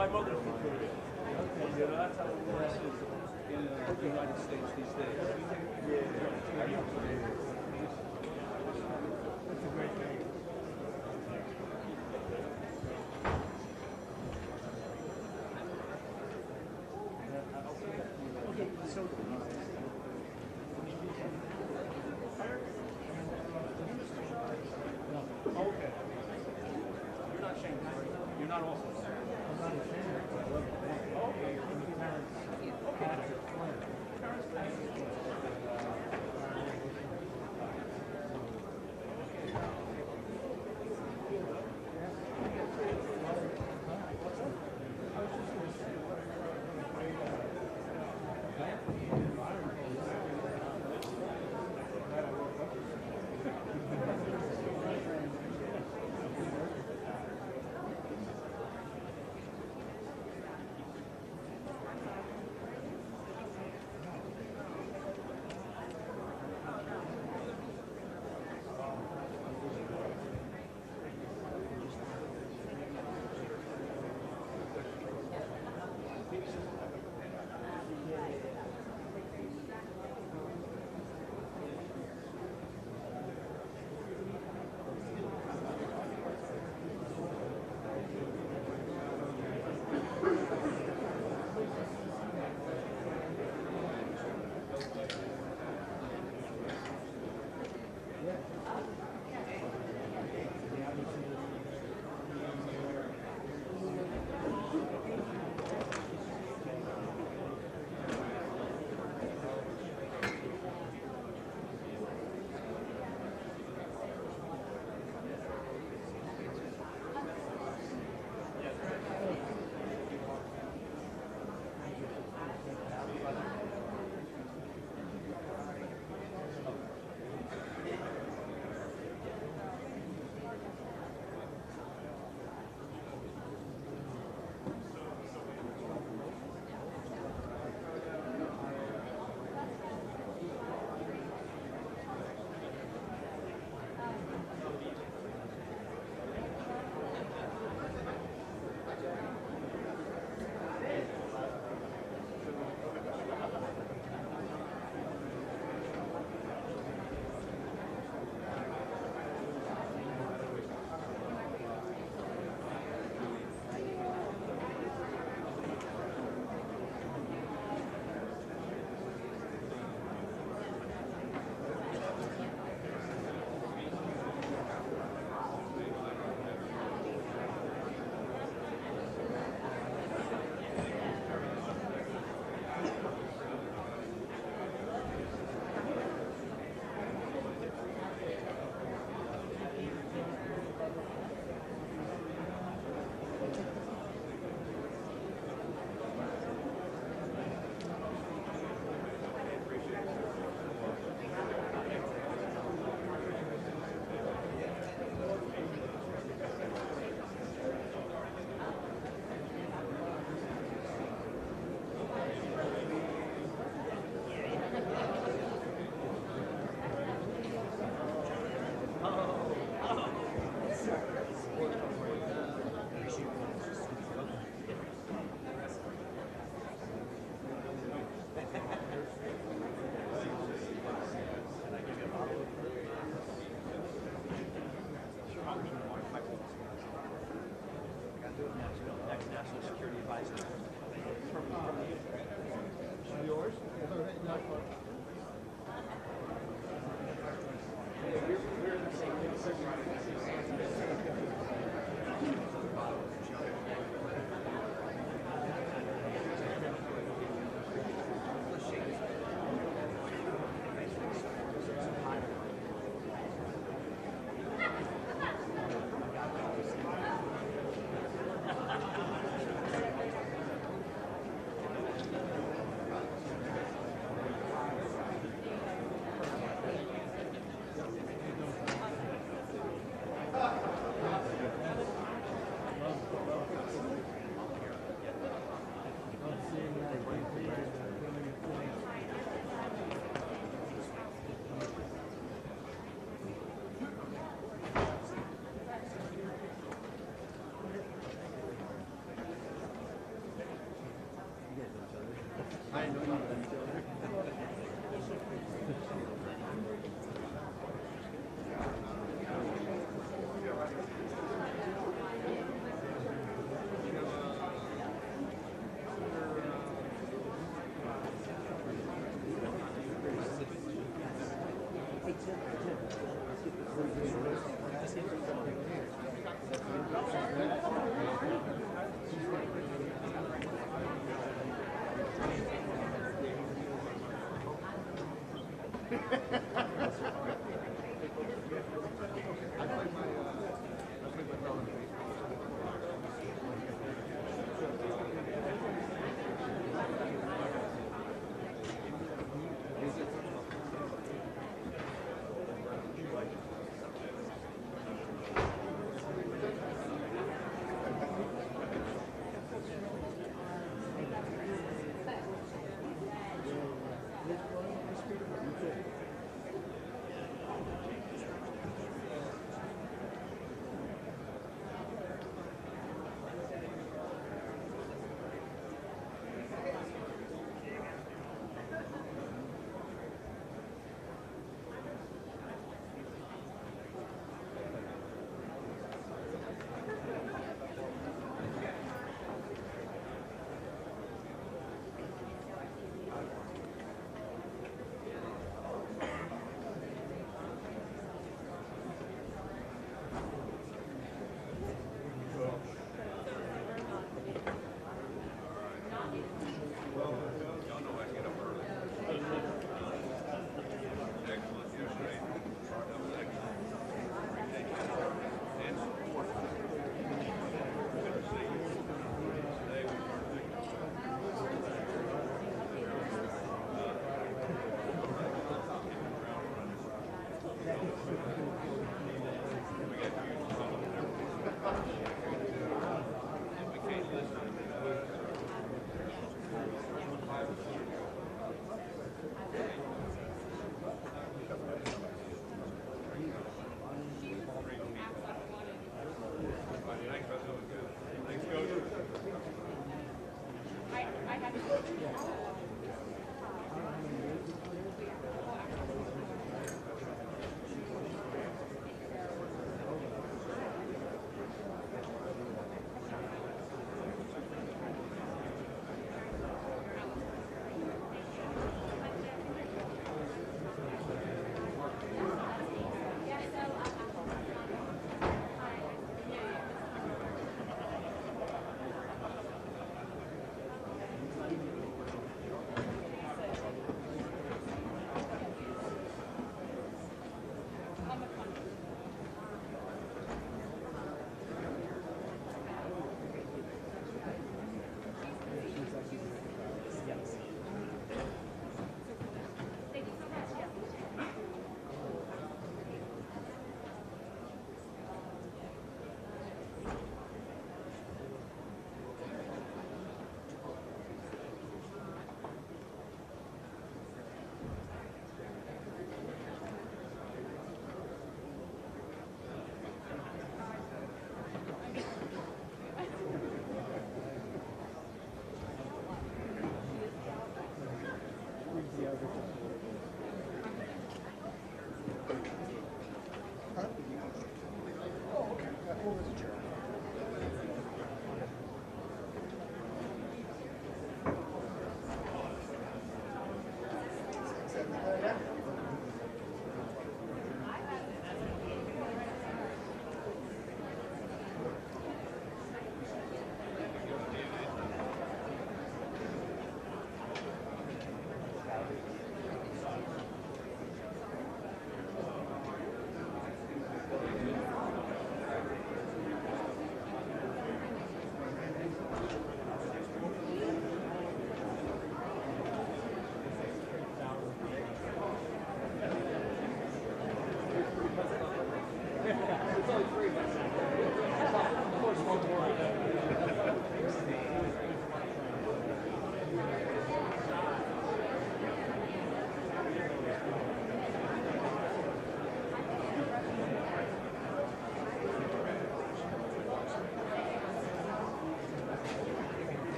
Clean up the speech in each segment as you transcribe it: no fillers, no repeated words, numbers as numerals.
My mother from Korea. You know, that's how it works in the United States these days. That's a great thing. Okay, so Okay. You're not Shanghai, right? You're not also. I'm not ashamed of it. I love it. Okay. And parents have it planned.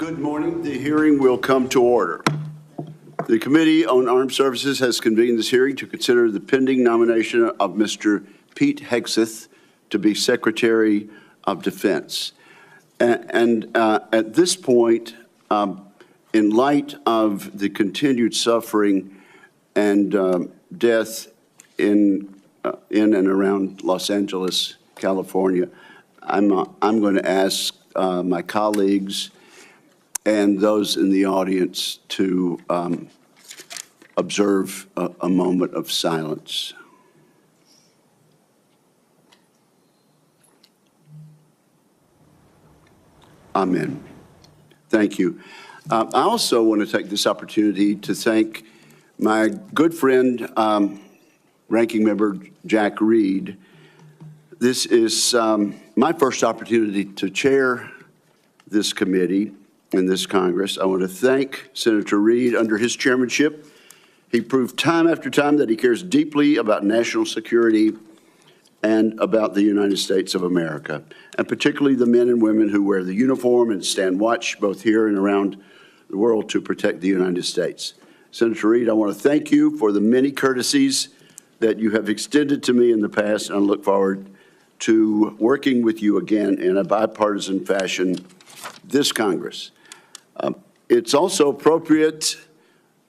Good morning. The hearing will come to order. The Committee on Armed Services has convened this hearing to consider the pending nomination of Mr. Pete Hegseth to be Secretary of Defense. At this point, in light of the continued suffering and death in and around Los Angeles, California, I'm going to ask my colleagues and those in the audience to observe a moment of silence. Amen. Thank you. I also want to take this opportunity to thank my good friend, Ranking Member Jack Reed. This is my first opportunity to chair this committee in this Congress. I want to thank Senator Reed. Under his chairmanship, he proved time after time that he cares deeply about national security and about the United States of America, and particularly the men and women who wear the uniform and stand watch both here and around the world to protect the United States. Senator Reed, I want to thank you for the many courtesies that you have extended to me in the past, and I look forward to working with you again in a bipartisan fashion this Congress. It's also appropriate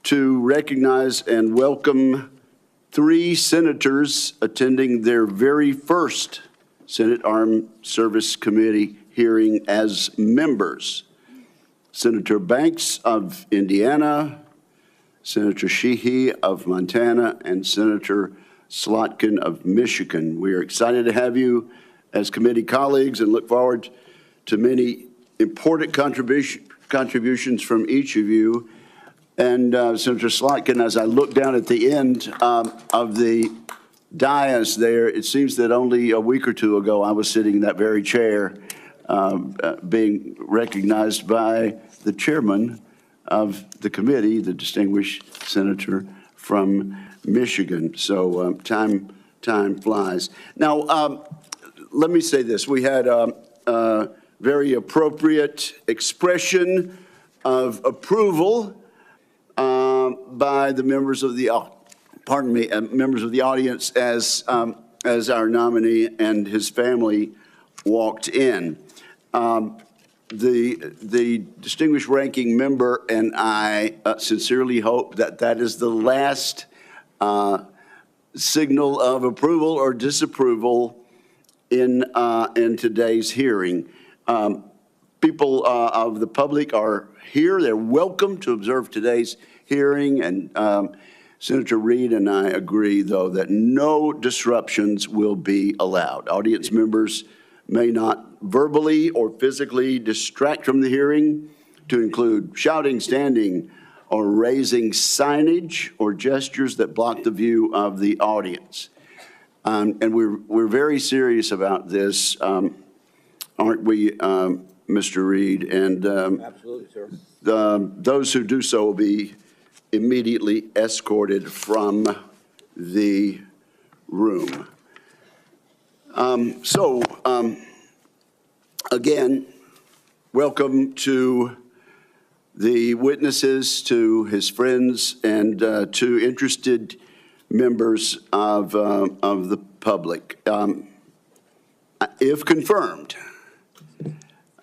to recognize and welcome 3 senators attending their very first Senate Armed Service Committee hearing as members. Senator Banks of Indiana, Senator Sheehy of Montana, and Senator Slotkin of Michigan. We are excited to have you as committee colleagues and look forward to many important contributions from each of you. And Senator Slotkin, as I look down at the end of the dais there, it seems that only a week or two ago I was sitting in that very chair being recognized by the chairman of the committee, the distinguished senator from Michigan. So time flies. Now, let me say this. We had a very appropriate expression of approval by the members of the members of the audience as our nominee and his family walked in. The distinguished ranking member and I sincerely hope that that is the last signal of approval or disapproval in today's hearing. People of the public are here. They're welcome to observe today's hearing, and Senator Reed and I agree, though, that no disruptions will be allowed. Audience members may not verbally or physically distract from the hearing, to include shouting, standing, or raising signage or gestures that block the view of the audience. And we're very serious about this, aren't we, Mr. Reed? And absolutely, sir. Those who do so will be immediately escorted from the room. Again, welcome to the witnesses, to his friends, and to interested members of the public. If confirmed,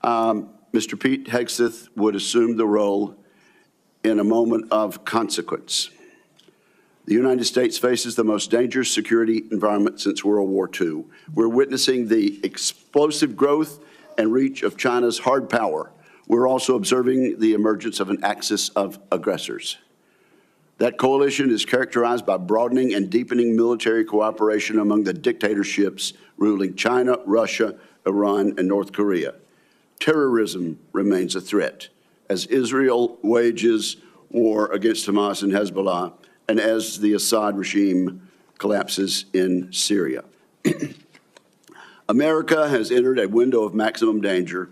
Mr. Pete Hegseth would assume the role in a moment of consequence. The United States faces the most dangerous security environment since World War II. We're witnessing the explosive growth and reach of China's hard power. We're also observing the emergence of an axis of aggressors. That coalition is characterized by broadening and deepening military cooperation among the dictatorships ruling China, Russia, Iran, and North Korea. Terrorism remains a threat as Israel wages war against Hamas and Hezbollah, and as the Assad regime collapses in Syria. America has entered a window of maximum danger,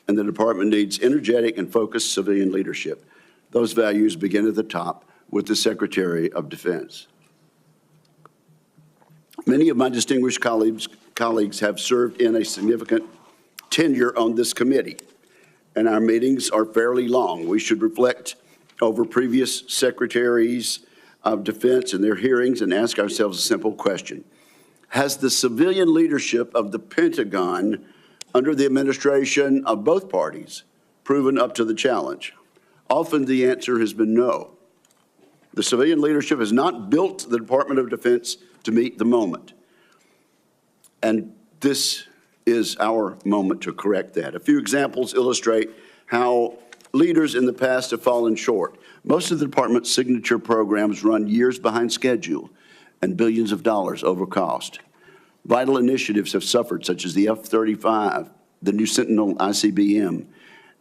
and the department needs energetic and focused civilian leadership. Those values begin at the top with the Secretary of Defense. Many of my distinguished colleagues have served in a significant tenure on this committee. and our meetings are fairly long. We should reflect over previous secretaries of defense and their hearings and ask ourselves a simple question. Has the civilian leadership of the Pentagon under the administration of both parties proven up to the challenge? Often the answer has been no. The civilian leadership has not built the Department of Defense to meet the moment. And this is our moment to correct that. A few examples illustrate how leaders in the past have fallen short. Most of the department's signature programs run years behind schedule and billions of dollars over cost. Vital initiatives have suffered, such as the F-35, the new Sentinel ICBM,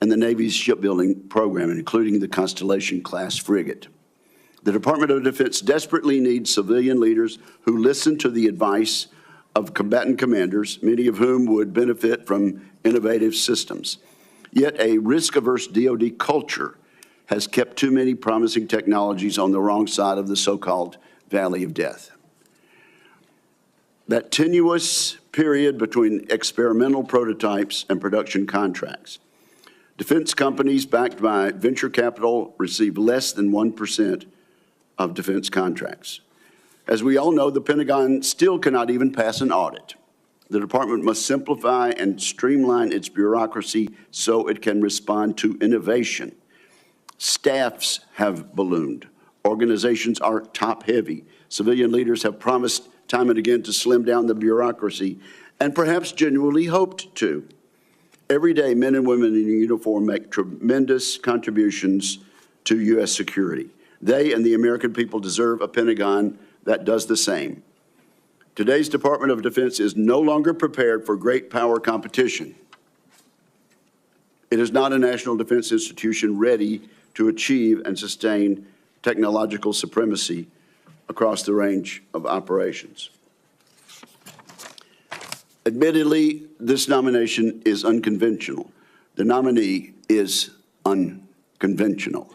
and the Navy's shipbuilding program, including the Constellation-class frigate. The Department of Defense desperately needs civilian leaders who listen to the advice of combatant commanders, many of whom would benefit from innovative systems. Yet a risk-averse DoD culture has kept too many promising technologies on the wrong side of the so-called valley of death. That tenuous period between experimental prototypes and production contracts. Defense companies backed by venture capital receive less than 1% of defense contracts. As we all know, the Pentagon still cannot even pass an audit. The department must simplify and streamline its bureaucracy so it can respond to innovation. Staffs have ballooned. Organizations are top-heavy. Civilian leaders have promised time and again to slim down the bureaucracy, and perhaps genuinely hoped to. Every day, men and women in uniform make tremendous contributions to U.S. security. They and the American people deserve a Pentagon that does the same. Today's Department of Defense is no longer prepared for great power competition. It is not a national defense institution ready to achieve and sustain technological supremacy across the range of operations. Admittedly, this nomination is unconventional. The nominee is unconventional,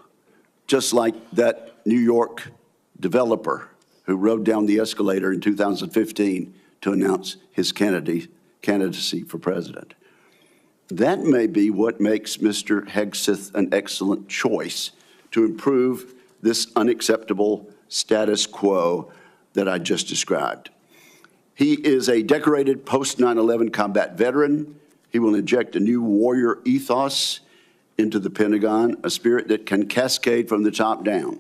just like that New York developer who rode down the escalator in 2015 to announce his candidacy for president. That may be what makes Mr. Hegseth an excellent choice to improve this unacceptable status quo that I just described. He is a decorated post-9/11 combat veteran. He will inject a new warrior ethos into the Pentagon, a spirit that can cascade from the top down.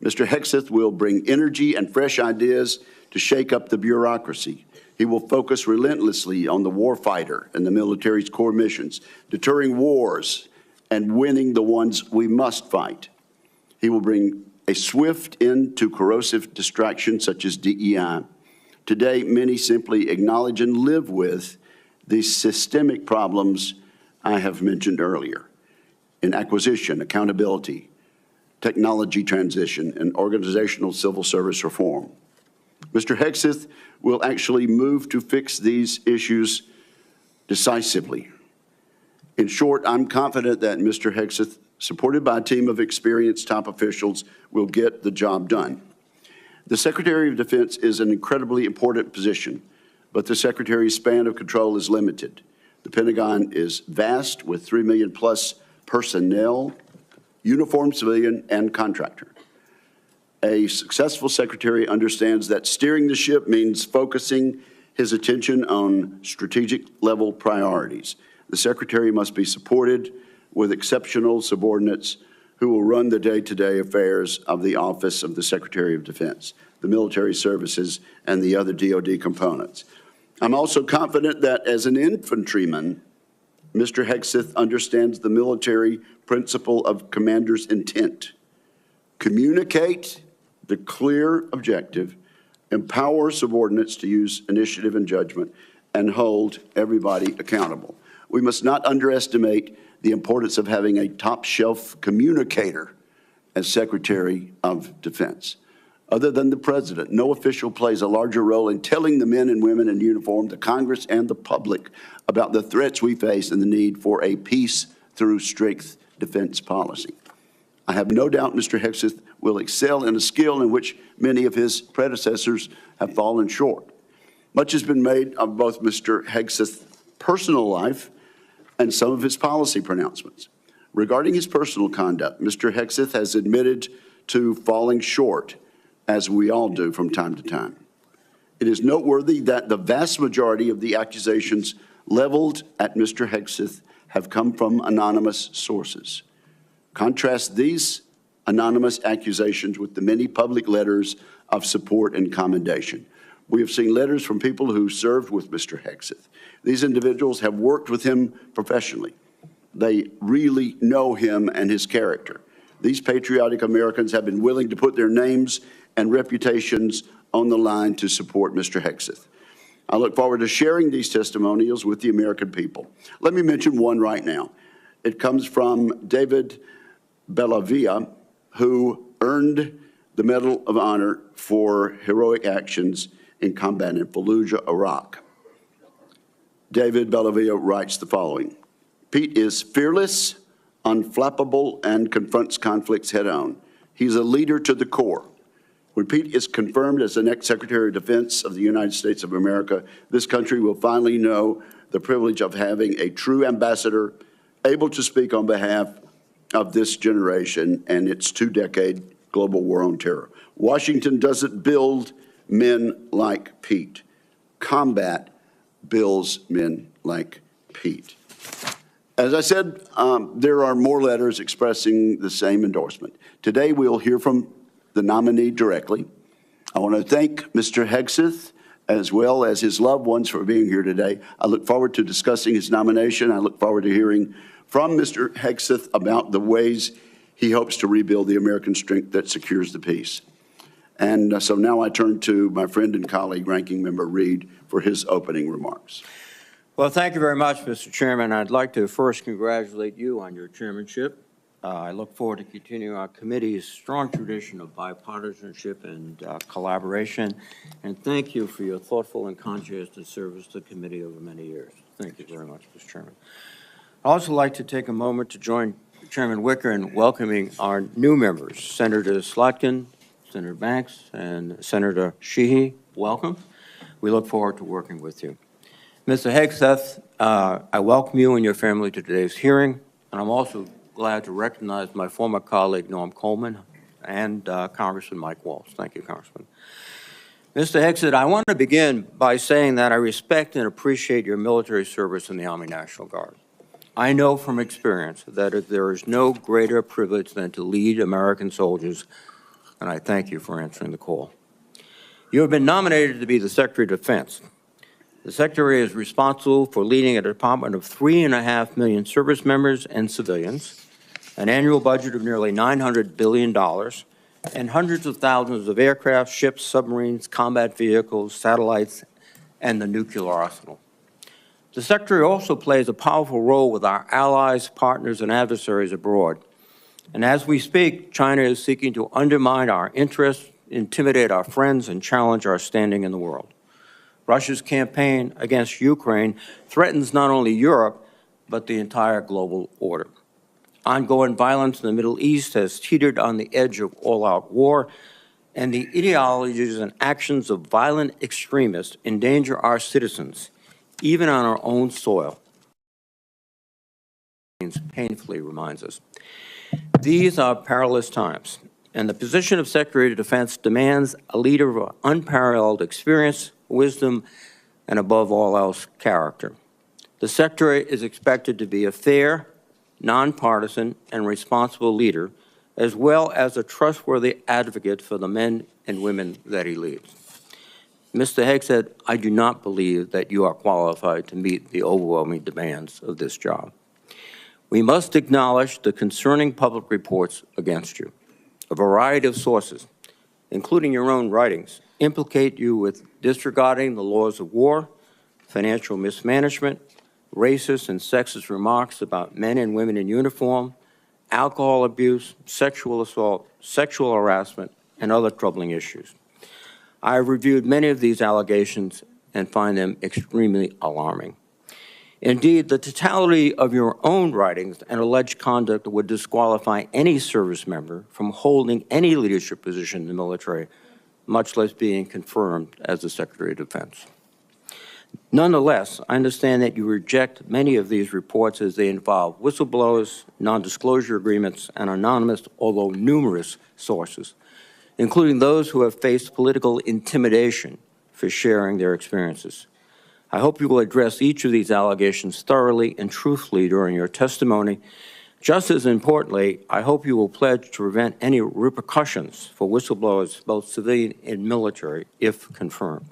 Mr. Hegseth will bring energy and fresh ideas to shake up the bureaucracy. He will focus relentlessly on the warfighter and the military's core missions, deterring wars and winning the ones we must fight. He will bring a swift end to corrosive distractions such as DEI. Today, many simply acknowledge and live with the systemic problems I have mentioned earlier in acquisition, accountability, technology transition, and organizational civil service reform. Mr. Hegseth will actually move to fix these issues decisively. In short, I'm confident that Mr. Hegseth, supported by a team of experienced top officials, will get the job done. The Secretary of Defense is an incredibly important position, but the Secretary's span of control is limited. The Pentagon is vast, with 3 million plus personnel, uniformed civilian and contractor. A successful secretary understands that steering the ship means focusing his attention on strategic level priorities. The secretary must be supported with exceptional subordinates who will run the day-to-day affairs of the Office of the Secretary of Defense, the military services, and the other DoD components. I'm also confident that as an infantryman, Mr. Hegseth understands the military principle of commander's intent. Communicate the clear objective, empower subordinates to use initiative and judgment, and hold everybody accountable. We must not underestimate the importance of having a top-shelf communicator as Secretary of Defense. Other than the President, no official plays a larger role in telling the men and women in uniform, the Congress, and the public about the threats we face and the need for a peace through strength defense policy. I have no doubt Mr. Hegseth will excel in a skill in which many of his predecessors have fallen short. Much has been made of both Mr. Hegseth's personal life and some of his policy pronouncements. Regarding his personal conduct, Mr. Hegseth has admitted to falling short, as we all do from time to time. It is noteworthy that the vast majority of the accusations leveled at Mr. Hegseth have come from anonymous sources. Contrast these anonymous accusations with the many public letters of support and commendation. We have seen letters from people who served with Mr. Hegseth. These individuals have worked with him professionally. They really know him and his character. These patriotic Americans have been willing to put their names and reputations on the line to support Mr. Hegseth. I look forward to sharing these testimonials with the American people. Let me mention one right now. It comes from David Bellavia, who earned the Medal of Honor for heroic actions in combat in Fallujah, Iraq. David Bellavia writes the following: Pete is fearless, unflappable, and confronts conflicts head-on. He's a leader to the core. When Pete is confirmed as the next Secretary of Defense of the United States of America, this country will finally know the privilege of having a true ambassador able to speak on behalf of this generation and its two-decade global war on terror. Washington doesn't build men like Pete. Combat builds men like Pete. As I said, there are more letters expressing the same endorsement. Today, we'll hear from the nominee directly. I want to thank Mr. Hegseth as well as his loved ones for being here today. I look forward to discussing his nomination. I look forward to hearing from Mr. Hegseth about the ways he hopes to rebuild the American strength that secures the peace. And so now I turn to my friend and colleague, Ranking Member Reed, for his opening remarks. Well, thank you very much, Mr. Chairman. I'd like to first congratulate you on your chairmanship. I look forward to continuing our committee's strong tradition of bipartisanship and collaboration. And thank you for your thoughtful and conscientious service to the committee over many years. Thank you very much, Mr. Chairman. I'd also like to take a moment to join Chairman Wicker in welcoming our new members, Senator Slotkin, Senator Banks, and Senator Sheehy. Welcome. We look forward to working with you. Mr. Hegseth, I welcome you and your family to today's hearing, and I'm also glad to recognize my former colleague, Norm Coleman, and Congressman Mike Waltz. Thank you, Congressman. Mr. Hegseth, I want to begin by saying that I respect and appreciate your military service in the Army National Guard. I know from experience that there is no greater privilege than to lead American soldiers, and I thank you for answering the call. You have been nominated to be the Secretary of Defense. The Secretary is responsible for leading a department of 3.5 million service members and civilians, an annual budget of nearly $900 billion, and hundreds of thousands of aircraft, ships, submarines, combat vehicles, satellites, and the nuclear arsenal. The Secretary also plays a powerful role with our allies, partners, and adversaries abroad. And as we speak, China is seeking to undermine our interests, intimidate our friends, and challenge our standing in the world. Russia's campaign against Ukraine threatens not only Europe, but the entire global order. Ongoing violence in the Middle East has teetered on the edge of all-out war, and the ideologies and actions of violent extremists endanger our citizens, even on our own soil. Painfully reminds us. These are perilous times, and the position of Secretary of Defense demands a leader of unparalleled experience, wisdom, and above all else, character. The Secretary is expected to be a fair, nonpartisan, and responsible leader, as well as a trustworthy advocate for the men and women that he leads. Mr. Hegseth, I do not believe that you are qualified to meet the overwhelming demands of this job. We must acknowledge the concerning public reports against you. A variety of sources, including your own writings, implicate you with disregarding the laws of war, financial mismanagement, racist and sexist remarks about men and women in uniform, alcohol abuse, sexual assault, sexual harassment, and other troubling issues. I have reviewed many of these allegations and find them extremely alarming. Indeed, the totality of your own writings and alleged conduct would disqualify any service member from holding any leadership position in the military, much less being confirmed as the Secretary of Defense. Nonetheless, I understand that you reject many of these reports as they involve whistleblowers, non-disclosure agreements, and anonymous, although numerous, sources, including those who have faced political intimidation for sharing their experiences. I hope you will address each of these allegations thoroughly and truthfully during your testimony. Just as importantly, I hope you will pledge to prevent any repercussions for whistleblowers, both civilian and military, if confirmed.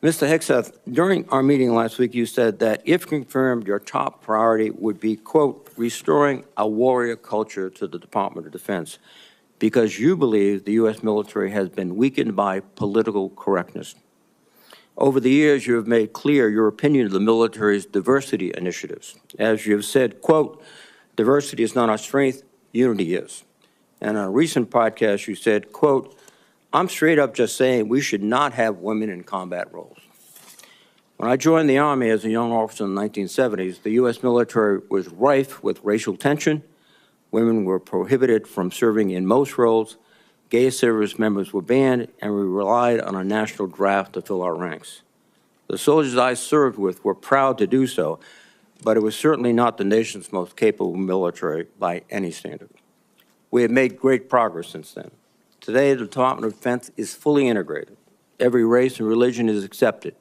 Mr. Hegseth, during our meeting last week, you said that if confirmed, your top priority would be, quote, restoring a warrior culture to the Department of Defense, because you believe the U.S. military has been weakened by political correctness. Over the years, you have made clear your opinion of the military's diversity initiatives. As you have said, quote, diversity is not our strength, unity is. And on a recent podcast, you said, quote, I'm straight up just saying we should not have women in combat roles. When I joined the Army as a young officer in the 1970s, the U.S. military was rife with racial tension. Women were prohibited from serving in most roles. Gay service members were banned, and we relied on a national draft to fill our ranks. The soldiers I served with were proud to do so, but it was certainly not the nation's most capable military by any standard. We have made great progress since then. Today, the Department of Defense is fully integrated. Every race and religion is accepted.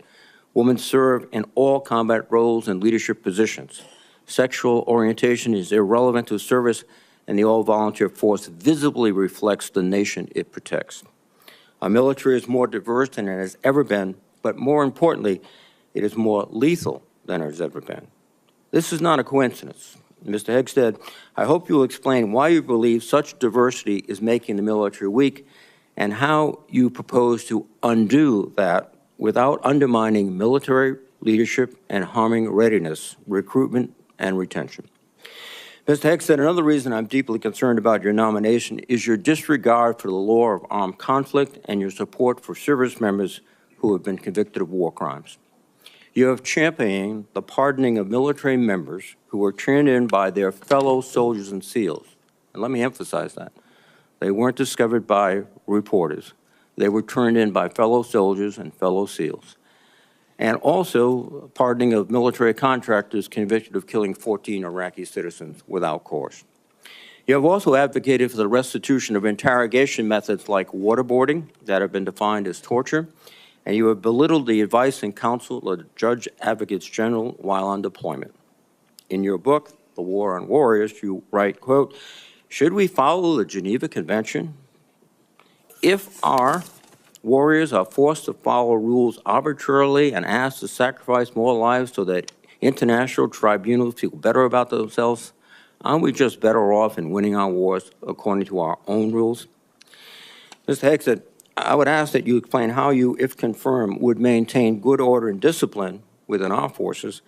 Women serve in all combat roles and leadership positions. Sexual orientation is irrelevant to service, and the all-volunteer force visibly reflects the nation it protects. Our military is more diverse than it has ever been, but more importantly, it is more lethal than it has ever been. This is not a coincidence. Mr. Hegseth, I hope you will explain why you believe such diversity is making the military weak and how you propose to undo that without undermining military leadership and harming readiness, recruitment, and retention. Mr. Hegseth, another reason I'm deeply concerned about your nomination is your disregard for the law of armed conflict and your support for service members who have been convicted of war crimes. You have championed the pardoning of military members who were turned in by their fellow soldiers and SEALs. And let me emphasize that. They weren't discovered by reporters. They were turned in by fellow soldiers and fellow SEALs. And also pardoning of military contractors convicted of killing 14 Iraqi citizens without cause. You have also advocated for the restitution of interrogation methods like waterboarding that have been defined as torture, and you have belittled the advice and counsel of the Judge Advocates General while on deployment. In your book, The War on Warriors, you write, quote, should we follow the Geneva Convention? If our warriors are forced to follow rules arbitrarily and asked to sacrifice more lives so that international tribunals feel better about themselves, aren't we just better off in winning our wars according to our own rules? Mr. Hegseth, I would ask that you explain how you, if confirmed, would maintain good order and discipline within our forces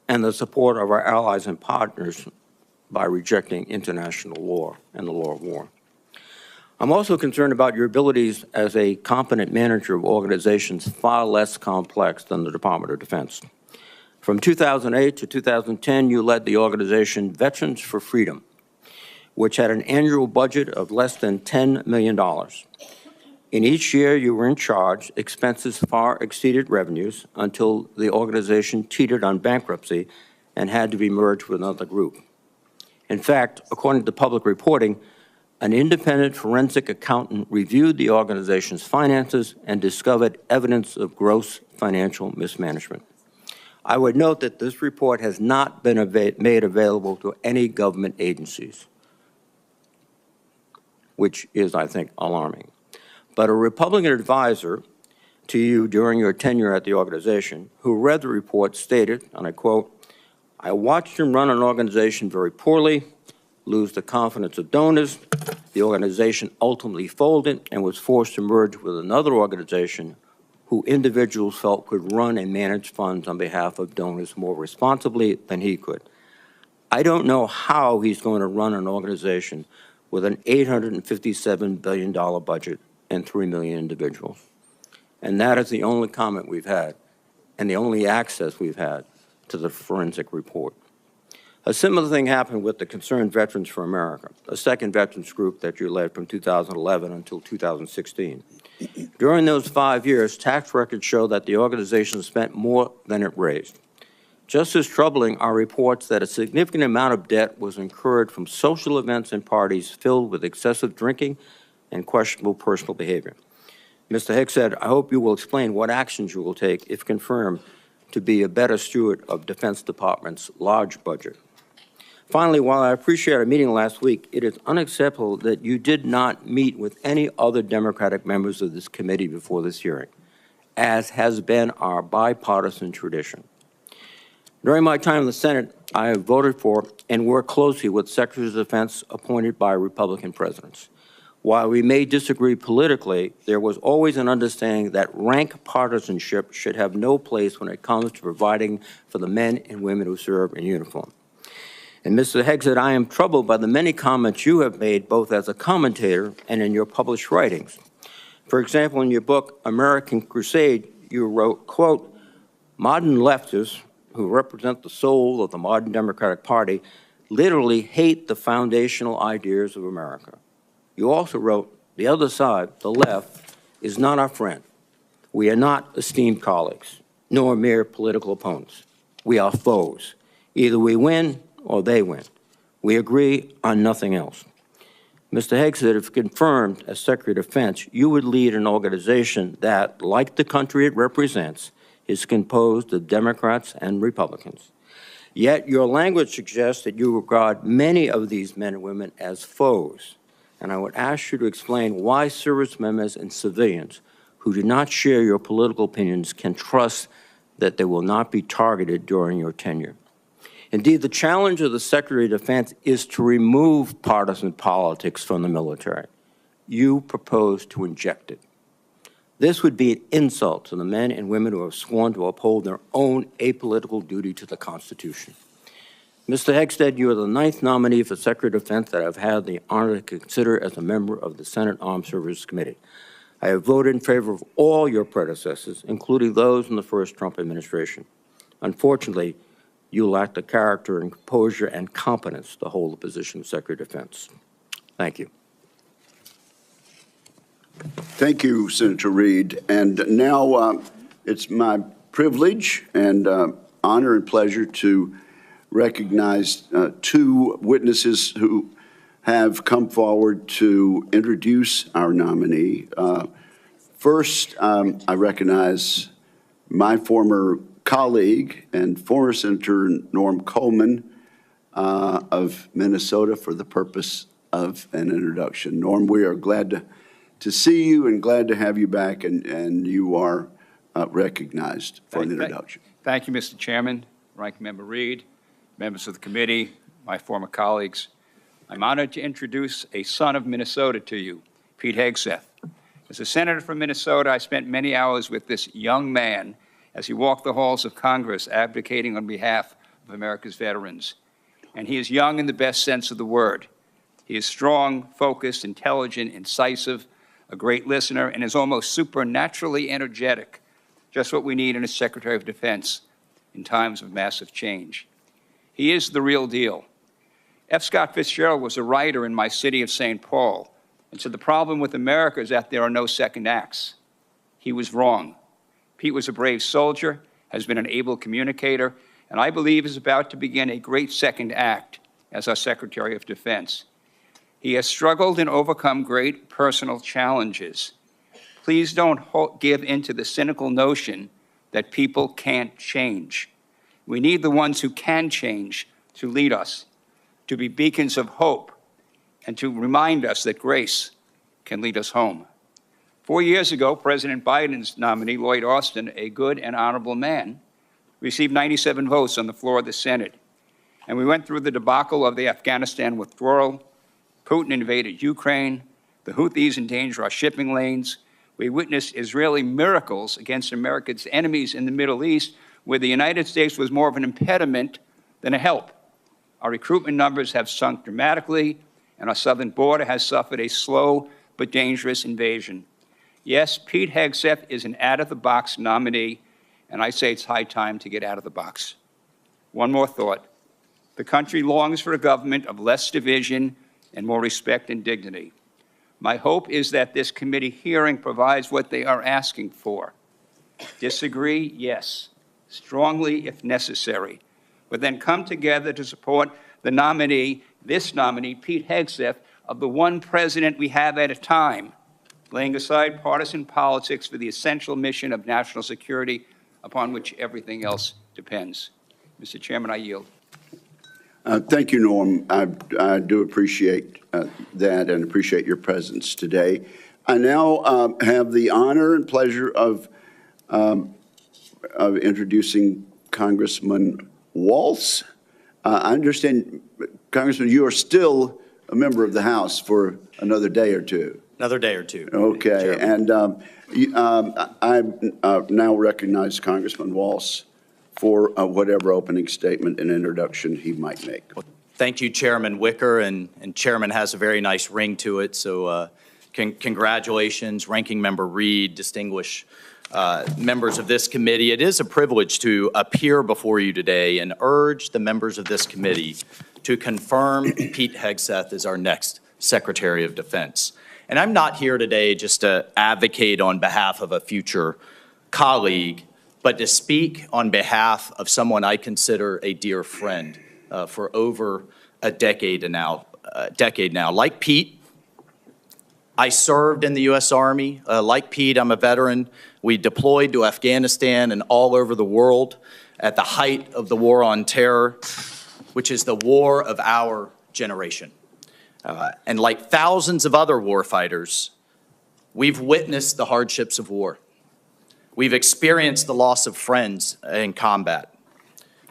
and the support of our allies and partners by rejecting international law and the law of war. I'm also concerned about your abilities as a competent manager of organizations far less complex than the Department of Defense. From 2008 to 2010, you led the organization Veterans for Freedom, which had an annual budget of less than $10 million. In each year you were in charge, expenses far exceeded revenues until the organization teetered on bankruptcy and had to be merged with another group. In fact, according to public reporting, an independent forensic accountant reviewed the organization's finances and discovered evidence of gross financial mismanagement. I would note that this report has not been made available to any government agencies, which is, I think, alarming. But a Republican advisor to you during your tenure at the organization who read the report stated, and I quote, I watched him run an organization very poorly, lose the confidence of donors. The organization ultimately folded and was forced to merge with another organization who individuals felt could run and manage funds on behalf of donors more responsibly than he could. I don't know how he's going to run an organization with an $857 billion budget and 3 million individuals. And that is the only comment we've had and the only access we've had to the forensic report. A similar thing happened with the Concerned Veterans for America, a second veterans group that you led from 2011 until 2016. During those 5 years, tax records show that the organization spent more than it raised. Just as troubling are reports that a significant amount of debt was incurred from social events and parties filled with excessive drinking and questionable personal behavior. Mr. Hegseth, I hope you will explain what actions you will take, if confirmed, to be a better steward of Defense Department's large budget. Finally, while I appreciate our meeting last week, it is unacceptable that you did not meet with any other Democratic members of this committee before this hearing, as has been our bipartisan tradition. During my time in the Senate, I have voted for and worked closely with Secretaries of Defense appointed by Republican presidents. While we may disagree politically, there was always an understanding that rank partisanship should have no place when it comes to providing for the men and women who serve in uniform. And Mr. Hegseth, I am troubled by the many comments you have made both as a commentator and in your published writings. For example, in your book, American Crusade, you wrote, quote, "Modern leftists, who represent the soul of the modern Democratic Party, literally hate the foundational ideas of America." You also wrote, "The other side, the left, is not our friend. We are not esteemed colleagues, nor mere political opponents. We are foes. Either we win or they win. We agree on nothing else." Mr. Hegseth, if confirmed as Secretary of Defense, you would lead an organization that, like the country it represents, is composed of Democrats and Republicans. Yet your language suggests that you regard many of these men and women as foes. And I would ask you to explain why service members and civilians who do not share your political opinions can trust that they will not be targeted during your tenure. Indeed, the challenge of the Secretary of Defense is to remove partisan politics from the military. You propose to inject it. This would be an insult to the men and women who have sworn to uphold their own apolitical duty to the Constitution. Mr. Hegseth, you are the 9th nominee for Secretary of Defense that I've had the honor to consider as a member of the Senate Armed Services Committee. I have voted in favor of all your predecessors, including those in the first Trump administration. Unfortunately, you lack the character and composure and competence to hold the position of Secretary of Defense. Thank you. Thank you, Senator Reid. And now it's my privilege and honor and pleasure to recognize 2 witnesses who have come forward to introduce our nominee. First, I recognize my former colleague and former Senator Norm Coleman of Minnesota for the purpose of an introduction. Norm, we are glad to see you and glad to have you back, and you are recognized for an introduction. Thank you, Mr. Chairman, Ranking Member Reid, members of the committee, my former colleagues. I'm honored to introduce a son of Minnesota to you, Pete Hegseth. As a senator from Minnesota, I spent many hours with this young man as he walked the halls of Congress advocating on behalf of America's veterans. And he is young in the best sense of the word. He is strong, focused, intelligent, incisive, a great listener, and is almost supernaturally energetic, just what we need in a Secretary of Defense in times of massive change. He is the real deal. F. Scott Fitzgerald was a writer in my city of St. Paul, and so the problem with America is that there are no second acts. He was wrong. Pete was a brave soldier, has been an able communicator, and I believe is about to begin a great second act as our Secretary of Defense. He has struggled and overcome great personal challenges. Please don't give in to the cynical notion that people can't change. We need the ones who can change to lead us, to be beacons of hope, and to remind us that grace can lead us home. 4 years ago, President Biden's nominee, Lloyd Austin, a good and honorable man, received 97 votes on the floor of the Senate. And we went through the debacle of the Afghanistan withdrawal. Putin invaded Ukraine. The Houthis endanger our shipping lanes. We witnessed Israeli miracles against America's enemies in the Middle East, where the United States was more of an impediment than a help. Our recruitment numbers have sunk dramatically, and our southern border has suffered a slow but dangerous invasion. Yes, Pete Hegseth is an out-of-the-box nominee, and I say it's high time to get out of the box. One more thought. The country longs for a government of less division and more respect and dignity. My hope is that this committee hearing provides what they are asking for. Disagree? Yes. Strongly if necessary. But then come together to support the nominee, this nominee, Pete Hegseth, of the one president we have at a time, laying aside partisan politics for the essential mission of national security upon which everything else depends. Mr. Chairman, I yield. Thank you, Norm. I do appreciate that and appreciate your presence today. I now have the honor and pleasure of introducing Congressman Waltz. I understand, Congressman, you are still a member of the House for another day or two. Another day or two. Okay, and I now recognize Congressman Waltz for whatever opening statement and introduction he might make. Well, thank you, Chairman Wicker, and Chairman has a very nice ring to it, so congratulations, Ranking Member Reed, distinguished members of this committee. It is a privilege to appear before you today and urge the members of this committee to confirm Pete Hegseth as our next Secretary of Defense. And I'm not here today just to advocate on behalf of a future colleague, but to speak on behalf of someone I consider a dear friend for over a decade now. Like Pete, I served in the U.S. Army. Like Pete, I'm a veteran. We deployed to Afghanistan and all over the world at the height of the war on terror, which is the war of our generation. And like thousands of other warfighters, we've witnessed the hardships of war. We've experienced the loss of friends in combat.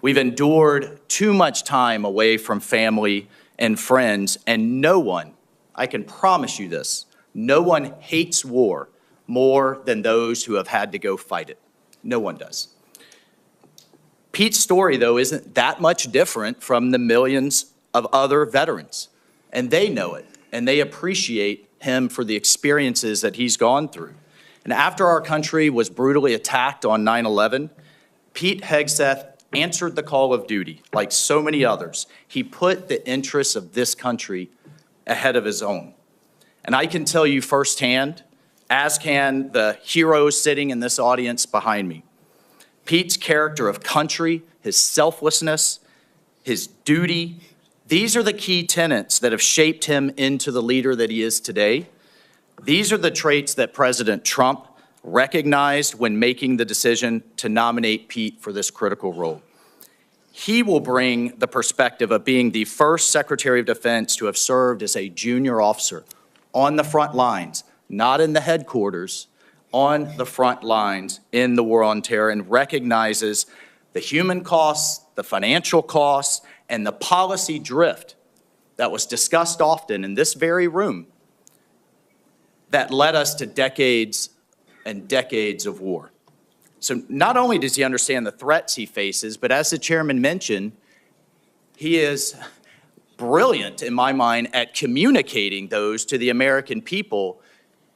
We've endured too much time away from family and friends, and no one, I can promise you this, no one hates war more than those who have had to go fight it. No one does. Pete's story, though, isn't that much different from the millions of other veterans, and they know it, and they appreciate him for the experiences that he's gone through. And after our country was brutally attacked on 9/11, Pete Hegseth answered the call of duty like so many others. He put the interests of this country ahead of his own. And I can tell you firsthand, as can the heroes sitting in this audience behind me, Pete's character of country, his selflessness, his duty, these are the key tenets that have shaped him into the leader that he is today. These are the traits that President Trump recognized when making the decision to nominate Pete for this critical role. He will bring the perspective of being the first Secretary of Defense to have served as a junior officer on the front lines, not in the headquarters, on the front lines in the war on terror, and recognizes the human costs, the financial costs, and the policy drift that was discussed often in this very room that led us to decades and decades of war. So not only does he understand the threats he faces, but as the chairman mentioned, he is brilliant, in my mind, at communicating those to the American people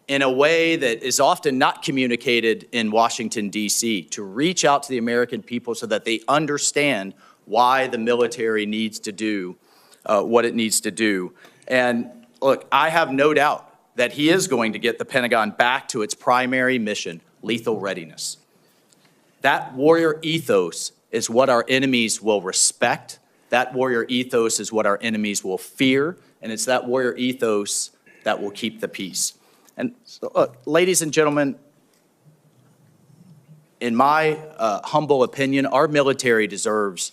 in a way that is often not communicated in Washington, D.C., to reach out to the American people so that they understand why the military needs to do what it needs to do. And look, I have no doubt that he is going to get the Pentagon back to its primary mission, lethal readiness. That warrior ethos is what our enemies will respect. That warrior ethos is what our enemies will fear. And it's that warrior ethos that will keep the peace. And look, ladies and gentlemen, in my humble opinion, our military deserves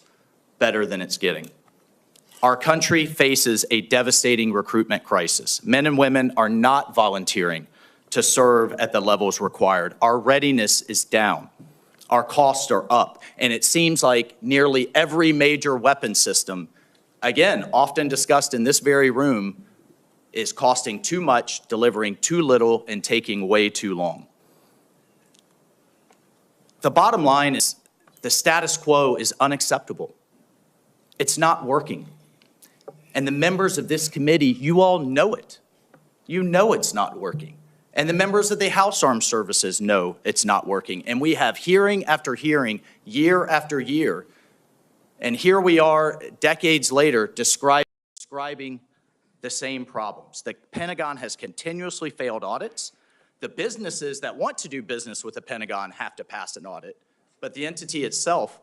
better than it's getting. Our country faces a devastating recruitment crisis. Men and women are not volunteering to serve at the levels required. Our readiness is down. Our costs are up. And it seems like nearly every major weapon system, again, often discussed in this very room, is costing too much, delivering too little, and taking way too long. The bottom line is the status quo is unacceptable. It's not working. And the members of this committee, you all know it. You know it's not working. And the members of the House Armed Services know it's not working. And we have hearing after hearing, year after year, And here we are, decades later, describing the same problems. The Pentagon has continuously failed audits. The businesses that want to do business with the Pentagon have to pass an audit, but the entity itself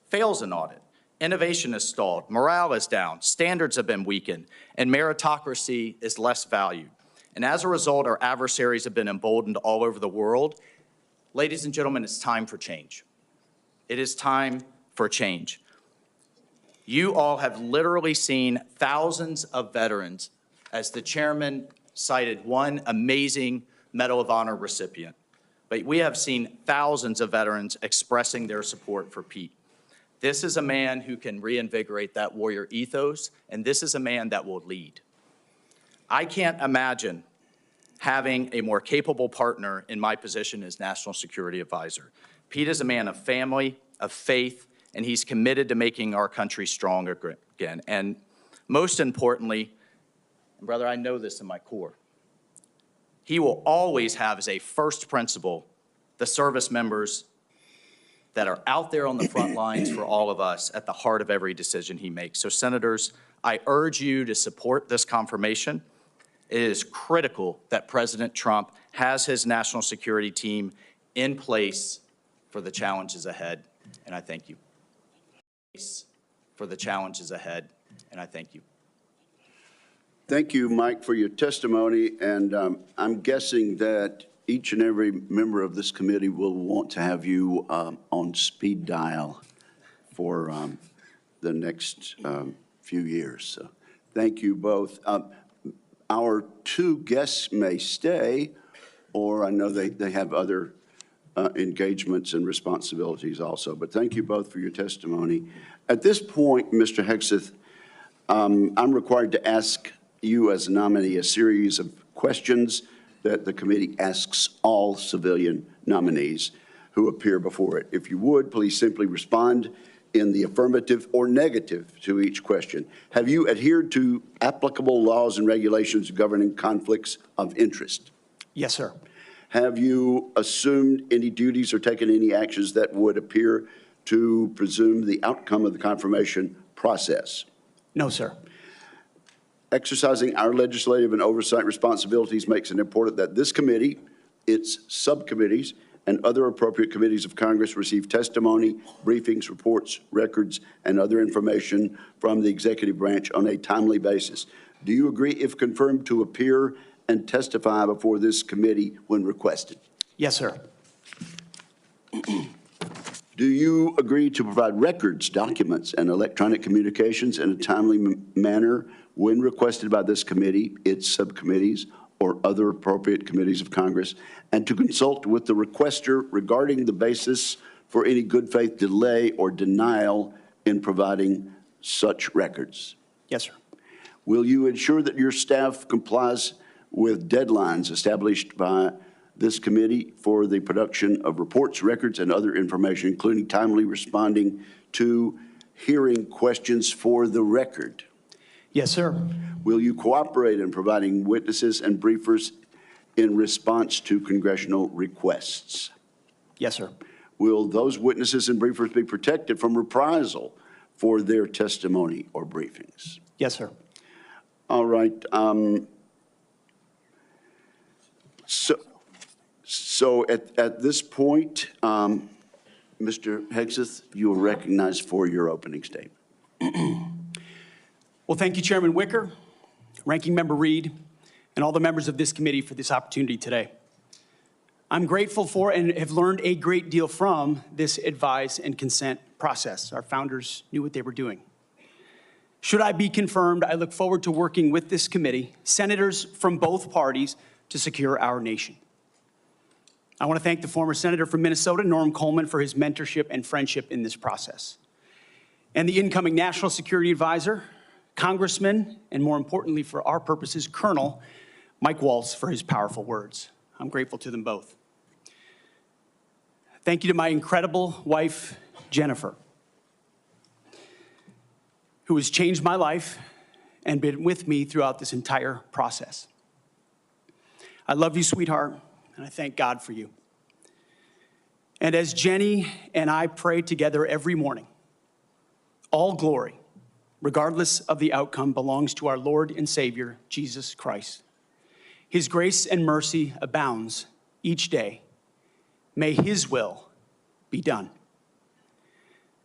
fails an audit. Innovation is stalled, morale is down, standards have been weakened, and meritocracy is less valued. And as a result, our adversaries have been emboldened all over the world. Ladies and gentlemen, it's time for change. It is time for change. You all have literally seen thousands of veterans, as the chairman cited one amazing Medal of Honor recipient. But we have seen thousands of veterans expressing their support for Pete. This is a man who can reinvigorate that warrior ethos, and this is a man that will lead. I can't imagine having a more capable partner in my position as National Security Advisor. Pete is a man of family, of faith, and he's committed to making our country strong again. And most importantly, brother, I know this in my core, he will always have as a first principle the service members that are out there on the front lines for all of us at the heart of every decision he makes. So, senators, I urge you to support this confirmation. It is critical that President Trump has his national security team in place for the challenges ahead, and I thank you. For the challenges ahead, and I thank you. Thank you, Mike, for your testimony, and I'm guessing that each and every member of this committee will want to have you on speed dial for the next few years. So thank you both. Our two guests may stay, or I know they have other engagements and responsibilities also, but thank you both for your testimony. At this point, Mr. Hegseth, I'm required to ask you as a nominee a series of questions that the committee asks all civilian nominees who appear before it. If you would, please simply respond in the affirmative or negative to each question. Have you adhered to applicable laws and regulations governing conflicts of interest? Yes, sir. Have you assumed any duties or taken any actions that would appear to presume the outcome of the confirmation process? No, sir. Exercising our legislative and oversight responsibilities makes it important that this committee, its subcommittees, and other appropriate committees of Congress receive testimony, briefings, reports, records, and other information from the executive branch on a timely basis. Do you agree, if confirmed, to appear and testify before this committee when requested? Yes, sir. Do you agree to provide records, documents, and electronic communications in a timely manner when requested by this committee, its subcommittees, or other appropriate committees of Congress, and to consult with the requester regarding the basis for any good faith delay or denial in providing such records? Yes, sir. Will you ensure that your staff complies with deadlines established by this committee for the production of reports, records, and other information, including timely responding to hearing questions for the record? Yes, sir. Will you cooperate in providing witnesses and briefers in response to congressional requests? Yes, sir. Will those witnesses and briefers be protected from reprisal for their testimony or briefings? Yes, sir. All right. So at this point, Mr. Hegseth, you are recognized for your opening statement. Well, thank you, Chairman Wicker, Ranking Member Reed, and all the members of this committee for this opportunity today. I'm grateful for and have learned a great deal from this advise and consent process. Our founders knew what they were doing. Should I be confirmed, I look forward to working with this committee, senators from both parties, to secure our nation. I want to thank the former senator from Minnesota, Norm Coleman, for his mentorship and friendship in this process, and the incoming National Security Advisor, Congressman, and more importantly for our purposes, Colonel Mike Waltz, for his powerful words. I'm grateful to them both. Thank you to my incredible wife, Jennifer, who has changed my life and been with me throughout this entire process. I love you, sweetheart, and I thank God for you. And as Jenny and I pray together every morning, All glory, regardless of the outcome, belongs to our Lord and Savior, Jesus Christ. His grace and mercy abounds each day. May his will be done.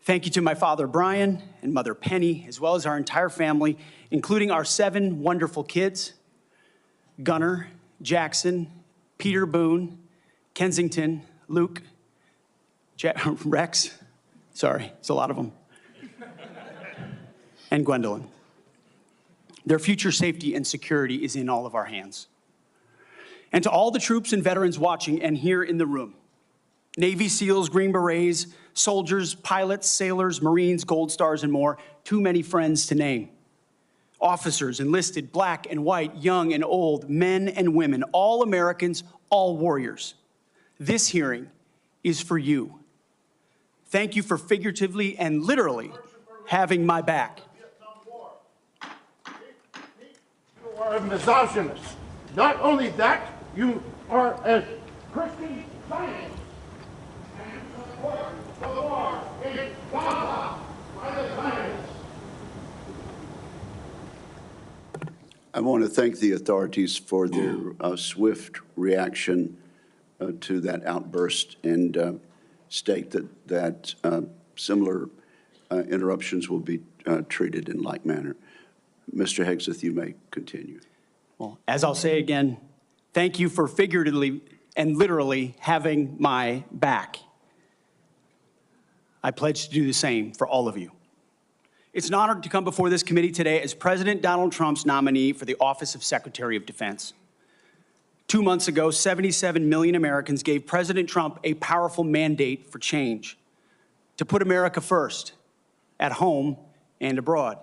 Thank you to my father, Brian, and mother, Penny, as well as our entire family, including our 7 wonderful kids, Gunnar, Jackson, Peter Boone, Kensington, Luke, Rex, sorry, it's a lot of them, and Gwendolyn. Their future safety and security is in all of our hands. And to all the troops and veterans watching and here in the room, Navy SEALs, Green Berets, soldiers, pilots, sailors, Marines, Gold Stars, and more, too many friends to name. Officers, enlisted, black and white, young and old, men and women, all Americans, all warriors. This hearing is for you. Thank you for figuratively and literally having my back. You are a misogynist. Not only that, you are a Christian Zionist. And support the war in Gaza by the Zionists. I want to thank the authorities for their swift reaction to that outburst and state that similar interruptions will be treated in like manner. Mr. Hegseth, you may continue. Well, as I'll say again, thank you for figuratively and literally having my back. I pledge to do the same for all of you. It's an honor to come before this committee today as President Donald Trump's nominee for the office of Secretary of Defense. 2 months ago, 77 million Americans gave President Trump a powerful mandate for change, to put America first, at home and abroad.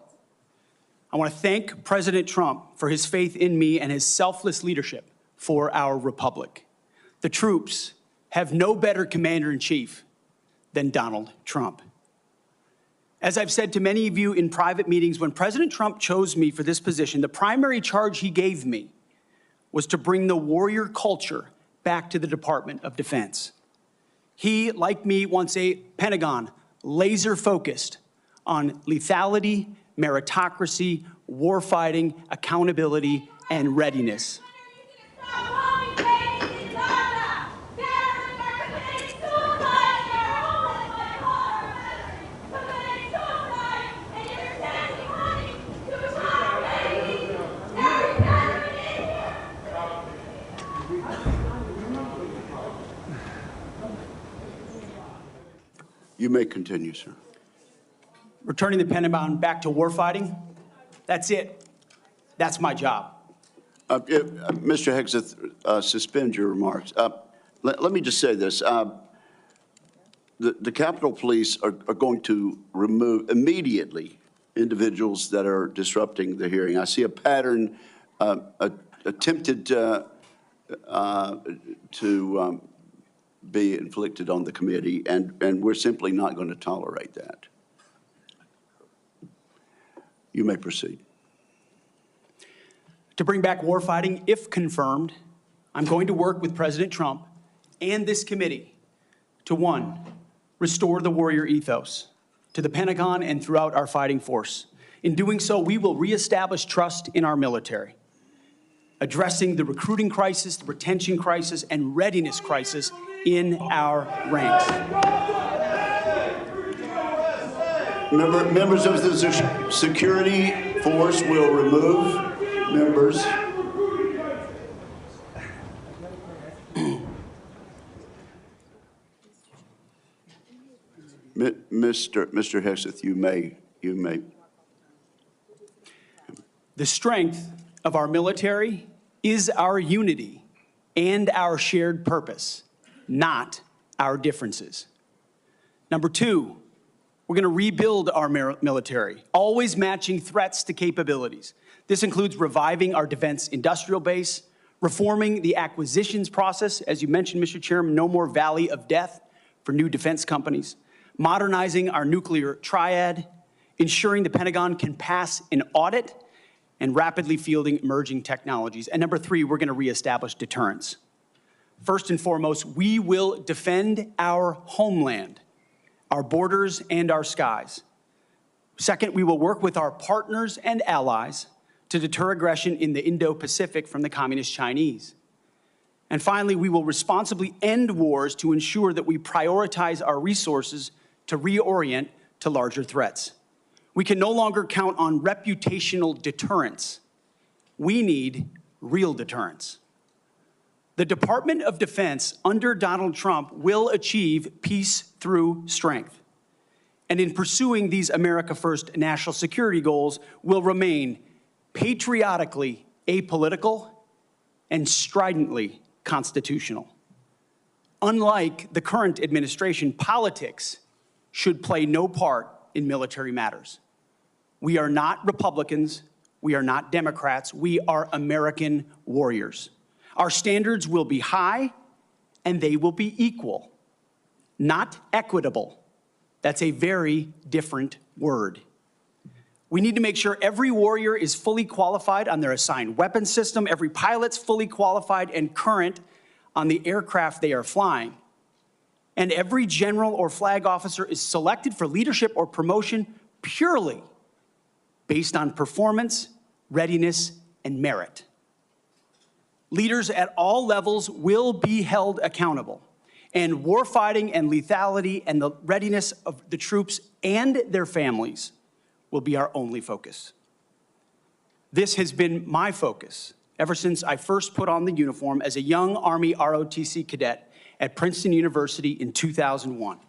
I want to thank President Trump for his faith in me and his selfless leadership for our republic. The troops have no better commander-in-chief than Donald Trump. As I've said to many of you in private meetings, when President Trump chose me for this position, the primary charge he gave me was to bring the warrior culture back to the Department of Defense. He, like me, wants a Pentagon laser-focused on lethality, meritocracy, warfighting, accountability, and readiness. You may continue, sir. Returning the Pentagon back to warfighting, that's it. That's my job. Mr. Hegseth, suspend your remarks. Let me just say this. The Capitol Police are going to remove immediately individuals that are disrupting the hearing. I see a pattern attempted to be inflicted on the committee, and we're simply not going to tolerate that. You may proceed. To bring back warfighting, if confirmed, I'm going to work with President Trump and this committee to, 1, restore the warrior ethos to the Pentagon and throughout our fighting force. In doing so, we will reestablish trust in our military, addressing the recruiting crisis, the retention crisis, and readiness crisis in our ranks. Members of the security force will remove members. Mr. Hegseth, you may. The strength of our military is our unity and our shared purpose, not our differences. Number 2, we're going to rebuild our military, always matching threats to capabilities. This includes reviving our defense industrial base, reforming the acquisitions process, as you mentioned, Mr. Chairman, no more valley of death for new defense companies, modernizing our nuclear triad, ensuring the Pentagon can pass an audit, and rapidly fielding emerging technologies. And number 3, we're going to reestablish deterrence. First and foremost, we will defend our homeland, our borders, and our skies. Second, we will work with our partners and allies to deter aggression in the Indo-Pacific from the Communist Chinese. And finally, we will responsibly end wars to ensure that we prioritize our resources to reorient to larger threats. We can no longer count on reputational deterrence. We need real deterrence. The Department of Defense under Donald Trump will achieve peace through strength. And in pursuing these America First national security goals, will remain patriotically apolitical and stridently constitutional. Unlike the current administration, politics should play no part in military matters. We are not Republicans. We are not Democrats. We are American warriors. Our standards will be high, and they will be equal, not equitable. That's a very different word. We need to make sure every warrior is fully qualified on their assigned weapons system, every pilot's fully qualified and current on the aircraft they are flying, and every general or flag officer is selected for leadership or promotion purely based on performance, readiness, and merit. Leaders at all levels will be held accountable, and warfighting and lethality and the readiness of the troops and their families will be our only focus. This has been my focus ever since I first put on the uniform as a young Army ROTC cadet at Princeton University in 2001.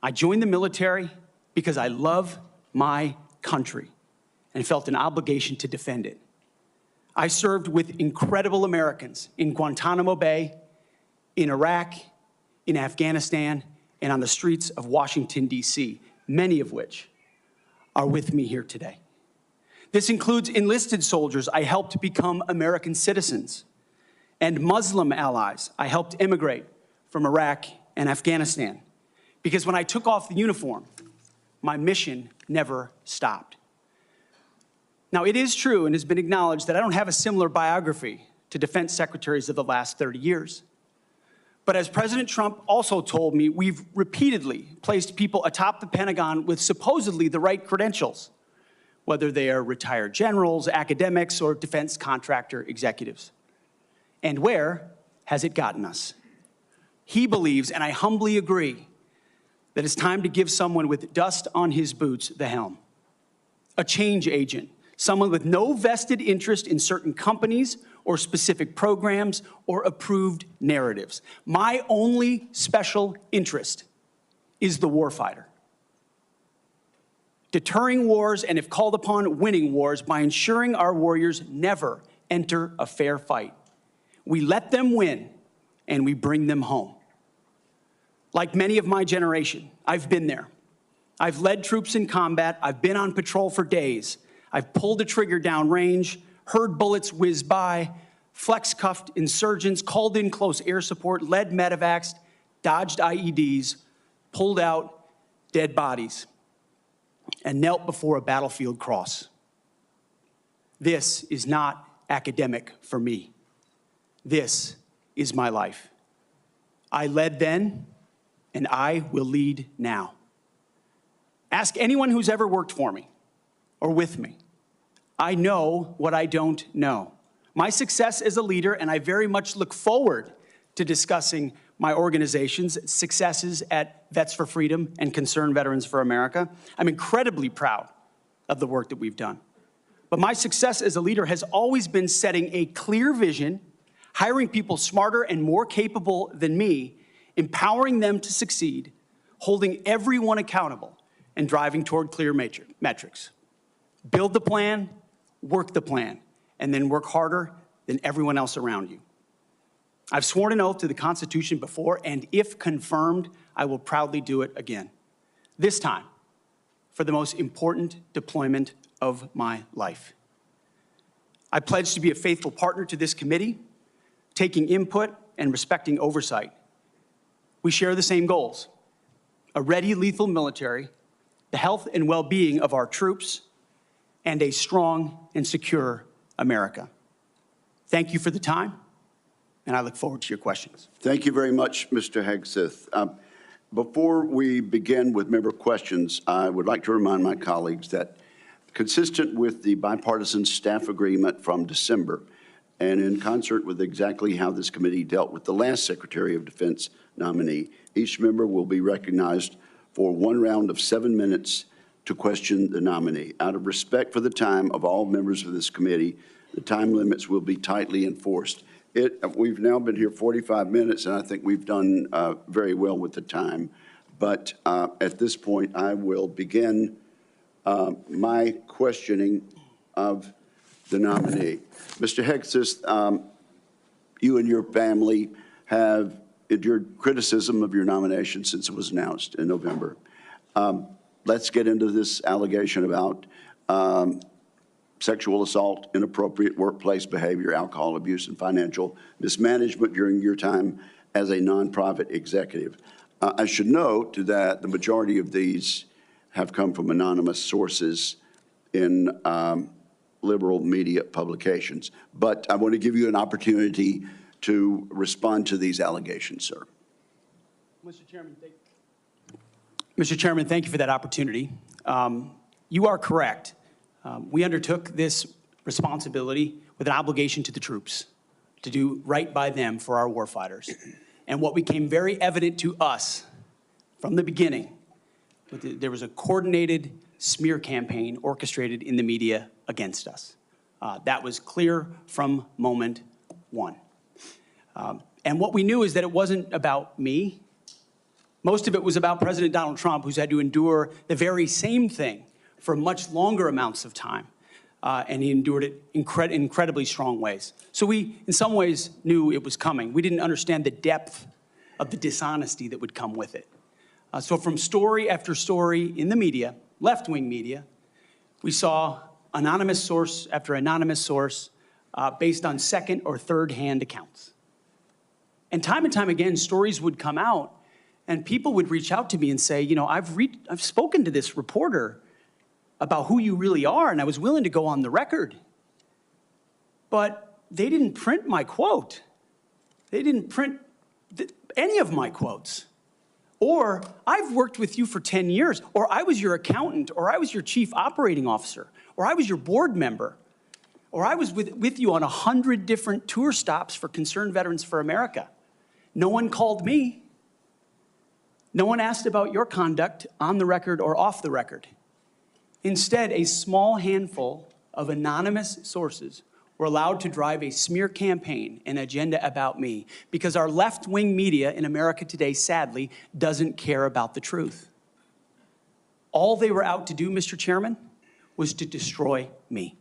I joined the military because I love my country and felt an obligation to defend it. I served with incredible Americans in Guantanamo Bay, in Iraq, in Afghanistan, and on the streets of Washington, D.C., many of which are with me here today. This includes enlisted soldiers I helped become American citizens, and Muslim allies I helped immigrate from Iraq and Afghanistan. Because when I took off the uniform, my mission never stopped. Now, it is true and has been acknowledged that I don't have a similar biography to defense secretaries of the last 30 years. But as President Trump also told me, we've repeatedly placed people atop the Pentagon with supposedly the right credentials, whether they are retired generals, academics, or defense contractor executives. And where has it gotten us? He believes, and I humbly agree, that it's time to give someone with dust on his boots the helm. A change agent, someone with no vested interest in certain companies or specific programs or approved narratives. My only special interest is the warfighter. Deterring wars, and if called upon, winning wars by ensuring our warriors never enter a fair fight. We let them win, and we bring them home. Like many of my generation, I've been there. I've led troops in combat. I've been on patrol for days. I've pulled a trigger downrange, heard bullets whiz by, flex-cuffed insurgents, called in close air support, led medevacs, dodged IEDs, pulled out dead bodies, and knelt before a battlefield cross. This is not academic for me. This is my life. I led then, and I will lead now. Ask anyone who's ever worked for me or with me. I know what I don't know. My success as a leader, and I very much look forward to discussing my organization's successes at Vets for Freedom and Concerned Veterans for America. I'm incredibly proud of the work that we've done. But my success as a leader has always been setting a clear vision, hiring people smarter and more capable than me, empowering them to succeed, holding everyone accountable, and driving toward clear metrics. Build the plan, work the plan, and then work harder than everyone else around you. I've sworn an oath to the Constitution before, and if confirmed, I will proudly do it again. This time, for the most important deployment of my life. I pledge to be a faithful partner to this committee, taking input and respecting oversight. We share the same goals: a ready, lethal military, the health and well-being of our troops, and a strong and secure America. Thank you for the time, and I look forward to your questions. Thank you very much, Mr. Hegseth. Before we begin with member questions, I would like to remind my colleagues that consistent with the bipartisan staff agreement from December, and in concert with exactly how this committee dealt with the last Secretary of Defense nominee, each member will be recognized for one round of 7 minutes to question the nominee. Out of respect for the time of all members of this committee, the time limits will be tightly enforced. We've now been here 45 minutes, and I think we've done very well with the time. But at this point, I will begin my questioning of the nominee. Mr. Hegseth, you and your family have endured criticism of your nomination since it was announced in November. Let's get into this allegation about sexual assault, inappropriate workplace behavior, alcohol abuse, and financial mismanagement during your time as a nonprofit executive. I should note that the majority of these have come from anonymous sources in liberal media publications. But I want to give you an opportunity to respond to these allegations, sir. Mr. Chairman, thank you for that opportunity. You are correct. We undertook this responsibility with an obligation to the troops to do right by them for our warfighters. And what became very evident to us from the beginning, there was a coordinated smear campaign orchestrated in the media against us. That was clear from moment one. And what we knew is that it wasn't about me. Most of it was about President Donald Trump, who's had to endure the very same thing for much longer amounts of time. And he endured it in incredibly strong ways. So we, in some ways, knew it was coming. We didn't understand the depth of the dishonesty that would come with it. So from story after story in the media, left-wing media, we saw anonymous source after anonymous source based on second or third-hand accounts. And time again, stories would come out, and people would reach out to me and say, you know, I've spoken to this reporter about who you really are, and I was willing to go on the record. But they didn't print my quote. They didn't print any of my quotes. Or, I've worked with you for 10 years, or I was your accountant, or I was your chief operating officer, or I was your board member, or I was with you on 100 different tour stops for Concerned Veterans for America. No one called me. No one asked about your conduct on the record or off the record. Instead, a small handful of anonymous sources were allowed to drive a smear campaign, an agenda about me, because our left-wing media in America today, sadly, doesn't care about the truth. All they were out to do, Mr. Chairman, was to destroy me.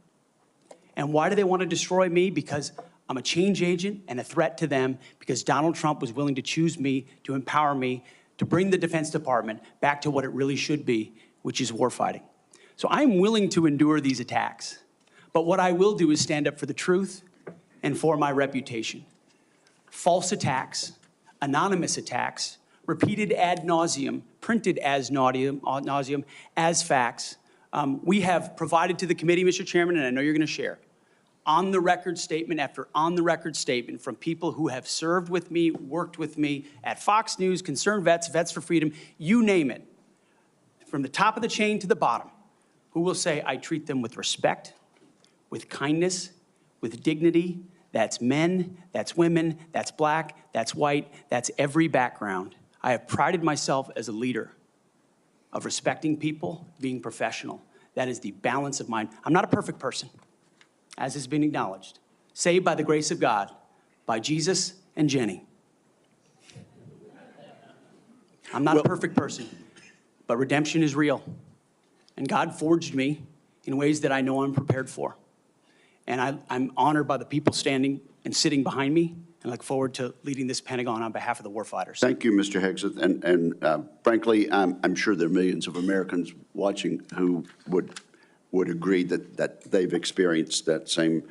And why do they want to destroy me? Because I'm a change agent and a threat to them, because Donald Trump was willing to choose me, to empower me, to bring the Defense Department back to what it really should be, which is warfighting. So I'm willing to endure these attacks. But what I will do is stand up for the truth and for my reputation. False attacks, anonymous attacks, repeated ad nauseum, printed as nauseum, as facts. We have provided to the committee, Mr. Chairman, and I know you're going to share, on-the-record statement after on-the-record statement from people who have served with me, worked with me at Fox News, Concerned Vets, Vets for Freedom, you name it, from the top of the chain to the bottom, who will say, I treat them with respect, with kindness, with dignity. That's men, that's women, that's black, that's white, that's every background. I have prided myself as a leader of respecting people, being professional. That is the balance of mine. I'm not a perfect person, as has been acknowledged. Saved by the grace of God, by Jesus and Jenny. I'm not a perfect person, but redemption is real. And God forged me in ways that I know I'm prepared for. And I'm honored by the people standing and sitting behind me, and look forward to leading this Pentagon on behalf of the warfighters. Thank you, Mr. Hegseth. And frankly, I'm sure there are millions of Americans watching who would agree that they've experienced that same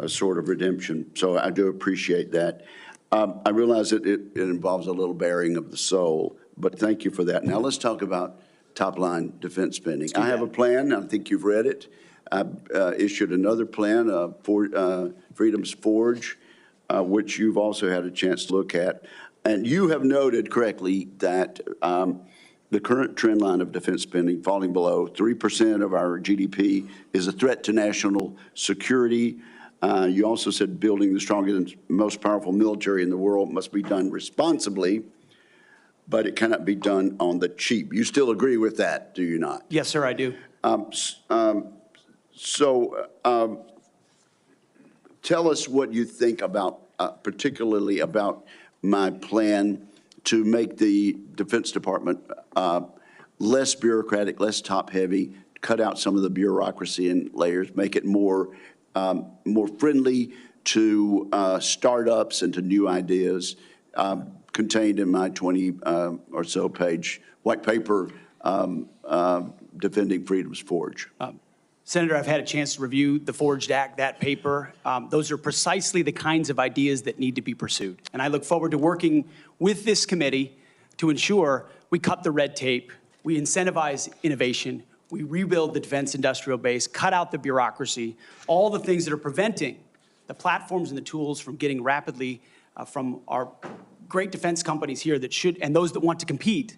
sort of redemption. So I do appreciate that. I realize that it involves a little bearing of the soul, but thank you for that. Now let's talk about top-line defense spending. I have a plan. I think you've read it. I issued another plan, Freedom's Forge, which you've also had a chance to look at. And you have noted correctly that the current trend line of defense spending falling below 3% of our GDP is a threat to national security. You also said building the strongest and most powerful military in the world must be done responsibly, but it cannot be done on the cheap. You still agree with that, do you not? Yes, sir, I do. Tell us what you think about, particularly about my plan to make the Defense Department less bureaucratic, less top-heavy, cut out some of the bureaucracy and layers, make it more friendly to startups and to new ideas, contained in my 20 or so page white paper, Defending Freedom's Forge. Senator, I've had a chance to review the Forged Act, that paper. Those are precisely the kinds of ideas that need to be pursued. And I look forward to working with this committee to ensure we cut the red tape, we incentivize innovation, we rebuild the defense industrial base, cut out the bureaucracy, all the things that are preventing the platforms and the tools from getting rapidly from our great defense companies here that should, and those that want to compete,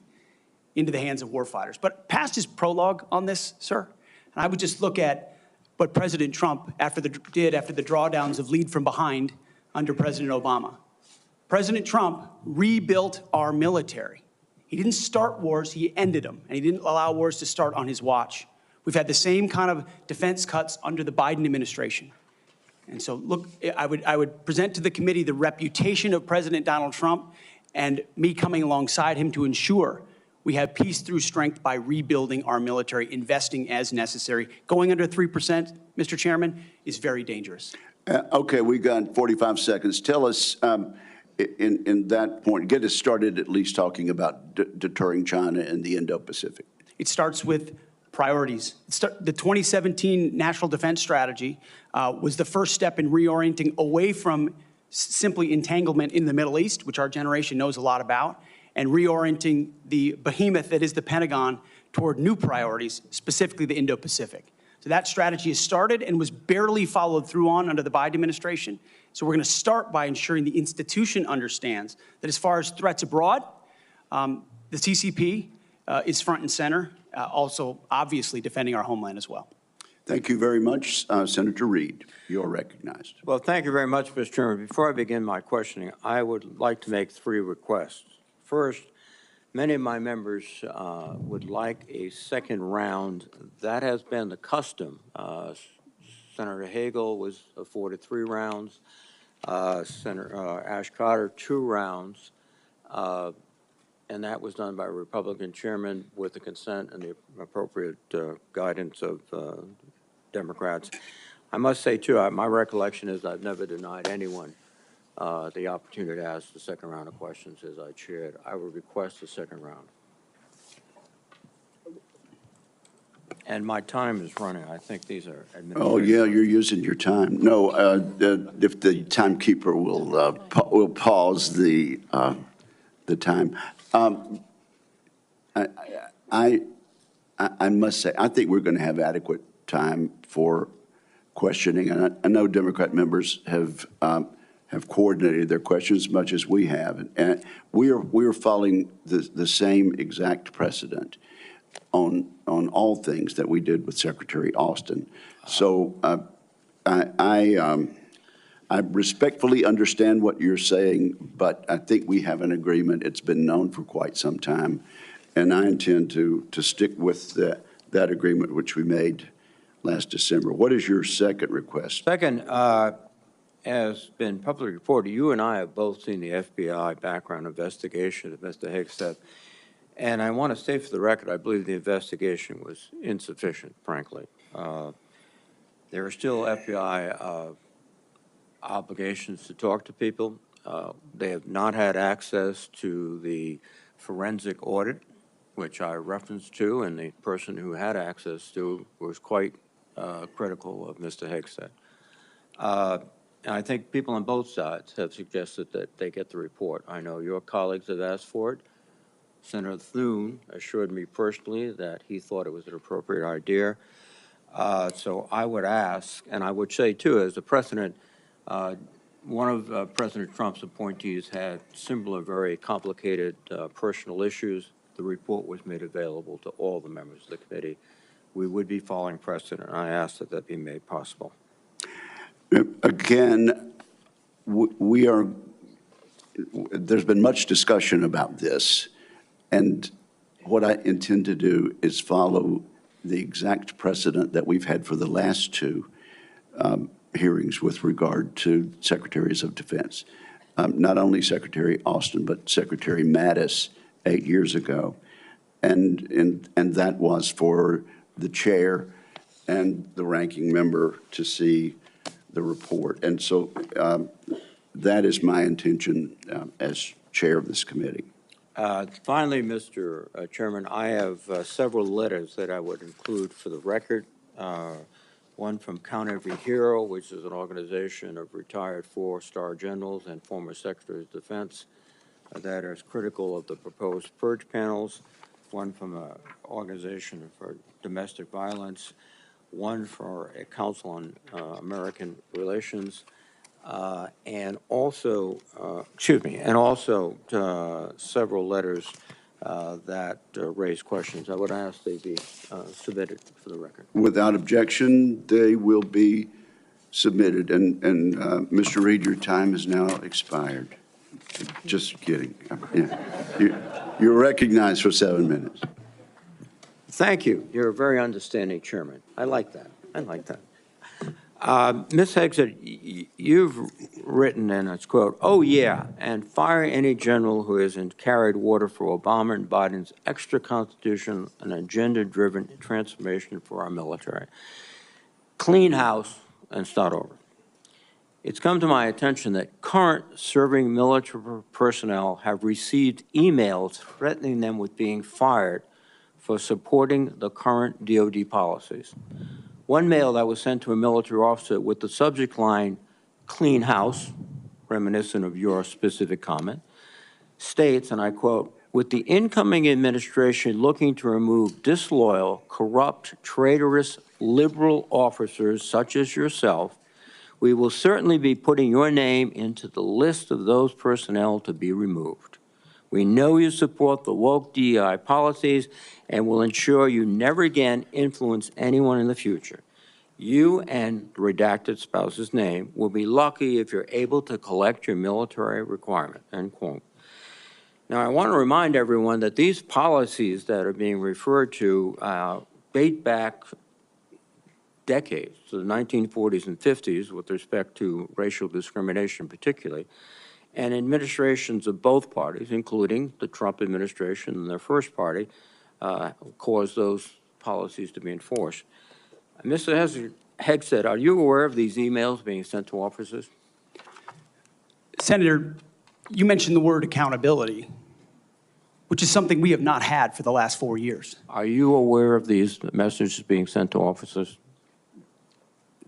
into the hands of warfighters. But past his prologue on this, sir, and I would just look at what President Trump did after the drawdowns of lead from behind under President Obama. President Trump rebuilt our military. He didn't start wars, he ended them, and he didn't allow wars to start on his watch. We've had the same kind of defense cuts under the Biden administration. And so, look, I would present to the committee the reputation of President Donald Trump and me coming alongside him to ensure we have peace through strength by rebuilding our military, investing as necessary. Going under 3%, Mr. Chairman, is very dangerous. Okay, we got 45 seconds. Tell us, in that point, get us started at least talking about deterring China and the Indo-Pacific. It starts with priorities. The 2017 National Defense Strategy was the first step in reorienting away from simply entanglement in the Middle East, which our generation knows a lot about, and reorienting the behemoth that is the Pentagon toward new priorities, specifically the Indo-Pacific. So that strategy has started and was barely followed through on under the Biden administration. So we're going to start by ensuring the institution understands that as far as threats abroad, the CCP is front and center, also obviously defending our homeland as well. Thank you very much, Senator Reid. You're recognized. Well, thank you very much, Mr. Chairman. Before I begin my questioning, I would like to make 3 requests. First, many of my members would like a second round. That has been the custom. Senator Hagel was afforded 3 rounds. Senator Ash Carter, 2 rounds. And that was done by a Republican chairman with the consent and the appropriate guidance of Democrats. I must say, too, my recollection is I've never denied anyone the opportunity to ask the second round of questions as I chaired. I would request the second round. And my time is running. I think these are administrative. Oh, yeah, you're using your time. No, if the timekeeper will pause the time. I must say, I think we're going to have adequate time for questioning. And I know Democrat members have coordinated their questions as much as we have. And we are following the same exact precedent on all things that we did with Secretary Austin. So I respectfully understand what you're saying, but I think we have an agreement. It's been known for quite some time, and I intend to stick with that agreement which we made last December. What is your second request? Second, as been publicly reported, you and I have both seen the FBI background investigation of Mr. Hegseth, and I want to state for the record, I believe the investigation was insufficient, frankly. There are still FBI obligations to talk to people. They have not had access to the forensic audit, which I referenced to, and the person who had access to was quite critical of Mr. Hegseth. And I think people on both sides have suggested that they get the report. I know your colleagues have asked for it. Senator Thune assured me personally that he thought it was an appropriate idea. So I would ask, and I would say too, as the precedent one of President Trump's appointees had similar, very complicated personal issues. The report was made available to all the members of the committee. We would be following precedent, and I ask that that be made possible. Again, there's been much discussion about this, and what I intend to do is follow the exact precedent that we've had for the last two hearings with regard to secretaries of defense. Not only Secretary Austin, but Secretary Mattis 8 years ago. And that was for the chair and the ranking member to see the report. And so that is my intention as chair of this committee. Finally, Mr. Chairman, I have several letters that I would include for the record. One from Count Every Hero, which is an organization of retired four-star generals and former secretaries of defense that is critical of the proposed purge panels. One from an organization for domestic violence. One for a Council on American Relations. And also several letters that raise questions. I would ask they be submitted for the record. Without objection, they will be submitted. And Mr. Reed, your time has now expired. Just kidding. Yeah. You're recognized for 7 minutes. Thank you. You're a very understanding chairman. I like that. I like that. Ms. Hegseth, you've written, and it's quote, "Oh yeah, and fire any general who hasn't carried water for Obama and Biden's extra constitution and agenda-driven transformation for our military. Clean house and start over." It's come to my attention that current serving military personnel have received emails threatening them with being fired for supporting the current DOD policies. One mail that was sent to a military officer with the subject line, "Clean house," reminiscent of your specific comment, states, and I quote, "With the incoming administration looking to remove disloyal, corrupt, traitorous, liberal officers such as yourself, we will certainly be putting your name into the list of those personnel to be removed. We know you support the woke DEI policies and will ensure you never again influence anyone in the future. You and the redacted spouse's name will be lucky if you're able to collect your military requirement," end quote. Now, I want to remind everyone that these policies that are being referred to date back decades, to the 1940s and 50s, with respect to racial discrimination particularly, and administrations of both parties, including the Trump administration and their first party, caused those policies to be enforced. Mr. Hegseth, are you aware of these emails being sent to officers? Senator, you mentioned the word accountability, which is something we have not had for the last 4 years. Are you aware of these messages being sent to officers?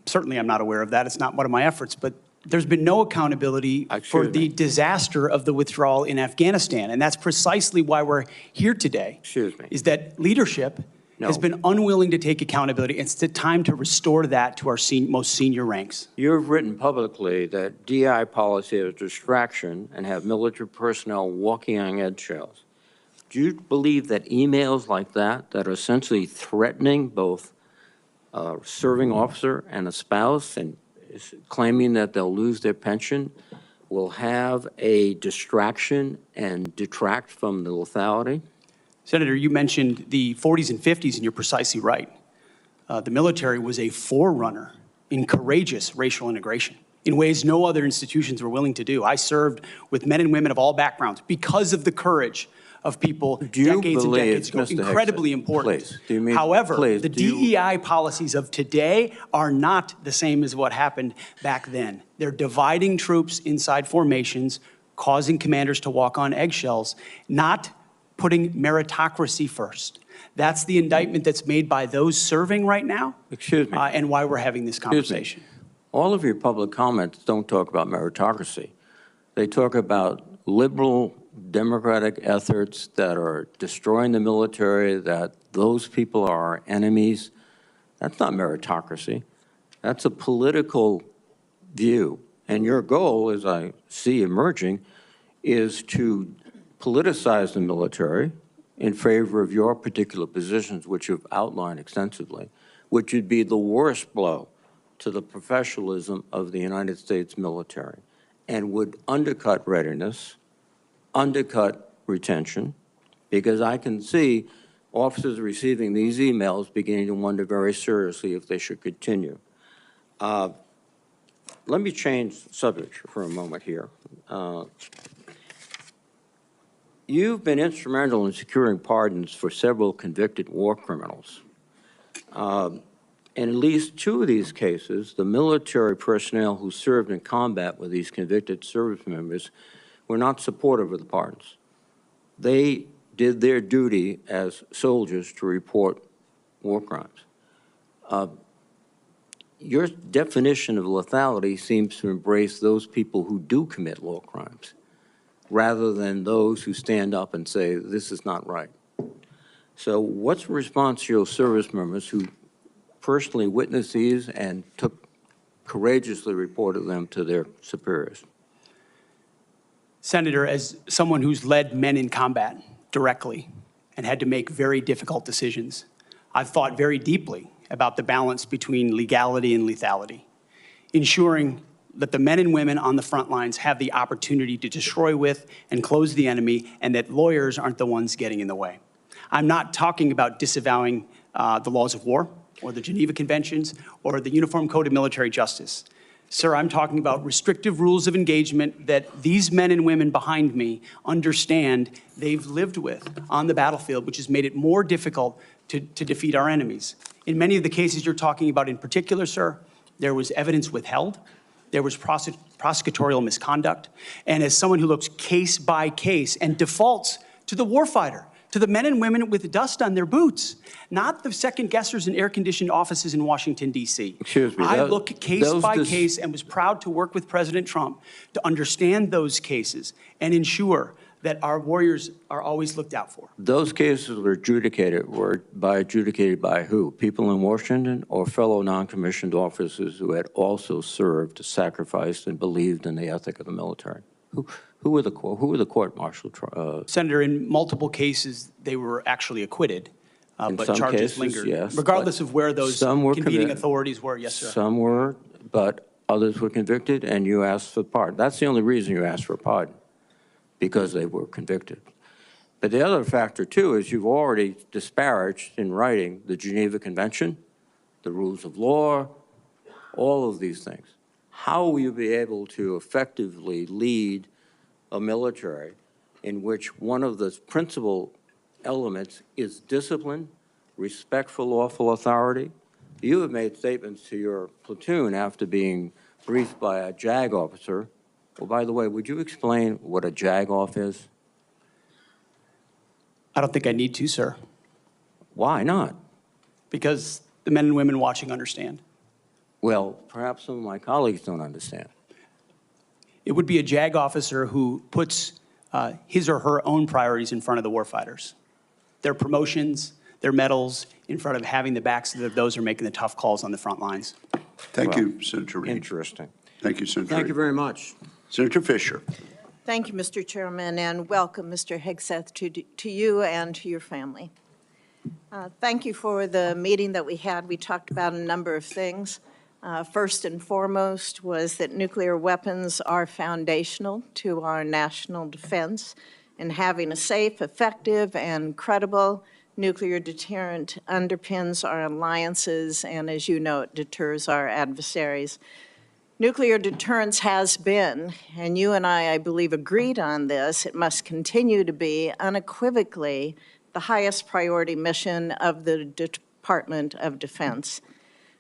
Certainly I'm not aware of that. It's not one of my efforts, but there's been no accountability for the disaster of the withdrawal in Afghanistan. And that's precisely why we're here today. Excuse me. Is that leadership has been unwilling to take accountability. It's the time to restore that to our most senior ranks. You've written publicly that DI policy is a distraction and have military personnel walking on eggshells. Do you believe that emails like that are essentially threatening both a serving officer and a spouse and claiming that they'll lose their pension will have a distraction and detract from the lethality? Senator, you mentioned the 40s and 50s, and you're precisely right. The military was a forerunner in courageous racial integration in ways no other institutions were willing to do. I served with men and women of all backgrounds because of the courage of people decades and decades ago. Incredibly important. However, the DEI policies of today are not the same as what happened back then. They're dividing troops inside formations, causing commanders to walk on eggshells, not putting meritocracy first. That's the indictment that's made by those serving right now. Excuse me. And why we're having this conversation. All of your public comments don't talk about meritocracy. They talk about liberal democratic efforts that are destroying the military, that those people are our enemies. That's not meritocracy. That's a political view. And your goal, as I see emerging, is to politicize the military in favor of your particular positions, which you've outlined extensively, which would be the worst blow to the professionalism of the United States military and would undercut readiness, undercut retention, because I can see officers receiving these emails beginning to wonder very seriously if they should continue. Let me change subject for a moment here. You've been instrumental in securing pardons for several convicted war criminals. In at least two of these cases, the military personnel who served in combat with these convicted service members were not supportive of the pardons. They did their duty as soldiers to report war crimes. Your definition of lethality seems to embrace those people who do commit war crimes, rather than those who stand up and say, this is not right. So what's the response to your service members who personally witnessed these and courageously reported them to their superiors? Senator, as someone who's led men in combat directly and had to make very difficult decisions, I've thought very deeply about the balance between legality and lethality, ensuring that the men and women on the front lines have the opportunity to destroy with and close the enemy, and that lawyers aren't the ones getting in the way. I'm not talking about disavowing the laws of war or the Geneva Conventions or the Uniform Code of Military Justice. Sir, I'm talking about restrictive rules of engagement that these men and women behind me understand they've lived with on the battlefield, which has made it more difficult to defeat our enemies. In many of the cases you're talking about in particular, sir, there was evidence withheld, there was prosecutorial misconduct, and as someone who looks case by case and defaults to the warfighter, to the men and women with dust on their boots, not the second guessers in air-conditioned offices in Washington, D.C. Excuse me. I look case by case and was proud to work with President Trump to understand those cases and ensure that our warriors are always looked out for. Those cases were adjudicated by who? People in Washington or fellow non-commissioned officers who had also served, sacrificed, and believed in the ethic of the military? Who were the court-martial? Senator, in multiple cases, they were actually acquitted, but charges cases, lingered. yes, regardless of where those convening authorities were, yes, sir. Some were, but others were convicted, and you asked for pardon. That's the only reason you asked for pardon, because they were convicted. But the other factor, too, is you've already disparaged in writing the Geneva Convention, the rules of law, all of these things. How will you be able to effectively lead a military in which one of the principal elements is discipline, respect for lawful authority? You have made statements to your platoon after being briefed by a JAG officer. Well, by the way, would you explain what a JAG-off is? I don't think I need to, sir. Why not? Because the men and women watching understand. Well, perhaps some of my colleagues don't understand. It would be a JAG officer who puts his or her own priorities in front of the warfighters. Their promotions, their medals, in front of having the backs of those who are making the tough calls on the front lines. Thank you, Senator Reid. Interesting. Thank you, Senator Thank you Reid. very much. Senator Fisher. Thank you, Mr. Chairman, and welcome, Mr. Hegseth, to you and to your family. Thank you for the meeting that we had. We talked about a number of things. First and foremost was that nuclear weapons are foundational to our national defense, and having a safe, effective, and credible nuclear deterrent underpins our alliances, and as you know, it deters our adversaries. Nuclear deterrence has been, and you and I believe, agreed on this, it must continue to be unequivocally the highest priority mission of the Department of Defense.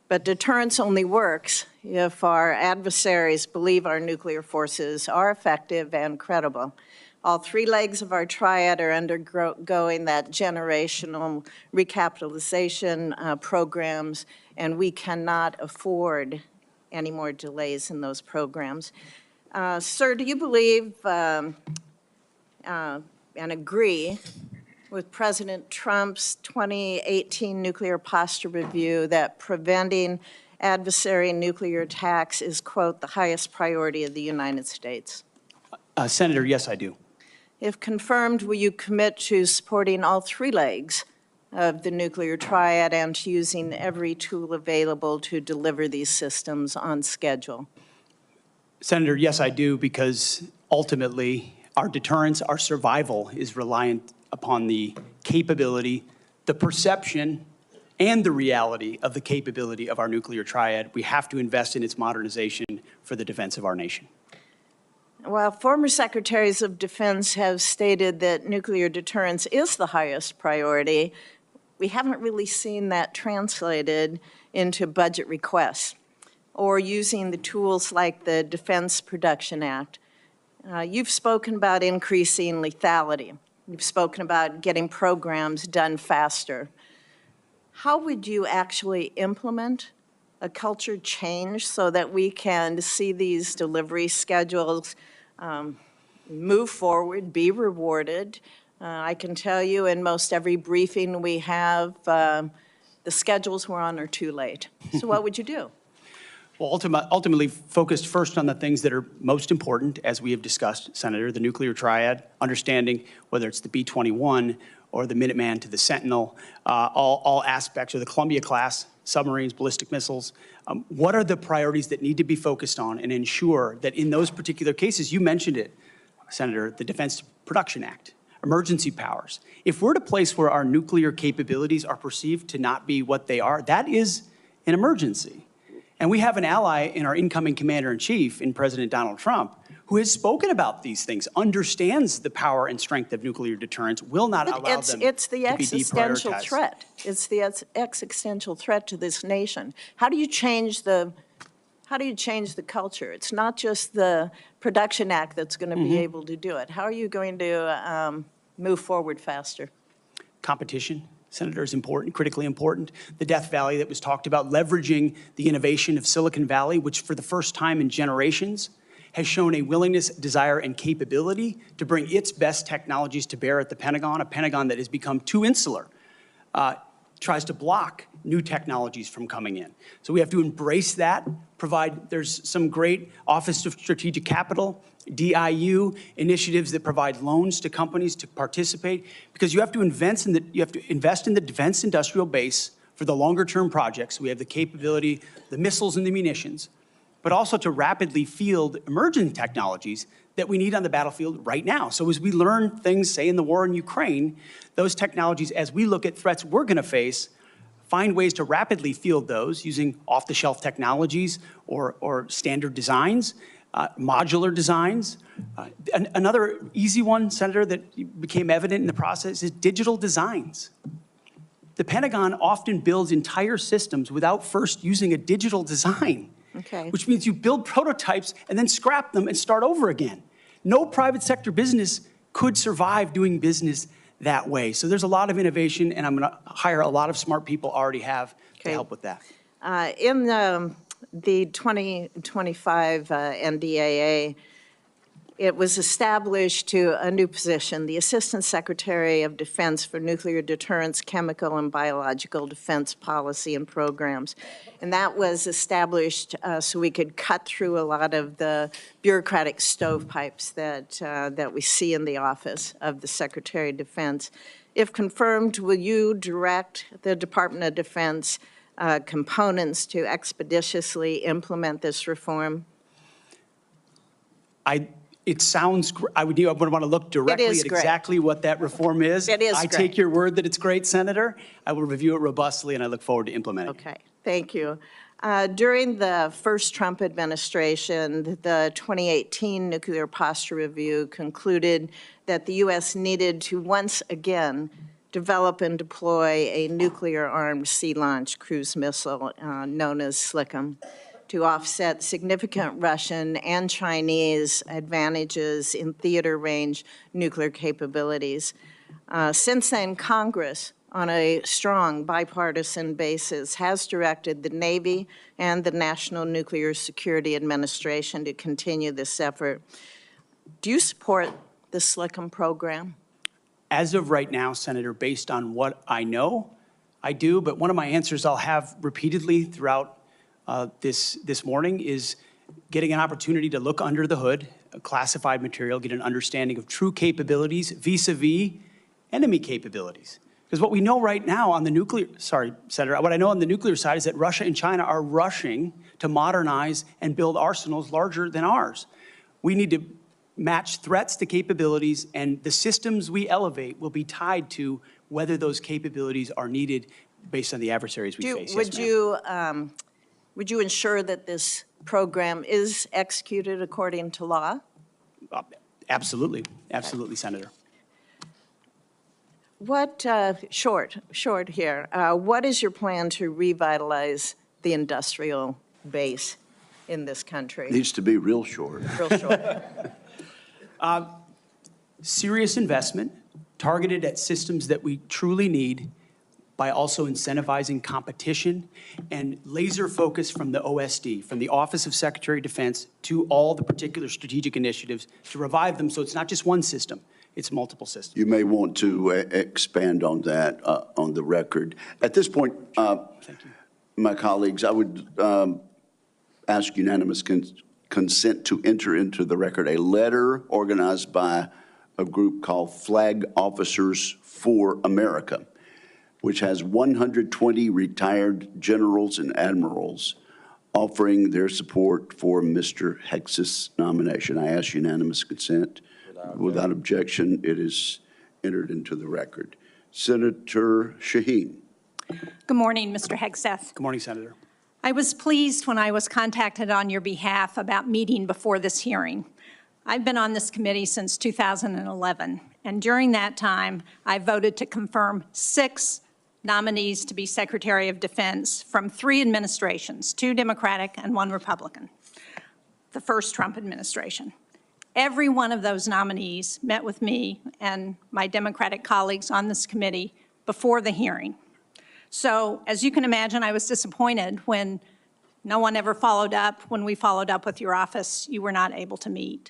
But deterrence only works if our adversaries believe our nuclear forces are effective and credible. All three legs of our triad are undergoing that generational recapitalization programs, and we cannot afford any more delays in those programs. Sir, do you believe and agree with President Trump's 2018 nuclear posture review that preventing adversary nuclear attacks is, quote, the highest priority of the United States? Senator, yes, I do. If confirmed, will you commit to supporting all three legs of the nuclear triad and to using every tool available to deliver these systems on schedule? Senator, yes, I do, because ultimately our deterrence, our survival is reliant upon the capability, the perception, and the reality of the capability of our nuclear triad. We have to invest in its modernization for the defense of our nation. While former secretaries of defense have stated that nuclear deterrence is the highest priority, we haven't really seen that translated into budget requests or using the tools like the Defense Production Act. You've spoken about increasing lethality. You've spoken about getting programs done faster. How would you actually implement a culture change so that we can see these delivery schedules move forward, be rewarded? I can tell you in most every briefing we have, the schedules we're on are too late. So what would you do? Well, ultimately focused first on the things that are most important, as we have discussed, Senator, the nuclear triad, understanding whether it's the B-21 or the Minuteman to the Sentinel, all aspects, or the Columbia-class submarines, ballistic missiles. What are the priorities that need to be focused on and ensure that in those particular cases, you mentioned it, Senator, the Defense Production Act, emergency powers. If we're at a place where our nuclear capabilities are perceived to not be what they are, that is an emergency. And we have an ally in our incoming commander-in-chief, in President Donald Trump, who has spoken about these things, understands the power and strength of nuclear deterrence, will not allow them to be deprioritized. It's the existential threat. It's the existential threat to this nation. How do you change the culture? It's not just the Production Act that's going to be able to do it. How are you going to move forward faster? Competition, Senator, is important, critically important. The Death Valley that was talked about, leveraging the innovation of Silicon Valley, which for the first time in generations has shown a willingness, desire, and capability to bring its best technologies to bear at the Pentagon, a Pentagon that has become too insular, tries to block new technologies from coming in. So we have to embrace that, there's some great Office of Strategic Capital, DIU initiatives that provide loans to companies to participate, because you have to invest in the defense industrial base for the longer term projects. We have the capability, the missiles and the munitions, but also to rapidly field emerging technologies that we need on the battlefield right now. So as we learn things, say in the war in Ukraine, those technologies, as we look at threats we're gonna face, find ways to rapidly field those using off-the-shelf technologies or standard designs, modular designs. Another easy one, Senator, that became evident in the process is digital designs. The Pentagon often builds entire systems without first using a digital design. Okay. Which means you build prototypes and then scrap them and start over again. No private sector business could survive doing business that way. So there's a lot of innovation, and I'm going to hire a lot of smart people already have to help with that. In the 2025 NDAA, it was established to a new position, the Assistant Secretary of Defense for Nuclear Deterrence, Chemical and Biological Defense Policy and Programs. And that was established so we could cut through a lot of the bureaucratic stovepipes that we see in the office of the Secretary of Defense. If confirmed, will you direct the Department of Defense components to expeditiously implement this reform? It sounds, I would want to look directly at exactly what that reform is. It is I take your word that it's great, Senator. I will review it robustly, and I look forward to implementing it. Okay, thank you. During the first Trump administration, the 2018 Nuclear Posture Review concluded that the U.S. needed to once again develop and deploy a nuclear-armed sea-launched cruise missile known as SLCM, to offset significant Russian and Chinese advantages in theater-range nuclear capabilities. Since then, Congress, on a strong bipartisan basis, has directed the Navy and the National Nuclear Security Administration to continue this effort. Do you support the SLCM program? As of right now, Senator, based on what I know, I do, but one of my answers I'll have repeatedly throughout this morning is getting an opportunity to look under the hood, classified material, get an understanding of true capabilities vis-a-vis enemy capabilities. Because what we know right now on the nuclear, sorry, Senator, what I know on the nuclear side is that Russia and China are rushing to modernize and build arsenals larger than ours. We need to match threats to capabilities, and the systems we elevate will be tied to whether those capabilities are needed based on the adversaries we face. Would you ensure that this program is executed according to law? Absolutely. Absolutely, Senator. What, short here, what is your plan to revitalize the industrial base in this country? Needs to be real short. Real short. Serious investment targeted at systems that we truly need by also incentivizing competition and laser focus from the OSD, from the Office of Secretary of Defense, to all the particular strategic initiatives to revive them so it's not just one system, it's multiple systems. You may want to expand on that on the record. At this point, my colleagues, I would ask unanimous consent to enter into the record a letter organized by a group called Flag Officers for America, which has 120 retired generals and admirals offering their support for Mr. Hegseth's nomination. I ask unanimous consent. Without objection, it is entered into the record. Senator Shaheen. Good morning, Mr. Hegseth. Good morning, Senator. I was pleased when I was contacted on your behalf about meeting before this hearing. I've been on this committee since 2011, and during that time, I voted to confirm 6 nominees to be Secretary of Defense from 3 administrations, 2 Democratic and 1 Republican, the first Trump administration. Every one of those nominees met with me and my Democratic colleagues on this committee before the hearing. So, as you can imagine, I was disappointed when no one ever followed up. When we followed up with your office, you were not able to meet.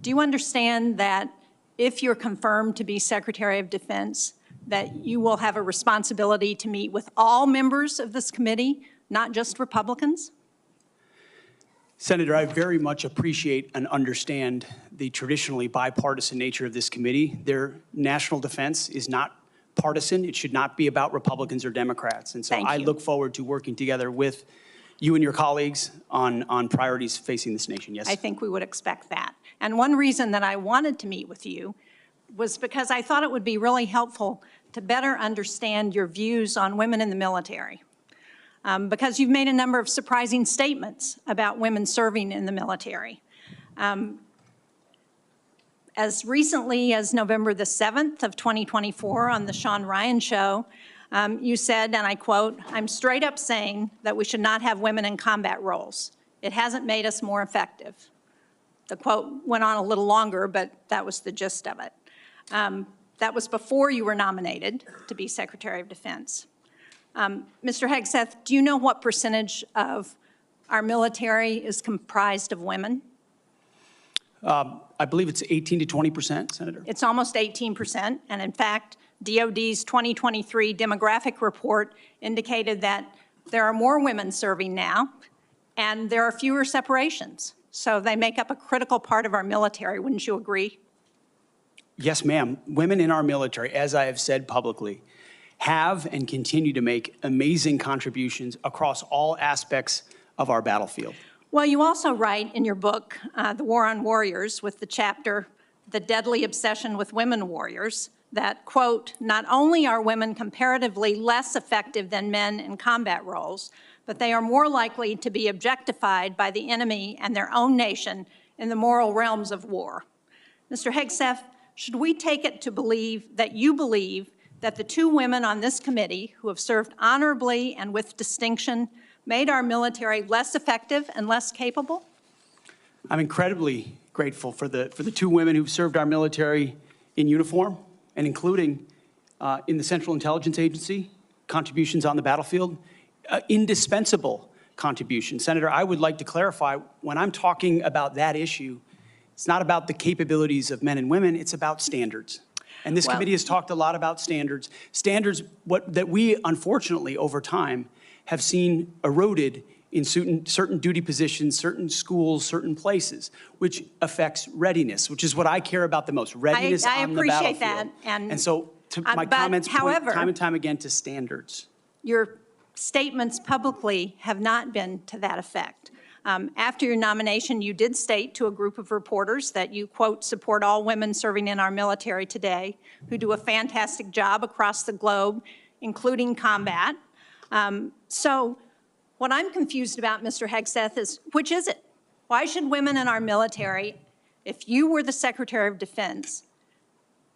Do you understand that if you're confirmed to be Secretary of Defense, that you will have a responsibility to meet with all members of this committee, not just Republicans? Senator, I very much appreciate and understand the traditionally bipartisan nature of this committee. Their national defense is not partisan. It should not be about Republicans or Democrats. And so I look forward to working together with you and your colleagues on priorities facing this nation. Yes? I think we would expect that. And one reason that I wanted to meet with you was because I thought it would be really helpful to better understand your views on women in the military. Because you've made a number of surprising statements about women serving in the military. As recently as November the 7th of 2024 on the Sean Ryan Show, you said, and I quote, "I'm straight up saying that we should not have women in combat roles. It hasn't made us more effective." The quote went on a little longer, but that was the gist of it. That was before you were nominated to be Secretary of Defense. Mr. Hegseth, do you know what percentage of our military is comprised of women? I believe it's 18 to 20%, Senator. It's almost 18%, and in fact, DOD's 2023 demographic report indicated that there are more women serving now, and there are fewer separations. So they make up a critical part of our military, wouldn't you agree? Yes, ma'am. Women in our military, as I have said publicly, have and continue to make amazing contributions across all aspects of our battlefield. Well, you also write in your book, The War on Warriors, with the chapter, The Deadly Obsession with Women Warriors, that, quote, "Not only are women comparatively less effective than men in combat roles, but they are more likely to be objectified by the enemy and their own nation in the moral realms of war." Mr. Hegseth, should we take it to believe that you believe that the 2 women on this committee who have served honorably and with distinction made our military less effective and less capable? I'm incredibly grateful for the 2 women who've served our military in uniform and including in the Central Intelligence Agency, contributions on the battlefield, indispensable contributions. Senator, I would like to clarify, when I'm talking about that issue, it's not about the capabilities of men and women, it's about standards. And this committee has talked a lot about standards. Standards that we, unfortunately, over time, have seen eroded in certain duty positions, certain schools, certain places, which affects readiness, which is what I care about the most, readiness I on the appreciate battlefield. that, and so my but comments point however, time and time again to standards. your statements publicly have not been to that effect. After your nomination, you did state to a group of reporters that you, quote, support all women serving in our military today who do a fantastic job across the globe, including combat. So what I'm confused about, Mr. Hegseth, is which is it? Why should women in our military, if you were the Secretary of Defense,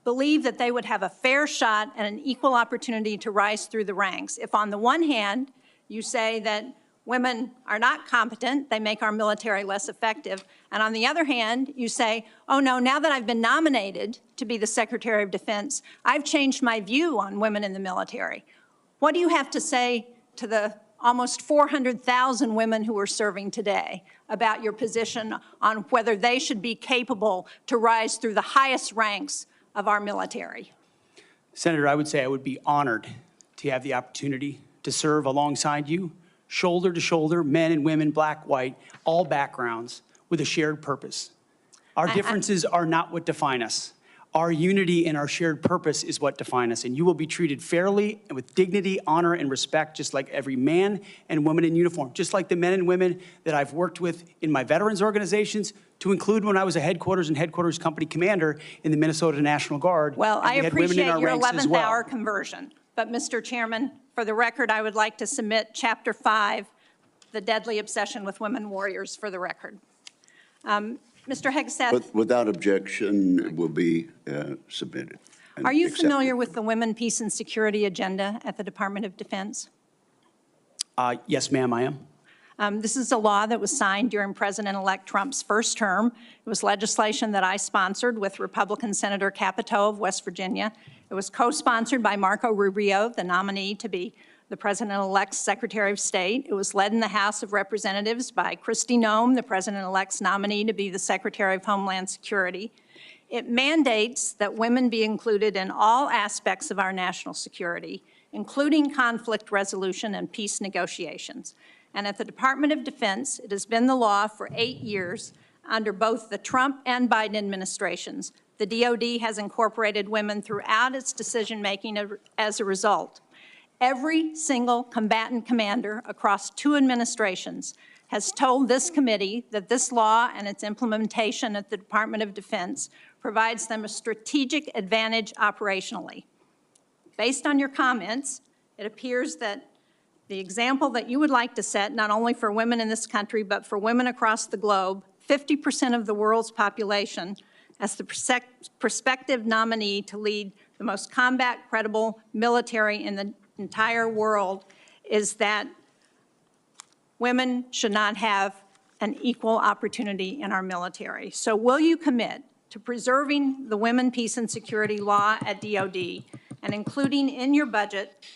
believe that they would have a fair shot and an equal opportunity to rise through the ranks? If on the one hand, you say that women are not competent, they make our military less effective, and on the other hand, you say, oh no, now that I've been nominated to be the Secretary of Defense, I've changed my view on women in the military. What do you have to say to the almost 400,000 women who are serving today about your position on whether they should be capable to rise through the highest ranks of our military? Senator, I would say I would be honored to have the opportunity to serve alongside you, shoulder to shoulder, men and women, black, white, all backgrounds, with a shared purpose. Our differences are not what define us. Our unity and our shared purpose is what define us, and you will be treated fairly and with dignity, honor, and respect, just like every man and woman in uniform, just like the men and women that I've worked with in my veterans organizations, to include when I was a headquarters and headquarters company commander in the Minnesota National Guard. Well, I appreciate your 11th well. hour conversion, but Mr. Chairman, for the record, I would like to submit Chapter 5, the deadly obsession with women warriors, for the record. Mr. Hegseth. Without objection, it will be submitted. Are you familiar with the Women, Peace, and Security agenda at the Department of Defense? Yes, ma'am, I am. This is a law that was signed during President-elect Trump's first term. It was legislation that I sponsored with Republican Senator Capito of West Virginia. It was co-sponsored by Marco Rubio, the nominee to be the President-elect's Secretary of State. It was led in the House of Representatives by Kristi Noem, the President-elect's nominee to be the Secretary of Homeland Security. It mandates that women be included in all aspects of our national security, including conflict resolution and peace negotiations. And at the Department of Defense, it has been the law for 8 years under both the Trump and Biden administrations. The DoD has incorporated women throughout its decision-making as a result. Every single combatant commander across 2 administrations has told this committee that this law and its implementation at the Department of Defense provides them a strategic advantage operationally. Based on your comments, it appears that the example that you would like to set, not only for women in this country, but for women across the globe, 50% of the world's population, as the prospective nominee to lead the most combat-credible military in the entire world, is that women should not have an equal opportunity in our military. So will you commit to preserving the Women, Peace, and Security law at DoD and including in your budget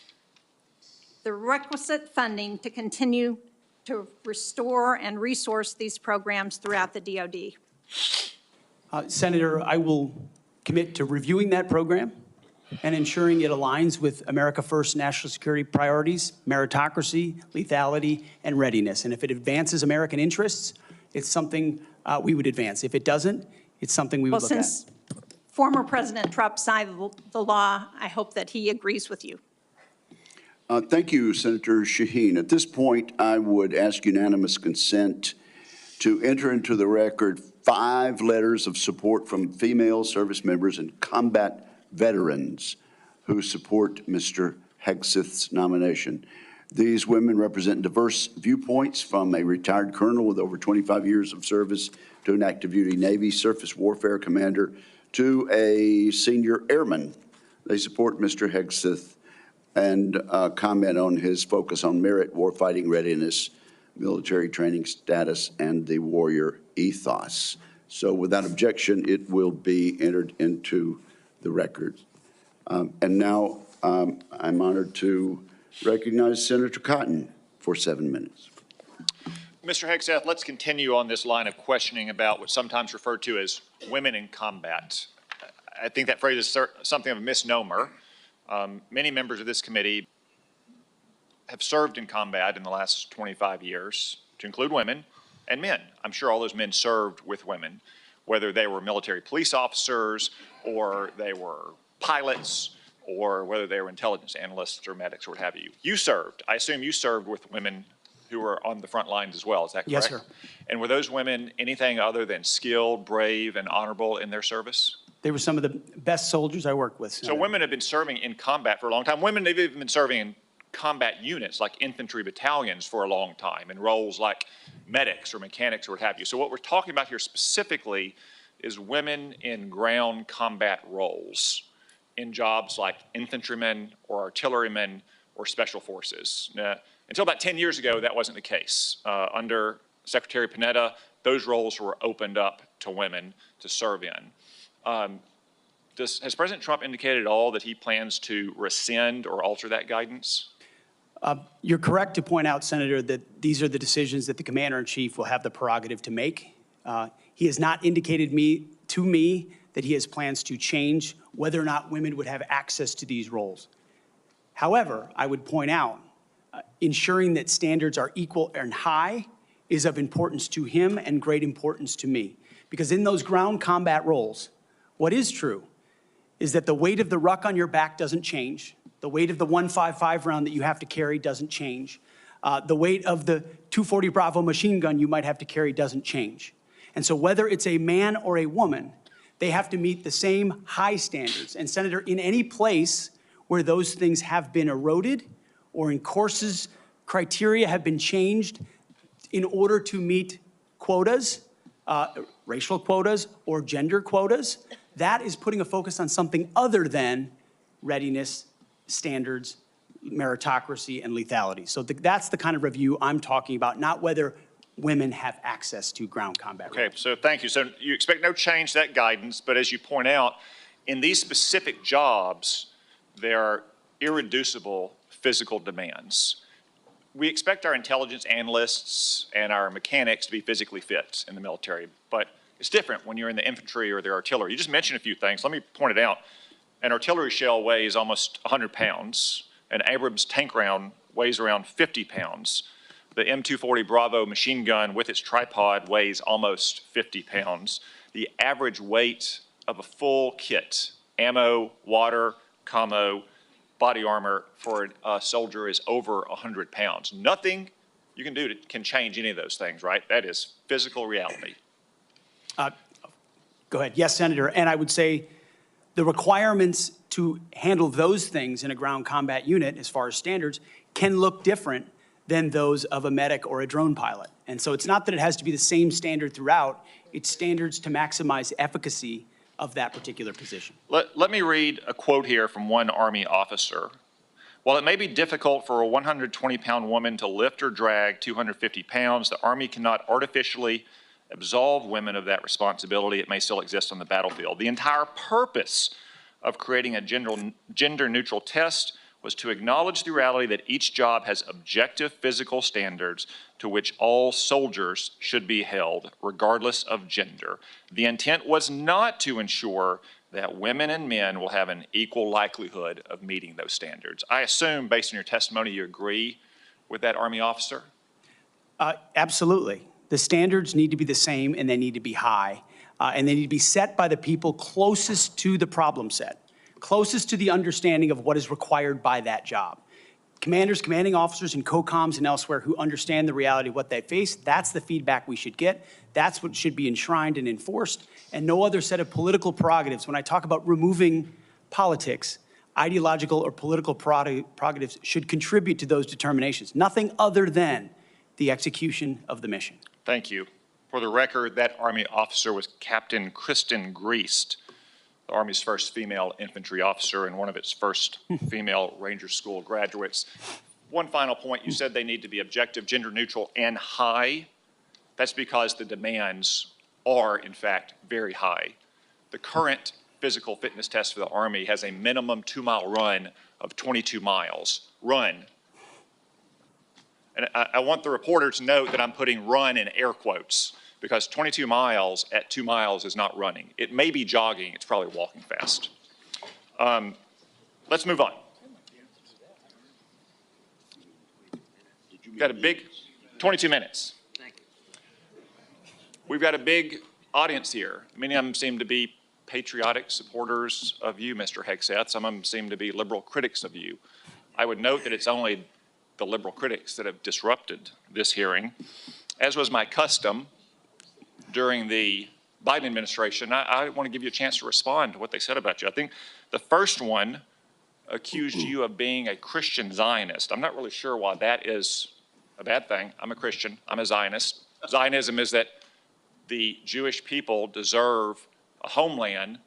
the requisite funding to continue to restore and resource these programs throughout the DoD? Senator, I will commit to reviewing that program and ensuring it aligns with America First national security priorities, meritocracy, lethality, and readiness. And if it advances American interests, it's something we would advance. If it doesn't, it's something we would look at. Since former President Trump signed the law, I hope that he agrees with you. Thank you, Senator Shaheen. At this point, I would ask unanimous consent to enter into the record 5 letters of support from female service members and combat veterans who support Mr. Hegseth's nomination. These women represent diverse viewpoints, from a retired colonel with over 25 years of service to an active duty Navy surface warfare commander to a senior airman. They support Mr. Hegseth and comment on his focus on merit, warfighting readiness, military training status, and the warrior ethos. So without objection, it will be entered into the record. And now I'm honored to recognize Senator Cotton for 7 minutes. Mr. Hegseth, let's continue on this line of questioning about what's sometimes referred to as women in combat. I think that phrase is something of a misnomer. Many members of this committee have served in combat in the last 25 years, to include women and men. I'm sure all those men served with women, whether they were military police officers or they were pilots or whether they were intelligence analysts or medics or what have you. You served. I assume you served with women who were on the front lines as well. Is that correct? Yes, sir. And were those women anything other than skilled, brave, and honorable in their service? They were some of the best soldiers I worked with. So women have been serving in combat for a long time. Women have even been serving in combat units like infantry battalions for a long time in roles like medics or mechanics or what have you. So what we're talking about here specifically is women in ground combat roles in jobs like infantrymen or artillerymen or special forces. Now, until about 10 years ago, that wasn't the case. Under Secretary Panetta, those roles were opened up to women to serve in. Has President Trump indicated at all that he plans to rescind or alter that guidance? You're correct to point out, Senator, that these are the decisions that the Commander-in-Chief will have the prerogative to make. He has not indicated to me that he has plans to change whether or not women would have access to these roles. However, I would point out, ensuring that standards are equal and high is of importance to him and great importance to me. Because in those ground combat roles, what is true is that the weight of the ruck on your back doesn't change. The weight of the 155 round that you have to carry doesn't change. The weight of the 240 Bravo machine gun you might have to carry doesn't change. And so whether it's a man or a woman, they have to meet the same high standards. And Senator, in any place where those things have been eroded or in courses, criteria have been changed in order to meet quotas, racial quotas or gender quotas, that is putting a focus on something other than readiness, standards, meritocracy, and lethality. So that's the kind of review I'm talking about, not whether women have access to ground combat. Okay, so thank you. So you expect no change to that guidance, but as you point out, in these specific jobs, there are irreducible physical demands. We expect our intelligence analysts and our mechanics to be physically fit in the military, but it's different when you're in the infantry or the artillery. You just mentioned a few things. Let me point it out. An artillery shell weighs almost 100 pounds. An Abrams tank round weighs around 50 pounds. The M240 Bravo machine gun with its tripod weighs almost 50 pounds. The average weight of a full kit, ammo, water, commo, body armor for a soldier is over 100 pounds. Nothing you can do can change any of those things, right? That is physical reality. Go ahead. Yes, Senator. And I would say the requirements to handle those things in a ground combat unit, as far as standards, can look different than those of a medic or a drone pilot. And so it's not that it has to be the same standard throughout, it's standards to maximize efficacy of that particular position. Let me read a quote here from one Army officer. While it may be difficult for a 120-pound woman to lift or drag 250 pounds, the Army cannot artificially absolve women of that responsibility. It may still exist on the battlefield. The entire purpose of creating a gender-neutral test was to acknowledge the reality that each job has objective physical standards to which all soldiers should be held, regardless of gender. The intent was not to ensure that women and men will have an equal likelihood of meeting those standards. I assume, based on your testimony, you agree with that Army officer? Absolutely. The standards need to be the same and they need to be high. And they need to be set by the people closest to the problem set, closest to the understanding of what is required by that job. Commanders, commanding officers, and COCOMs and elsewhere who understand the reality of what they face, that's the feedback we should get. That's what should be enshrined and enforced, and no other set of political prerogatives. When I talk about removing politics, ideological or political prerogatives should contribute to those determinations, nothing other than the execution of the mission. Thank you. For the record, that Army officer was Captain Kristen Griest, the Army's first female infantry officer and one of its first female Ranger School graduates. One final point, you said they need to be objective, gender neutral, and high. That's because the demands are, in fact, very high. The current physical fitness test for the Army has a minimum 2-mile run of 22 miles. Run. And I want the reporter to note that I'm putting run in air quotes, because 22 miles at 2 miles is not running. It may be jogging, it's probably walking fast. Let's move on. got a big, 22 minutes. We've got a big audience here. Many of them seem to be patriotic supporters of you, Mr. Hegseth. Some of them seem to be liberal critics of you. I would note that it's only the liberal critics that have disrupted this hearing. As was my custom during the Biden administration, I want to give you a chance to respond to what they said about you. I think the first one accused you of being a Christian Zionist. I'm not really sure why that is a bad thing. I'm a Christian. I'm a Zionist. Zionism is that the Jewish people deserve a homeland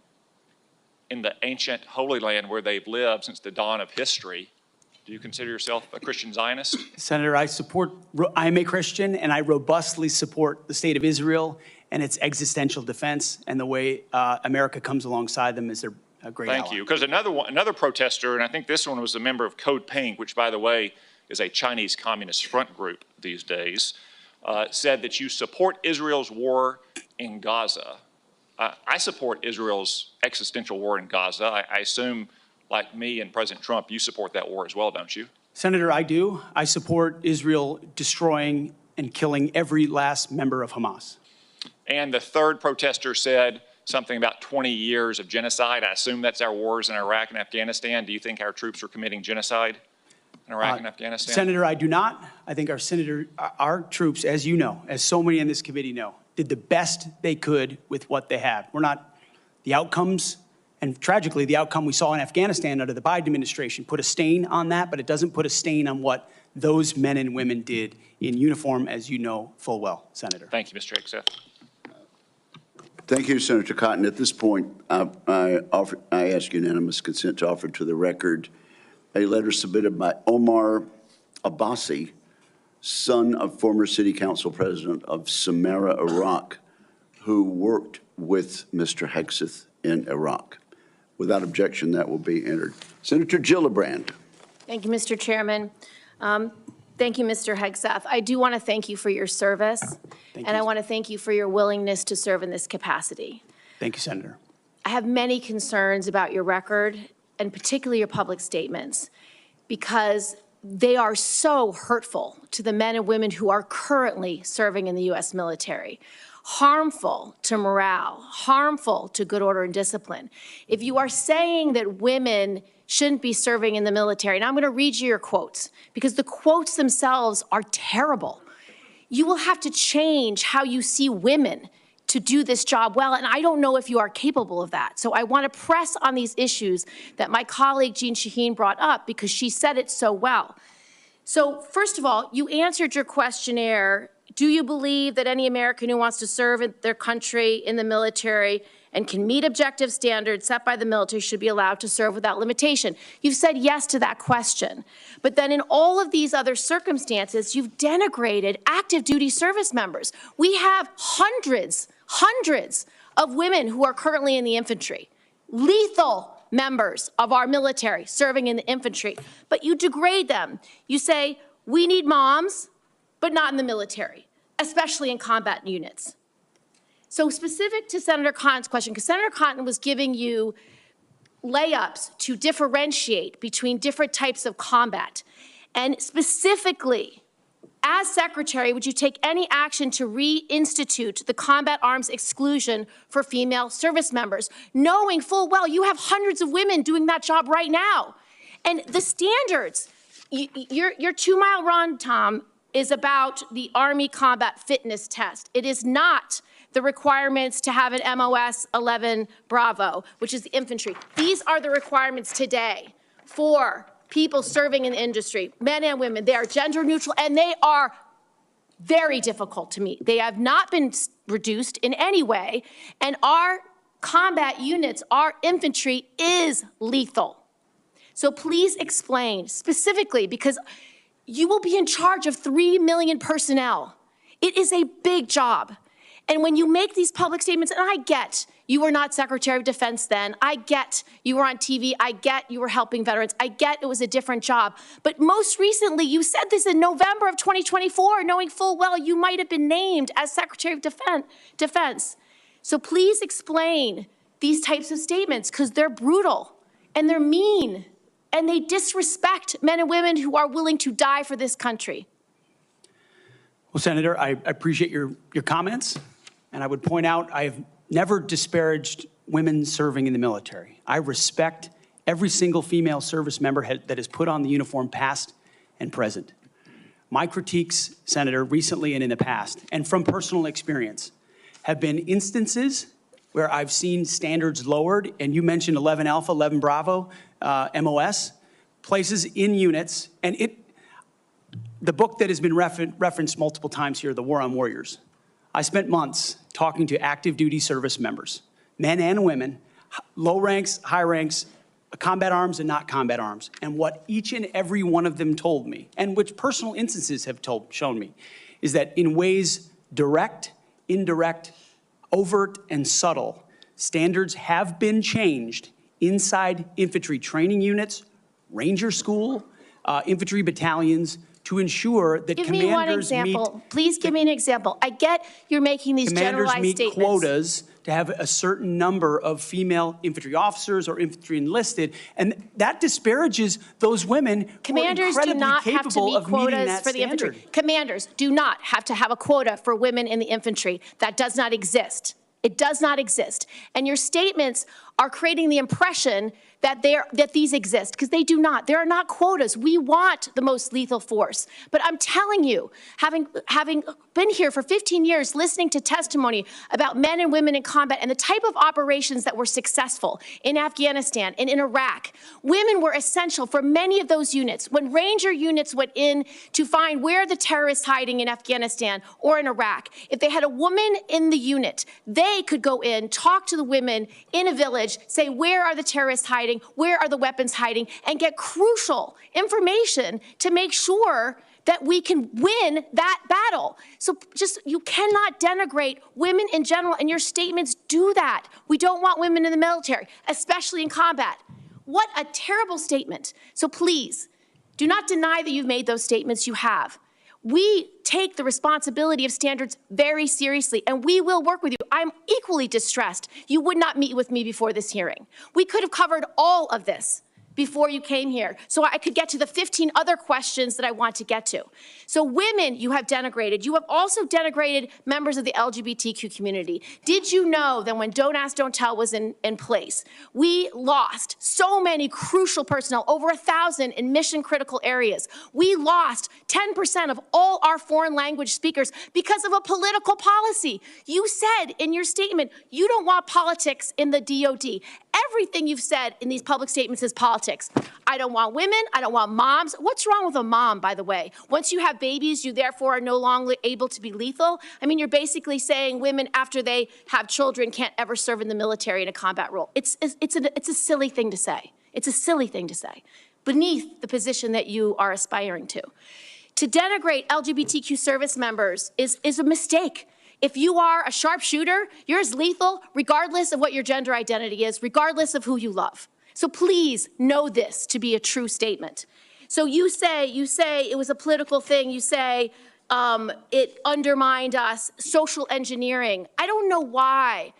in the ancient Holy Land where they've lived since the dawn of history. Do you consider yourself a Christian Zionist? Senator, I am a Christian, and I robustly support the state of Israel and its existential defense, and the way America comes alongside them as their great ally. Thank you. Because another protester, and I think this one was a member of Code Pink, which, by the way, is a Chinese Communist front group these days, said that you support Israel's war in Gaza. I support Israel's existential war in Gaza. I assume, like me and President Trump, you support that war as well, don't you? Senator, I do. I support Israel destroying and killing every last member of Hamas. And the third protester said something about 20 years of genocide. I assume that's our wars in Iraq and Afghanistan. Do you think our troops are committing genocide in Iraq and Afghanistan? Senator, I do not. I think our troops, as you know, as so many in this committee know, did the best they could with what they had. We're not, the outcomes, and tragically, the outcome we saw in Afghanistan under the Biden administration put a stain on that, but it doesn't put a stain on what those men and women did in uniform, as you know full well, Senator. Thank you, Mr. Hegseth. Thank you, Senator Cotton. At this point, I ask unanimous consent to offer to the record a letter submitted by Omar Abbasi, son of former city council president of Samarra, Iraq, who worked with Mr. Hegseth in Iraq. Without objection, that will be entered. Senator Gillibrand. Thank you, Mr. Chairman. Thank you, Mr. Hegseth. I do want to thank you for your service, and I want to thank you for your willingness to serve in this capacity. Thank you, Senator. I have many concerns about your record, and particularly your public statements, because they are so hurtful to the men and women who are currently serving in the U.S. military, harmful to morale, harmful to good order and discipline. If you are saying that women shouldn't be serving in the military, and I'm going to read you your quotes, because the quotes themselves are terrible. You will have to change how you see women to do this job well, and I don't know if you are capable of that. So I want to press on these issues that my colleague Jean Shaheen brought up, because she said it so well. So first of all, you answered your questionnaire. Do you believe that any American who wants to serve in their country in the military and can meet objective standards set by the military should be allowed to serve without limitation? You've said yes to that question. But then in all of these other circumstances, you've denigrated active duty service members. We have hundreds of women who are currently in the infantry, lethal members of our military serving in the infantry, but you degrade them. You say, we need moms, but not in the military, especially in combat units. So specific to Senator Cotton's question, because Senator Cotton was giving you layups to differentiate between different types of combat. And specifically, as Secretary, would you take any action to reinstitute the combat arms exclusion for female service members, knowing full well you have hundreds of women doing that job right now? And the standards, your 2-mile run, Tom, is about the Army Combat Fitness Test. It is not the requirements to have an MOS 11 Bravo, which is the infantry. These are the requirements today for people serving in the industry, men and women. They are gender neutral, and they are very difficult to meet. They have not been reduced in any way, and our combat units, our infantry is lethal. So please explain specifically, because you will be in charge of 3 million personnel. It is a big job. And when you make these public statements, and I get you were not Secretary of Defense then, I get you were on TV, I get you were helping veterans, I get it was a different job. But most recently, you said this in November of 2024, knowing full well you might have been named as Secretary of Defense. So please explain these types of statements, because they're brutal and they're mean and they disrespect men and women who are willing to die for this country. Well, Senator, I appreciate your comments, and I would point out I have never disparaged women serving in the military. I respect every single female service member that has put on the uniform, past and present. My critiques, Senator, recently and in the past, and from personal experience, have been instances where I've seen standards lowered, and you mentioned 11 Alpha, 11 Bravo, MOS, places in units, and the book that has been referenced multiple times here, The War on Warriors. I spent months talking to active duty service members, men and women, low ranks, high ranks, combat arms and not combat arms. And what each and every one of them told me, and which personal instances have shown me, is that in ways direct, indirect, overt, and subtle, standards have been changed inside infantry training units, ranger school, infantry battalions, to ensure that Give me one example. Please give me an example. I get you're making these generalized statements. Commanders meet quotas to have a certain number of female infantry officers or infantry enlisted, and that disparages those women who are incredibly capable of meeting that for the standard. infantry. Commanders do not have to have a quota for women in the infantry. That does not exist. It does not exist. And your statements are creating the impression that these exist, because they do not. There are not quotas. We want the most lethal force. But I'm telling you, having been here for 15 years, listening to testimony about men and women in combat and the type of operations that were successful in Afghanistan and in Iraq, women were essential for many of those units. When Ranger units went in to find where the terrorists hiding in Afghanistan or in Iraq, if they had a woman in the unit, they could go in, talk to the women in a village, say, where are the terrorists hiding? Where are the weapons hiding? And get crucial information to make sure that we can win that battle. So you cannot denigrate women in general, and your statements do that. We don't want women in the military, especially in combat. What a terrible statement. So please, do not deny that you've made those statements. You have. We take the responsibility of standards very seriously, and we will work with you. I'm equally distressed you would not meet with me before this hearing. We could have covered all of this before you came here, so I could get to the 15 other questions that I want to get to. So women you have denigrated. You have also denigrated members of the LGBTQ community. Did you know that when Don't Ask, Don't Tell was in place, we lost so many crucial personnel, over 1,000 in mission-critical areas. We lost 10% of all our foreign language speakers because of a political policy. You said in your statement, you don't want politics in the DOD. Everything you've said in these public statements is politics. I don't want women. I don't want moms. What's wrong with a mom, by the way? Once you have babies, you therefore are no longer able to be lethal. I mean, you're basically saying women, after they have children, can't ever serve in the military in a combat role. It's a silly thing to say. It's a silly thing to say, beneath the position that you are aspiring to. To denigrate LGBTQ service members is a mistake. If you are a sharpshooter, you're as lethal regardless of what your gender identity is, regardless of who you love. So please know this to be a true statement. So you say it was a political thing. You say it undermined us, social engineering. I don't know why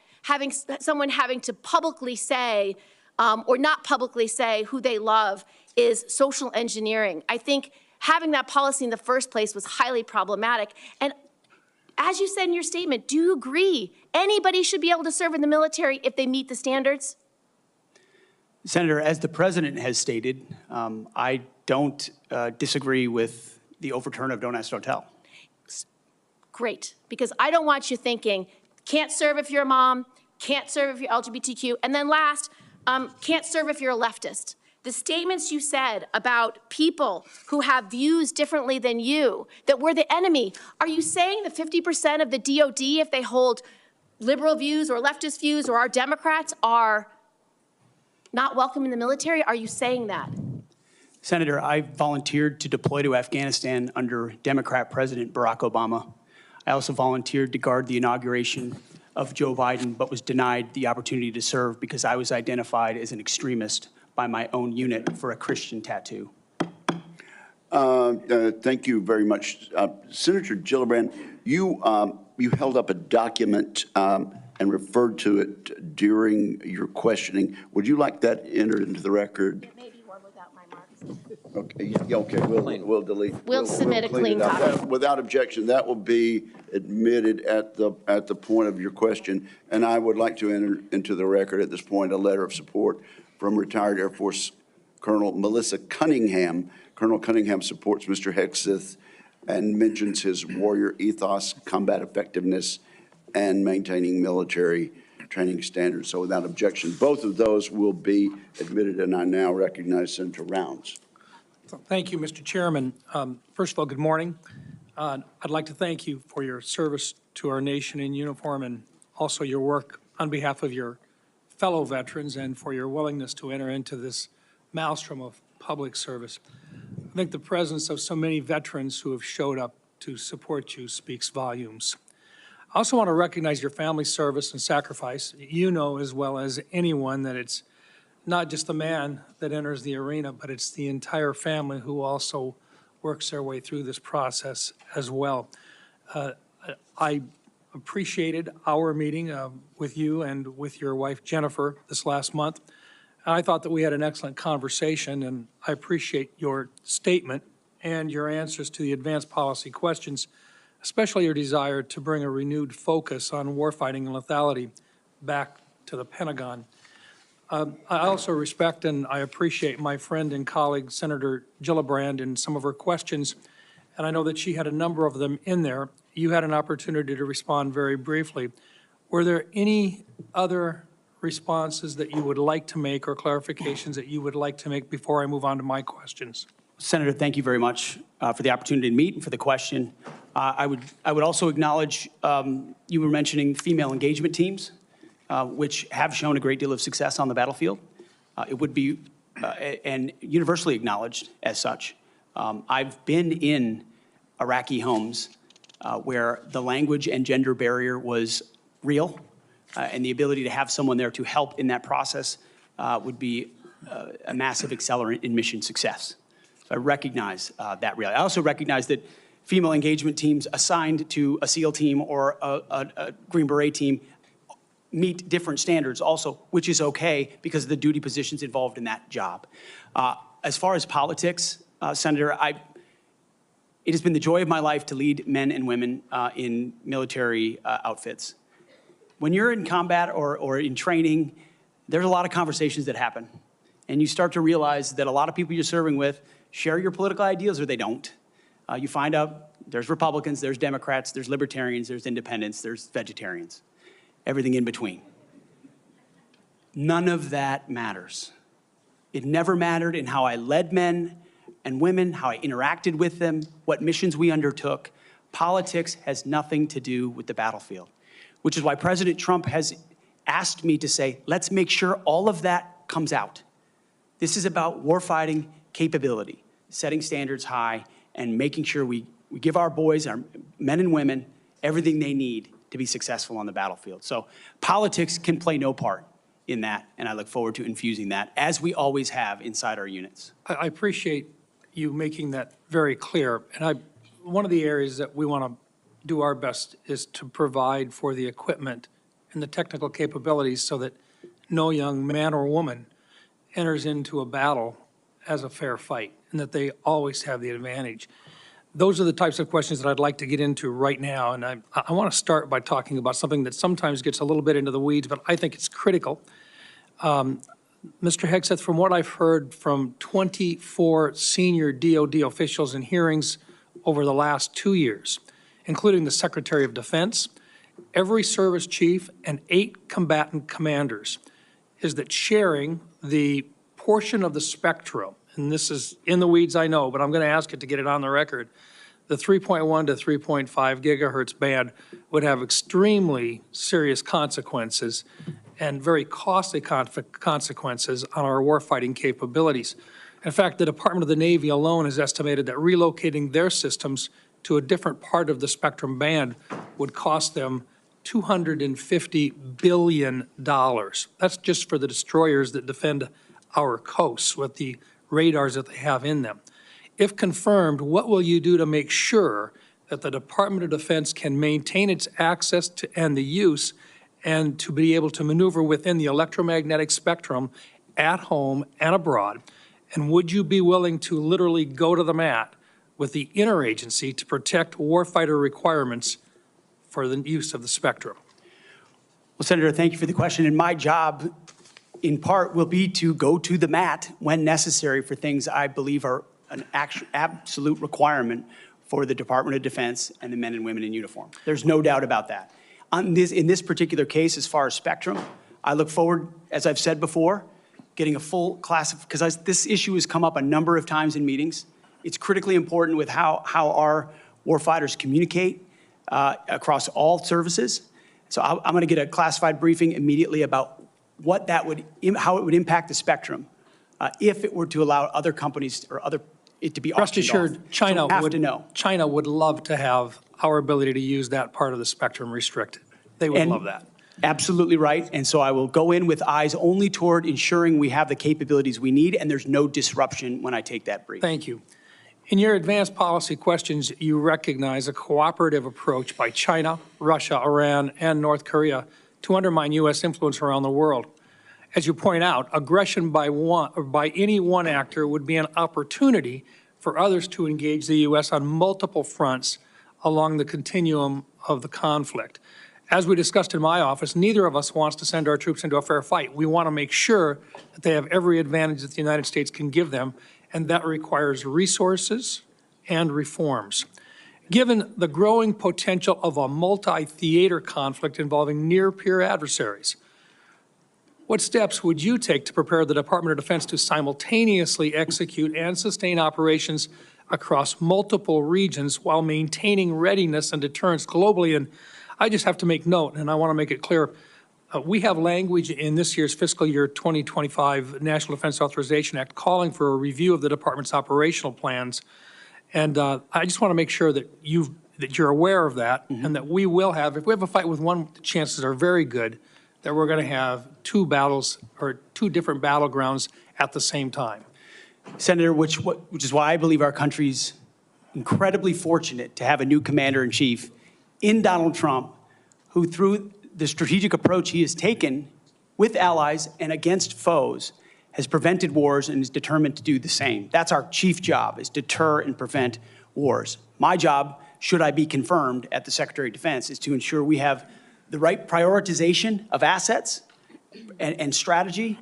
someone having to publicly say or not publicly say who they love is social engineering. I think having that policy in the first place was highly problematic. And as you said in your statement, do you agree anybody should be able to serve in the military if they meet the standards? Senator, as the president has stated, I don't disagree with the overturn of Don't Ask, Don't Tell. Great, because I don't want you thinking, can't serve if you're a mom, can't serve if you're LGBTQ, and then last, can't serve if you're a leftist. The statements you said about people who have views differently than you, that we're the enemy, are you saying that 50% of the DOD, if they hold liberal views or leftist views or are Democrats, are not welcome in the military? Are you saying that? Senator, I volunteered to deploy to Afghanistan under Democrat President Barack Obama. I also volunteered to guard the inauguration of Joe Biden, but was denied the opportunity to serve because I was identified as an extremist by my own unit for a Christian tattoo. Thank you very much. Senator Gillibrand, you held up a document and referred to it during your questioning. Would you like that entered into the record? Maybe one without my marks. Okay, yeah, okay, we'll delete. We'll submit a clean it up. copy. Without objection, that will be admitted at the point of your question. And I would like to enter into the record at this point a letter of support from retired Air Force Colonel Melissa Cunningham. Colonel Cunningham supports Mr. Hegseth and mentions his warrior ethos, combat effectiveness, and maintaining military training standards. So without objection, both of those will be admitted, and I now recognize Senator Rounds. Thank you, Mr. Chairman. First of all, good morning. I'd like to thank you for your service to our nation in uniform and also your work on behalf of your fellow veterans and for your willingness to enter into this maelstrom of public service. I think the presence of so many veterans who have showed up to support you speaks volumes. I also want to recognize your family service and sacrifice. You know as well as anyone that it's not just the man that enters the arena, but it's the entire family who also works their way through this process as well. I appreciated our meeting with you and with your wife Jennifer this last month. I thought that we had an excellent conversation, and I appreciate your statement and your answers to the advanced policy questions, especially your desire to bring a renewed focus on warfighting and lethality back to the Pentagon. I also respect and I appreciate my friend and colleague, Senator Gillibrand, and some of her questions, and I know that she had a number of them in there. You had an opportunity to respond very briefly. Were there any other responses that you would like to make or clarifications that you would like to make before I move on to my questions? Senator, thank you very much for the opportunity to meet and for the question. I would also acknowledge you were mentioning female engagement teams, which have shown a great deal of success on the battlefield. It would be and universally acknowledged as such. I've been in Iraqi homes where the language and gender barrier was real, and the ability to have someone there to help in that process would be a massive accelerant in mission success. So I recognize that reality. I also recognize that female engagement teams assigned to a SEAL team or a Green Beret team meet different standards also, which is okay because of the duty positions involved in that job. As far as politics, Senator, it has been the joy of my life to lead men and women in military outfits. When you're in combat or in training, there's a lot of conversations that happen. And you start to realize that a lot of people you're serving with share your political ideals or they don't. You find out there's Republicans, there's Democrats, there's Libertarians, there's Independents, there's Vegetarians, everything in between. None of that matters. It never mattered in how I led men and women, how I interacted with them, what missions we undertook. Politics has nothing to do with the battlefield, which is why President Trump has asked me to say, let's make sure all of that comes out. This is about warfighting capability, setting standards high, and making sure we give our boys, our men and women, everything they need to be successful on the battlefield. So politics can play no part in that, and I look forward to infusing that, as we always have inside our units. I appreciate you making that very clear. And one of the areas that we want to do our best is to provide for the equipment and the technical capabilities so that no young man or woman enters into a battle as a fair fight, and that they always have the advantage. Those are the types of questions that I'd like to get into right now, and I want to start by talking about something that sometimes gets a little bit into the weeds, but I think it's critical. Mr. Hegseth, from what I've heard from 24 senior DOD officials in hearings over the last 2 years, including the Secretary of Defense, every service chief, and 8 combatant commanders, is that sharing the portion of the spectrum, and this is in the weeds, I know, but I'm going to ask it to get it on the record, the 3.1 to 3.5 gigahertz band would have extremely serious consequences and very costly consequences on our warfighting capabilities. In fact, the Department of the Navy alone has estimated that relocating their systems to a different part of the spectrum band would cost them $250 billion. That's just for the destroyers that defend our coasts with the radars that they have in them. If confirmed, what will you do to make sure that the Department of Defense can maintain its access to and the use and to be able to maneuver within the electromagnetic spectrum at home and abroad, And would you be willing to literally go to the mat with the interagency to protect warfighter requirements for the use of the spectrum? Well, Senator, thank you for the question. And my job, in part, will be to go to the mat when necessary for things I believe are an absolute requirement for the Department of Defense and the men and women in uniform. There's no doubt about that. In this particular case, as far as spectrum, I look forward, as I've said before, getting a full class of, because this issue has come up a number of times in meetings. It's critically important with how our warfighters communicate across all services. So I'm going to get a classified briefing immediately about what that would, how it would impact the spectrum if it were to allow other companies or it to be Rest auctioned assured, off. China So we have to know. China would love to have our ability to use that part of the spectrum restricted. They would love that. Absolutely right. And so I will go in with eyes only toward ensuring we have the capabilities we need and there's no disruption when I take that brief. Thank you. In your advanced policy questions, you recognize a cooperative approach by China, Russia, Iran, and North Korea to undermine U.S. influence around the world. As you point out, aggression by any one actor would be an opportunity for others to engage the U.S. on multiple fronts along the continuum of the conflict. As we discussed in my office, neither of us wants to send our troops into a fair fight. We want to make sure that they have every advantage that the United States can give them, and that requires resources and reforms. Given the growing potential of a multi-theater conflict involving near-peer adversaries, what steps would you take to prepare the Department of Defense to simultaneously execute and sustain operations across multiple regions while maintaining readiness and deterrence globally? And I just have to make note, and I want to make it clear, we have language in this year's fiscal year 2025 National Defense Authorization Act calling for a review of the department's operational plans. And I just want to make sure that you're aware of that, and that we will have, if we have a fight with one, the chances are very good that we're going to have two battles or two different battlegrounds at the same time. Senator, which is why I believe our country's incredibly fortunate to have a new commander-in-chief in Donald Trump, who through the strategic approach he has taken with allies and against foes has prevented wars and is determined to do the same. That's our chief job, is deter and prevent wars. My job, should I be confirmed at the Secretary of Defense, is to ensure we have the right prioritization of assets and strategy,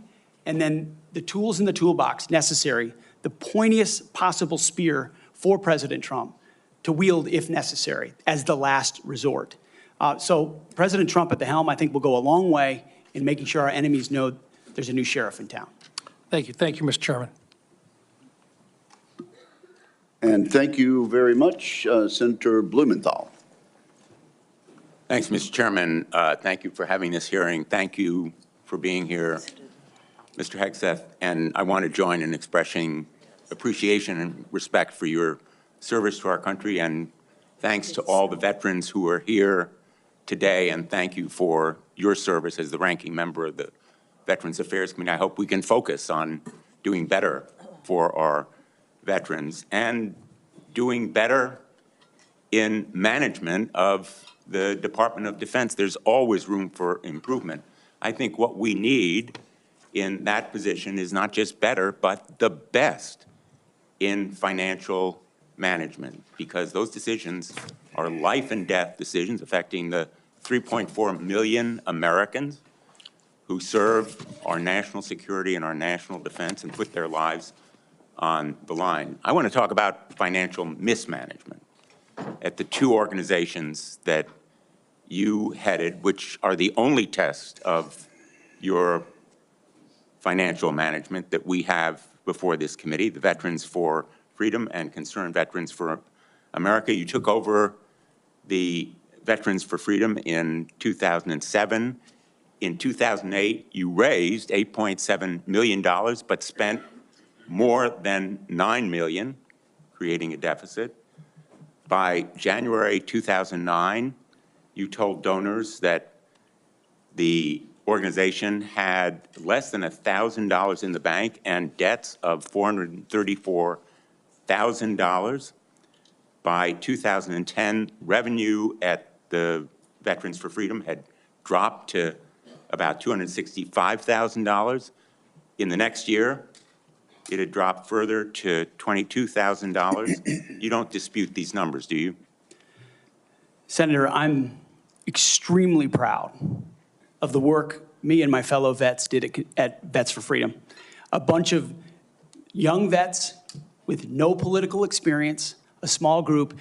and then the tools in the toolbox necessary, the pointiest possible spear for President Trump to wield if necessary as the last resort. So President Trump at the helm, I think, will go a long way in making sure our enemies know there's a new sheriff in town. Thank you. Thank you, Mr. Chairman. And thank you very much, Senator Blumenthal. Thanks, Mr. Chairman. Thank you for having this hearing. Thank you for being here, Mr. Hegseth. And I want to join in expressing appreciation and respect for your service to our country, and thanks to all the veterans who are here today, and thank you for your service as the ranking member of the Veterans Affairs Committee. I hope we can focus on doing better for our veterans and doing better in management of the Department of Defense. There's always room for improvement. I think what we need in that position is not just better, but the best in financial management, because those decisions are life and death decisions affecting the 3.4 million Americans who serve our national security and our national defense and put their lives on the line. I want to talk about financial mismanagement at the two organizations that you headed, which are the only test of your financial management that we have before this committee, the Veterans for Freedom and Concerned Veterans for America. You took over the Veterans for Freedom in 2007. In 2008, you raised $8.7 million, but spent more than $9 million, creating a deficit. By January 2009, you told donors that the organization had less than $1,000 in the bank and debts of $434,000. By 2010, revenue at the Veterans for Freedom had dropped to about $265,000. In the next year, it had dropped further to $22,000. You don't dispute these numbers, do you? Senator, I'm extremely proud of the work me and my fellow vets did at Vets for Freedom. A bunch of young vets with no political experience, a small group,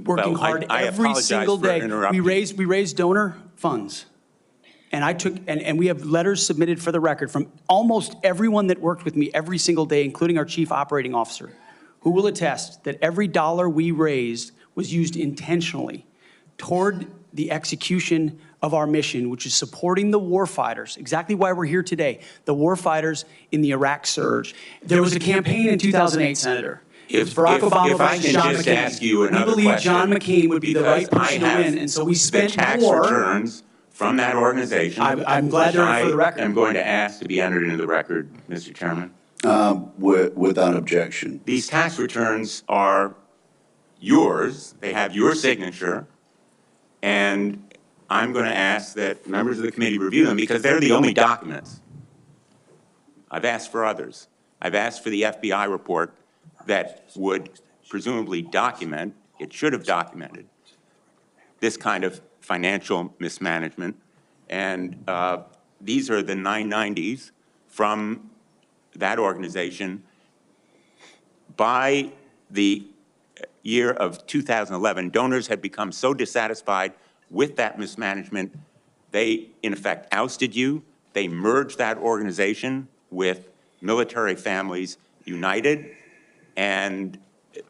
working Well, hard I every apologize single for day. interrupting. We raised donor funds. And we have letters submitted for the record from almost everyone that worked with me every single day, including our chief operating officer, who will attest that every dollar we raised was used intentionally toward the execution of our mission, which is supporting the warfighters, exactly why we're here today, the warfighters in the Iraq surge. There was a campaign in 2008, Senator. If Barack Obama if I versus can John just McCain. ask you We another believe question, John McCain would be the right because person to I have win, and so we the spent tax more. returns from that organization. I'm glad they're which for the record. I am going to ask to be entered into the record, Mr. Chairman. Without objection. These tax returns are yours. They have your signature. And I'm going to ask that members of the committee review them because they're the only documents. I've asked for others. I've asked for the FBI report that would presumably document, it should have documented, this kind of financial mismanagement. And these are the 990s from that organization. By the year of 2011, donors had become so dissatisfied with that mismanagement, they, in effect, ousted you. They merged that organization with Military Families United, and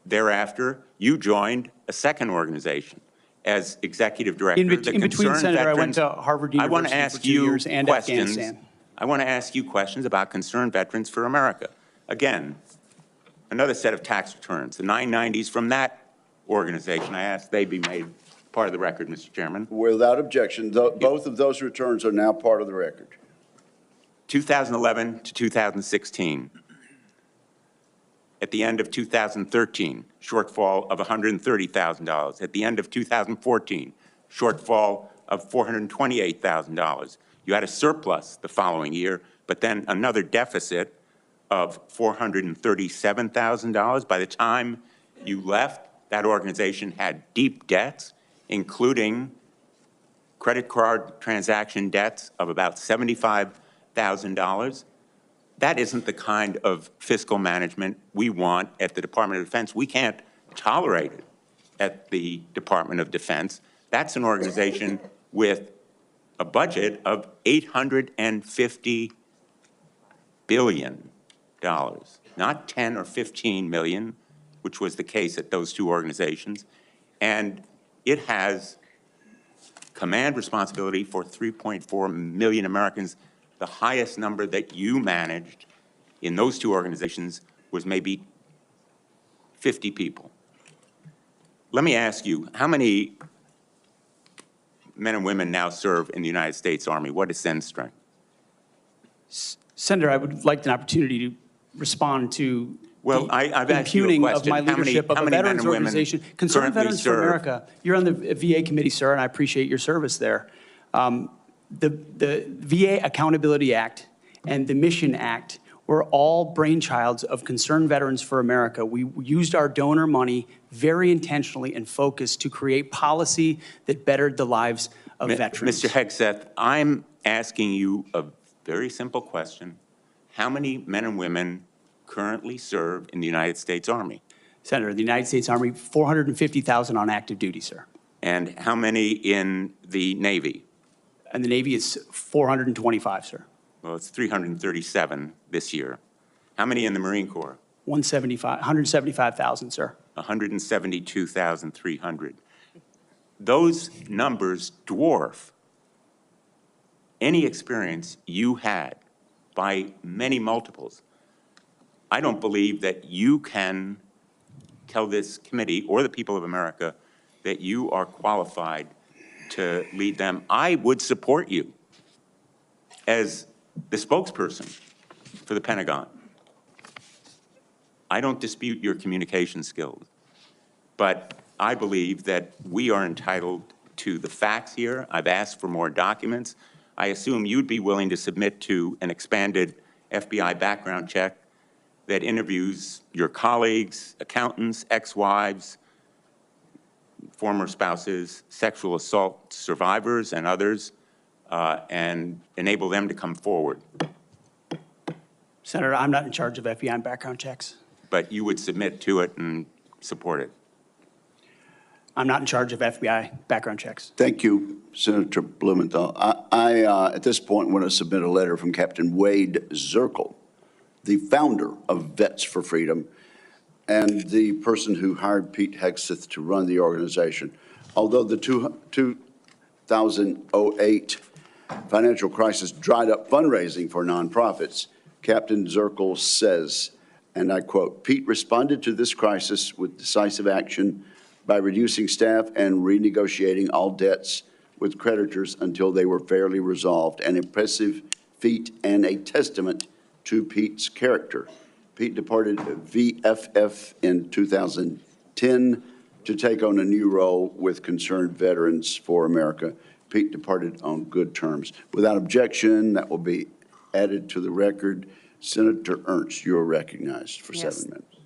thereafter, you joined a second organization as executive director. In between, Senator, I went to Harvard University for 2 years and Afghanistan. I want to ask you questions about Concerned Veterans for America. Again, another set of tax returns, the 990s from that organization. I ask they be made part of the record, Mr. Chairman. Without objection, both of those returns are now part of the record. 2011 to 2016. At the end of 2013, shortfall of $130,000. At the end of 2014, shortfall of $428,000. You had a surplus the following year, but then another deficit of $437,000. By the time you left, that organization had deep debts, including credit card transaction debts of about $75,000. That isn't the kind of fiscal management we want at the Department of Defense. We can't tolerate it at the Department of Defense. That's an organization with a budget of $850 billion, not 10 or 15 million, which was the case at those two organizations. And it has command responsibility for 3.4 million Americans. The highest number that you managed in those two organizations was maybe 50 people. Let me ask you, how many men and women now serve in the United States Army? What is Sen's strength? Senator, I would like an opportunity to respond to Well, I've asked you a impugning question. of my leadership of a veterans organization. Concerned Veterans for America, you're on the VA committee, sir, and I appreciate your service there. The VA Accountability Act and the Mission Act were all brainchilds of Concerned Veterans for America. We used our donor money very intentionally and focused to create policy that bettered the lives of veterans. Mr. Hegseth, I'm asking you a very simple question. How many men and women currently serve in the United States Army? Senator, the United States Army, 450,000 on active duty, sir. And how many in the Navy? And the Navy is 425, sir. Well, it's 337 this year. How many in the Marine Corps? 175,000, sir. 172,300. Those numbers dwarf any experience you had by many multiples. I don't believe that you can tell this committee or the people of America that you are qualified to lead them. I would support you as the spokesperson for the Pentagon. I don't dispute your communication skills, but I believe that we are entitled to the facts here. I've asked for more documents. I assume you'd be willing to submit to an expanded FBI background check that interviews your colleagues, accountants, ex-wives, former spouses, sexual assault survivors, and others, and enable them to come forward. Senator, I'm not in charge of FBI background checks. But you would submit to it and support it. I'm not in charge of FBI background checks. Thank you, Senator Blumenthal. I at this point, want to submit a letter from Captain Wade Zirkle, the founder of Vets for Freedom, and the person who hired Pete Hegseth to run the organization. Although the 2008 financial crisis dried up fundraising for nonprofits, Captain Zirkle says, and I quote, "Pete responded to this crisis with decisive action by reducing staff and renegotiating all debts with creditors until they were fairly resolved, an impressive feat and a testament to Pete's character." Pete departed VFF in 2010 to take on a new role with Concerned Veterans for America. Pete departed on good terms. Without objection, that will be added to the record. Senator Ernst, you are recognized for 7 minutes.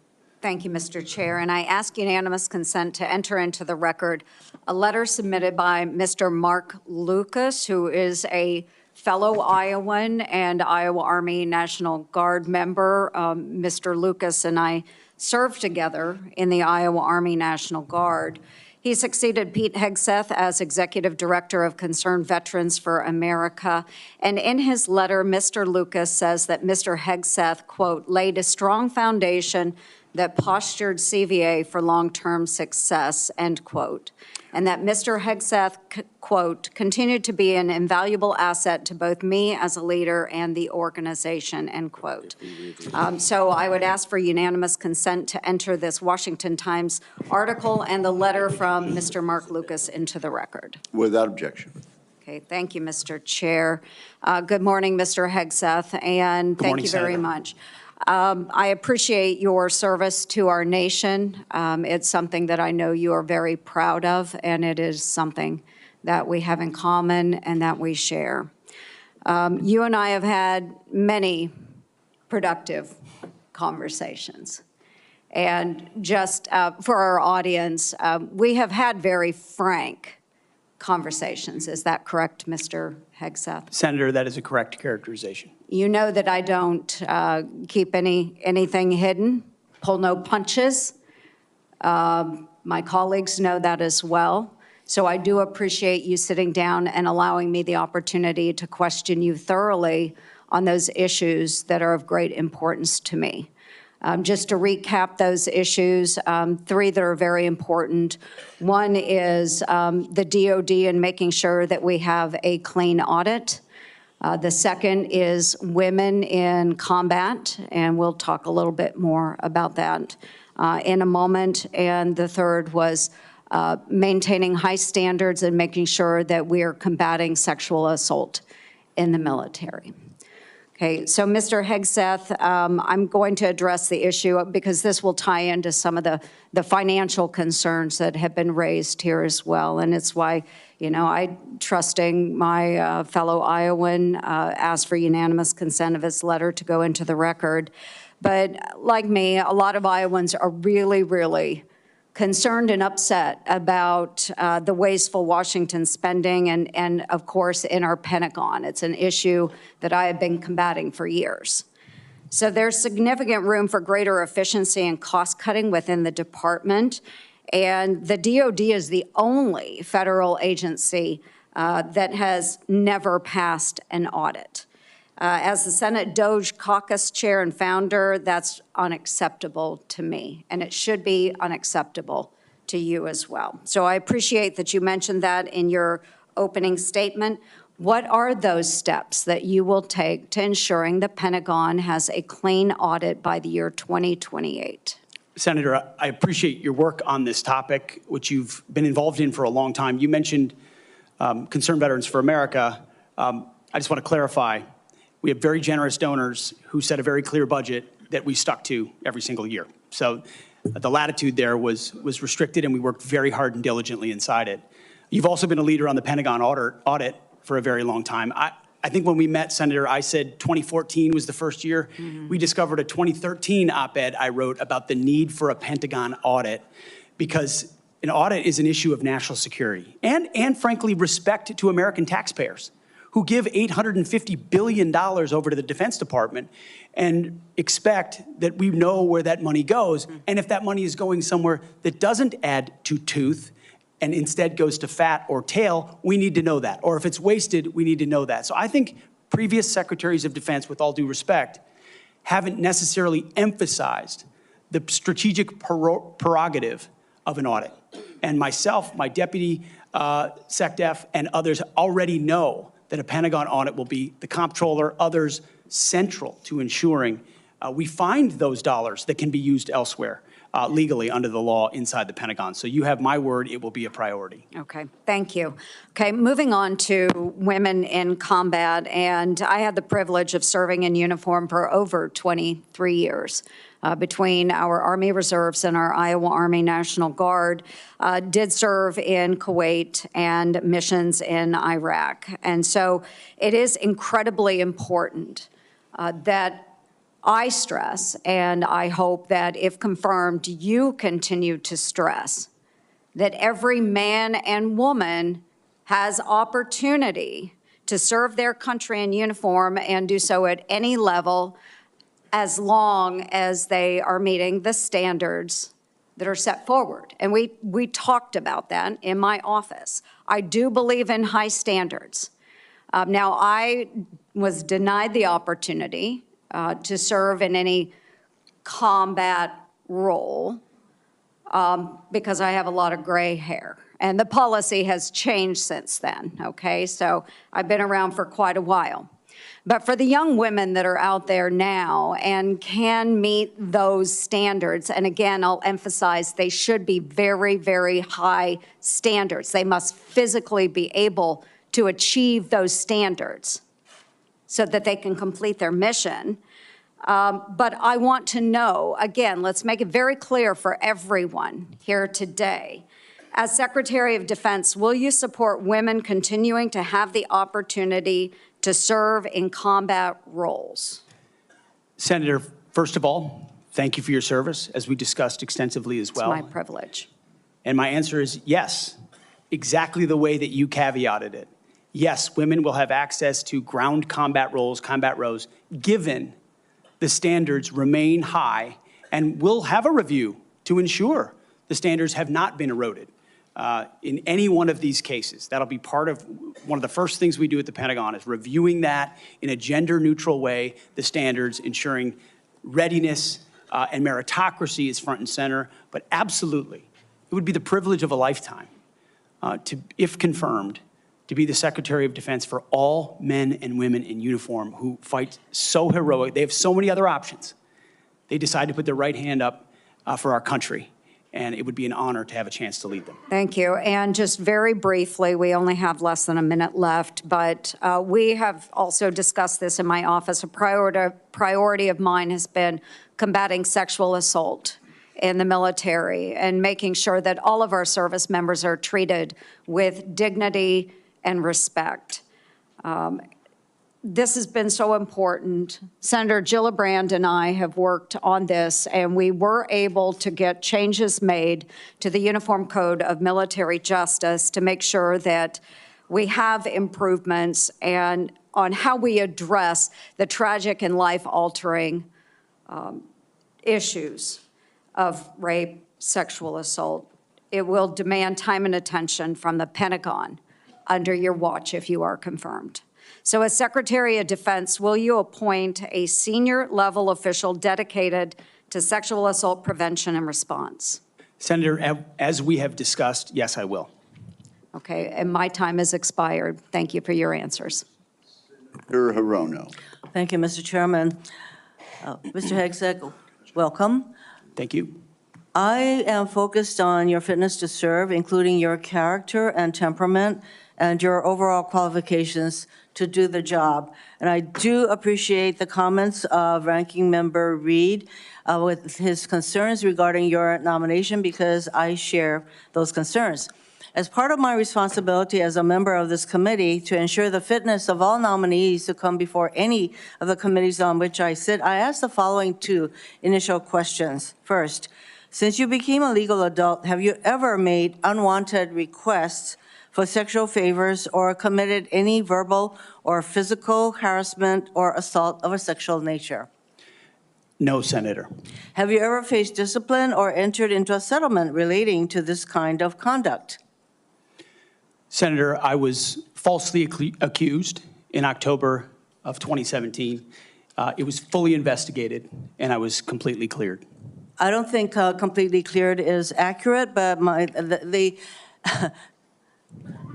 Thank you, Mr. Chair. And I ask unanimous consent to enter into the record a letter submitted by Mr. Mark Lucas, who is a fellow Iowan and Iowa Army National Guard member. Mr. Lucas and I served together in the Iowa Army National Guard. He succeeded Pete Hegseth as Executive Director of Concerned Veterans for America. And in his letter, Mr. Lucas says that Mr. Hegseth, quote, laid a strong foundation that postured CVA for long-term success, end quote. And that Mr. Hegseth, quote, continued to be an invaluable asset to both me as a leader and the organization, end quote. So I would ask for unanimous consent to enter this Washington Times article and the letter from Mr. Mark Lucas into the record. Without objection. Okay, thank you, Mr. Chair. Good morning, Mr. Hegseth, and thank you very much. I appreciate your service to our nation. It's something that I know you are very proud of, and it is something that we have in common and that we share. You and I have had many productive conversations. And just for our audience, we have had very frank conversations. Is that correct, Mr. Hegseth? Senator, that is a correct characterization. You know that I don't keep anything hidden, pull no punches. My colleagues know that as well. So I do appreciate you sitting down and allowing me the opportunity to question you thoroughly on those issues that are of great importance to me. Just to recap those issues, 3 that are very important. One is the DOD and making sure that we have a clean audit. The second is women in combat, and we'll talk a little bit more about that in a moment. And the third was maintaining high standards and making sure that we are combating sexual assault in the military. Okay, so Mr. Hegseth, I'm going to address the issue because this will tie into some of the financial concerns that have been raised here as well. And it's why, you know, I, trusting my fellow Iowan, asked for unanimous consent of his letter to go into the record. But like me, a lot of Iowans are really, really concerned and upset about the wasteful Washington spending and, of course, in our Pentagon. It's an issue that I have been combating for years. So there's significant room for greater efficiency and cost cutting within the department. And the DOD is the only federal agency that has never passed an audit. As the Senate DOJ caucus chair and founder, that's unacceptable to me, and it should be unacceptable to you as well. So I appreciate that you mentioned that in your opening statement. What are those steps that you will take to ensuring the Pentagon has a clean audit by the year 2028? Senator, I appreciate your work on this topic, which you've been involved in for a long time. You mentioned Concerned Veterans for America. I just want to clarify. We have very generous donors who set a very clear budget that we stuck to every single year. So the latitude there was restricted, and we worked very hard and diligently inside it. You've also been a leader on the Pentagon audit for a very long time. I think when we met, Senator, I said 2014 was the first year. We discovered a 2013 op-ed I wrote about the need for a Pentagon audit, because an audit is an issue of national security and frankly, respect to American taxpayers who give $850 billion over to the Defense Department and expect that we know where that money goes. And if that money is going somewhere that doesn't add to tooth and instead goes to fat or tail, we need to know that. Or if it's wasted, we need to know that. So I think previous secretaries of defense, with all due respect, haven't necessarily emphasized the strategic prerogative of an audit. And myself, my deputy SecDef, and others already know that a Pentagon audit will be the comptroller, others central to ensuring we find those dollars that can be used elsewhere legally under the law inside the Pentagon. So you have my word, it will be a priority. Okay, thank you. Okay, moving on to women in combat, and I had the privilege of serving in uniform for over 23 years. Between our Army Reserves and our Iowa Army National Guard, did serve in Kuwait and missions in Iraq. And so it is incredibly important that I stress, and I hope that if confirmed, you continue to stress, that every man and woman has opportunity to serve their country in uniform and do so at any level, as long as they are meeting the standards that are set forward. And we talked about that in my office. I do believe in high standards. Now, I was denied the opportunity to serve in any combat role because I have a lot of gray hair. And the policy has changed since then, okay? So I've been around for quite a while. But for the young women that are out there now and can meet those standards, and again, I'll emphasize they should be very, very high standards. They must physically be able to achieve those standards so that they can complete their mission. But I want to know, again, let's make it very clear for everyone here today. As Secretary of Defense, will you support women continuing to have the opportunity to serve in combat roles? Senator, first of all, thank you for your service, as we discussed extensively as well. It's my privilege. And my answer is yes, exactly the way that you caveated it. Yes, women will have access to ground combat roles, given the standards remain high, and we'll have a review to ensure the standards have not been eroded in any one of these cases. That'll be part of one of the first things we do at the Pentagon, is reviewing that in a gender-neutral way, the standards, ensuring readiness and meritocracy is front and center. But absolutely, it would be the privilege of a lifetime to, if confirmed, to be the Secretary of Defense for all men and women in uniform who fight so heroic. They have so many other options. They decide to put their right hand up for our country, and it would be an honor to have a chance to lead them. Thank you. And just very briefly, we only have less than a minute left, but we have also discussed this in my office. A priority of mine has been combating sexual assault in the military and making sure that all of our service members are treated with dignity and respect. This has been so important. Senator Gillibrand and I have worked on this, and we were able to get changes made to the Uniform Code of Military Justice to make sure that we have improvements and on how we address the tragic and life-altering issues of rape, sexual assault. It will demand time and attention from the Pentagon under your watch if you are confirmed. So as Secretary of Defense, will you appoint a senior level official dedicated to sexual assault prevention and response? Senator, as we have discussed, yes, I will. Okay, and my time has expired. Thank you for your answers. Senator Hirono. Thank you, Mr. Chairman. Mr. Hegseth, welcome. Thank you. I am focused on your fitness to serve, including your character and temperament and your overall qualifications to do the job. And I do appreciate the comments of Ranking Member Reed with his concerns regarding your nomination, because I share those concerns. As part of my responsibility as a member of this committee to ensure the fitness of all nominees to come before any of the committees on which I sit, I ask the following two initial questions. First, since you became a legal adult, have you ever made unwanted requests for sexual favors or committed any verbal or physical harassment or assault of a sexual nature? No, Senator. Have you ever faced discipline or entered into a settlement relating to this kind of conduct? Senator, I was falsely accused in October of 2017. It was fully investigated, and I was completely cleared. I don't think completely cleared is accurate, but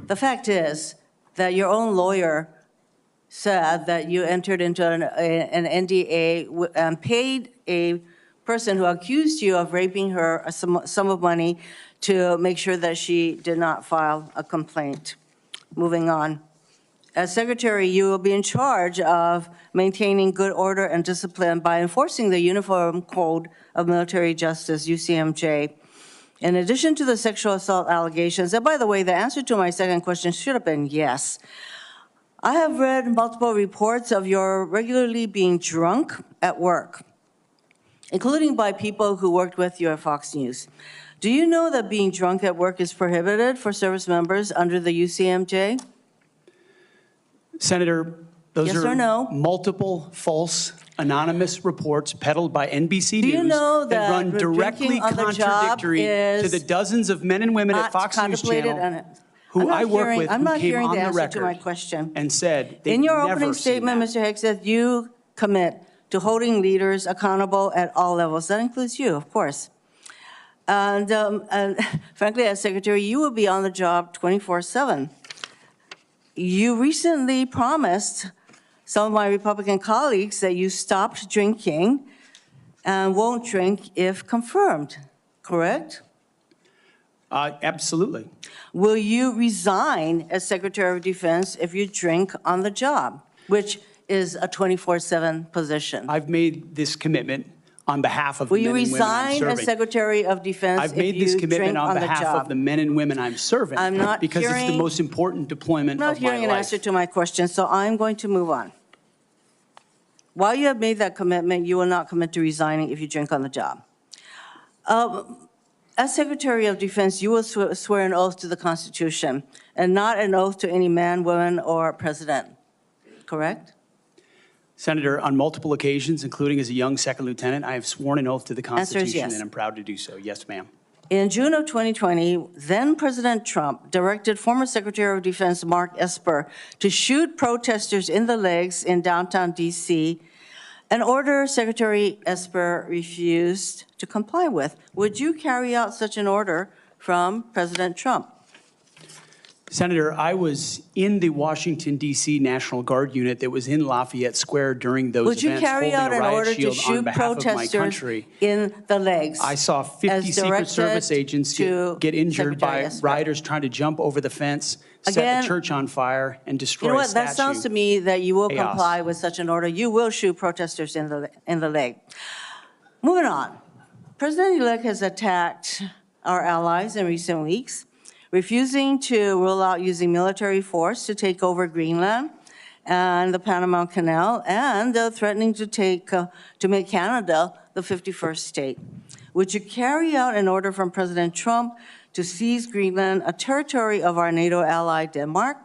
the fact is that your own lawyer said that you entered into an NDA and paid a person who accused you of raping her a sum of money to make sure that she did not file a complaint. Moving on. As Secretary, you will be in charge of maintaining good order and discipline by enforcing the Uniform Code of Military Justice, UCMJ. In addition to the sexual assault allegations, and by the way, the answer to my second question should have been yes. I have read multiple reports of your regularly being drunk at work, including by people who worked with you at Fox News. Do you know that being drunk at work is prohibited for service members under the UCMJ? Senator, those Yes are or no? multiple false anonymous reports peddled by NBC Do you News know that run that directly drinking on the job contradictory to is the dozens of men and women at not Fox News contemplated? Channel who I work with I'm who not came hearing on the the answer to my record question. and said they've In your never opening seen statement, that. Mr. Hegseth, you commit to holding leaders accountable at all levels. That includes you, of course. And frankly, as Secretary, you will be on the job 24/7. You recently promised some of my Republican colleagues that you stopped drinking and won't drink if confirmed, correct? Absolutely. Will you resign as Secretary of Defense if you drink on the job, which is a 24/7 position? I've made this commitment on behalf of Will the you men and women I'm resign serving. as Secretary of Defense I've if made this you commitment drink on on the behalf of job? the men and women I'm serving I'm not because it's the hearing- most important deployment I'm not of my hearing an life. answer to my question, so I'm going to move on. While you have made that commitment, you will not commit to resigning if you drink on the job. As Secretary of Defense, you will swear an oath to the Constitution and not an oath to any man, woman, or president, correct? Senator, on multiple occasions, including as a young second lieutenant, I have sworn an oath to the Answer is Constitution, yes. and I'm proud to do so. Yes, ma'am. In June of 2020, then President Trump directed former Secretary of Defense Mark Esper to shoot protesters in the legs in downtown D.C., an order Secretary Esper refused to comply with. Would you carry out such an order from President Trump? Senator, I was in the Washington, D.C. National Guard unit that was in Lafayette Square during those Would you events, carry holding out a an riot order to shield on shoot behalf of my protesters country. in the legs? I saw 50 as Secret directed Service agents to get injured Secretary by Esper? rioters trying to jump over the fence, set Again, the church on fire, and destroy You know a what, statue. that sounds to me that you will Chaos. comply with such an order. You will shoot protesters in the leg. Moving on. President-elect has attacked our allies in recent weeks, refusing to rule out using military force to take over Greenland and the Panama Canal, and threatening to make Canada the 51st state. Would you carry out an order from President Trump to seize Greenland, a territory of our NATO ally Denmark,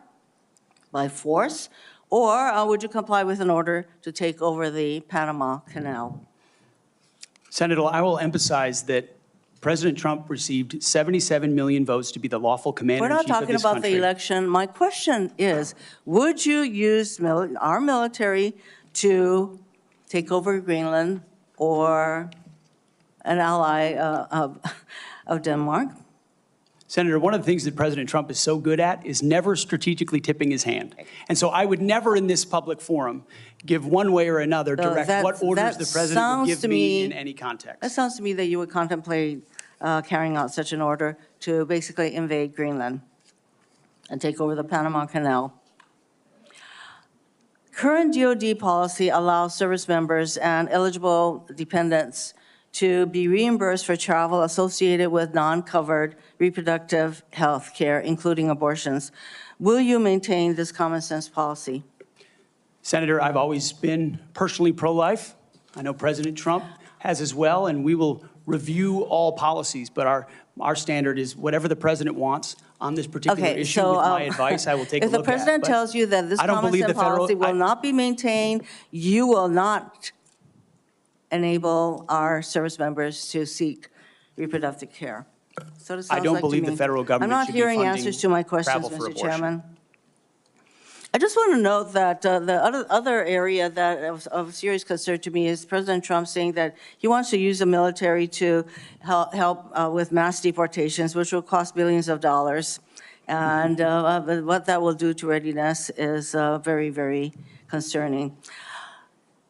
by force, or would you comply with an order to take over the Panama Canal? Senator, I will emphasize that President Trump received 77 million votes to be the lawful We're not commander-in-chief of talking this about country. the election. My question is, would you use our military to take over Greenland or an ally of Denmark? Senator, one of the things that President Trump is so good at is never strategically tipping his hand. And so I would never in this public forum give one way or another direct what orders the president would give me in any context. That sounds to me that you would contemplate carrying out such an order to basically invade Greenland and take over the Panama Canal. Current DoD policy allows service members and eligible dependents to be reimbursed for travel associated with non-covered reproductive health care, including abortions. Will you maintain this common sense policy? Senator, I've always been personally pro-life. I know President Trump has as well, and we will review all policies, but our standard is whatever the president wants on this particular issue. With my advice, I will take a look at. If the president tells you that this common sense policy will not be maintained, you will not enable our service members to seek reproductive care. So it sounds I don't like to believe the me. federal government should be I'm not hearing funding answers to my questions, travel for Mr. abortion. Chairman. I just want to note that the other area that of serious concern to me is President Trump saying that he wants to use the military to help with mass deportations, which will cost billions of dollars. And what that will do to readiness is very, very concerning.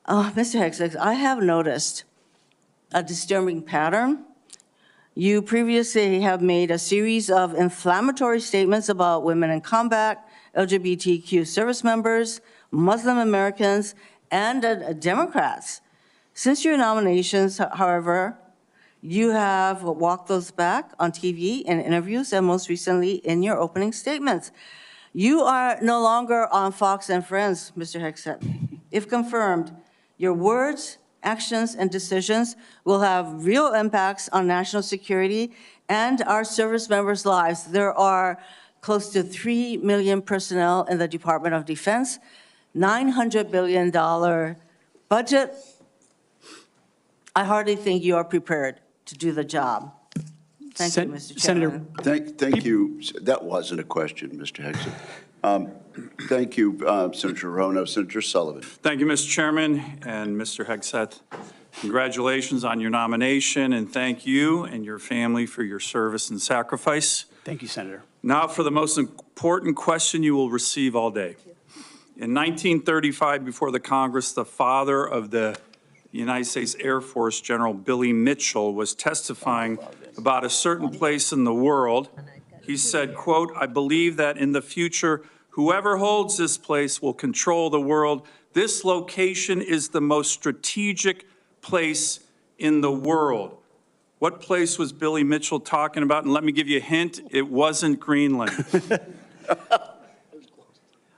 Mr. Hegseth, I have noticed a disturbing pattern. You previously have made a series of inflammatory statements about women in combat, LGBTQ service members, Muslim Americans, and Democrats. Since your nominations, however, you have walked those back on TV in interviews and most recently in your opening statements. You are no longer on Fox and Friends, Mr. Hegseth. If confirmed, your words, actions, and decisions will have real impacts on national security and our service members' lives. There are close to 3 million personnel in the Department of Defense, $900 billion budget. I hardly think you are prepared to do the job. Thank you, Mr. Chairman. Thank you. That wasn't a question, Mr. Hegseth. Thank you, Senator Rono. Senator Sullivan. Thank you, Mr. Chairman and Mr. Hegseth. Congratulations on your nomination, and thank you and your family for your service and sacrifice. Thank you, Senator. Now for the most important question you will receive all day. In 1935, before the Congress, the father of the United States Air Force, General Billy Mitchell, was testifying about a certain place in the world. He said, quote, "I believe that in the future, whoever holds this place will control the world. This location is the most strategic place in the world." What place was Billy Mitchell talking about? And let me give you a hint, it wasn't Greenland.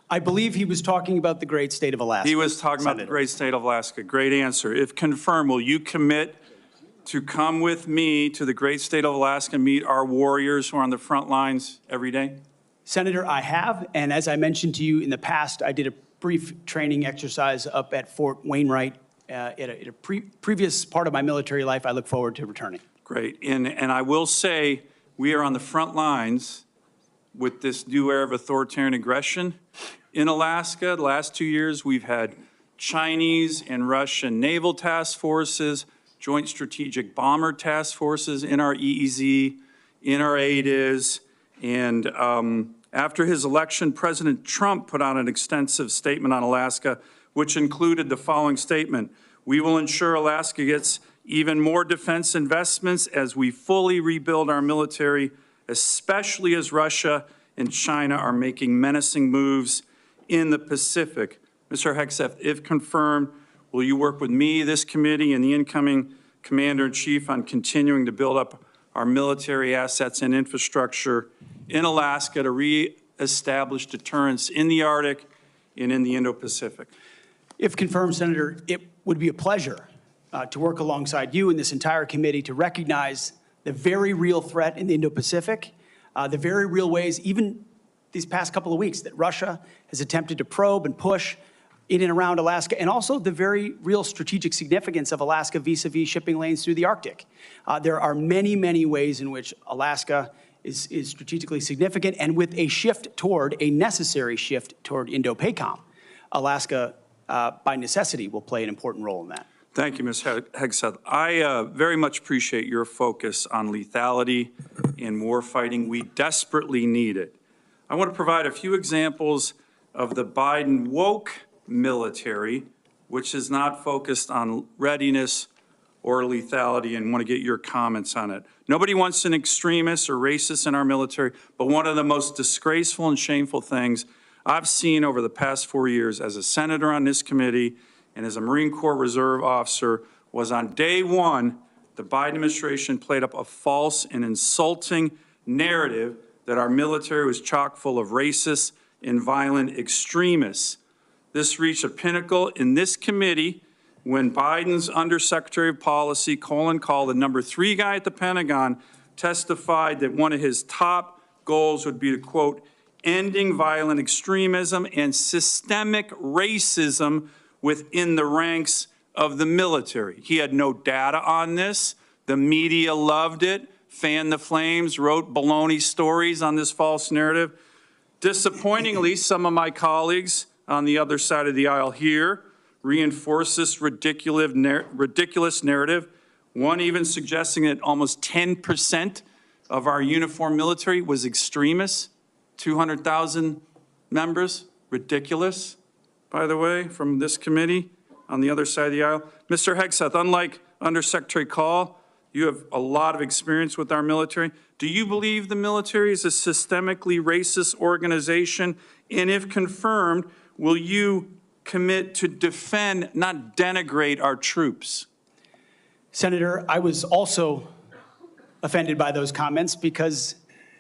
I believe he was talking about the great state of Alaska. He was talking about the great state of Alaska. Great answer. If confirmed, will you commit to come with me to the great state of Alaska and meet our warriors who are on the front lines every day? Senator, I have, and as I mentioned to you in the past, I did a brief training exercise up at Fort Wainwright at a previous part of my military life. I look forward to returning. Great. And I will say, we are on the front lines with this new era of authoritarian aggression. In Alaska, the last 2 years, we've had Chinese and Russian naval task forces, joint strategic bomber task forces in our EEZ, in our ADIZ. And after his election, President Trump put out an extensive statement on Alaska, which included the following statement: "We will ensure Alaska gets even more defense investments as we fully rebuild our military, especially as Russia and China are making menacing moves in the Pacific." Mr. Hegseth, if confirmed, will you work with me, this committee, and the incoming Commander-in-Chief on continuing to build up our military assets and infrastructure in Alaska to reestablish deterrence in the Arctic and in the Indo-Pacific? If confirmed, Senator, it would be a pleasure to work alongside you and this entire committee to recognize the very real threat in the Indo-Pacific, the very real ways, even these past couple of weeks, that Russia has attempted to probe and push in and around Alaska, and also the very real strategic significance of Alaska vis-a-vis shipping lanes through the Arctic. There are many, many ways in which Alaska is strategically significant, and with a necessary shift toward Indo-PACOM, Alaska, by necessity, will play an important role in that. Thank you, Ms. Hegseth. I very much appreciate your focus on lethality and warfighting. We desperately need it. I want to provide a few examples of the Biden woke military, which is not focused on readiness or lethality, and want to get your comments on it. Nobody wants an extremist or racist in our military, but one of the most disgraceful and shameful things I've seen over the past 4 years as a senator on this committee and as a Marine Corps Reserve officer was on day one, the Biden administration played up a false and insulting narrative that our military was chock full of racist and violent extremists. This reached a pinnacle in this committee when Biden's Undersecretary of Policy, Colin Kahl, the #3 guy at the Pentagon, testified that one of his top goals would be to, quote, ending violent extremism and systemic racism within the ranks of the military. He had no data on this. The media loved it, fanned the flames, wrote baloney stories on this false narrative. Disappointingly, some of my colleagues on the other side of the aisle here reinforce this ridiculous narrative, one even suggesting that almost 10% of our uniformed military was extremists, 200,000 members, ridiculous, by the way, from this committee on the other side of the aisle. Mr. Hegseth, unlike Undersecretary Kahl, you have a lot of experience with our military. Do you believe the military is a systemically racist organization? And if confirmed, will you commit to defend, not denigrate, our troops? Senator, I was also offended by those comments because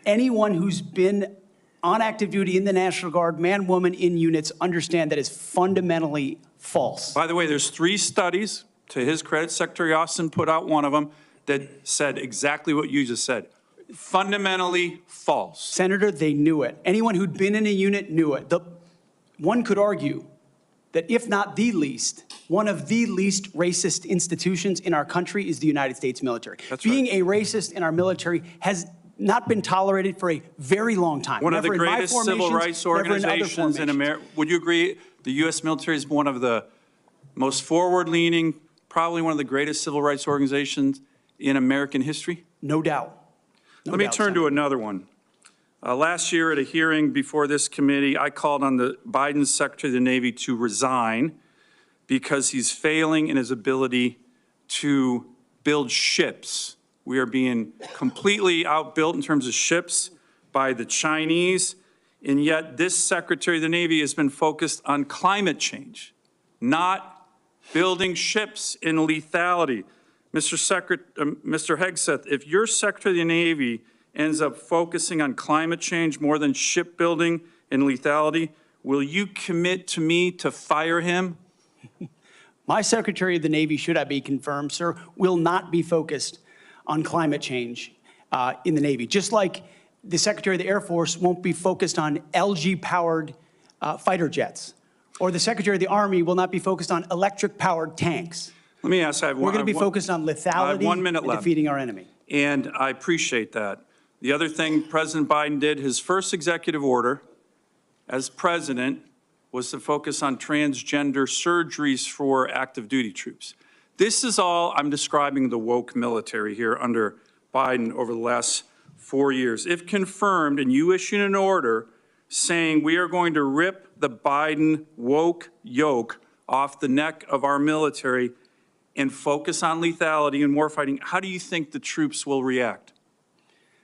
anyone who's been on active duty in the National Guard, man, woman, in units, understand that is fundamentally false. By the way, there's 3 studies, to his credit, Secretary Austin put out one of them, that said exactly what you just said. Fundamentally false. Senator, they knew it. Anyone who'd been in a unit knew it. One could argue that if not the least, one of the least racist institutions in our country is the United States military. That's Being right. a racist in our military has not been tolerated for a very long time. One of the Never in my greatest civil formations, rights never in other organizations in formations. America. Would you agree the U.S. military is one of the most forward-leaning, probably one of the greatest civil rights organizations in American history? No doubt. Let me turn to another one. Last year at a hearing before this committee, I called on the Biden Secretary of the Navy to resign because he's failing in his ability to build ships. We are being completely outbuilt in terms of ships by the Chinese, and yet this Secretary of the Navy has been focused on climate change, not building ships in lethality. Mr. Hegseth, if your Secretary of the Navy ends up focusing on climate change more than shipbuilding and lethality, will you commit to me to fire him? My Secretary of the Navy, should I be confirmed, sir, will not be focused on climate change in the Navy. Just like the Secretary of the Air Force won't be focused on LG-powered fighter jets, or the Secretary of the Army will not be focused on electric-powered tanks. Let me ask, We're going to be focused on lethality and defeating our enemy. And I appreciate that. The other thing President Biden did, his first executive order as president, was to focus on transgender surgeries for active duty troops. This is all, I'm describing the woke military here under Biden over the last 4 years. If confirmed and you issue an order saying we are going to rip the Biden woke yoke off the neck of our military and focus on lethality and warfighting, how do you think the troops will react?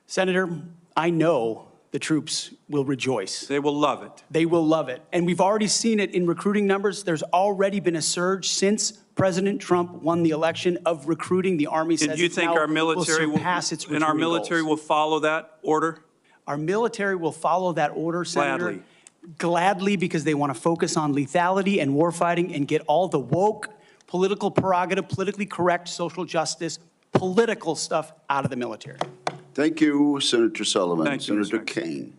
Senator, I know the troops will rejoice. They will love it. They will love it. And we've already seen it in recruiting numbers. There's already been a surge since President Trump won the election of recruiting. The Army says do you think our military will follow that order? Our military will follow that order, Senator. Gladly. Gladly, because they want to focus on lethality and warfighting and get all the woke, political prerogative, politically correct, social justice, political stuff out of the military. Thank you, Senator Sullivan. Thank you, Senator Mr. Kane.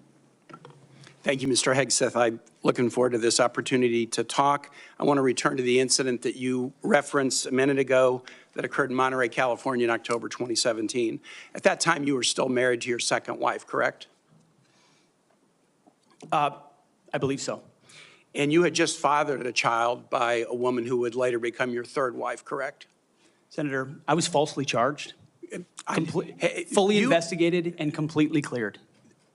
Thank you, Mr. Hegseth. I'm looking forward to this opportunity to talk. I want to return to the incident that you referenced a minute ago that occurred in Monterey, California in October 2017. At that time, you were still married to your second wife, correct? I believe so. And you had just fathered a child by a woman who would later become your third wife, correct? Senator, I was falsely charged, fully investigated, and completely cleared.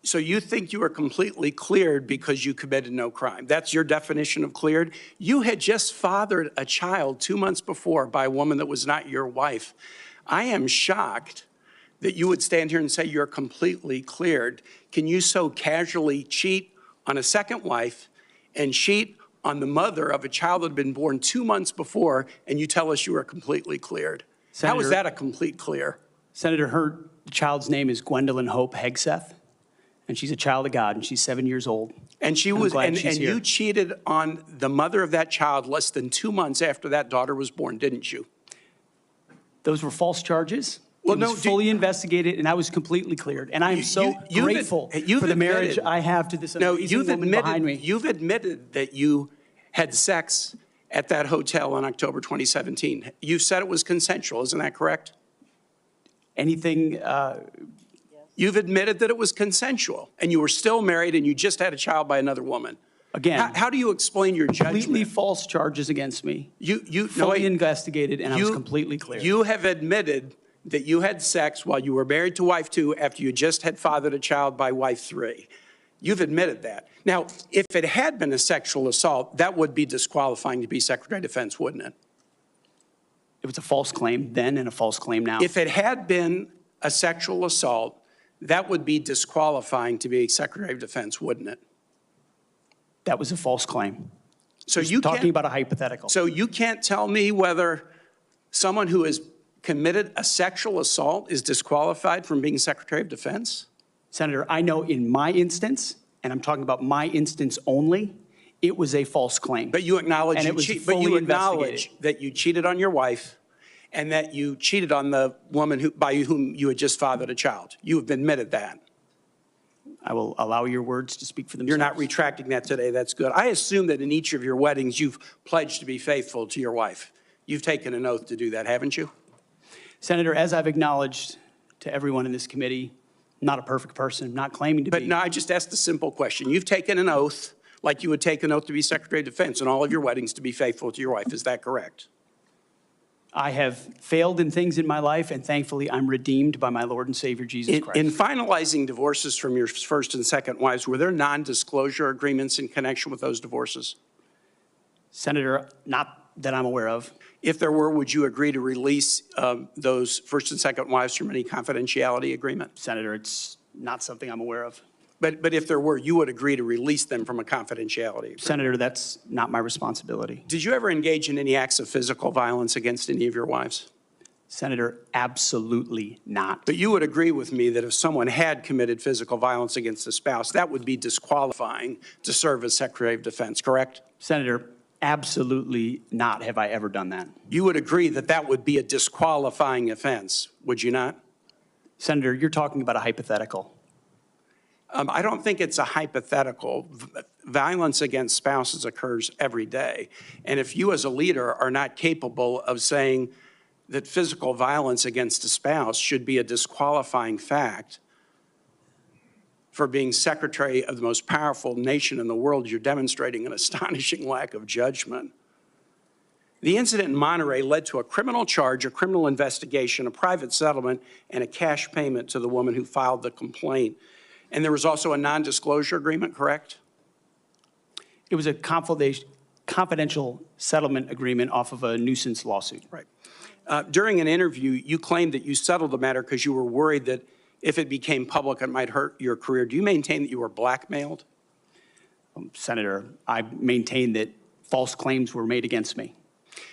So you think you were completely cleared because you committed no crime. That's your definition of cleared? You had just fathered a child 2 months before by a woman that was not your wife. I am shocked that you would stand here and say you're completely cleared. Can you so casually cheat on a second wife and cheat on the mother of a child that had been born 2 months before, and you tell us you are completely cleared? How is that a complete clear? Senator, her child's name is Gwendolyn Hope Hegseth, and she's a child of God, and she's 7 years old. And she was, and you cheated on the mother of that child less than 2 months after that daughter was born, didn't you? Those were false charges. Well, It was fully investigated, and I was completely cleared. And I am so grateful for the marriage I have to this amazing woman behind me. You've admitted that you had sex at that hotel in October 2017. You said it was consensual, isn't that correct? Anything, You've admitted that it was consensual, and you were still married, and you just had a child by another woman. again. How do you explain your judgment? Completely false charges against me. You fully investigated, and I was completely clear. You have admitted that you had sex while you were married to wife 2 after you just had fathered a child by wife 3. You've admitted that. Now, if it had been a sexual assault, that would be disqualifying to be Secretary of Defense, wouldn't it? It was a false claim then and a false claim now. If it had been a sexual assault, that would be disqualifying to be Secretary of Defense, wouldn't it? That was a false claim. So you talking about a hypothetical. So you can't tell me whether someone who has committed a sexual assault is disqualified from being Secretary of Defense? Senator, I know in my instance, and I'm talking about my instance only, it was a false claim. But you acknowledge and it was fully investigated. that you cheated on your wife and that you cheated on the woman by whom you had just fathered a child. You have admitted that. I will allow your words to speak for themselves. You're not retracting that today. That's good. I assume that in each of your weddings, you've pledged to be faithful to your wife. You've taken an oath to do that, haven't you? Senator, as I've acknowledged to everyone in this committee, not a perfect person, not claiming to be. But no, I just asked a simple question. You've taken an oath like you would take an oath to be Secretary of Defense in all of your weddings to be faithful to your wife. Is that correct? I have failed in things in my life, and thankfully I'm redeemed by my Lord and Savior, Jesus Christ. In finalizing divorces from your first and second wives, were there non-disclosure agreements in connection with those divorces? Senator, not that I'm aware of. If there were, would you agree to release those first and second wives from any confidentiality agreement? Senator, it's not something I'm aware of. But if there were, you would agree to release them from a confidentiality agreement? Senator, that's not my responsibility. Did you ever engage in any acts of physical violence against any of your wives? Senator, absolutely not. But you would agree with me that if someone had committed physical violence against a spouse, that would be disqualifying to serve as Secretary of Defense, correct? Senator, absolutely not have I ever done that. You would agree that that would be a disqualifying offense, would you not? Senator, you're talking about a hypothetical. I don't think it's a hypothetical. Violence against spouses occurs every day. And if you as a leader are not capable of saying that physical violence against a spouse should be a disqualifying fact for being Secretary of the most powerful nation in the world, you're demonstrating an astonishing lack of judgment. The incident in Monterey led to a criminal charge, a criminal investigation, a private settlement, and a cash payment to the woman who filed the complaint. And there was also a non-disclosure agreement, correct? It was a confidential settlement agreement off of a nuisance lawsuit. Right. During an interview, you claimed that you settled the matter because you were worried that if it became public, it might hurt your career. Do you maintain that you were blackmailed? Senator, I maintain that false claims were made against me.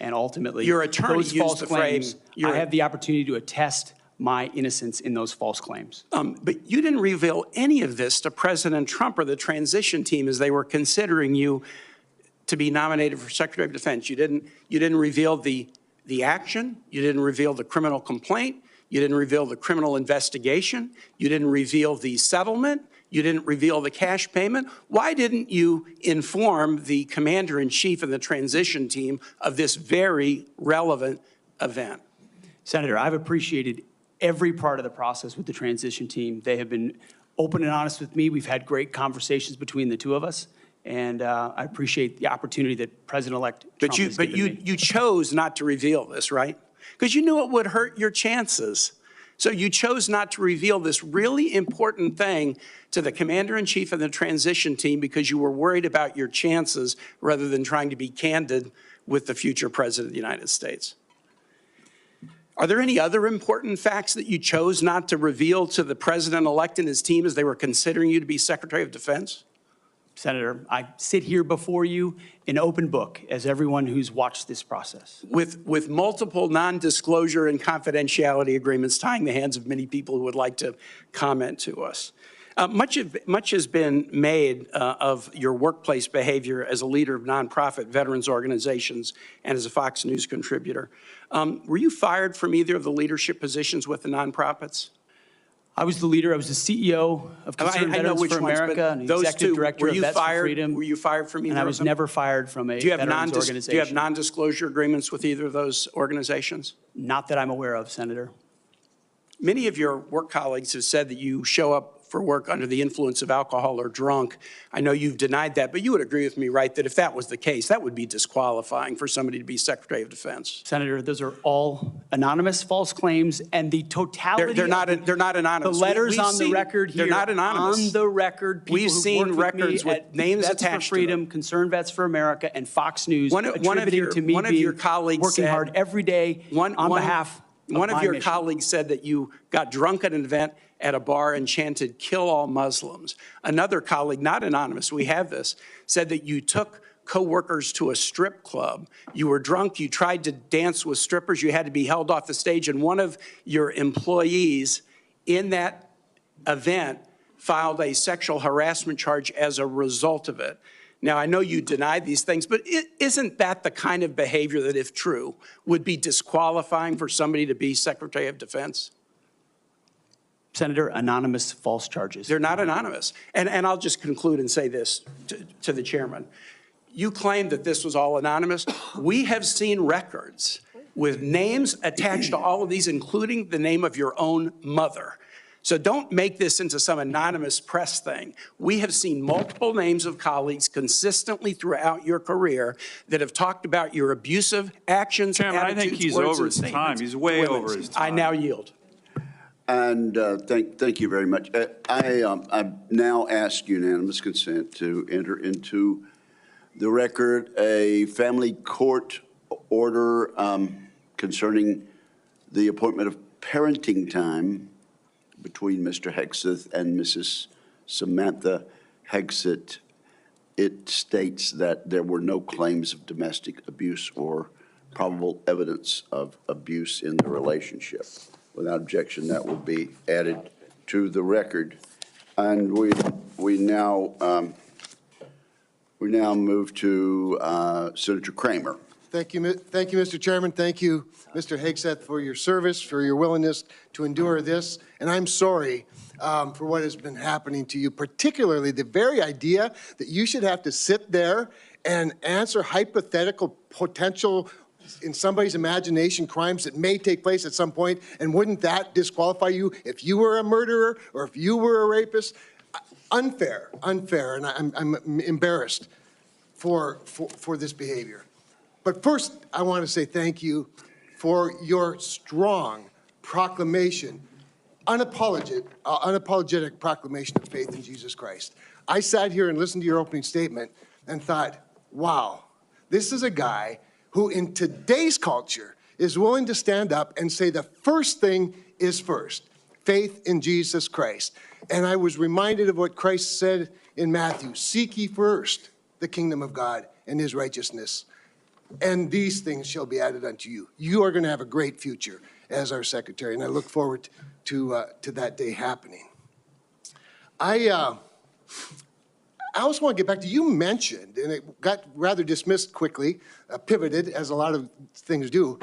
And ultimately, your attorney those used false the claims, phrase, I have the opportunity to attest my innocence in those false claims. But you didn't reveal any of this to President Trump or the transition team as they were considering you to be nominated for Secretary of Defense. You didn't reveal the action. You didn't reveal the criminal complaint. You didn't reveal the criminal investigation. You didn't reveal the settlement. You didn't reveal the cash payment. Why didn't you inform the commander-in-chief and the transition team of this very relevant event? Senator, I've appreciated every part of the process with the transition team. They have been open and honest with me. We've had great conversations between the two of us, and I appreciate the opportunity that President-elect Trump has given me. But you chose not to reveal this, right? Because you knew it would hurt your chances. So you chose not to reveal this really important thing to the commander-in-chief and the transition team because you were worried about your chances rather than trying to be candid with the future president of the United States. Are there any other important facts that you chose not to reveal to the president-elect and his team as they were considering you to be Secretary of Defense? Senator, I sit here before you an open book, as everyone who's watched this process. With multiple non-disclosure and confidentiality agreements tying the hands of many people who would like to comment to us. Much has been made of your workplace behavior as a leader of nonprofit veterans organizations and as a Fox News contributor. Were you fired from either of the leadership positions with the nonprofits? I was the leader. I was the CEO of Concerned Veterans for America and the executive director of Vets for Freedom. Were you fired from either of them? And I was never fired from a veterans organization. Do you have non-disclosure agreements with either of those organizations? Not that I'm aware of, Senator. Many of your work colleagues have said that you show up for work under the influence of alcohol or drunk. I know you've denied that, but you would agree with me, right, that if that was the case, that would be disqualifying for somebody to be Secretary of Defense. Senator, those are all anonymous false claims, and the totality they're not anonymous. The letters on the record here. They're not anonymous. On the record, people we've seen records with names Vets attached for Freedom, to them. Concerned Vets for America, and Fox News One of your colleagues working said, hard every day on behalf of one of my your mission. colleagues said that you got drunk at an event at a bar and chanted, "Kill all Muslims." Another colleague, not anonymous, we have this, said that you took co-workers to a strip club. You were drunk, you tried to dance with strippers, you had to be held off the stage, and one of your employees in that event filed a sexual harassment charge as a result of it. Now, I know you denied these things, but isn't that the kind of behavior that, if true, would be disqualifying for somebody to be Secretary of Defense? Senator, anonymous false charges. They're not anonymous. And I'll just conclude and say this to the chairman. You claim that this was all anonymous. We have seen records with names attached to all of these, including the name of your own mother. So don't make this into some anonymous press thing. We have seen multiple names of colleagues consistently throughout your career that have talked about your abusive actions, Chairman, attitudes, I think he's words, over and his time. statements He's way to women. over his time. I now yield. And thank you very much. I now ask unanimous consent to enter into the record a family court order concerning the appointment of parenting time between Mr. Hegseth and Mrs. Samantha Hegseth. It states that there were no claims of domestic abuse or probable evidence of abuse in the relationship. Without objection, that will be added to the record. And we now move to Senator Kramer. Thank you, Mr. Chairman. Thank you, Mr. Hegseth, for your service, for your willingness to endure this. And I'm sorry for what has been happening to you, particularly the very idea that you should have to sit there and answer hypothetical potential in somebody's imagination crimes that may take place at some point, and wouldn't that disqualify you if you were a murderer or if you were a rapist? Unfair, and I'm embarrassed for this behavior. But first, I want to say thank you for your strong proclamation, unapologetic proclamation of faith in Jesus Christ. I sat here and listened to your opening statement and thought, wow, this is a guy who in today's culture is willing to stand up and say the first thing is first, faith in Jesus Christ. And I was reminded of what Christ said in Matthew, seek ye first the kingdom of God and his righteousness, and these things shall be added unto you. You are going to have a great future as our secretary, and I look forward to that day happening. I also want to get back to, you mentioned, and it got rather dismissed quickly, pivoted, as a lot of things do.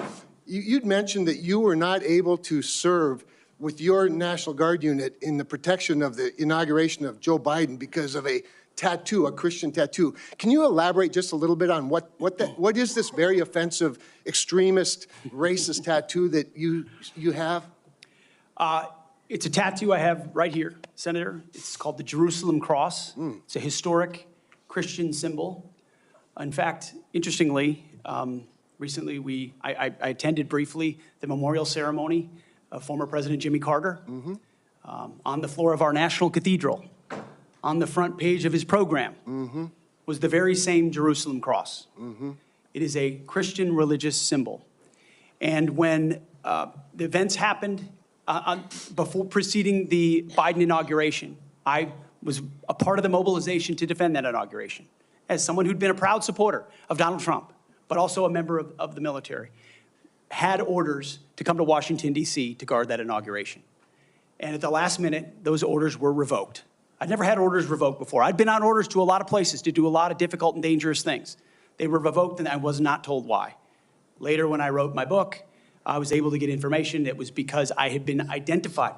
You'd mentioned that you were not able to serve with your National Guard unit in the protection of the inauguration of Joe Biden because of a tattoo, a Christian tattoo. Can you elaborate just a little bit on what is this very offensive, extremist, racist tattoo that you have? It's a tattoo I have right here, Senator. It's called the Jerusalem Cross. It's a historic Christian symbol. In fact, interestingly, recently I attended briefly the memorial ceremony of former President Jimmy Carter on the floor of our National Cathedral. On the front page of his program was the very same Jerusalem Cross. It is a Christian religious symbol. And when the events happened before preceding the Biden inauguration, I was a part of the mobilization to defend that inauguration, as someone who'd been a proud supporter of Donald Trump, but also a member of the military, had orders to come to Washington, D.C. to guard that inauguration. And at the last minute, those orders were revoked. I'd never had orders revoked before. I'd been on orders to a lot of places to do a lot of difficult and dangerous things. They were revoked, and I was not told why. Later, when I wrote my book, I was able to get information. It was because I had been identified.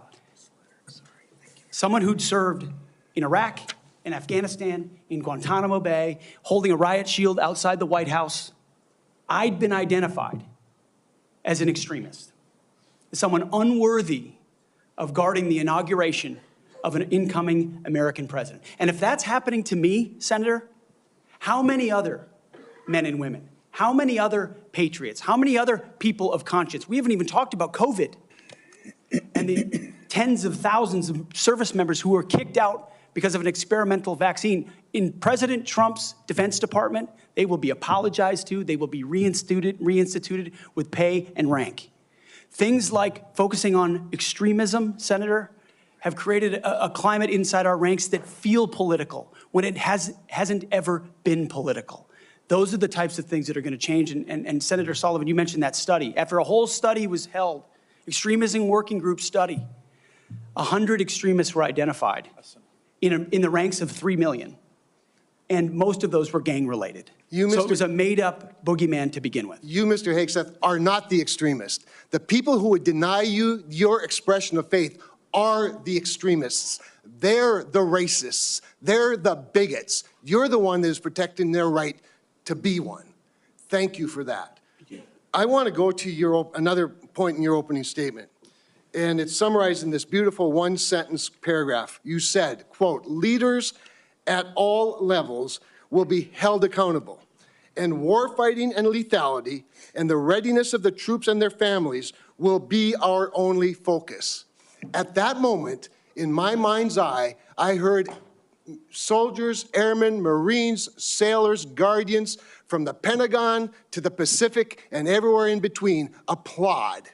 Someone who'd served in Iraq, in Afghanistan, in Guantanamo Bay, holding a riot shield outside the White House. I'd been identified as an extremist, as someone unworthy of guarding the inauguration of an incoming American president. And if that's happening to me, Senator, how many other men and women, how many other patriots, how many other people of conscience? We haven't even talked about COVID and the tens of thousands of service members who were kicked out because of an experimental vaccine. In President Trump's Defense Department, they will be apologized to, they will be reinstituted with pay and rank. Things like focusing on extremism, Senator, have created a climate inside our ranks that feel political when it hasn't ever been political. Those are the types of things that are going to change. And Senator Sullivan, you mentioned that study. After a whole study was held, extremism working group study, 100 extremists were identified in the ranks of 3 million. And most of those were gang-related. So it was a made-up boogeyman to begin with. You, Mr. Hegseth, are not the extremist. The people who would deny you your expression of faith are the extremists. They're the racists. They're the bigots. You're the one that is protecting their right to be one. Thank you for that. I want to go to another point in your opening statement, and it's summarized in this beautiful one-sentence paragraph. You said, quote, "Leaders at all levels will be held accountable, and warfighting and lethality and the readiness of the troops and their families will be our only focus." At that moment, in my mind's eye, I heard soldiers, airmen, Marines, sailors, guardians from the Pentagon to the Pacific and everywhere in between applaud.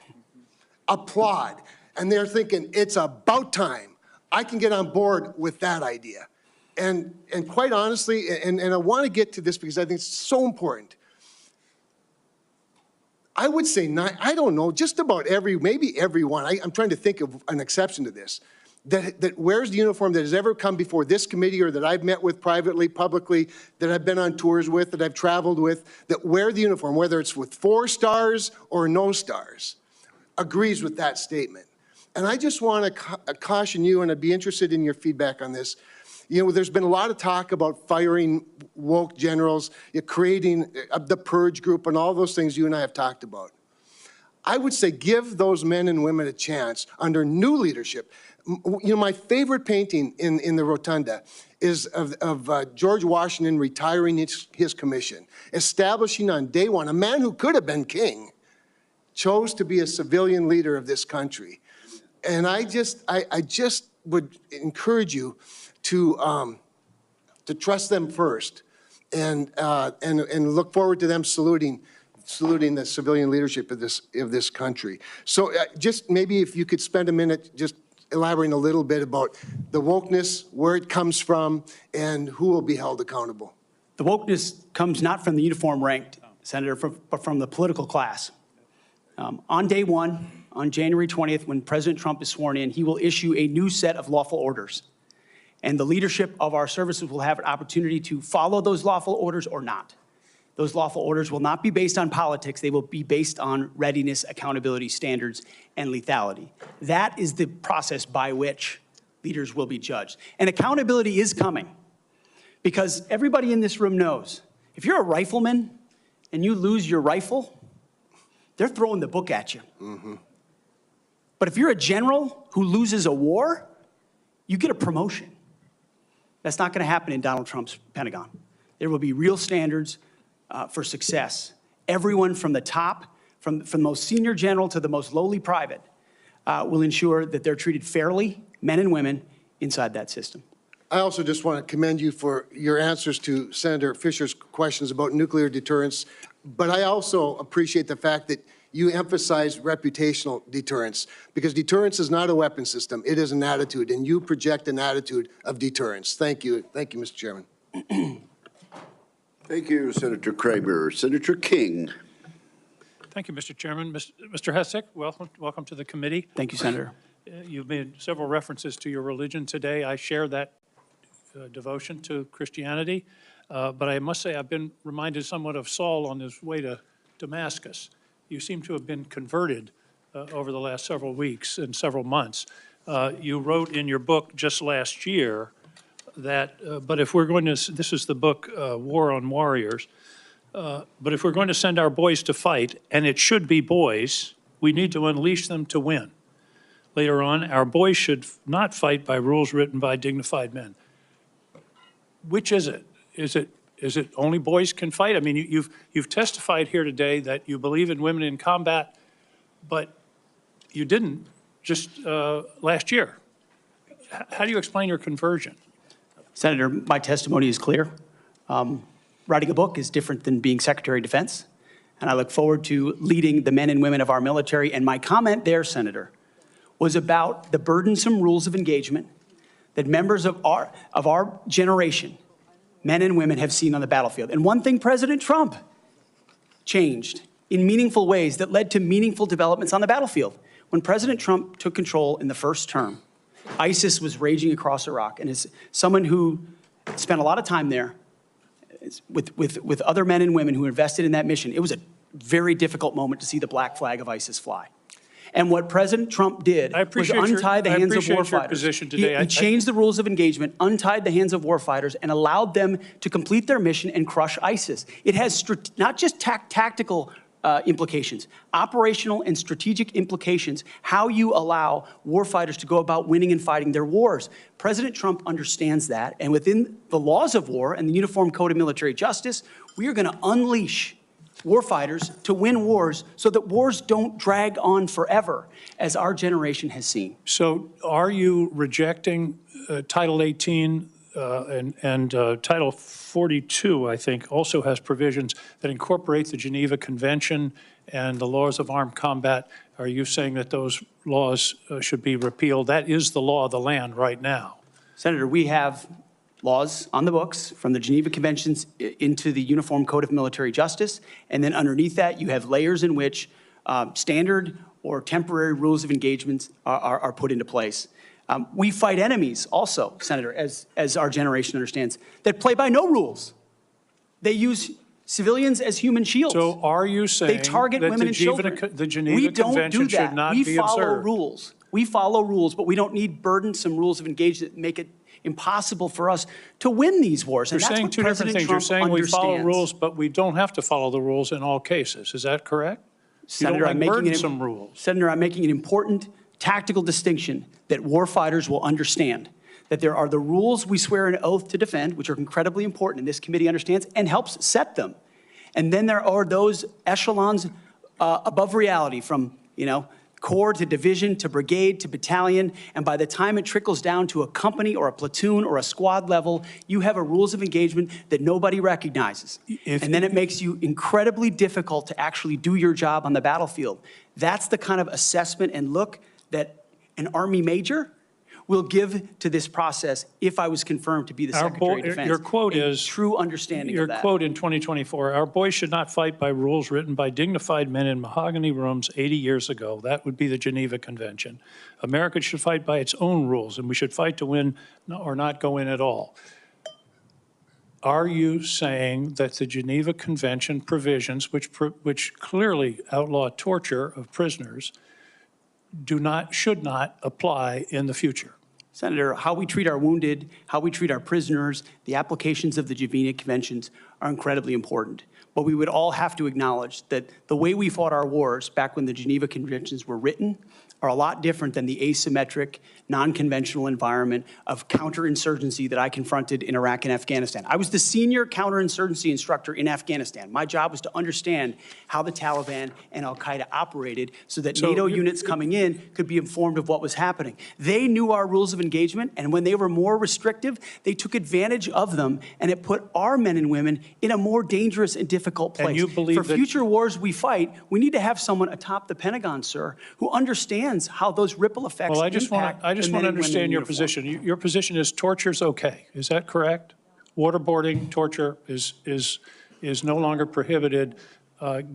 Applaud. And they're thinking, it's about time. I can get on board with that idea. And quite honestly, and I want to get to this because I think it's so important. I would say, I don't know, just about maybe everyone, I'm trying to think of an exception to this, that wears the uniform that has ever come before this committee or that I've met with privately, publicly, that I've been on tours with, that I've traveled with, that wear the uniform, whether it's with 4 stars or no stars, agrees with that statement. And I just want to caution you, and I'd be interested in your feedback on this. You know, there's been a lot of talk about firing woke generals, creating the purge group, and all those things you and I have talked about. I would say give those men and women a chance under new leadership. You know, my favorite painting in the Rotunda is of George Washington retiring his commission, establishing on day one, a man who could have been king, chose to be a civilian leader of this country. And I just would encourage you to trust them first, and look forward to them saluting the civilian leadership of this country. So just maybe if you could spend a minute just elaborating a little bit about the wokeness, where it comes from, and who will be held accountable. The wokeness comes not from the uniform ranked, Senator, but from the political class. On day one, on January 20th, when President Trump is sworn in, he will issue a new set of lawful orders. And the leadership of our services will have an opportunity to follow those lawful orders or not. Those lawful orders will not be based on politics. They will be based on readiness, accountability, standards, and lethality. That is the process by which leaders will be judged. And accountability is coming, because everybody in this room knows if you're a rifleman and you lose your rifle, they're throwing the book at you. Mm-hmm. But if you're a general who loses a war, you get a promotion. That's not going to happen in Donald Trump's Pentagon. There will be real standards for success. Everyone from the top, from the most senior general to the most lowly private, will ensure that they're treated fairly, men and women, inside that system. I also just want to commend you for your answers to Senator Fisher's questions about nuclear deterrence. But I also appreciate the fact that you emphasize reputational deterrence, because deterrence is not a weapon system, it is an attitude, and you project an attitude of deterrence. Thank you, Mr. Chairman. Thank you, Senator Kramer. Senator King. Thank you, Mr. Chairman. Mr. Hegseth, welcome to the committee. Thank you, Senator. You've made several references to your religion today. I share that devotion to Christianity, but I must say I've been reminded somewhat of Saul on his way to Damascus. You seem to have been converted over the last several weeks and several months. You wrote in your book just last year that, but if we're going to, this is the book, War on Warriors, but if we're going to send our boys to fight, and it should be boys, we need to unleash them to win. Later on, our boys should not fight by rules written by dignified men. Which is it? Is it only boys can fight? I mean, you've testified here today that you believe in women in combat, but you didn't just last year. How do you explain your conversion? Senator, my testimony is clear. Writing a book is different than being Secretary of Defense, and I look forward to leading the men and women of our military. And my comment there, Senator, was about the burdensome rules of engagement that members of our generation, men and women, have seen on the battlefield. And one thing President Trump changed in meaningful ways that led to meaningful developments on the battlefield. When President Trump took control in the first term, ISIS was raging across Iraq, and as someone who spent a lot of time there with other men and women who invested in that mission, it was a very difficult moment to see the black flag of ISIS fly. And what President Trump did was untie the hands of warfighters. He changed the rules of engagement, untied the hands of warfighters, and allowed them to complete their mission and crush ISIS. It has not just tactical implications, operational and strategic implications, how you allow warfighters to go about winning and fighting their wars. President Trump understands that, and within the laws of war and the Uniform Code of Military Justice, we are going to unleash warfighters to win wars so that wars don't drag on forever, as our generation has seen. So are you rejecting Title 18 and Title 42, I think, also has provisions that incorporate the Geneva Convention and the laws of armed combat? Are you saying that those laws should be repealed? That is the law of the land right now. Senator, we have laws on the books from the Geneva Conventions into the Uniform Code of Military Justice, and then underneath that you have layers in which standard or temporary rules of engagement are put into place. We fight enemies also, Senator, as our generation understands, that play by no rules. They use civilians as human shields. So are you saying they target that women and children? The Geneva Convention should not be observed? We follow rules. We follow rules, but we don't need burdensome rules of engagement that make it impossible for us to win these wars. You're saying two different things. You're saying we follow rules, but we don't have to follow the rules in all cases. Is that correct? Senator, I'm making burdensome rules. Senator, I'm making an important tactical distinction that warfighters will understand, that there are the rules we swear an oath to defend, which are incredibly important, and this committee understands and helps set them. And then there are those echelons above reality, from, corps to division to brigade to battalion, and by the time it trickles down to a company or a platoon or a squad level, you have a rules of engagement that nobody recognizes. And then it makes you incredibly difficult to actually do your job on the battlefield. That's the kind of assessment and look that an Army major will give to this process if I was confirmed to be the Secretary of Defense. Your quote is, true understanding of that. Your quote in 2024, our boys should not fight by rules written by dignified men in mahogany rooms 80 years ago. That would be the Geneva Convention. America should fight by its own rules, and we should fight to win or not go in at all. Are you saying that the Geneva Convention provisions, which clearly outlaw torture of prisoners, should not apply in the future? Senator, how we treat our wounded, how we treat our prisoners, the applications of the Geneva Conventions are incredibly important. But we would all have to acknowledge that the way we fought our wars back when the Geneva Conventions were written are a lot different than the asymmetric, non-conventional environment of counterinsurgency that I confronted in Iraq and Afghanistan. I was the senior counterinsurgency instructor in Afghanistan. My job was to understand how the Taliban and al-Qaeda operated so that NATO units coming in could be informed of what was happening. They knew our rules of engagement, and when they were more restrictive, they took advantage of them, and it put our men and women in a more dangerous and difficult place. And you believe For that future wars we fight, we need to have someone atop the Pentagon, sir, who understands how those ripple effects Well, I just want impact to the men and women understand in your uniform. position. Your position is torture's okay. Is that correct? Waterboarding, torture is no longer prohibited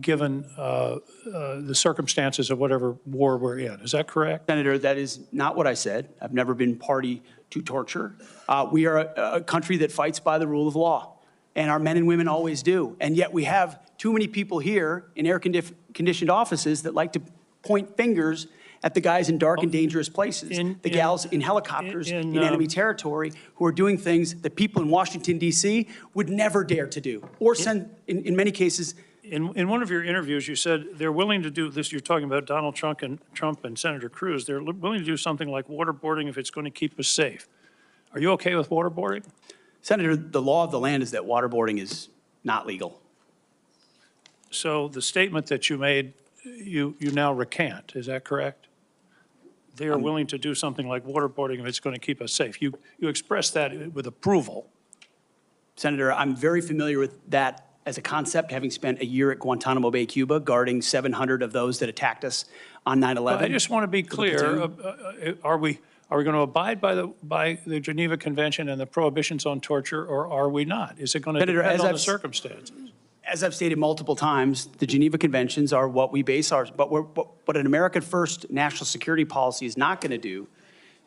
given the circumstances of whatever war we're in. Is that correct? Senator, that is not what I said. I've never been party to torture. We are a country that fights by the rule of law, and our men and women always do. And yet we have too many people here in air-conditioned offices that like to point fingers at the guys in dark and dangerous places, the gals in helicopters in enemy territory who are doing things that people in Washington, D.C. would never dare to do, or send, in many cases. In one of your interviews, you said they're willing to do this. You're talking about Donald Trump and Senator Cruz. They're willing to do something like waterboarding if it's going to keep us safe. Are you okay with waterboarding? Senator, the law of the land is that waterboarding is not legal. So the statement that you made, you now recant. Is that correct? They are willing to do something like waterboarding if it's going to keep us safe. You expressed that with approval. Senator, I'm very familiar with that as a concept, having spent a year at Guantanamo Bay, Cuba, guarding 700 of those that attacked us on 9/11. Well, I just want to be clear. Are we going to abide by the Geneva Convention and the prohibitions on torture, or are we not? Is it going to depend on the circumstances? As I've stated multiple times, the Geneva Conventions are what we base ours. But what an American first national security policy is not going to do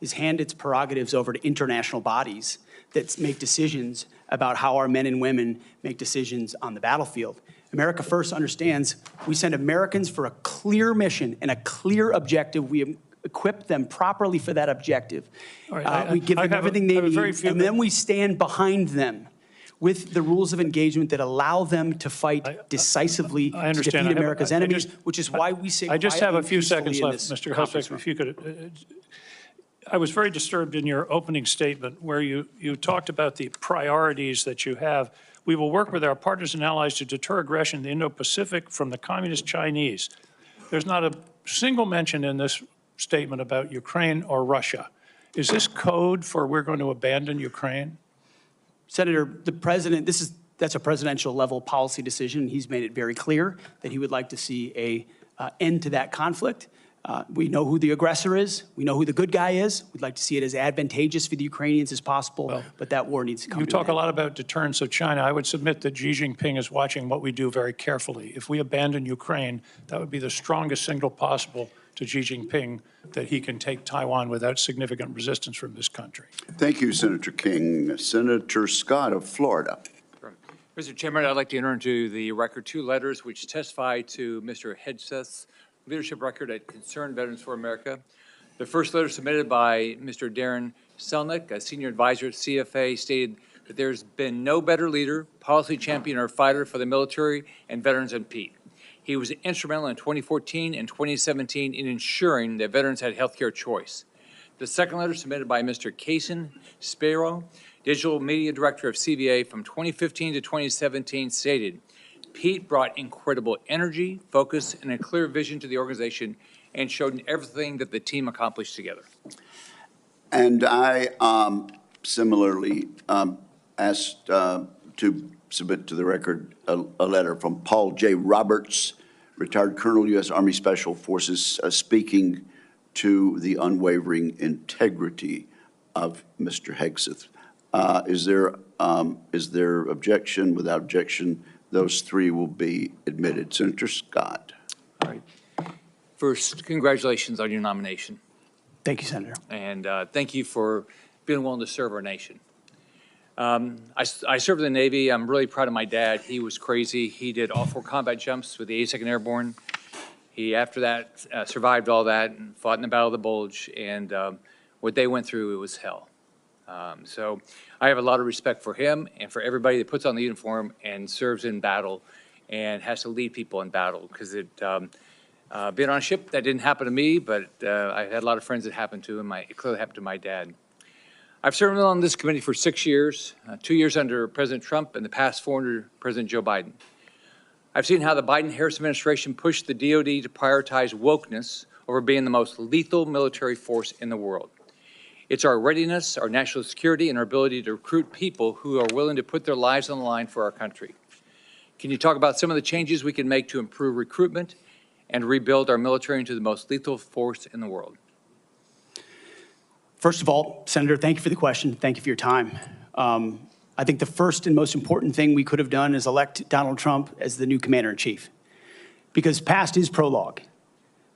is hand its prerogatives over to international bodies that make decisions about how our men and women make decisions on the battlefield. America First understands we send Americans for a clear mission and a clear objective. We equip them properly for that objective. Right, we give them everything they need, and then we stand behind them with the rules of engagement that allow them to fight decisively to defeat America's enemies, which is why we say I just have a few seconds left, Mr. Mr. Hegseth, if you could. I was very disturbed in your opening statement where you talked about the priorities that you have. We will work with our partners and allies to deter aggression in the Indo-Pacific from the Communist Chinese. There's not a single mention in this statement about Ukraine or Russia. Is this code for we're going to abandon Ukraine? Senator, the president, that's a presidential level policy decision. He's made it very clear that he would like to see a end to that conflict. We know who the aggressor is. We know who the good guy is. We'd like to see it as advantageous for the Ukrainians as possible, but that war needs to come to an end. You talk a lot about deterrence of China. I would submit that Xi Jinping is watching what we do very carefully. If we abandon Ukraine, that would be the strongest signal possible to Xi Jinping that he can take Taiwan without significant resistance from this country. Thank you, Senator King. Senator Scott of Florida. Mr. Chairman, I'd like to enter into the record two letters which testify to Mr. Hegseth's leadership record at Concerned Veterans for America. The first letter submitted by Mr. Darren Selnick, a senior advisor at CFA, stated that there's been no better leader, policy champion, or fighter for the military and veterans than Pete. He was instrumental in 2014 and 2017 in ensuring that veterans had health care choice. The second letter submitted by Mr. Kaysen Spiro, digital media director of CVA from 2015 to 2017, stated, Pete brought incredible energy, focus, and a clear vision to the organization and showed everything that the team accomplished together. And I similarly asked to submit to the record a letter from Paul J. Roberts, retired Colonel, U.S. Army Special Forces, speaking to the unwavering integrity of Mr. Hegseth. Is there objection? Without objection, those three will be admitted. Senator Scott. All right. First, congratulations on your nomination. Thank you, Senator. And thank you for being willing to serve our nation. I served in the Navy. I'm really proud of my dad. He was crazy. He did all 4 combat jumps with the 82nd Airborne. He, after that, survived all that and fought in the Battle of the Bulge. And what they went through, it was hell. So I have a lot of respect for him and for everybody that puts on the uniform and serves in battle and has to lead people in battle. Because being on a ship, that didn't happen to me, but I had a lot of friends that happened to, and it clearly happened to my dad. I've served on this committee for 6 years, 2 years under President Trump and the past 4 under President Joe Biden. I've seen how the Biden-Harris administration pushed the DOD to prioritize wokeness over being the most lethal military force in the world. It's our readiness, our national security, and our ability to recruit people who are willing to put their lives on the line for our country. Can you talk about some of the changes we can make to improve recruitment and rebuild our military into the most lethal force in the world? First of all, Senator, thank you for the question. Thank you for your time. I think the first and most important thing we could have done is elect Donald Trump as the new commander-in-chief, because past is prologue.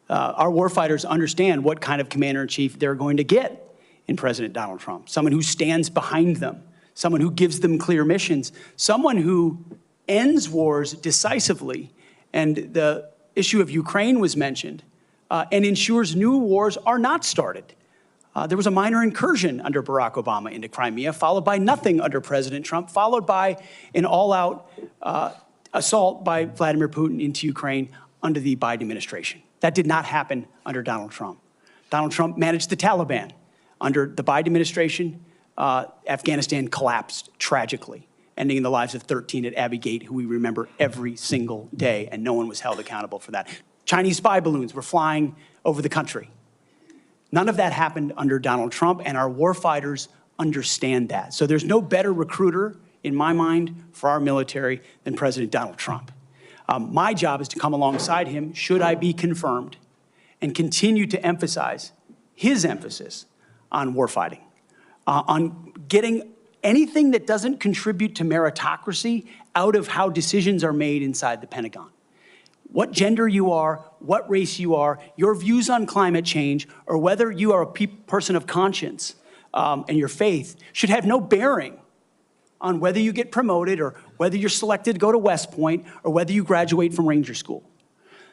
Our warfighters understand what kind of commander-in-chief they're going to get in President Donald Trump, someone who stands behind them, someone who gives them clear missions, someone who ends wars decisively, and the issue of Ukraine was mentioned, and ensures new wars are not started. There was a minor incursion under Barack Obama into Crimea, followed by nothing under President Trump, followed by an all-out assault by Vladimir Putin into Ukraine under the Biden administration. That did not happen under Donald Trump. Donald Trump managed the Taliban. Under the Biden administration, Afghanistan collapsed tragically, ending in the lives of 13 at Abbey Gate, who we remember every single day, and no one was held accountable for that. Chinese spy balloons were flying over the country. None of that happened under Donald Trump, and our warfighters understand that. So there's no better recruiter, in my mind, for our military than President Donald Trump. My job is to come alongside him, should I be confirmed, and continue to emphasize his emphasis on warfighting, on getting anything that doesn't contribute to meritocracy out of how decisions are made inside the Pentagon. What gender you are, what race you are, your views on climate change, or whether you are a person of conscience and your faith should have no bearing on whether you get promoted or whether you're selected to go to West Point or whether you graduate from Ranger School.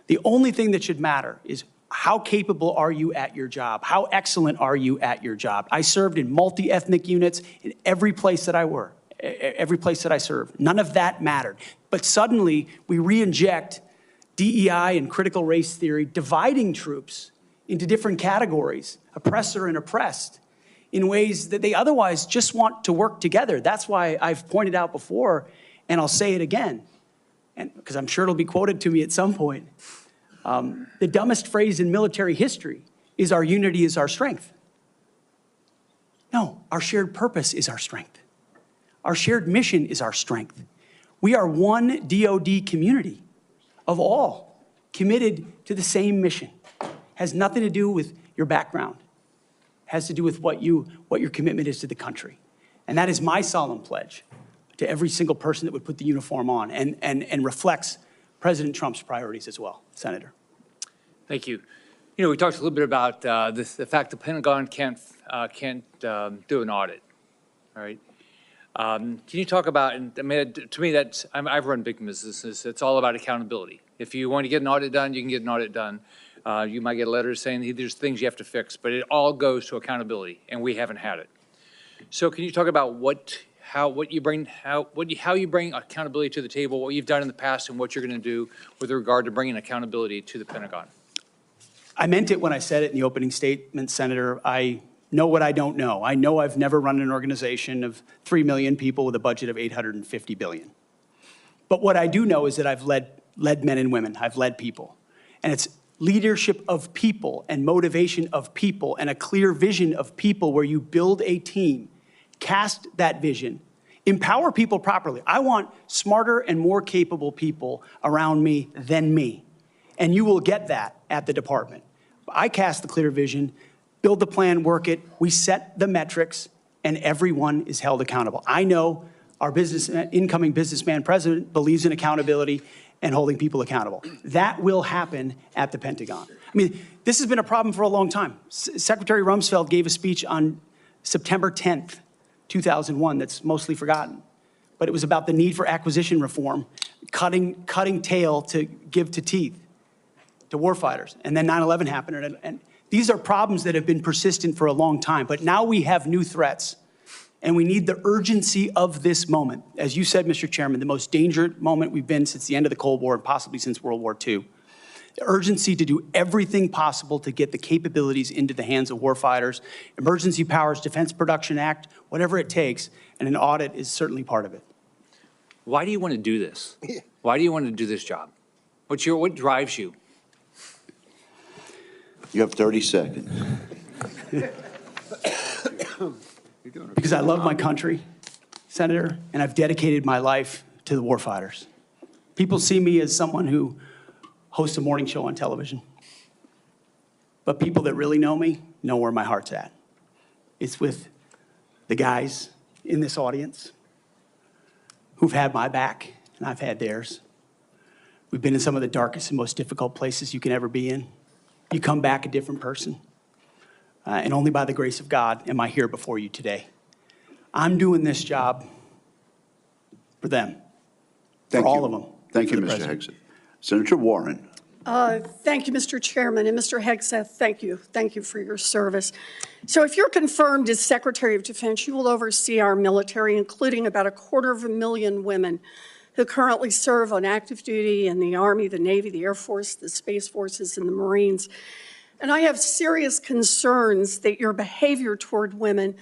The only thing that should matter is how capable are you at your job? How excellent are you at your job? I served in multi-ethnic units in every place that I worked, every place that I served. None of that mattered. But suddenly we re-inject DEI and critical race theory, dividing troops into different categories, oppressor and oppressed, in ways that they otherwise just want to work together. That's why I've pointed out before, and I'll say it again, and because I'm sure it'll be quoted to me at some point. The dumbest phrase in military history is our unity is our strength. No, our shared purpose is our strength. Our shared mission is our strength. We are one DoD community of all committed to the same mission. Has nothing to do with your background. Has to do with what your commitment is to the country. And that is my solemn pledge to every single person that would put the uniform on and reflects President Trump's priorities as well. Senator. Thank you. You know, we talked a little bit about the fact the Pentagon can't do an audit, all right? Can you talk about, and I mean, to me, I've run big businesses. It's all about accountability. If you want to get an audit done, you can get an audit done. You might get letters saying there's things you have to fix, but it all goes to accountability, and we haven't had it. So can you talk about how you bring accountability to the table, what you've done in the past, and what you're going to do with regard to bringing accountability to the Pentagon? I meant it when I said it in the opening statement, Senator. I know what I don't know. I know I've never run an organization of 3 million people with a budget of $850 billion. But what I do know is that I've led men and women. I've led people. And it's leadership of people and motivation of people and a clear vision of people where you build a team, cast that vision, empower people properly. I want smarter and more capable people around me than me. And you will get that at the department. I cast the clear vision, build the plan, work it, we set the metrics, and everyone is held accountable. I know our incoming businessman president believes in accountability and holding people accountable. That will happen at the Pentagon. I mean, this has been a problem for a long time. Secretary Rumsfeld gave a speech on September 10th, 2001 that's mostly forgotten. But it was about the need for acquisition reform, cutting tail to give to teeth to warfighters. And then 9/11 happened. And these are problems that have been persistent for a long time. But now we have new threats. And we need the urgency of this moment. As you said, Mr. Chairman, the most dangerous moment we've been since the end of the Cold War and possibly since World War II. The urgency to do everything possible to get the capabilities into the hands of warfighters, Emergency Powers Defense Production Act, whatever it takes, and an audit is certainly part of it. Why do you want to do this? Why do you want to do this job? What drives you? You have 30 seconds. because I love my country, Senator, and I've dedicated my life to the warfighters. People see me as someone who hosts a morning show on television. But people that really know me know where my heart's at. It's with the guys in this audience who've had my back, and I've had theirs. We've been in some of the darkest and most difficult places you can ever be in. You come back a different person. And only by the grace of God am I here before you today. I'm doing this job for them, for all of them. Thank you, Mr. Hegseth. Senator Warren. Thank you, Mr. Chairman. And Mr. Hegseth, thank you. Thank you for your service. So if you're confirmed as Secretary of Defense, you will oversee our military, including about 250,000 women who currently serve on active duty in the Army, the Navy, the Air Force, the Space Forces, and the Marines. And I have serious concerns that your behavior toward women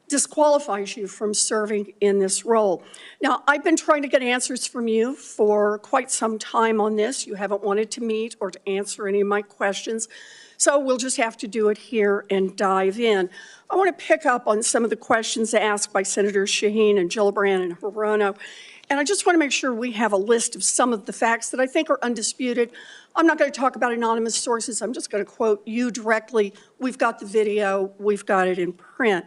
disqualifies you from serving in this role. Now, I've been trying to get answers from you for quite some time on this. You haven't wanted to meet or to answer any of my questions, so we'll just have to do it here and dive in. I want to pick up on some of the questions asked by Senators Shaheen and Gillibrand and Hirono, and I just want to make sure we have a list of some of the facts that I think are undisputed. I'm not going to talk about anonymous sources. I'm just going to quote you directly. We've got the video. We've got it in print.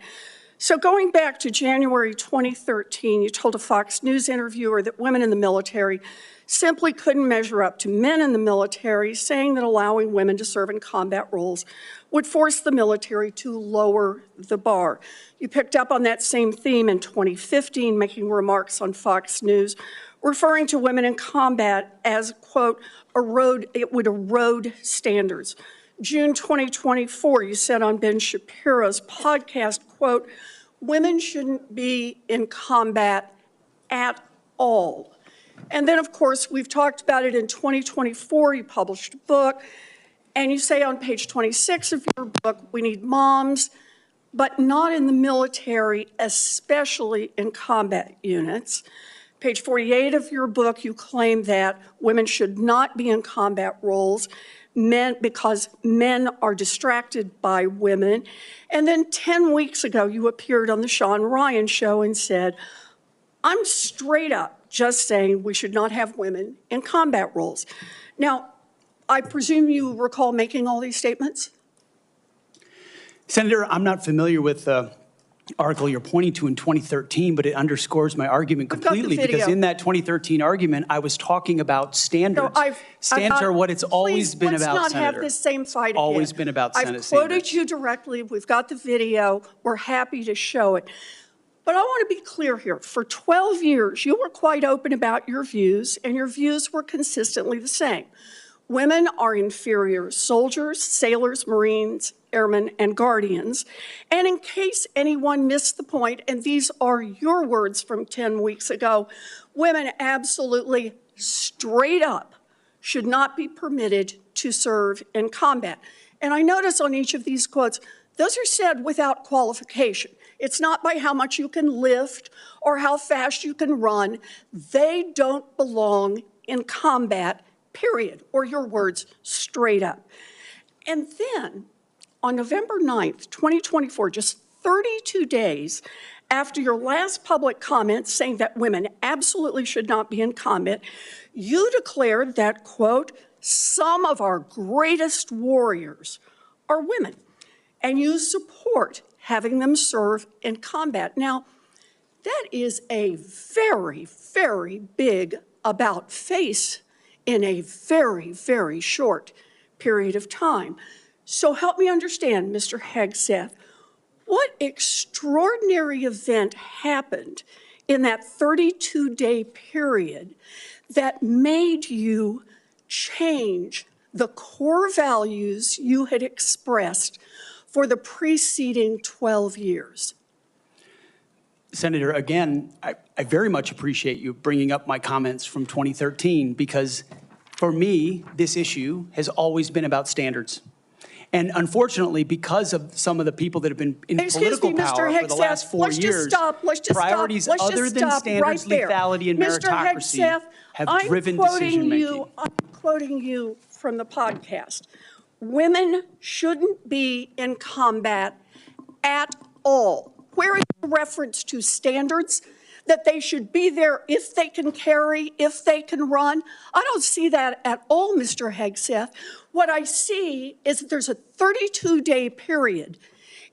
So going back to January 2013, you told a Fox News interviewer that women in the military simply couldn't measure up to men in the military, saying that allowing women to serve in combat roles would force the military to lower the bar. You picked up on that same theme in 2015, making remarks on Fox News, referring to women in combat as, quote, it would erode standards. June 2024, you said on Ben Shapiro's podcast, quote, women shouldn't be in combat at all. And then, of course, we've talked about it in 2024. You published a book, and you say on page 26 of your book, we need moms, but not in the military, especially in combat units. Page 48 of your book, you claim that women should not be in combat roles because men are distracted by women. And then 10 weeks ago, you appeared on the Sean Ryan show and said, I'm straight up just saying we should not have women in combat roles. Now, I presume you recall making all these statements? Senator, I'm not familiar with the article you're pointing to in 2013, but it underscores my argument completely, because in that 2013 argument, I was talking about standards. No, standards are what it's always been about, Senator. Let's not have this same fight again. Always been about Senate I've quoted standards. you directly. We've got the video. We're happy to show it. But I want to be clear here. For 12 years, you were quite open about your views, and your views were consistently the same. Women are inferior soldiers, sailors, Marines, airmen, and guardians. And in case anyone missed the point, and these are your words from 10 weeks ago, women absolutely straight up should not be permitted to serve in combat. And I notice on each of these quotes, those are said without qualification. It's not by how much you can lift or how fast you can run. They don't belong in combat, period, or your words, straight up. And then on November 9th, 2024, just 32 days after your last public comment saying that women absolutely should not be in combat, you declared that, quote, some of our greatest warriors are women, and you support having them serve in combat. Now, that is a very, very big about face in a very, very short period of time. So help me understand, Mr. Hegseth, what extraordinary event happened in that 32-day period that made you change the core values you had expressed for the preceding 12 years? Senator, again, I very much appreciate you bringing up my comments from 2013, because for me, this issue has always been about standards. And unfortunately, because of some of the people that have been in political power for the last 4 years, priorities other than standards, lethality, and meritocracy have driven decision-making. I'm quoting you from the podcast. Women shouldn't be in combat at all? Where is the reference to standards that they should be there if they can carry, if they can run? I don't see that at all, Mr. Hegseth. What I see is that there's a 32-day period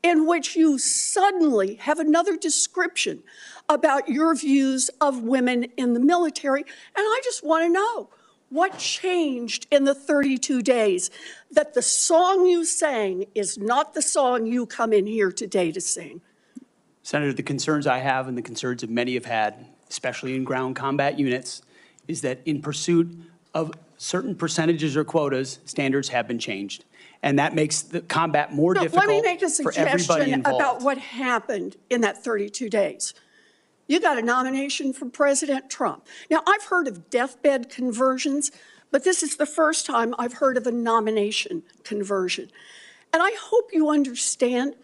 in which you suddenly have another description about your views of women in the military. And I just want to know, what changed in the 32 days that the song you sang is not the song you come in here today to sing? Senator, the concerns I have and the concerns that many have had, especially in ground combat units, is that in pursuit of certain percentages or quotas, standards have been changed. And that makes the combat more difficult Let me make a for everybody suggestion involved. about what happened in that 32 days. You got a nomination from President Trump. Now, I've heard of deathbed conversions, but this is the first time I've heard of a nomination conversion. And I hope you understand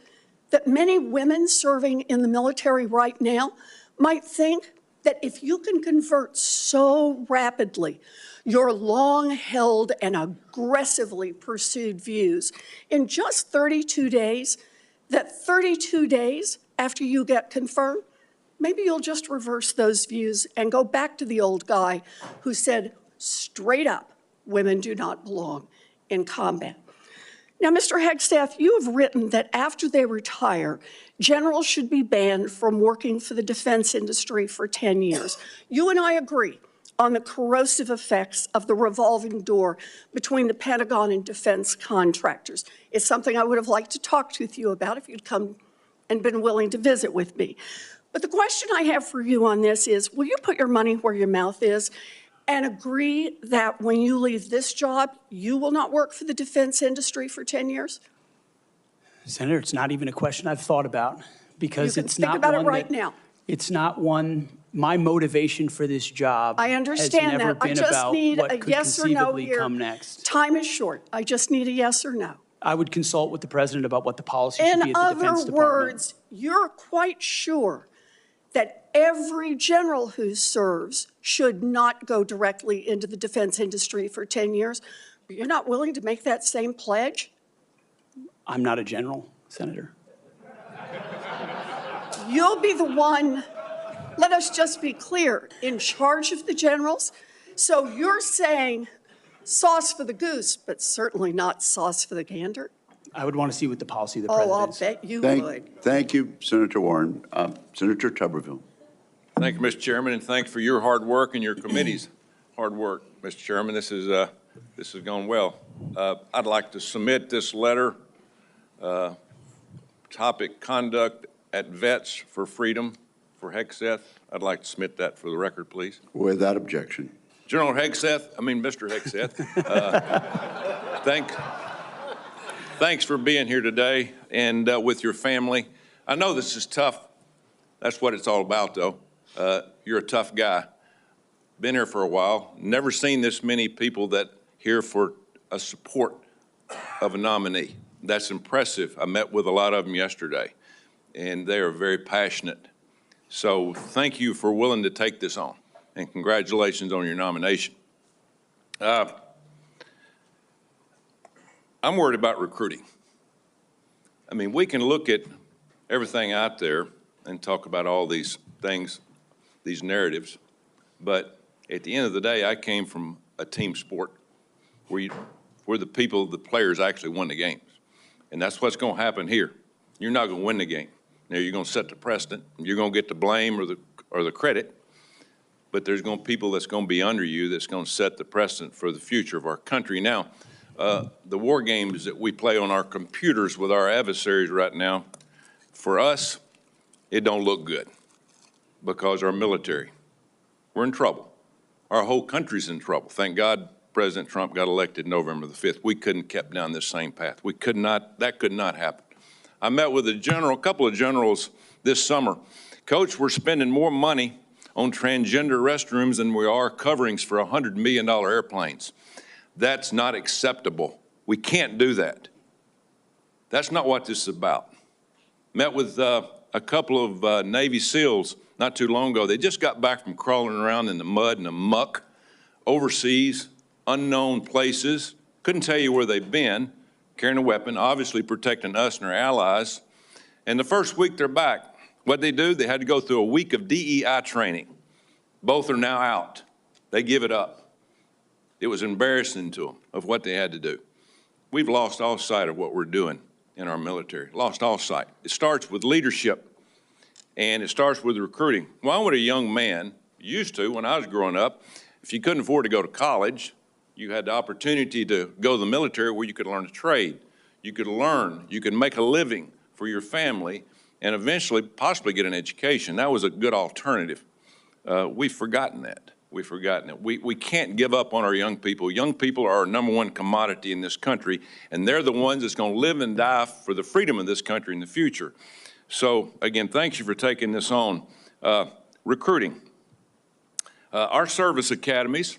that many women serving in the military right now might think that if you can convert so rapidly your long-held and aggressively pursued views in just 32 days, that 32 days after you get confirmed, maybe you'll just reverse those views and go back to the old guy who said straight up, women do not belong in combat. Now, Mr. Hegseth, you have written that after they retire, generals should be banned from working for the defense industry for 10 years. You and I agree on the corrosive effects of the revolving door between the Pentagon and defense contractors. It's something I would have liked to talk with you about if you'd come and been willing to visit with me. But the question I have for you on this is, will you put your money where your mouth is and agree that when you leave this job, you will not work for the defense industry for 10 years? Senator, it's not even a question I've thought about because You can it's think not about one it right that, now. It's not one, my motivation for this job I understand has never that. I been just about need what a could yes or no conceivably here. come next. Time is short. I just need a yes or no. I would consult with the president about what the policy should be In at the Defense other Department. words, you're quite sure that every general who serves should not go directly into the defense industry for 10 years, but you're not willing to make that same pledge? I'm not a general, Senator. You'll be the one, let us just be clear, in charge of the generals. So you're saying sauce for the goose, but certainly not sauce for the gander? I would want to see what the policy of the Oh, president I'll is. bet you would. Thank you, Senator Warren. Senator Tuberville. Thank you, Mr. Chairman, and thanks for your hard work and your committee's hard work, Mr. Chairman. This has gone well. I'd like to submit this letter, topic conduct at Vets for Freedom for Hegseth. I'd like to submit that for the record, please. Without objection. General Hegseth, Mr. Hegseth, thanks for being here today and with your family. I know this is tough. That's what it's all about, though. You're a tough guy. Been here for a while. Never seen this many people that here for a support of a nominee. That's impressive. I met with a lot of them yesterday, and they are very passionate. So thank you for willing to take this on, and congratulations on your nomination. I'm worried about recruiting. I mean, we can look at everything out there and talk about all these things, these narratives, but at the end of the day, I came from a team sport where the players actually won the games. And that's what's going to happen here. You're not going to win the game. Now, you're going to set the precedent. You're going to get the blame or the credit, but there's going to be people that's going to be under you that's going to set the precedent for the future of our country. Now, the war games that we play on our computers with our adversaries right now, for us, it don't look good because our military, we're in trouble. Our whole country's in trouble. Thank God President Trump got elected November the 5th. We couldn't have kept down this same path. We could not, that could not happen. I met with a couple of generals this summer. Coach, we're spending more money on transgender restrooms than we are coverings for $100 million airplanes. That's not acceptable. We can't do that. That's not what this is about. Met with a couple of Navy SEALs not too long ago. They just got back from crawling around in the mud and the muck overseas, unknown places. Couldn't tell you where they've been, carrying a weapon, obviously protecting us and our allies. And the first week they're back, what they do, they had to go through a week of DEI training. Both are now out. They give it up. It was embarrassing to them of what they had to do. We've lost all sight of what we're doing in our military, lost all sight. It starts with leadership, and it starts with recruiting. Well, when a young man used to, when I was growing up, if you couldn't afford to go to college, you had the opportunity to go to the military where you could learn a trade. You could learn, you could make a living for your family, and eventually possibly get an education. That was a good alternative. We've forgotten that. We've forgotten it. We can't give up on our young people. Young people are our number one commodity in this country, and they're the ones that's going to live and die for the freedom of this country in the future. So, again, thank you for taking this on. Recruiting. Our service academies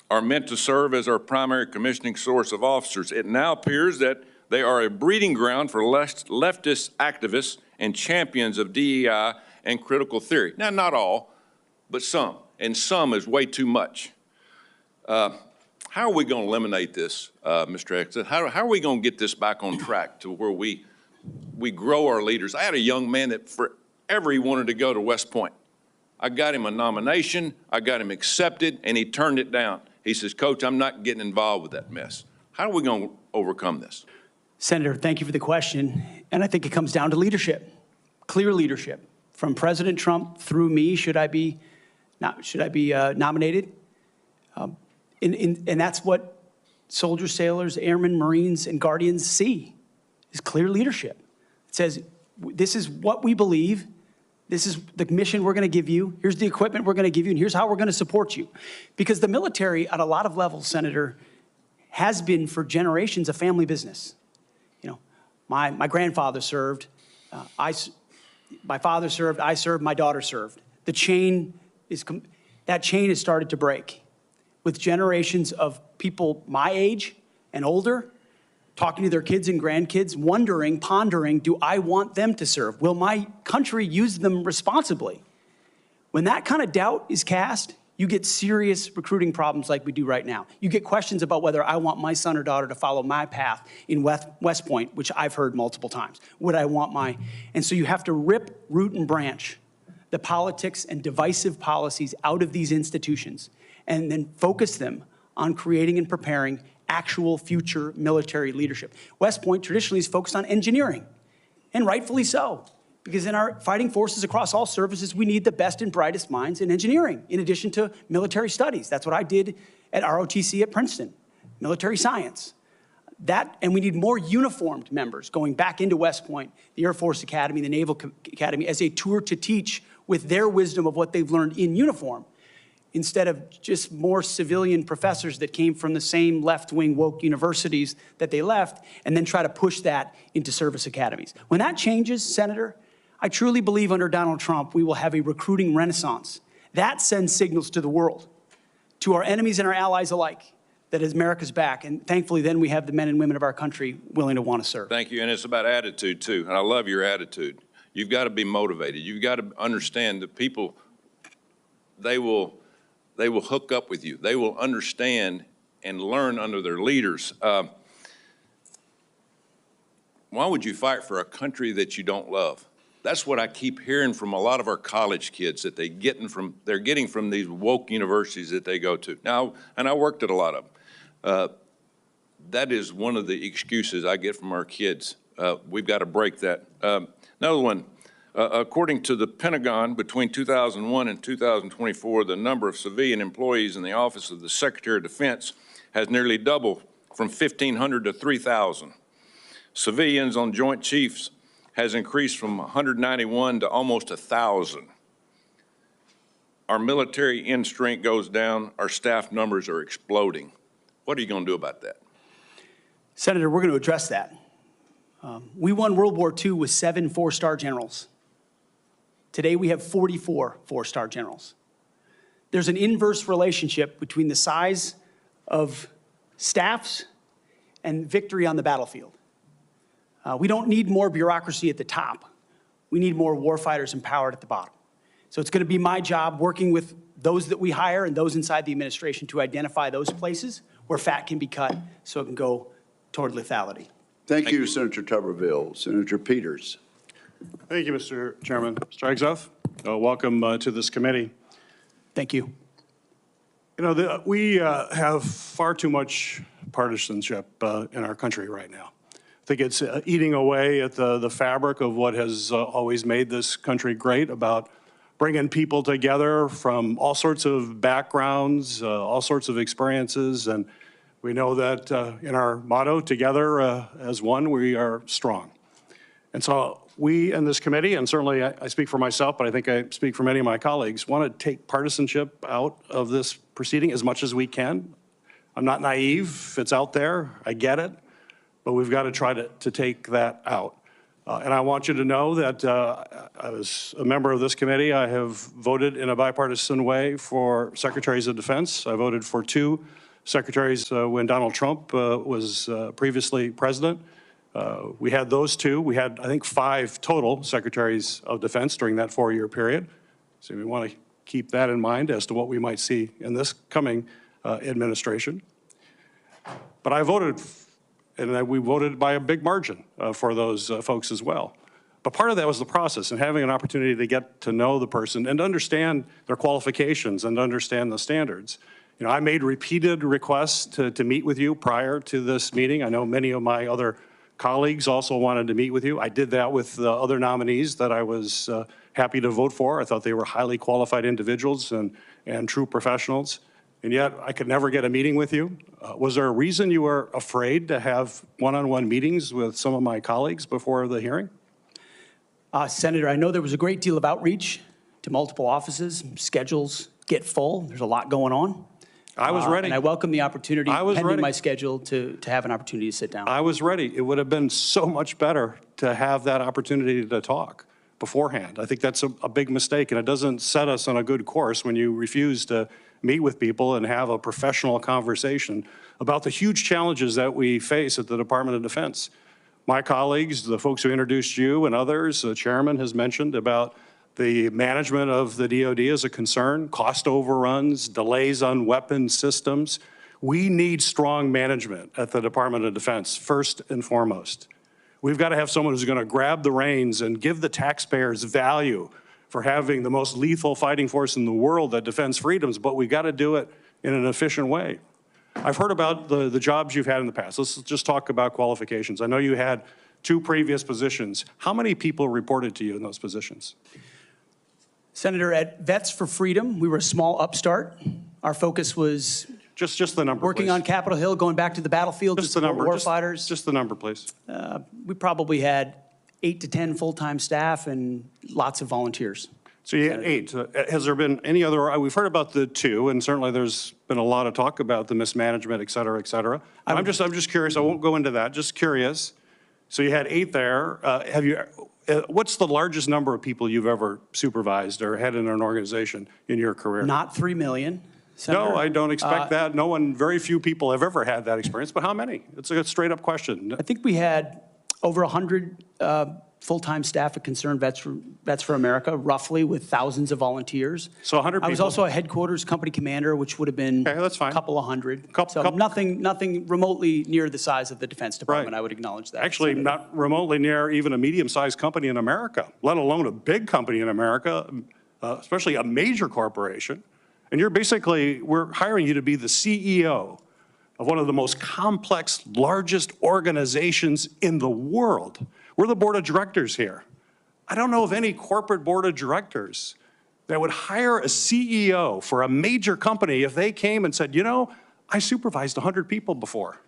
are meant to serve as our primary commissioning source of officers. It now appears that they are a breeding ground for leftist activists and champions of DEI and critical theory. Now, not all, but some, and some is way too much. How are we going to eliminate this, Mr. Hegseth? How are we going to get this back on track to where we grow our leaders? I had a young man that forever he wanted to go to West Point. I got him a nomination, I got him accepted, and he turned it down. He says, Coach, I'm not getting involved with that mess. How are we going to overcome this? Senator, thank you for the question. And I think it comes down to leadership, clear leadership. From President Trump through me, should I be nominated? And that's what soldiers, sailors, airmen, Marines, and Guardians see, is clear leadership. It says, this is what we believe. This is the mission we're going to give you. Here's the equipment we're going to give you, and here's how we're going to support you. Because the military, at a lot of levels, Senator, has been for generations a family business. You know, my grandfather served. My father served. I served. My daughter served. That chain has started to break, with generations of people my age and older talking to their kids and grandkids, wondering, pondering, do I want them to serve? Will my country use them responsibly? When that kind of doubt is cast, you get serious recruiting problems like we do right now. You get questions about whether I want my son or daughter to follow my path in West Point, which I've heard multiple times. Would I want my... And so you have to rip, root, and branch the politics and divisive policies out of these institutions and then focus them on creating and preparing actual future military leadership. West Point traditionally is focused on engineering, and rightfully so, because in our fighting forces across all services, we need the best and brightest minds in engineering, in addition to military studies. That's what I did at ROTC at Princeton, military science. And we need more uniformed members going back into West Point, the Air Force Academy, the Naval Academy, as a tour to teach with their wisdom of what they've learned in uniform, instead of just more civilian professors that came from the same left-wing woke universities that they left, and then try to push that into service academies. When that changes, Senator, I truly believe under Donald Trump, we will have a recruiting renaissance. That sends signals to the world, to our enemies and our allies alike, that America's back. And thankfully, then we have the men and women of our country willing to want to serve. Thank you, and it's about attitude, too, and I love your attitude. You've got to be motivated. You've got to understand that people, they will hook up with you. They will understand and learn under their leaders. Why would you fight for a country that you don't love? That's what I keep hearing from a lot of our college kids, that they're getting from these woke universities that they go to. Now, and I worked at a lot of them. That is one of the excuses I get from our kids. We've got to break that. Another one. According to the Pentagon, between 2001 and 2024, the number of civilian employees in the Office of the Secretary of Defense has nearly doubled from 1,500 to 3,000. Civilians on Joint Chiefs has increased from 191 to almost 1,000. Our military end strength goes down. Our staff numbers are exploding. What are you going to do about that? Senator, we're going to address that. We won World War II with 7 four-star generals. Today, we have 44 four-star generals. There's an inverse relationship between the size of staffs and victory on the battlefield. We don't need more bureaucracy at the top. We need more warfighters empowered at the bottom. So it's going to be my job, working with those that we hire and those inside the administration, to identify those places where fat can be cut so it can go toward lethality. Thank you, Senator Tuberville. Senator Peters. Thank you, Mr. Chairman. Mr. Hegseth, welcome to this committee. Thank you. You know, we have far too much partisanship in our country right now. I think it's eating away at the fabric of what has always made this country great, about bringing people together from all sorts of backgrounds, all sorts of experiences. And we know that in our motto, together as one, we are strong. And so we in this committee, and certainly I speak for myself, but I think I speak for many of my colleagues, want to take partisanship out of this proceeding as much as we can. I'm not naive. It's out there. I get it. But we've got to try to take that out. And I want you to know that as a member of this committee, I have voted in a bipartisan way for secretaries of defense. I voted for 2 secretaries when Donald Trump was previously president. We had those 2. We had, I think, 5 total secretaries of defense during that 4-year period. So we want to keep that in mind as to what we might see in this coming administration. But I voted, and we voted by a big margin for those folks as well. But part of that was the process and having an opportunity to get to know the person and understand their qualifications and understand the standards. You know, I made repeated requests to meet with you prior to this meeting. I know many of my other colleagues also wanted to meet with you. I did that with the other nominees that I was happy to vote for. I thought they were highly qualified individuals and true professionals. And yet I could never get a meeting with you. Was there a reason you were afraid to have one-on-one meetings with some of my colleagues before the hearing? Senator, I know there was a great deal of outreach to multiple offices. Schedules get full. There's a lot going on. I was ready. And I welcome the opportunity, pending ready. my schedule, to have an opportunity to sit down. I was ready. It would have been so much better to have that opportunity to talk beforehand. I think that's a big mistake, and it doesn't set us on a good course when you refuse to meet with people and have a professional conversation about the huge challenges that we face at the Department of Defense. My colleagues, the folks who introduced you and others, the chairman has mentioned about the management of the DoD is a concern, cost overruns, delays on weapon systems. We need strong management at the Department of Defense, first and foremost. We've got to have someone who's going to grab the reins and give the taxpayers value for having the most lethal fighting force in the world that defends freedoms, but we've got to do it in an efficient way. I've heard about the jobs you've had in the past. Let's just talk about qualifications. I know you had 2 previous positions. How many people reported to you in those positions? Senator, at Vets for Freedom, we were a small upstart. Our focus was just the number, working please. on Capitol Hill, going back to the battlefield Just to the support number. warfighters. Just the number, please. We probably had 8 to 10 full-time staff and lots of volunteers. So you had 8. Has there been any other, we've heard about the 2, and certainly there's been a lot of talk about the mismanagement, et cetera, et cetera. I'm just curious. I won't go into that. Just curious. So you had 8 there. What's the largest number of people you've ever supervised or had in an organization in your career? Not 3 million. Senator. No, I don't expect that. very few people have ever had that experience, but how many? It's a straight up question. I think we had over 100 full-time staff at Concerned Vets for America, roughly, with thousands of volunteers. So 100 people. I was also a headquarters company commander, which would have been a couple of hundred. Nothing remotely near the size of the Defense Department, I would acknowledge that. Actually, Senator. not remotely near even a medium-sized company in America, let alone a big company in America, especially a major corporation. And we're hiring you to be the CEO of one of the most complex, largest organizations in the world. We're the board of directors here. I don't know of any corporate board of directors that would hire a CEO for a major company if they came and said, you know, I supervised 100 people before.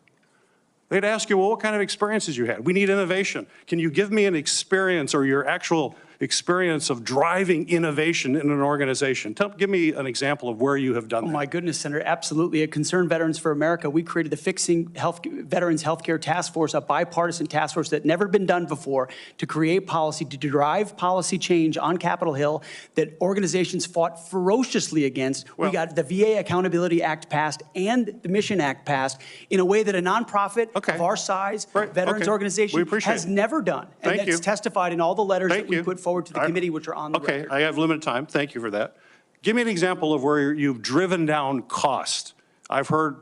They'd ask you, well, what kind of experiences you had? We need innovation. Can you give me an experience or your actual experience of driving innovation in an organization? Give me an example of where you have done that. Oh my goodness, Senator, absolutely. At Concerned Veterans for America, we created the Fixing Veterans Healthcare Task Force, a bipartisan task force that never been done before, to create policy, to drive policy change on Capitol Hill that organizations fought ferociously against. We got the VA Accountability Act passed and the Mission Act passed in a way that a nonprofit of our size, veterans organization, has never done. And that's testified in all the letters that we put forward to the committee, which are on the record. I have limited time. Thank you for that. Give me an example of where you've driven down cost. I've heard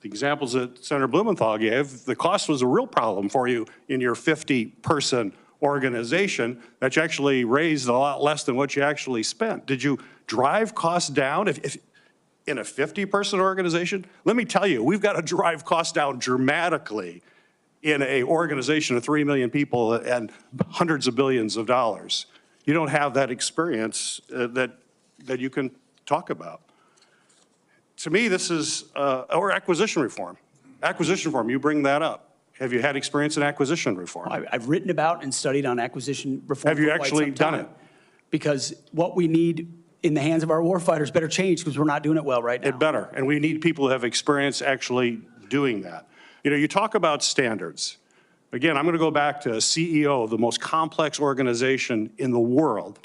the examples that Senator Blumenthal gave. The cost was a real problem for you in your 50-person organization that you actually raised a lot less than what you actually spent. Did you drive costs down? If in a 50-person organization, let me tell you, we've got to drive costs down dramatically in an organization of 3 million people and hundreds of billions of dollars. You don't have that experience that you can talk about. To me, this is, or acquisition reform. Acquisition reform, you bring that up. Have you had experience in acquisition reform? I've written about and studied on acquisition reform. Have you for quite actually some done time. it? Because what we need in the hands of our warfighters better change because we're not doing it well right now. It better, and we need people who have experience actually doing that. You know, you talk about standards. Again, I'm going to go back to a CEO of the most complex organization in the world.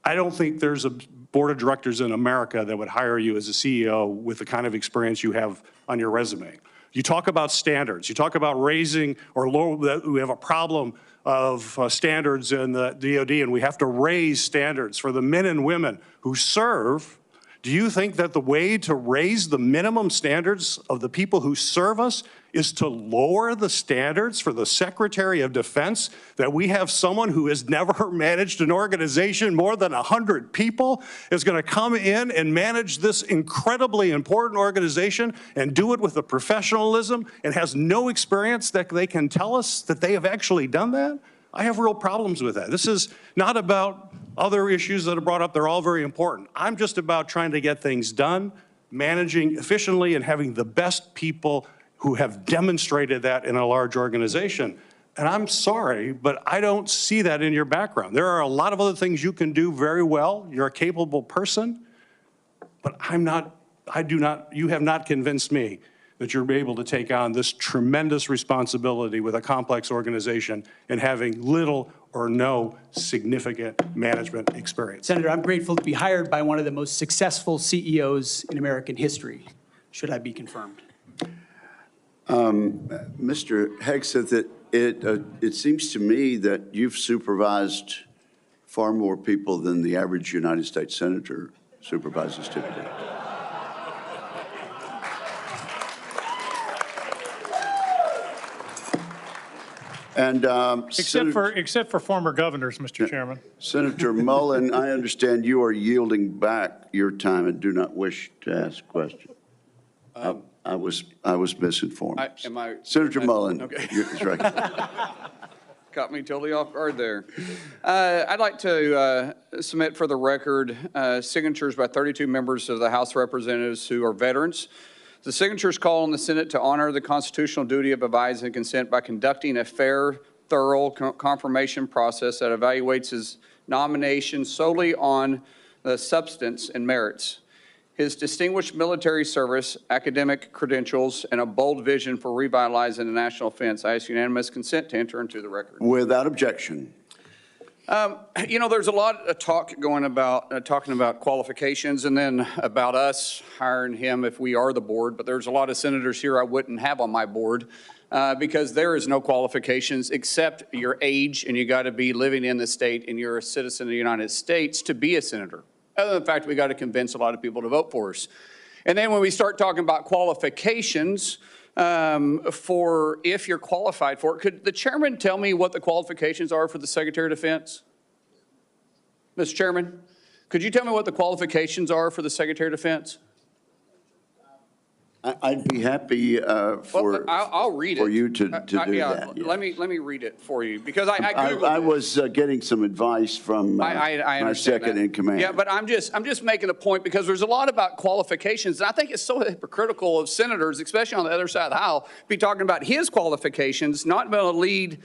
I don't think there's a board of directors in America that would hire you as a CEO with the kind of experience you have on your resume. You talk about standards. You talk about raising or low, that we have a problem of standards in the DOD, and we have to raise standards for the men and women who serve. Do you think that the way to raise the minimum standards of the people who serve us is to lower the standards for the Secretary of Defense? That we have someone who has never managed an organization more than 100 people is going to come in and manage this incredibly important organization and do it with a professionalism and has no experience that they can tell us that they have actually done that? I have real problems with that. This is not about other issues that are brought up. They're all very important. I'm just about trying to get things done, managing efficiently, and having the best people who have demonstrated that in a large organization. And I'm sorry, but I don't see that in your background. There are a lot of other things you can do very well. You're a capable person, but you have not convinced me that you're able to take on this tremendous responsibility with a complex organization and having little or no significant management experience. Senator, I'm grateful to be hired by one of the most successful CEOs in American history, should I be confirmed. Mr. Hegseth, it seems to me that you've supervised far more people than the average United States senator supervises typically. And except for former governors, Mr. Chairman. Senator Mullen, I understand you are yielding back your time and do not wish to ask a question. I was misinformed. Senator Mullen, okay. that's right. Caught me totally off guard there. I'd like to submit for the record signatures by 32 members of the House of Representatives who are veterans. The signatures call on the Senate to honor the constitutional duty of advise and consent by conducting a fair, thorough confirmation process that evaluates his nomination solely on the substance and merits. His distinguished military service, academic credentials, and a bold vision for revitalizing the national defense. I ask unanimous consent to enter into the record. Without objection. You know, there's a lot of talk going about, talking about qualifications and then about us hiring him if we are the board, but there's a lot of senators here I wouldn't have on my board because there is no qualifications except your age, and you got to be living in the state and you're a citizen of the United States to be a senator. Other than the fact we got to convince a lot of people to vote for us. And then when we start talking about qualifications for if you're qualified for it, could the chairman tell me what the qualifications are for the Secretary of Defense? Mr. Chairman, could you tell me what the qualifications are for the Secretary of Defense? I'd be happy I'll read it. for you to do that. Yeah. Let me read it for you because I Googled I was getting some advice from my second in command. Yeah, but I'm just making a point because there's a lot about qualifications, and I think it's so hypocritical of senators, especially on the other side of the aisle, be talking about his qualifications, not being able to lead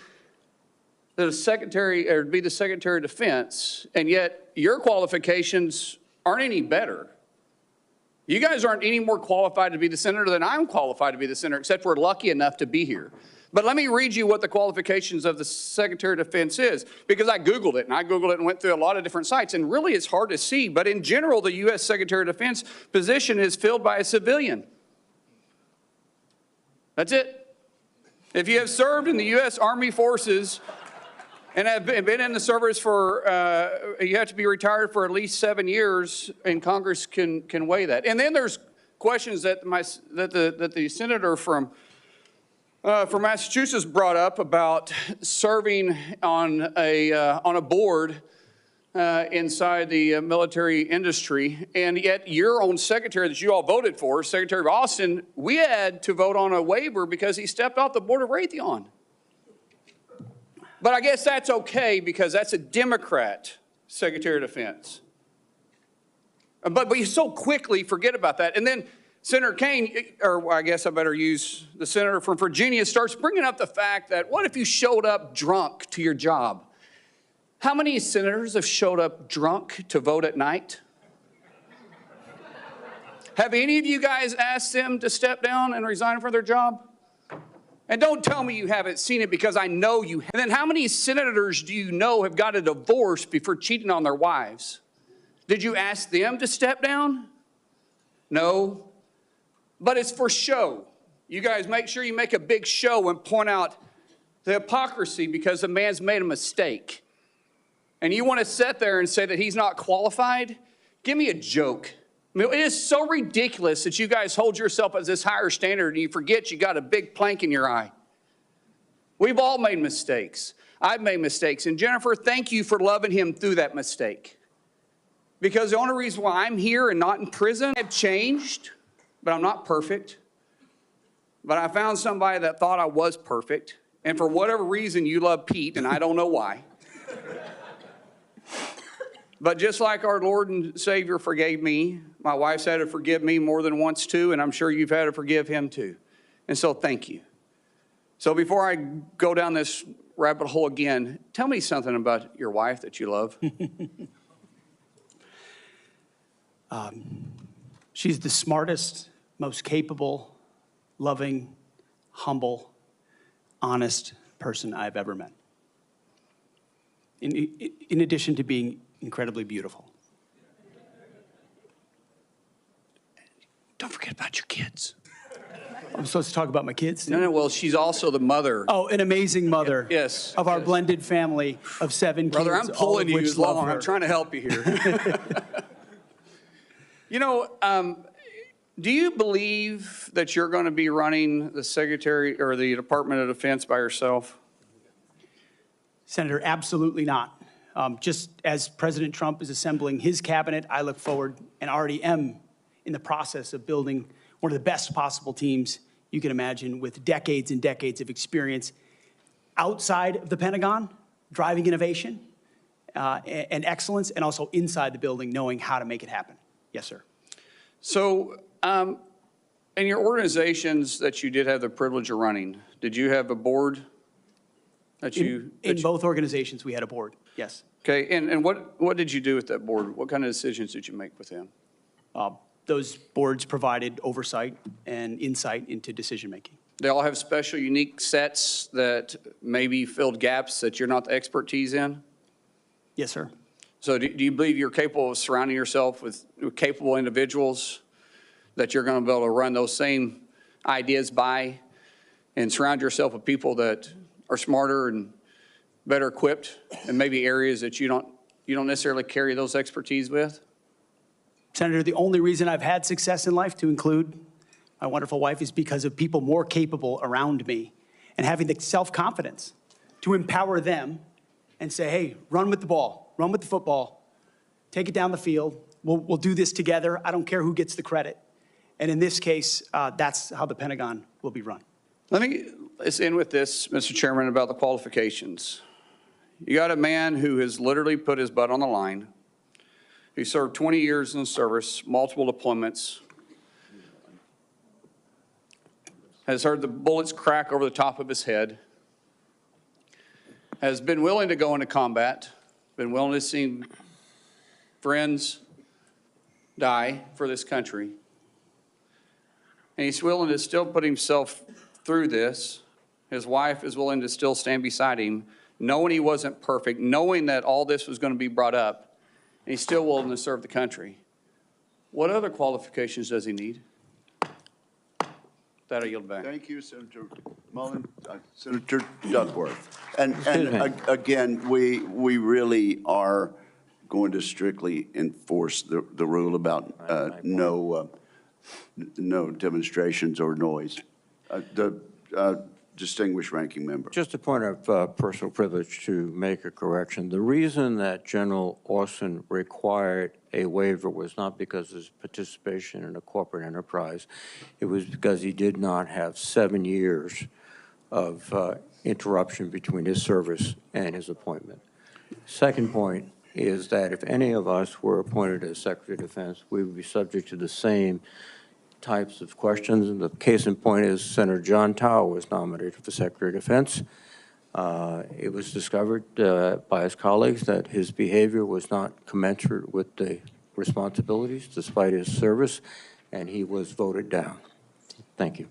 the Secretary or be the Secretary of Defense, and yet your qualifications aren't any better. You guys aren't any more qualified to be the senator than I'm qualified to be the senator, except we're lucky enough to be here. But let me read you what the qualifications of the Secretary of Defense is, because I Googled it, and went through a lot of different sites, and really it's hard to see. But in general, the U.S. Secretary of Defense position is filled by a civilian. That's it. If you have served in the U.S. Army Forces and have been in the service for, you have to be retired for at least 7 years, and Congress can weigh that. And then there's questions that the senator from from Massachusetts brought up about serving on a board inside the military industry, and yet your own secretary that you all voted for, Secretary of Austin, we had to vote on a waiver because he stepped off the board of Raytheon. But I guess that's okay because that's a Democrat Secretary of Defense. But you so quickly forget about that. And then Senator Kaine, or I guess I better use the senator from Virginia, starts bringing up the fact that what if you showed up drunk to your job? How many senators have showed up drunk to vote at night? Have any of you guys asked them to step down and resign from their job? And don't tell me you haven't seen it because I know you have. And then how many senators do you know have got a divorce before cheating on their wives? Did you ask them to step down? No. But it's for show. You guys make sure you make a big show and point out the hypocrisy because the man's made a mistake. And you want to sit there and say that he's not qualified? Give me a joke. I mean, it is so ridiculous that you guys hold yourself as this higher standard and you forget you got a big plank in your eye. We've all made mistakes. I've made mistakes. And Jennifer, thank you for loving him through that mistake. Because the only reason why I'm here and not in prison, I've changed, but I'm not perfect. But I found somebody that thought I was perfect. And for whatever reason, you love Pete, and I don't know why. But just like our Lord and Savior forgave me, my wife's had to forgive me more than once too, and I'm sure you've had to forgive him too. And so thank you. So before I go down this rabbit hole again, tell me something about your wife that you love. She's the smartest, most capable, loving, humble, honest person I've ever met. In addition to being incredibly beautiful. Don't forget about your kids. I'm supposed to talk about my kids? No, well, she's also the mother. Oh, an amazing mother. Yes. Of our blended family of 7 kids. Brother, I'm pulling you which love along. her. I'm trying to help you here. You know, do you believe that you're going to be running the Secretary or the Department of Defense by yourself? Senator, absolutely not. Just as President Trump is assembling his cabinet, I look forward and already am in the process of building one of the best possible teams you can imagine with decades and decades of experience outside of the Pentagon, driving innovation and excellence, and also inside the building, knowing how to make it happen. Yes, sir. So in your organizations that you did have the privilege of running, did you have a board that you... In both organizations, we had a board, yes. Okay, and what did you do with that board? What kind of decisions did you make with them? Those boards provided oversight and insight into decision-making. They all have special, unique sets that maybe filled gaps that you're not the expertise in? Yes, sir. So do you believe you're capable of surrounding yourself with capable individuals that you're going to be able to run those same ideas by and surround yourself with people that are smarter and better equipped in maybe areas that you don't necessarily carry those expertise with? Senator, the only reason I've had success in life, to include my wonderful wife, is because of people more capable around me and having the self-confidence to empower them and say, hey, run with the ball, run with the football, take it down the field. We'll do this together. I don't care who gets the credit. And in this case, that's how the Pentagon will be run. Let's end with this, Mr. Chairman, about the qualifications. You got a man who has literally put his butt on the line, who served 20 years in the service, multiple deployments, has heard the bullets crack over the top of his head, has been willing to go into combat, been willing to see friends die for this country, and he's willing to still put himself through this. His wife is willing to still stand beside him, knowing he wasn't perfect, knowing that all this was going to be brought up, and he's still willing to serve the country. What other qualifications does he need? That I yield back. Thank you, Senator Mullen. Senator Duckworth. And again, we really are going to strictly enforce the rule about no demonstrations or noise. distinguished ranking member. Just a point of personal privilege to make a correction. The reason that General Austin required a waiver was not because of his participation in a corporate enterprise. It was because he did not have 7 years of interruption between his service and his appointment. Second point is that if any of us were appointed as Secretary of Defense, we would be subject to the same types of questions. And the case in point is Senator John Tower was nominated for Secretary of Defense. It was discovered by his colleagues that his behavior was not commensurate with the responsibilities despite his service, and he was voted down. Thank you.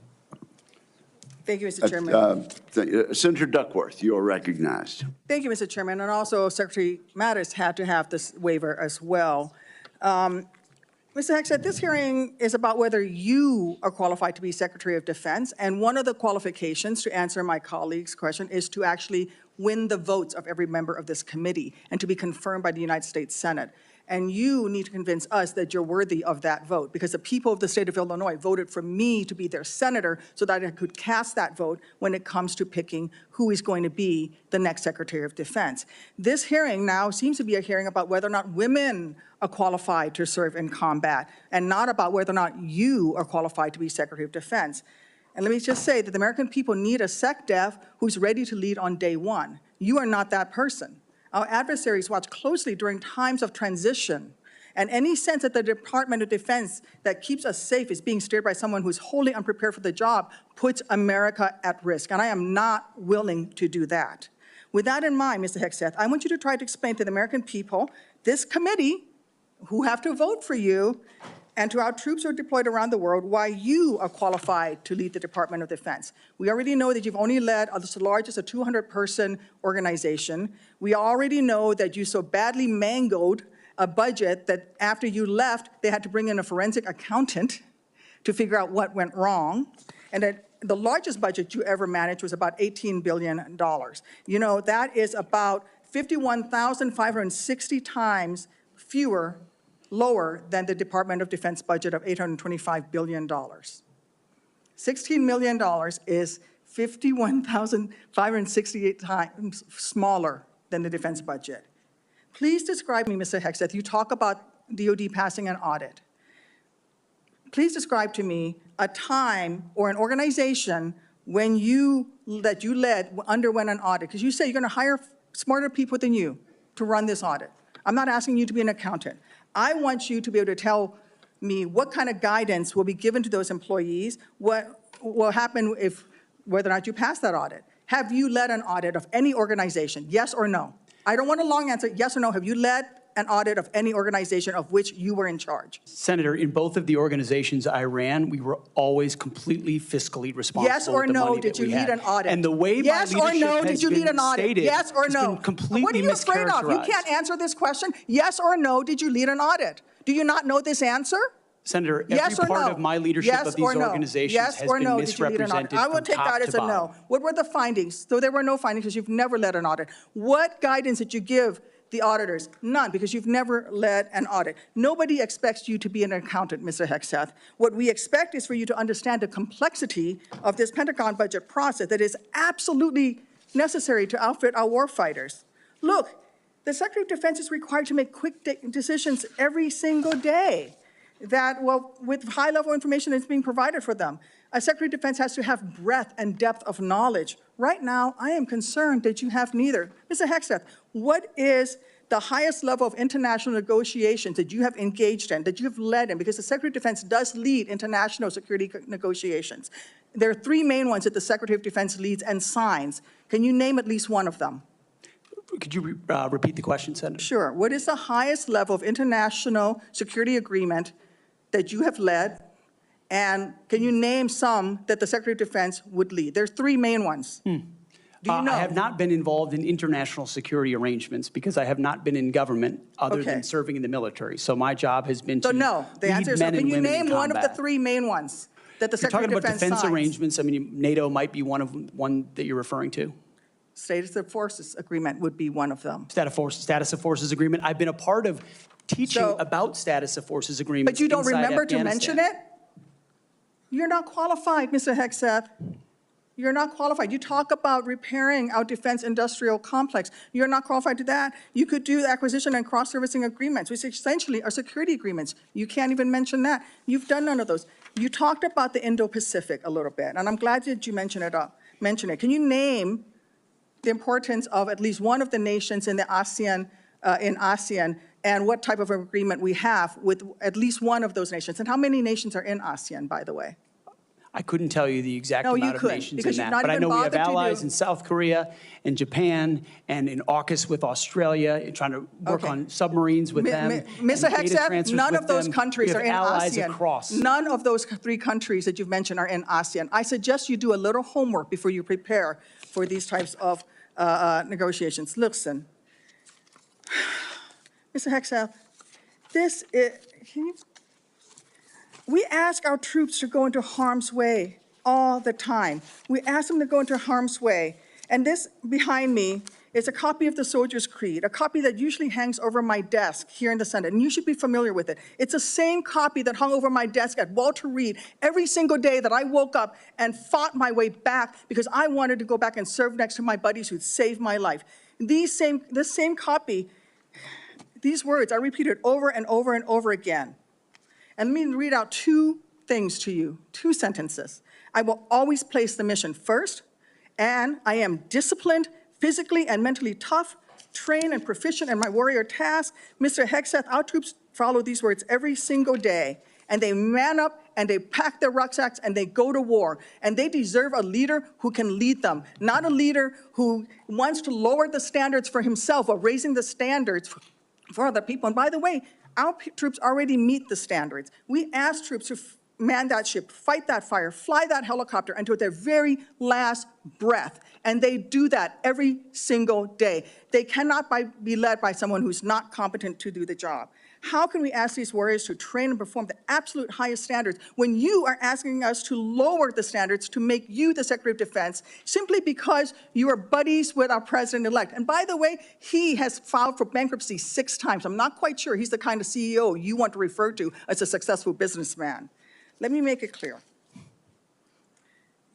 Thank you, Mr. Chairman. Senator Duckworth, you are recognized. Thank you, Mr. Chairman. And also, Secretary Mattis had to have this waiver as well. Mr. Hegseth, this hearing is about whether you are qualified to be Secretary of Defense, and one of the qualifications, to answer my colleague's question, is to actually win the votes of every member of this committee and to be confirmed by the United States Senate. And you need to convince us that you're worthy of that vote, because the people of the state of Illinois voted for me to be their senator so that I could cast that vote when it comes to picking who is going to be the next Secretary of Defense. This hearing now seems to be a hearing about whether or not women are qualified to serve in combat, and not about whether or not you are qualified to be Secretary of Defense. And let me just say that the American people need a SecDef who's ready to lead on day one. You are not that person. Our adversaries watch closely during times of transition, and any sense that the Department of Defense that keeps us safe is being steered by someone who's wholly unprepared for the job puts America at risk, and I am not willing to do that. With that in mind, Mr. Hegseth, I want you to try to explain to the American people, this committee, who have to vote for you, and to our troops who are deployed around the world, why you are qualified to lead the Department of Defense. We already know that you've only led the largest, a 200-person organization. We already know that you so badly mangled a budget that after you left, they had to bring in a forensic accountant to figure out what went wrong, and that the largest budget you ever managed was about $18 billion. You know, that is about 51,560 times fewer lower than the Department of Defense budget of $825 billion. $16 million is 51,568 times smaller than the defense budget. Please describe me, Mr. Hegseth, you talk about DOD passing an audit. Please describe to me a time or an organization when that you led underwent an audit, because you say you're going to hire smarter people than you to run this audit. I'm not asking you to be an accountant. I want you to be able to tell me what kind of guidance will be given to those employees, what will happen if, whether or not you pass that audit. Have you led an audit of any organization, yes or no? I don't want a long answer, yes or no. Have you led an audit of any organization of which you were in charge? Senator, in both of the organizations I ran, we were always completely fiscally responsible. Yes or no, did you lead an audit? And the way yes my or leadership no, has did you lead been an audit? stated Yes or no? has been completely what are you afraid of? You mischaracterized. can't answer this question. Yes or no, did you lead an audit? Do you not know this answer? Senator, yes every part no? of my leadership yes of these organizations yes has or been no, did you lead an audit? misrepresented I will from take top that as to a bottom. no. What were the findings? So there were no findings because you've never led an audit. What guidance did you give the auditors? None, because you've never led an audit. Nobody expects you to be an accountant, Mr. Hegseth. What we expect is for you to understand the complexity of this Pentagon budget process that is absolutely necessary to outfit our warfighters. Look, the Secretary of Defense is required to make quick decisions every single day that, well, with high-level information that's being provided for them. A Secretary of Defense has to have breadth and depth of knowledge. Right now, I am concerned that you have neither. Mr. Hegseth, what is the highest level of international negotiations that you have engaged in, that you have led in? Because the Secretary of Defense does lead international security negotiations. There are three main ones that the Secretary of Defense leads and signs. Can you name at least one of them? Could you repeat the question, Senator? Sure. What is the highest level of international security agreement that you have led? And can you name some that the Secretary of Defense would lead? There's three main ones. Do you know? I have not been involved in international security arrangements because I have not been in government other than serving in the military. So my job has been to no, the lead answer is men no. and Can you women in name one of the combat. three main ones that the Secretary of You're Defense talking about defense signs? arrangements. I mean, NATO might be one that you're referring to. Status of Forces Agreement would be one of them. Status of Forces Agreement. I've been a part of teaching about Status of Forces Agreements. But you don't inside remember to Afghanistan. mention it? You're not qualified, Mr. Hegseth. You're not qualified. You talk about repairing our defense industrial complex. You're not qualified to that. You could do acquisition and cross-servicing agreements, which essentially are security agreements. You can't even mention that. You've done none of those. You talked about the Indo-Pacific a little bit, and I'm glad that you mentioned it. Can you name the importance of at least one of the nations in the ASEAN, and what type of agreement we have with at least one of those nations? And how many nations are in ASEAN, by the way? I couldn't tell you the exact amount of nations in because you've that, not but I even know we have bothered to allies do- in South Korea and Japan and in AUKUS with Australia, trying to work on submarines with them. Mr. and data Hegseth, transfers none with of those them. countries We are have in allies ASEAN. across. None of those 3 countries that you've mentioned are in ASEAN. I suggest you do a little homework before you prepare for these types of negotiations. Listen, Mr. Hegseth, we ask our troops to go into harm's way all the time. We ask them to go into harm's way. And this behind me is a copy of the Soldier's Creed, a copy that usually hangs over my desk here in the Senate, and you should be familiar with it. It's the same copy that hung over my desk at Walter Reed every single day that I woke up and fought my way back because I wanted to go back and serve next to my buddies who saved my life. This same copy, these words are repeated over and over and over again. And let me read out 2 things to you, 2 sentences. I will always place the mission first, and I am disciplined, physically and mentally tough, trained and proficient in my warrior task. Mr. Hegseth, our troops follow these words every single day, and they man up and they pack their rucksacks and they go to war. And they deserve a leader who can lead them, not a leader who wants to lower the standards for himself or raising the standards for other people. And by the way, our troops already meet the standards. We ask troops to man that ship, fight that fire, fly that helicopter until their very last breath. And they do that every single day. They cannot be led by someone who's not competent to do the job. How can we ask these warriors to train and perform the absolute highest standards when you are asking us to lower the standards to make you the Secretary of Defense simply because you are buddies with our President-elect? And by the way, he has filed for bankruptcy 6 times. I'm not quite sure he's the kind of CEO you want to refer to as a successful businessman. Let me make it clear.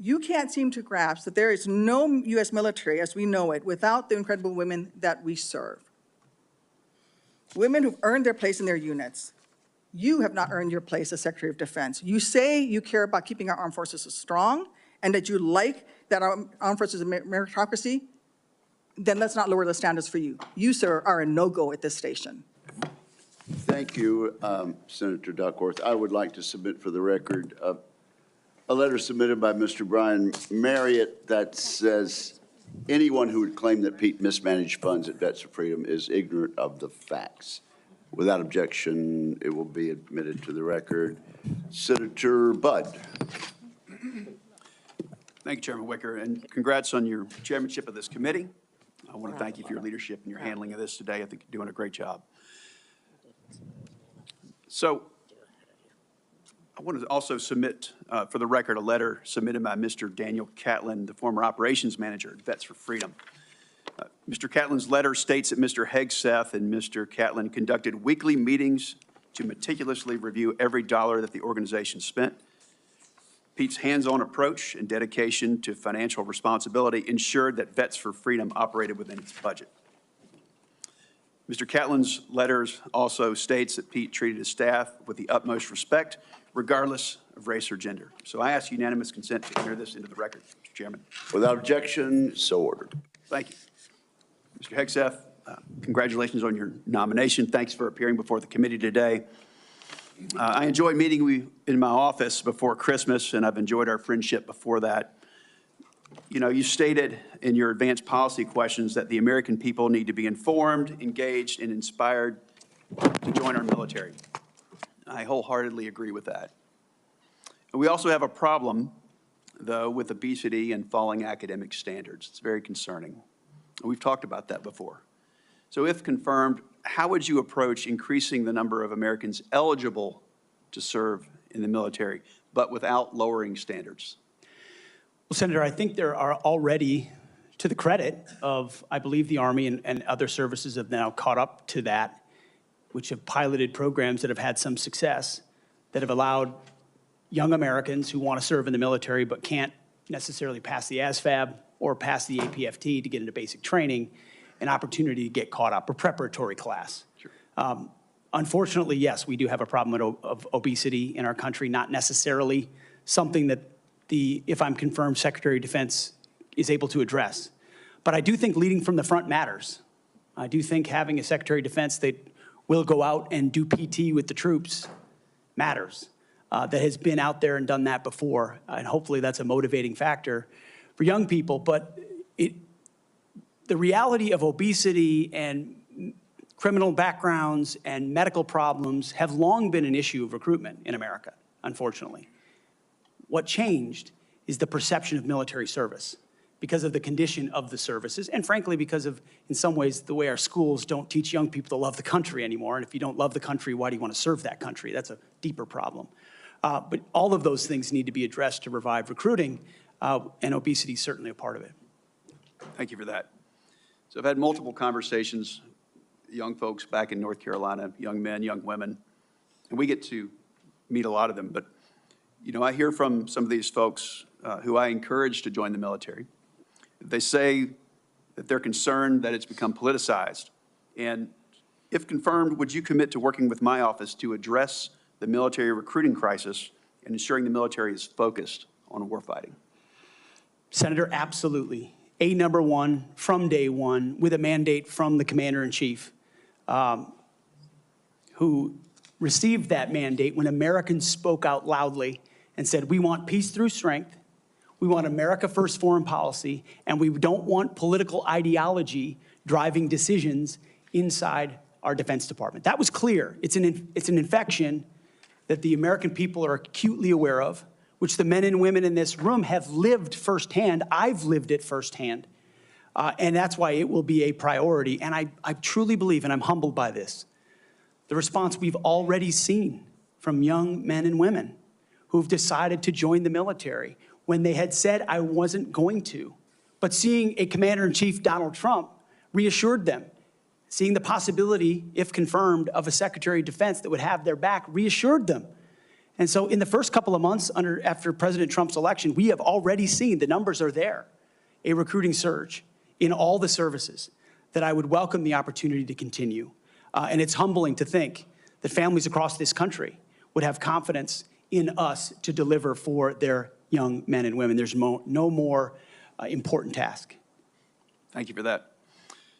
You can't seem to grasp that there is no U.S. military as we know it without the incredible women that we serve. Women who've earned their place in their units. You have not earned your place as Secretary of Defense. You say you care about keeping our armed forces strong and that you like that our armed forces are meritocracy, then let's not lower the standards for you. You, sir, are a no-go at this station. Thank you, Senator Duckworth. I would like to submit for the record a letter submitted by Mr. Brian Marriott that says anyone who would claim that Pete mismanaged funds at Vets for Freedom is ignorant of the facts. Without objection, it will be admitted to the record. Senator Budd. Thank you, Chairman Wicker, and congrats on your chairmanship of this committee. I want to thank you for your leadership and your handling of this today. I think you're doing a great job. So I want to also submit for the record a letter submitted by Mr. Daniel Catlin, the former operations manager at Vets for Freedom. Mr. Catlin's letter states that Mr. Hegseth and Mr. Catlin conducted weekly meetings to meticulously review every dollar that the organization spent. Pete's hands-on approach and dedication to financial responsibility ensured that Vets for Freedom operated within its budget. Mr. Catlin's letters also states that Pete treated his staff with the utmost respect, regardless of race or gender. So I ask unanimous consent to enter this into the record, Mr. Chairman. Without objection, so ordered. Thank you. Mr. Hegseth, congratulations on your nomination. Thanks for appearing before the committee today. I enjoyed meeting you in my office before Christmas, and I've enjoyed our friendship before that. You know, you stated in your advanced policy questions that the American people need to be informed, engaged, and inspired to join our military. I wholeheartedly agree with that. And we also have a problem, though, with obesity and falling academic standards. It's very concerning. And we've talked about that before. So if confirmed, how would you approach increasing the number of Americans eligible to serve in the military, but without lowering standards? Well, Senator, I think there are already, to the credit of, I believe, the Army and other services have now caught up to that, which have piloted programs that have had some success, that have allowed young Americans who want to serve in the military but can't necessarily pass the ASVAB or pass the APFT to get into basic training, an opportunity to get caught up, or preparatory class. Unfortunately, yes, we do have a problem of obesity in our country, not necessarily something that if I'm confirmed, Secretary of Defense is able to address. But I do think leading from the front matters. I do think having a Secretary of Defense that will go out and do PT with the troops matters, that has been out there and done that before. And hopefully that's a motivating factor for young people. But the reality of obesity and criminal backgrounds and medical problems have long been an issue of recruitment in America, unfortunately. What changed is the perception of military service because of the condition of the services, and frankly, because of, in some ways, the way our schools don't teach young people to love the country anymore. And if you don't love the country, why do you want to serve that country? That's a deeper problem. But all of those things need to be addressed to revive recruiting, and obesity is certainly a part of it. Thank you for that. So I've had multiple conversations, young folks back in North Carolina, young men, young women, and we get to meet a lot of them. But, you know, I hear from some of these folks who I encourage to join the military. They say that they're concerned that it's become politicized. And if confirmed, would you commit to working with my office to address the military recruiting crisis and ensuring the military is focused on warfighting? Senator, absolutely. Number one, from day one, with a mandate from the Commander-in-Chief, who received that mandate when Americans spoke out loudly and said, we want peace through strength, we want America first foreign policy, and we don't want political ideology driving decisions inside our Defense Department. That was clear. It's an infection that the American people are acutely aware of, which the men and women in this room have lived firsthand. I've lived it firsthand. And that's why it will be a priority. And I truly believe, and I'm humbled by this, the response we've already seen from young men and women who've decided to join the military when they had said, I wasn't going to. But seeing a Commander-in-Chief, Donald Trump, reassured them. Seeing the possibility, if confirmed, of a Secretary of Defense that would have their back reassured them. And so in the first couple of months after President Trump's election, we have already seen, the numbers are there, a recruiting surge in all the services that I would welcome the opportunity to continue. And it's humbling to think that families across this country would have confidence in us to deliver for their young men and women. There's no more important task. Thank you for that.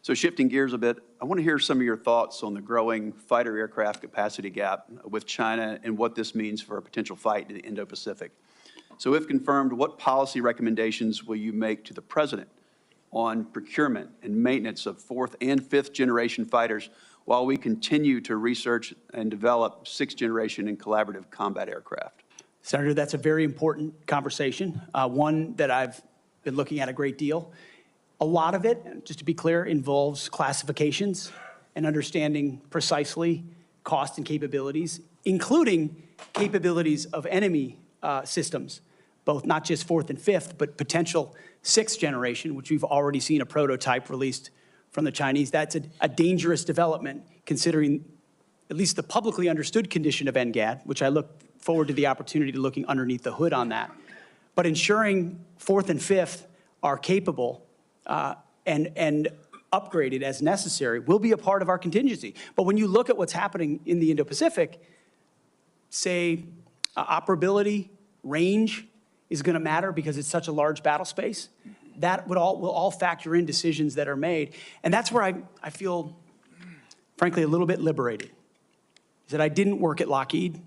So shifting gears a bit, I want to hear some of your thoughts on the growing fighter aircraft capacity gap with China and what this means for a potential fight in the Indo-Pacific. So if confirmed, what policy recommendations will you make to the President on procurement and maintenance of fourth and fifth generation fighters while we continue to research and develop sixth generation and collaborative combat aircraft? Senator, that's a very important conversation, one that I've been looking at a great deal. A lot of it, just to be clear, involves classifications and understanding precisely cost and capabilities, including capabilities of enemy systems, both not just fourth and fifth, but potential sixth generation, which we've already seen a prototype released from the Chinese. That's a dangerous development, considering at least the publicly understood condition of NGAD, which I look forward to the opportunity to looking underneath the hood on that. But ensuring fourth and fifth are capable and upgraded as necessary will be a part of our contingency. But when you look at what's happening in the Indo-Pacific, say operability, range is going to matter because it's such a large battle space. That will all factor in decisions that are made. And that's where I feel, frankly, a little bit liberated, is that I didn't work at Lockheed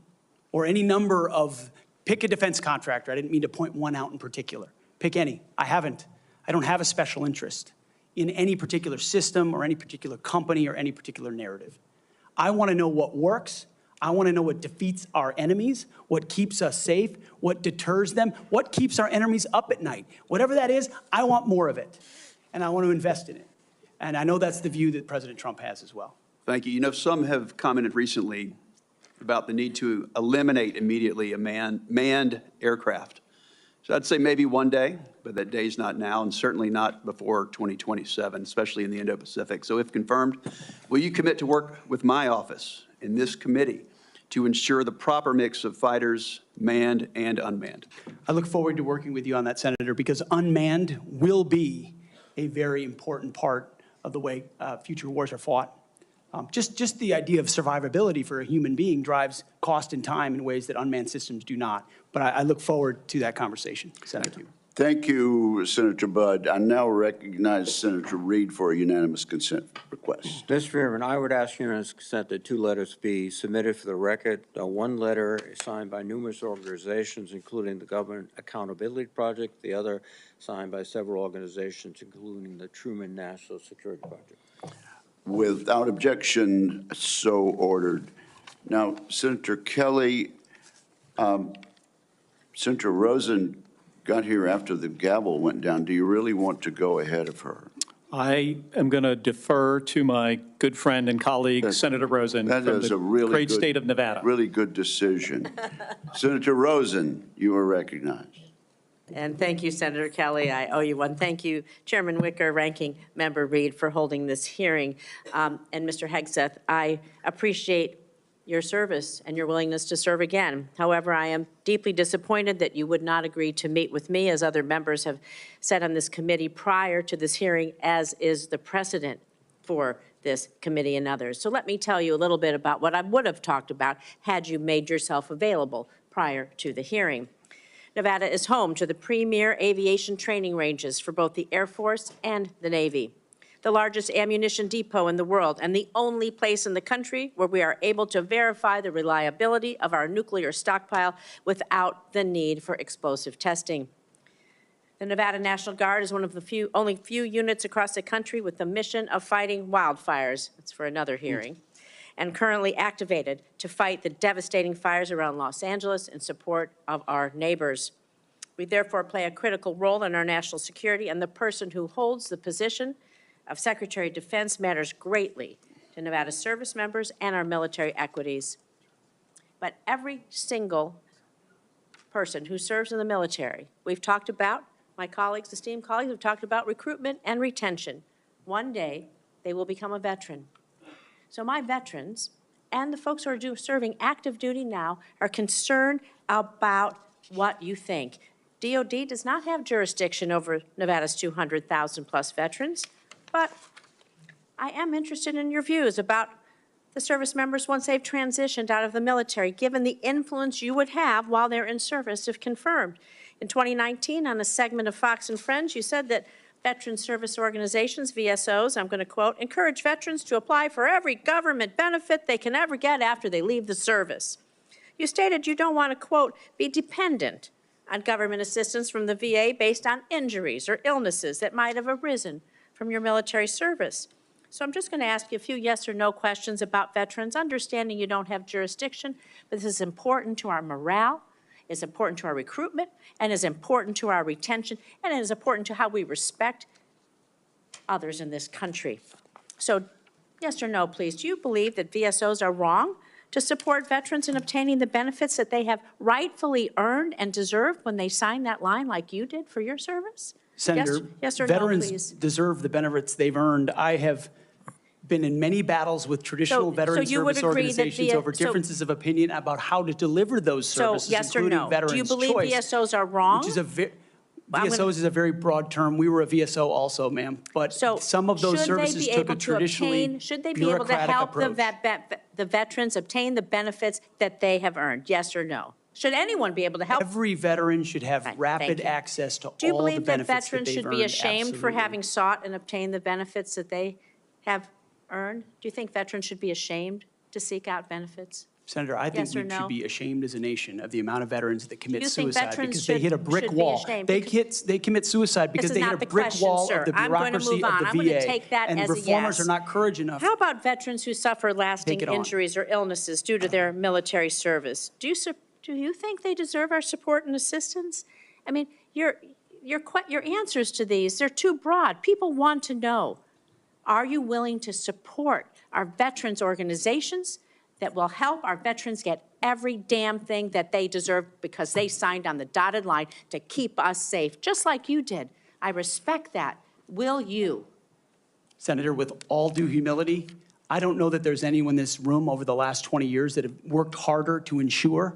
or any number of, pick a defense contractor. I didn't mean to point one out in particular. Pick any. I haven't. I don't have a special interest in any particular system or any particular company or any particular narrative. I want to know what works. I want to know what defeats our enemies, what keeps us safe, what deters them, what keeps our enemies up at night. Whatever that is, I want more of it, and I want to invest in it. And I know that's the view that President Trump has as well. Thank you. You know, some have commented recently about the need to eliminate immediately a manned aircraft. So I'd say maybe one day, but that day's not now, and certainly not before 2027, especially in the Indo-Pacific. So if confirmed, will you commit to work with my office in this committee to ensure the proper mix of fighters, manned and unmanned? I look forward to working with you on that, Senator, because unmanned will be a very important part of the way future wars are fought. Just the idea of survivability for a human being drives cost and time in ways that unmanned systems do not. But I look forward to that conversation, Senator. Thank you, Senator Budd. I now recognize Senator Reed for a unanimous consent request. Mr. Chairman, I would ask unanimous consent that 2 letters be submitted for the record. One letter is signed by numerous organizations, including the Government Accountability Project, the other signed by several organizations, including the Truman National Security Project. Without objection, so ordered. Now, Senator Kelly, Senator Rosen got here after the gavel went down. Do you really want to go ahead of her? I am going to defer to my good friend and colleague, Senator Rosen, That from is the a really great good, state of Nevada. Really good decision. Senator Rosen, you are recognized. And thank you, Senator Kelly. I owe you one. Thank you, Chairman Wicker, Ranking Member Reed, for holding this hearing. And Mr. Hegseth, I appreciate your service and your willingness to serve again. However, I am deeply disappointed that you would not agree to meet with me, as other members have said on this committee prior to this hearing, as is the precedent for this committee and others. So let me tell you a little bit about what I would have talked about had you made yourself available prior to the hearing. Nevada is home to the premier aviation training ranges for both the Air Force and the Navy, the largest ammunition depot in the world, and the only place in the country where we are able to verify the reliability of our nuclear stockpile without the need for explosive testing. The Nevada National Guard is one of the only few units across the country with the mission of fighting wildfires. That's for another hearing. And currently activated to fight the devastating fires around Los Angeles in support of our neighbors. We therefore play a critical role in our national security, and the person who holds the position of Secretary of Defense matters greatly to Nevada service members and our military equities. But every single person who serves in the military, we've talked about, my colleagues, esteemed colleagues, have talked about recruitment and retention. One day, they will become a veteran. So my veterans and the folks who are serving active duty now are concerned about what you think. DOD does not have jurisdiction over Nevada's 200,000 plus veterans, but I am interested in your views about the service members once they've transitioned out of the military, given the influence you would have while they're in service if confirmed. In 2019, on a segment of Fox and Friends, you said that veteran service organizations, VSOs, I'm going to quote, encourage veterans to apply for every government benefit they can ever get after they leave the service. You stated you don't want to, quote, be dependent on government assistance from the VA based on injuries or illnesses that might have arisen from your military service. So I'm just going to ask you a few yes or no questions about veterans, understanding you don't have jurisdiction, but this is important to our morale, is important to our recruitment, and is important to our retention, and it is important to how we respect others in this country. So yes or no, please, do you believe that VSOs are wrong to support veterans in obtaining the benefits that they have rightfully earned and deserved when they signed that line like you did for your service? Senator, yes or veterans no, please? deserve the benefits they've earned. I have been in many battles with traditional veteran you would service agree that organizations over differences of opinion about how to deliver those services, so yes or including no? Veterans Do you believe Choice, VSOs are wrong? which is a VSOs is a very broad term. We were a VSO also, ma'am. But some of those services took a traditionally should they be able to help the veterans obtain the benefits that they have earned? Yes or no? Should anyone be able to help? Every veteran should have rapid access to all the benefits that they've earned. Do you believe that veterans should be ashamed for Absolutely. having sought and obtained the benefits that they have earned? Do you think veterans should be ashamed to seek out benefits? Senator, I think Yes or we no? should be ashamed as a nation of the amount of veterans that commit You think suicide veterans because they hit a brick should be wall. ashamed? They commit suicide because This is they hit not a the brick question, wall sir. of the I'm going to bureaucracy move of on. the I'm VA. going to take that and as a reformers yes. are not courage enough. How about veterans who suffer lasting Take it on. injuries or illnesses due to their military service? Do you think they deserve our support and assistance? I mean, your answers to these, they're too broad. People want to know, are you willing to support our veterans organizations that will help our veterans get every damn thing that they deserve because they signed on the dotted line to keep us safe, just like you did? I respect that. Will you? Senator, with all due humility, I don't know that there's anyone in this room over the last 20 years that have worked harder to ensure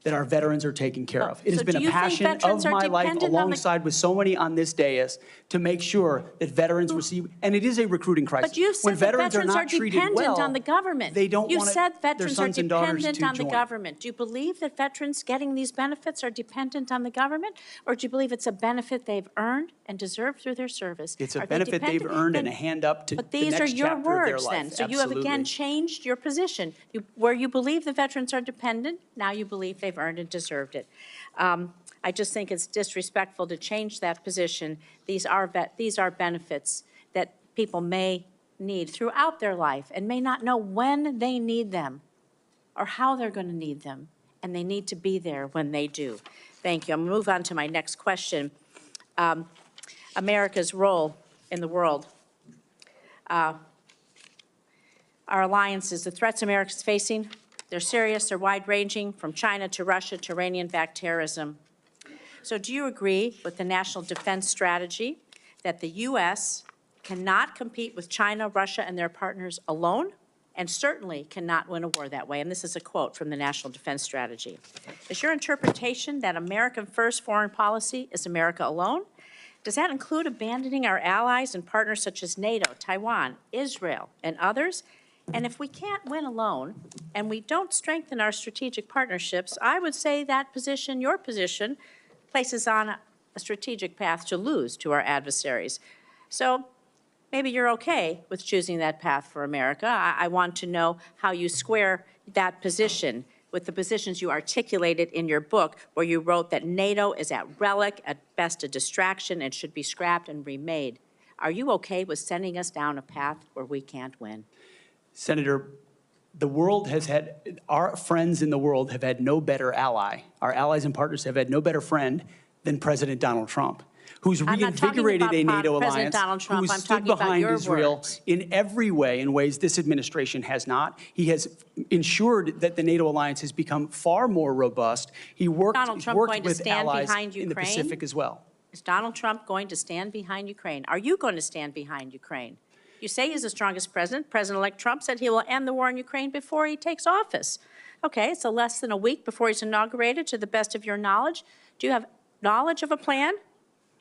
that our veterans are taken care of. It has So been do a you think passion veterans of are my life, dependent on the- alongside with so many on this dais, to make sure that veterans receive, and it is a recruiting crisis. But you When said that veterans veterans are not treated dependent well, on the government. they don't You want said their veterans are sons and daughters dependent to on the join. government. Do you believe that veterans getting these benefits are dependent on the government? Or do you believe it's a benefit they've earned and deserved through their service? It's a Are they benefit they've dependent? earned and Then- a hand up to But the these are next your chapter of their words then. life. So you have again Absolutely. changed your position. Where you believe the veterans are dependent, now you believe they've earned and deserved it. I just think it's disrespectful to change that position. These are benefits that people may need throughout their life and may not know when they need them or how they're going to need them, and they need to be there when they do. Thank you. I'm going to move on to my next question. America's role in the world. Our alliances, the threats America's facing, they're serious, they're wide-ranging, from China to Russia to Iranian-backed terrorism. So do you agree with the National Defense Strategy that the U.S. cannot compete with China, Russia, and their partners alone, and certainly cannot win a war that way? And this is a quote from the National Defense Strategy. Is your interpretation that American first foreign policy is America alone? Does that include abandoning our allies and partners such as NATO, Taiwan, Israel, and others? And if we can't win alone and we don't strengthen our strategic partnerships, I would say that position, your position, places on a strategic path to lose to our adversaries. So maybe you're okay with choosing that path for America. I want to know how you square that position with the positions you articulated in your book, where you wrote that NATO is at relic, at best a distraction, and should be scrapped and remade. Are you okay with sending us down a path where we can't win? Senator, the world has had, our friends in the world have had no better ally. Our allies and partners have had no better friend than President Donald Trump, who's reinvigorated a NATO alliance, who's stood behind Israel in every way, in ways this administration has not. He has ensured that the NATO alliance has become far more robust. He worked with allies in the Pacific as well. Is Donald Trump going to stand behind Ukraine? Are you going to stand behind Ukraine? You say he's the strongest president. President-elect Trump said he will end the war in Ukraine before he takes office. Okay, it's less than a week before he's inaugurated, to the best of your knowledge. Do you have knowledge of a plan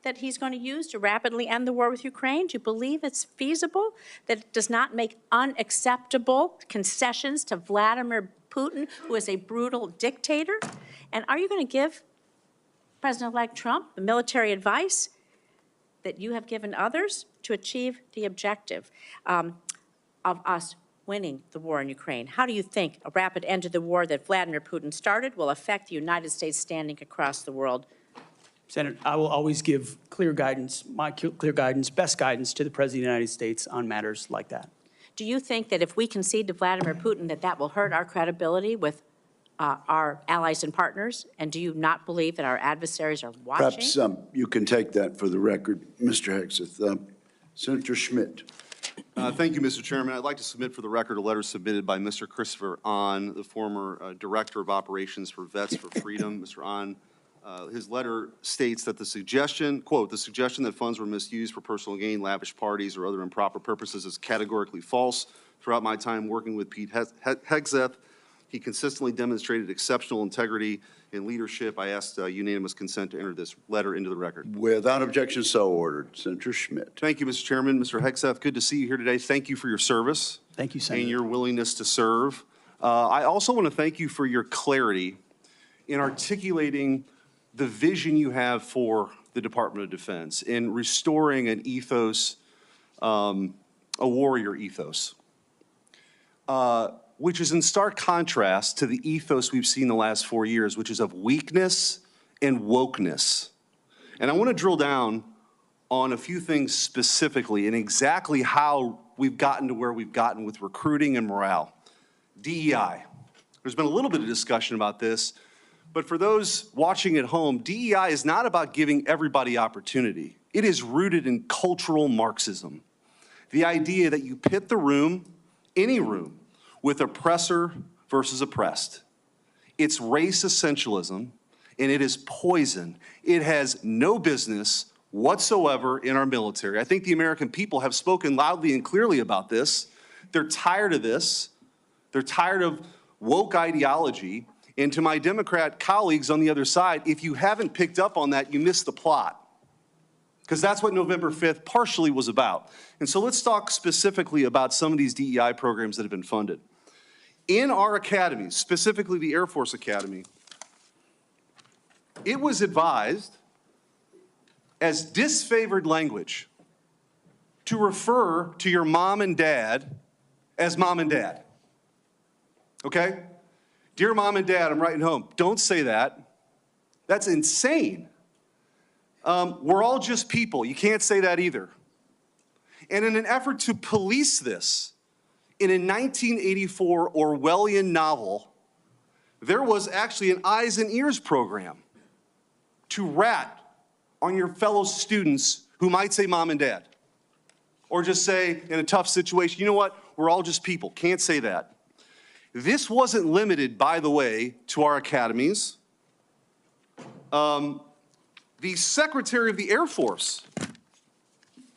that he's going to use to rapidly end the war with Ukraine? Do you believe it's feasible, that it does not make unacceptable concessions to Vladimir Putin, who is a brutal dictator? And are you going to give President-elect Trump the military advice that you have given others to achieve the objective of us winning the war in Ukraine? How do you think a rapid end to the war that Vladimir Putin started will affect the United States standing across the world? Senator, I will always give clear guidance, clear guidance, best guidance to the President of the United States on matters like that. Do you think that if we concede to Vladimir Putin that will hurt our credibility with our allies and partners? And do you not believe that our adversaries are watching? Perhaps you can take that for the record, Mr. Hegseth. Senator Schmidt. Thank you, Mr. Chairman. I'd like to submit for the record a letter submitted by Mr. Christopher Ahn, the former Director of Operations for Vets for Freedom. Mr. Ahn, his letter states that the suggestion, quote, the suggestion that funds were misused for personal gain, lavish parties, or other improper purposes is categorically false. Throughout my time working with Pete Hegseth, he consistently demonstrated exceptional integrity and leadership. I asked unanimous consent to enter this letter into the record. Without objection, so ordered. Senator Schmidt. Thank you, Mr. Chairman. Mr. Hegseth, good to see you here today. Thank you for your service. Thank you, Senator. And your willingness to serve. I also want to thank you for your clarity in articulating the vision you have for the Department of Defense in restoring an ethos, a warrior ethos. Which is in stark contrast to the ethos we've seen the last 4 years, which is of weakness and wokeness. And I want to drill down on a few things specifically and exactly how we've gotten to where we've gotten with recruiting and morale. DEI. There's been a little bit of discussion about this, but for those watching at home, DEI is not about giving everybody opportunity. It is rooted in cultural Marxism. The idea that you pit the room, any room, with oppressor versus oppressed. It's race essentialism, and it is poison. It has no business whatsoever in our military. I think the American people have spoken loudly and clearly about this. they're tired of this. They're tired of woke ideology. And to my Democrat colleagues on the other side, if you haven't picked up on that, you missed the plot. Because that's what November 5th partially was about. And so let's talk specifically about some of these DEI programs that have been funded. In our academies, specifically the Air Force Academy, it was advised as disfavored language to refer to your mom and dad as mom and dad. Okay? Dear mom and dad, I'm writing home. Don't say that. That's insane. We're all just people. You can't say that either. And in an effort to police this, in a 1984 Orwellian novel, there was actually an eyes and ears program to rat on your fellow students who might say mom and dad. Or just say, in a tough situation, you know what, we're all just people, can't say that. This wasn't limited, by the way, to our academies. The Secretary of the Air Force,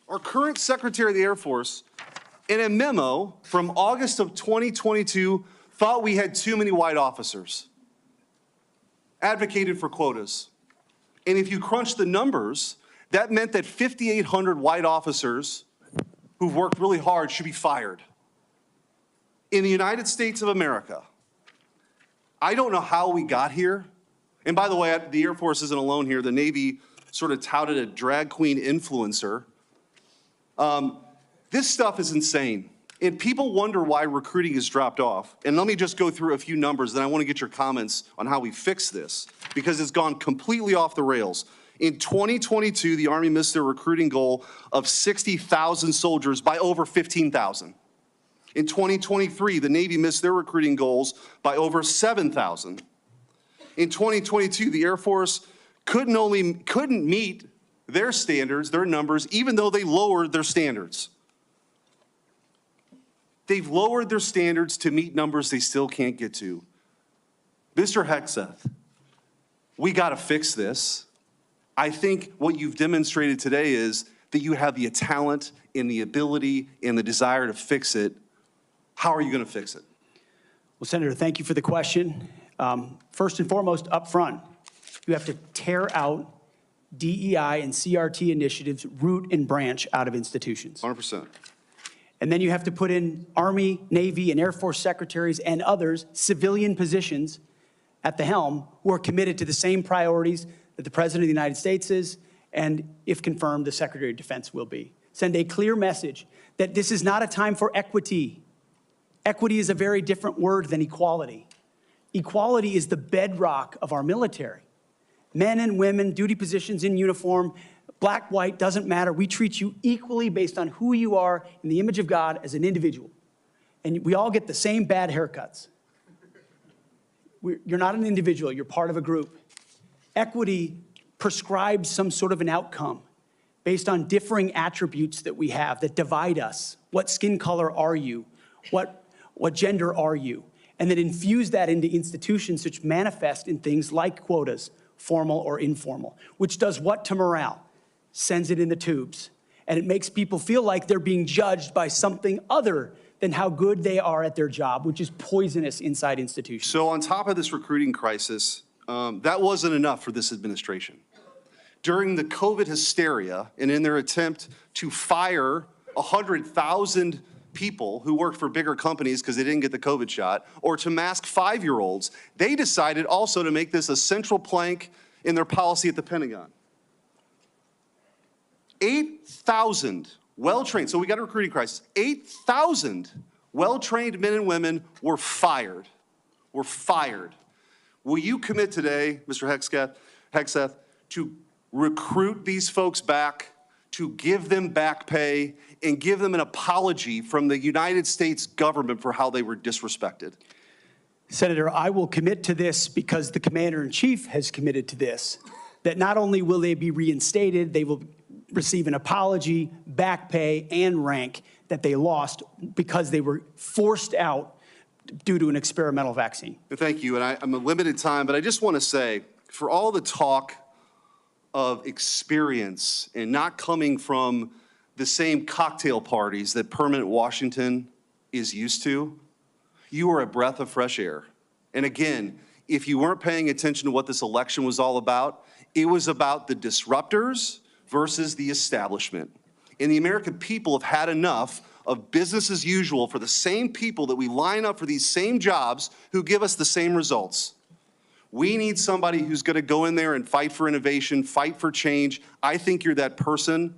our current Secretary of the Air Force, in a memo from August of 2022, thought we had too many white officers, advocated for quotas. And if you crunch the numbers, that meant that 5,800 white officers who've worked really hard should be fired. In the United States of America, I don't know how we got here. And by the way, the Air Force isn't alone here. The Navy sort of touted a drag queen influencer. This stuff is insane. And people wonder why recruiting has dropped off. And let me just go through a few numbers, then I want to get your comments on how we fix this, because it's gone completely off the rails. In 2022, the Army missed their recruiting goal of 60,000 soldiers by over 15,000. In 2023, the Navy missed their recruiting goals by over 7,000. In 2022, the Air Force couldn't meet their standards, their numbers, even though they lowered their standards. They've lowered their standards to meet numbers they still can't get to. Mr. Hegseth, we got to fix this. I think what you've demonstrated today is that you have the talent and the ability and the desire to fix it. How are you going to fix it? Well, Senator, thank you for the question. First and foremost, up front, you have to tear out DEI and CRT initiatives root and branch out of institutions. 100%. And then you have to put in Army, Navy, and Air Force secretaries and others, civilian positions at the helm, who are committed to the same priorities that the President of the United States is, and if confirmed, the Secretary of Defense will be. Send a clear message that this is not a time for equity. Equity is a very different word than equality. Equality is the bedrock of our military. Men and women, duty positions in uniform, black, white, doesn't matter. We treat you equally based on who you are in the image of God as an individual. And we all get the same bad haircuts. You're not an individual, you're part of a group. Equity prescribes some sort of an outcome based on differing attributes that we have that divide us. What skin color are you? What gender are you? And then infuse that into institutions which manifest in things like quotas, formal or informal, which does what to morale? Sends it in the tubes. And it makes people feel like they're being judged by something other than how good they are at their job, which is poisonous inside institutions. So on top of this recruiting crisis, that wasn't enough for this administration. During the COVID hysteria and in their attempt to fire 100,000 people who worked for bigger companies because they didn't get the COVID shot, or to mask 5-year-olds, they decided also to make this a central plank in their policy at the Pentagon. 8,000 well-trained, so we got a recruiting crisis, 8,000 well-trained men and women were fired. Will you commit today, Mr. Hegseth, to recruit these folks back, to give them back pay, and give them an apology from the United States government for how they were disrespected? Senator, I will commit to this because the Commander-in-Chief has committed to this, that not only will they be reinstated, they will receive an apology, back pay, and rank that they lost because they were forced out due to an experimental vaccine. Thank you, and I'm a limited time, but I just want to say, for all the talk of experience and not coming from the same cocktail parties that Permanent Washington is used to, you are a breath of fresh air. And again, if you weren't paying attention to what this election was all about, it was about the disruptors versus the establishment. And the American people have had enough of business as usual for the same people that we line up for these same jobs who give us the same results. We need somebody who's going to go in there and fight for innovation, fight for change. I think you're that person,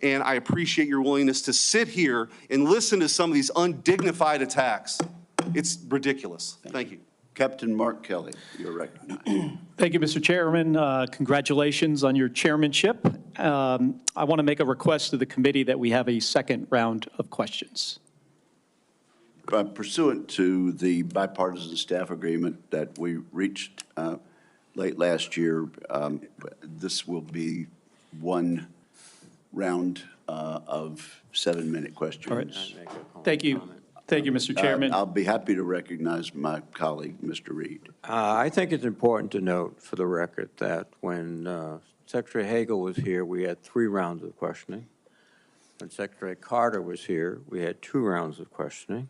and I appreciate your willingness to sit here and listen to some of these undignified attacks. It's ridiculous. Thank you. Captain Mark Kelly, you're recognized. Thank you, Mr. Chairman. Congratulations on your chairmanship. I want to make a request to the committee that we have a second round of questions. Pursuant to the bipartisan staff agreement that we reached late last year, this will be one round of 7-minute questions. All right. Thank you. Thank you, Mr. Chairman. I'll be happy to recognize my colleague, Mr. Reed. I think it's important to note for the record that when Secretary Hagel was here, we had 3 rounds of questioning. When Secretary Carter was here, we had 2 rounds of questioning.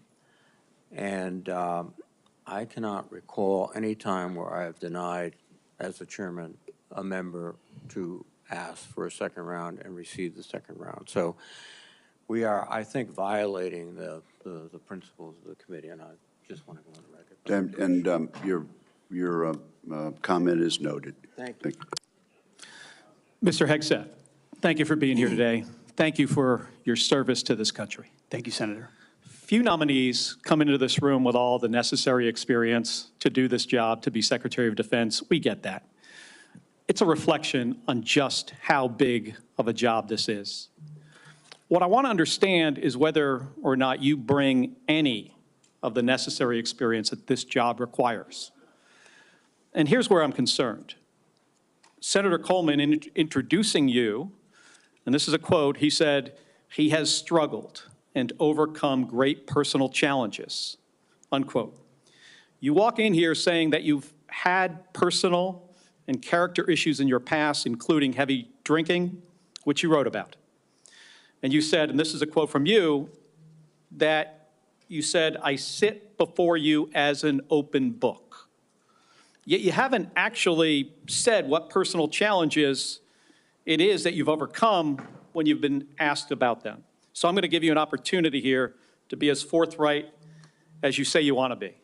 And I cannot recall any time where I have denied, as the chairman, a member to ask for a second round and receive the second round. So we are, I think, violating the principles of the committee, and I just want to go on the record. And your comment is noted. Thank you. Mr. Hegseth, thank you for being here today. Thank you for your service to this country. Thank you, Senator. Few nominees come into this room with all the necessary experience to do this job, to be Secretary of Defense. We get that. It's a reflection on just how big of a job this is. What I want to understand is whether or not you bring any of the necessary experience that this job requires. And here's where I'm concerned. Senator Coleman, in introducing you, and this is a quote, he said, "He has struggled and overcome great personal challenges," unquote. You walk in here saying that you've had personal and character issues in your past, including heavy drinking, which you wrote about. And you said, and this is a quote from you, that you said, "I sit before you as an open book." Yet you haven't actually said what personal challenges it is that you've overcome when you've been asked about them. So I'm going to give you an opportunity here to be as forthright as you say you want to be.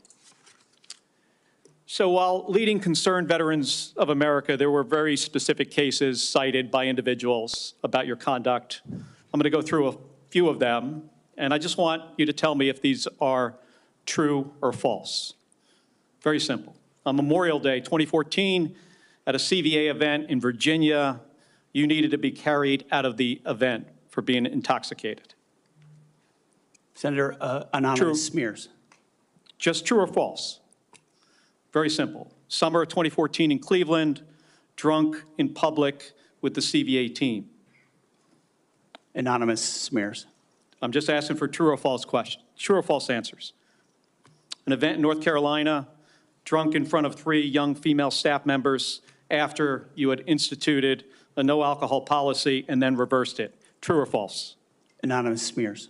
So while leading Concerned Veterans of America, there were very specific cases cited by individuals about your conduct. I'm going to go through a few of them, and I just want you to tell me if these are true or false. Very simple. On Memorial Day 2014, at a CVA event in Virginia, you needed to be carried out of the event for being intoxicated. Senator, anonymous smears. Just true or false? Very simple. Summer of 2014 in Cleveland, drunk in public with the CVA team. Anonymous smears. I'm just asking for true or false questions, true or false answers. An event in North Carolina, drunk in front of 3 young female staff members after you had instituted a no alcohol policy and then reversed it. True or false? Anonymous smears.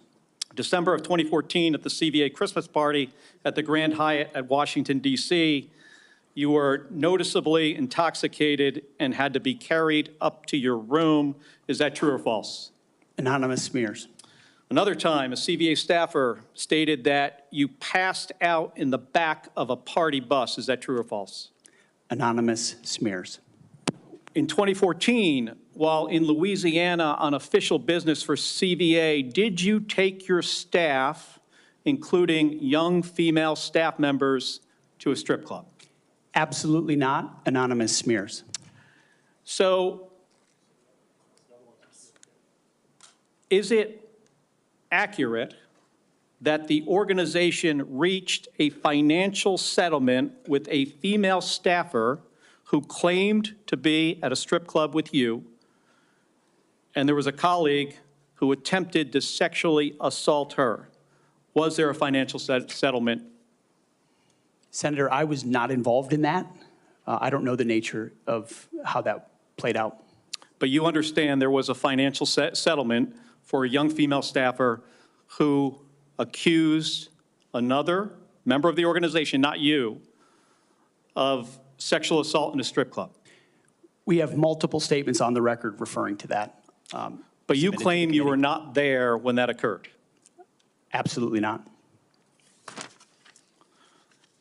December of 2014 at the CVA Christmas party at the Grand Hyatt at Washington, D.C., you were noticeably intoxicated and had to be carried up to your room. Is that true or false? Anonymous smears. Another time, a CVA staffer stated that you passed out in the back of a party bus. Is that true or false? Anonymous smears. In 2014, while in Louisiana on official business for CVA, did you take your staff, including young female staff members, to a strip club? Absolutely not. Anonymous smears. So, is it accurate that the organization reached a financial settlement with a female staffer who claimed to be at a strip club with you, and there was a colleague who attempted to sexually assault her? Was there a financial settlement? Senator, I was not involved in that. I don't know the nature of how that played out. But you understand there was a financial settlement for a young female staffer who accused another member of the organization, not you, of sexual assault in a strip club. We have multiple statements on the record referring to that. But you submitted to the claim you were committee. not there when that occurred. Absolutely not.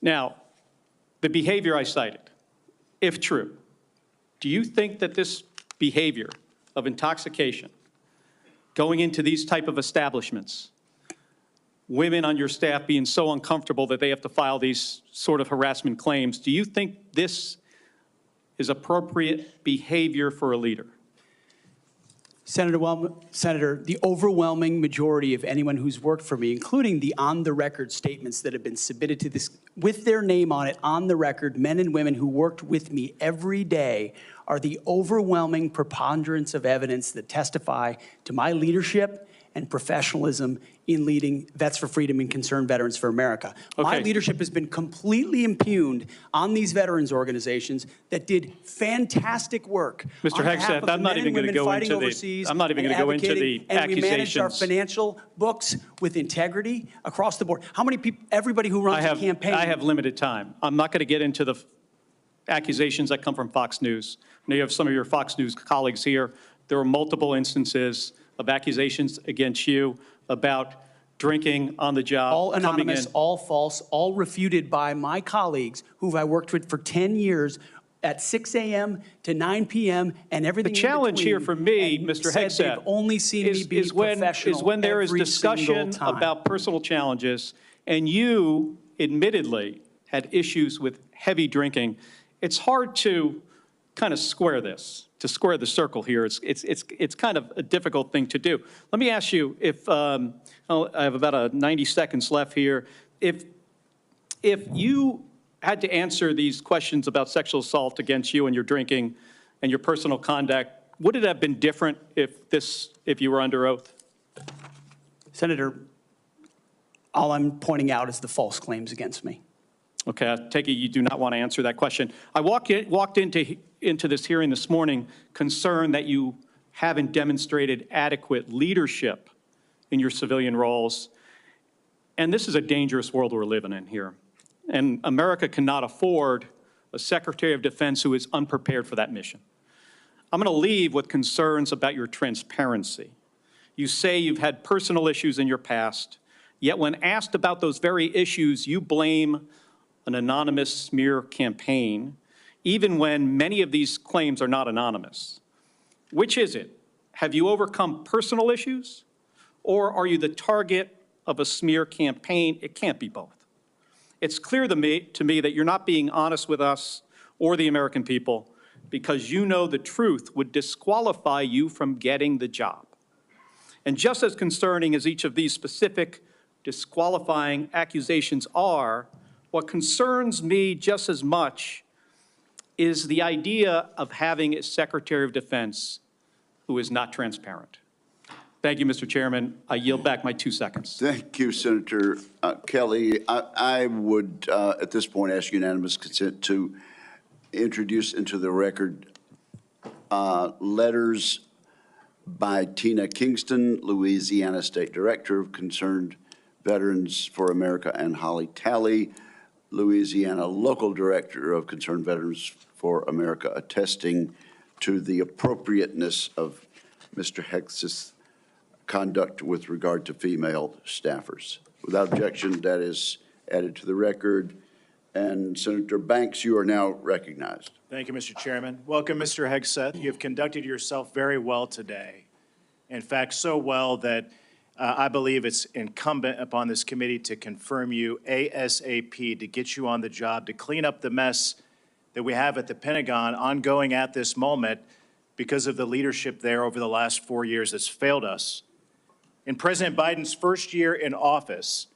Now, the behavior I cited, if true, do you think that this behavior of intoxication, going into these type of establishments, women on your staff being so uncomfortable that they have to file these sort of harassment claims, do you think this is appropriate behavior for a leader? Senator, the overwhelming majority of anyone who's worked for me, including the on-the-record statements that have been submitted to this, with their name on it, on the record, men and women who worked with me every day, are the overwhelming preponderance of evidence that testify to my leadership and professionalism in leading Vets for Freedom and Concerned Veterans for America. My leadership has been completely impugned on these veterans organizations that did fantastic work. Mr. Hegseth, I'm not even going to go into the And we managed our accusations. financial books with integrity across the board. How many people, everybody who runs a campaign. I have limited time. I'm not going to get into the accusations that come from Fox News. I know you have some of your Fox News colleagues here. There were multiple instances of accusations against you about drinking on the job. All coming anonymous, in. all false, all refuted by my colleagues who I worked with for 10 years at 6 a.m. to 9 p.m. and everything The challenge here for me, Mr. Hegseth, they've only seen me be professional is when there is every discussion single time. about personal challenges, and you admittedly had issues with heavy drinking. It's hard to kind of square this, to square the circle here. It's kind of a difficult thing to do. Let me ask you, if I have about 90 seconds left here, if you had to answer these questions about sexual assault against you and your drinking and your personal conduct, would it have been different if you were under oath? Senator, all I'm pointing out is the false claims against me. Okay, I take it you do not want to answer that question. I walked into this hearing this morning concerned that you haven't demonstrated adequate leadership in your civilian roles. And this is a dangerous world we're living in here. And America cannot afford a Secretary of Defense who is unprepared for that mission. I'm going to leave with concerns about your transparency. You say you've had personal issues in your past, yet when asked about those very issues, you blame an anonymous smear campaign, even when many of these claims are not anonymous. Which is it? Have you overcome personal issues, or are you the target of a smear campaign? It can't be both. It's clear to me that you're not being honest with us or the American people because you know the truth would disqualify you from getting the job. And just as concerning as each of these specific disqualifying accusations are, what concerns me just as much is the idea of having a Secretary of Defense who is not transparent. Thank you, Mr. Chairman. I yield back my 2 seconds. Thank you, Senator Kelly. I would, at this point, ask unanimous consent to introduce into the record letters by Tina Kingston, Louisiana State Director of Concerned Veterans for America, and Holly Talley, Louisiana Local Director of Concerned Veterans for America, attesting to the appropriateness of Mr. Hegseth's conduct with regard to female staffers. Without objection, that is added to the record. And Senator Banks, you are now recognized. Thank you, Mr. Chairman. Welcome, Mr. Hegseth. You have conducted yourself very well today. In fact, so well that I believe it's incumbent upon this committee to confirm you ASAP, to get you on the job, to clean up the mess that we have at the Pentagon ongoing at this moment because of the leadership there over the last 4 years that's failed us. In President Biden's first year in office,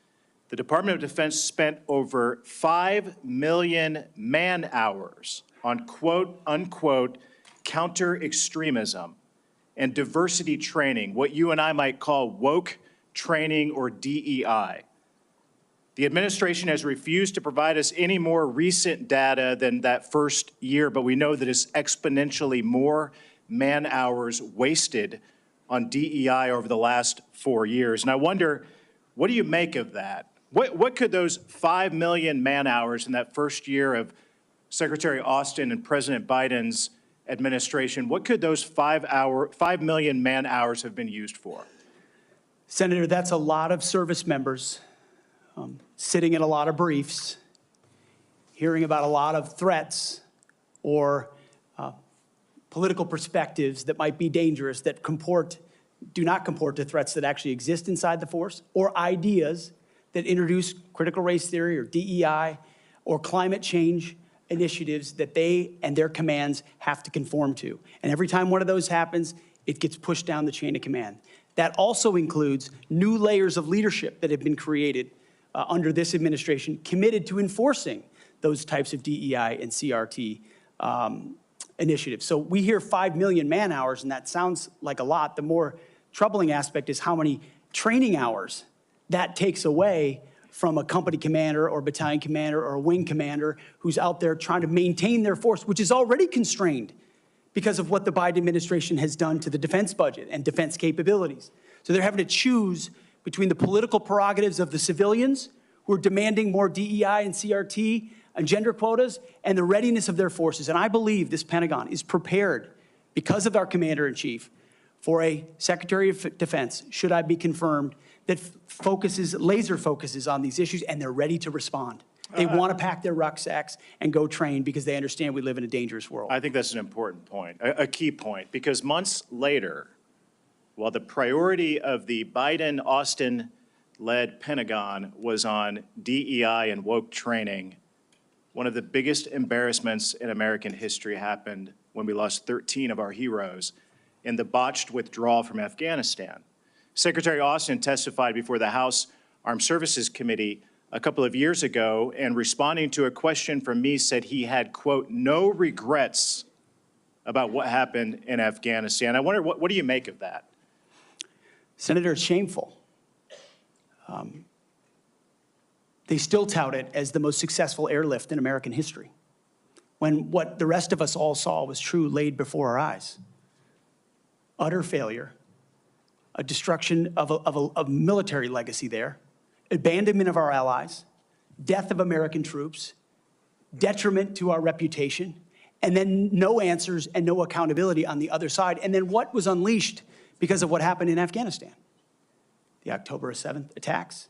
the Department of Defense spent over 5 million man-hours on quote-unquote counter-extremism and diversity training, what you and I might call woke training or DEI. The administration has refused to provide us any more recent data than that first year, but we know that it's exponentially more man-hours wasted on DEI over the last 4 years. And I wonder What do you make of that? What could those 5 million man-hours in that first year of Secretary Austin and President Biden's administration, what could those 5 million man-hours have been used for? Senator, that's a lot of service members sitting in a lot of briefs, hearing about a lot of threats or political perspectives that might be dangerous, that do not comport to threats that actually exist inside the force, or ideas that introduce critical race theory or DEI or climate change initiatives that they and their commands have to conform to. And every time one of those happens, it gets pushed down the chain of command. That also includes new layers of leadership that have been created under this administration, committed to enforcing those types of DEI and CRT initiatives. So we hear 5 million man-hours, and that sounds like a lot. The more troubling aspect is how many training hours that takes away from a company commander or battalion commander or a wing commander who's out there trying to maintain their force, which is already constrained because of what the Biden administration has done to the defense budget and defense capabilities. So they're having to choose between the political prerogatives of the civilians who are demanding more DEI and CRT and gender quotas and the readiness of their forces. And I believe this Pentagon is prepared, because of our commander-in-chief, for a Secretary of Defense, should I be confirmed, that laser focuses on these issues, and they're ready to respond. They want to pack their rucksacks and go train because they understand we live in a dangerous world. I think that's an important point, a key point, because months later, while the priority of the Biden-Austin-led Pentagon was on DEI and woke training, one of the biggest embarrassments in American history happened when we lost 13 of our heroes in the botched withdrawal from Afghanistan. Secretary Austin testified before the House Armed Services Committee a couple of years ago, and responding to a question from me said he had, quote, no regrets about what happened in Afghanistan. I wonder, what do you make of that? Senator, it's shameful. They still tout it as the most successful airlift in American history, when what the rest of us all saw was true laid before our eyes. Utter failure, a destruction of a military legacy there, abandonment of our allies, death of American troops, detriment to our reputation, and then no answers and no accountability on the other side. And then what was unleashed because of what happened in Afghanistan? The October 7th attacks,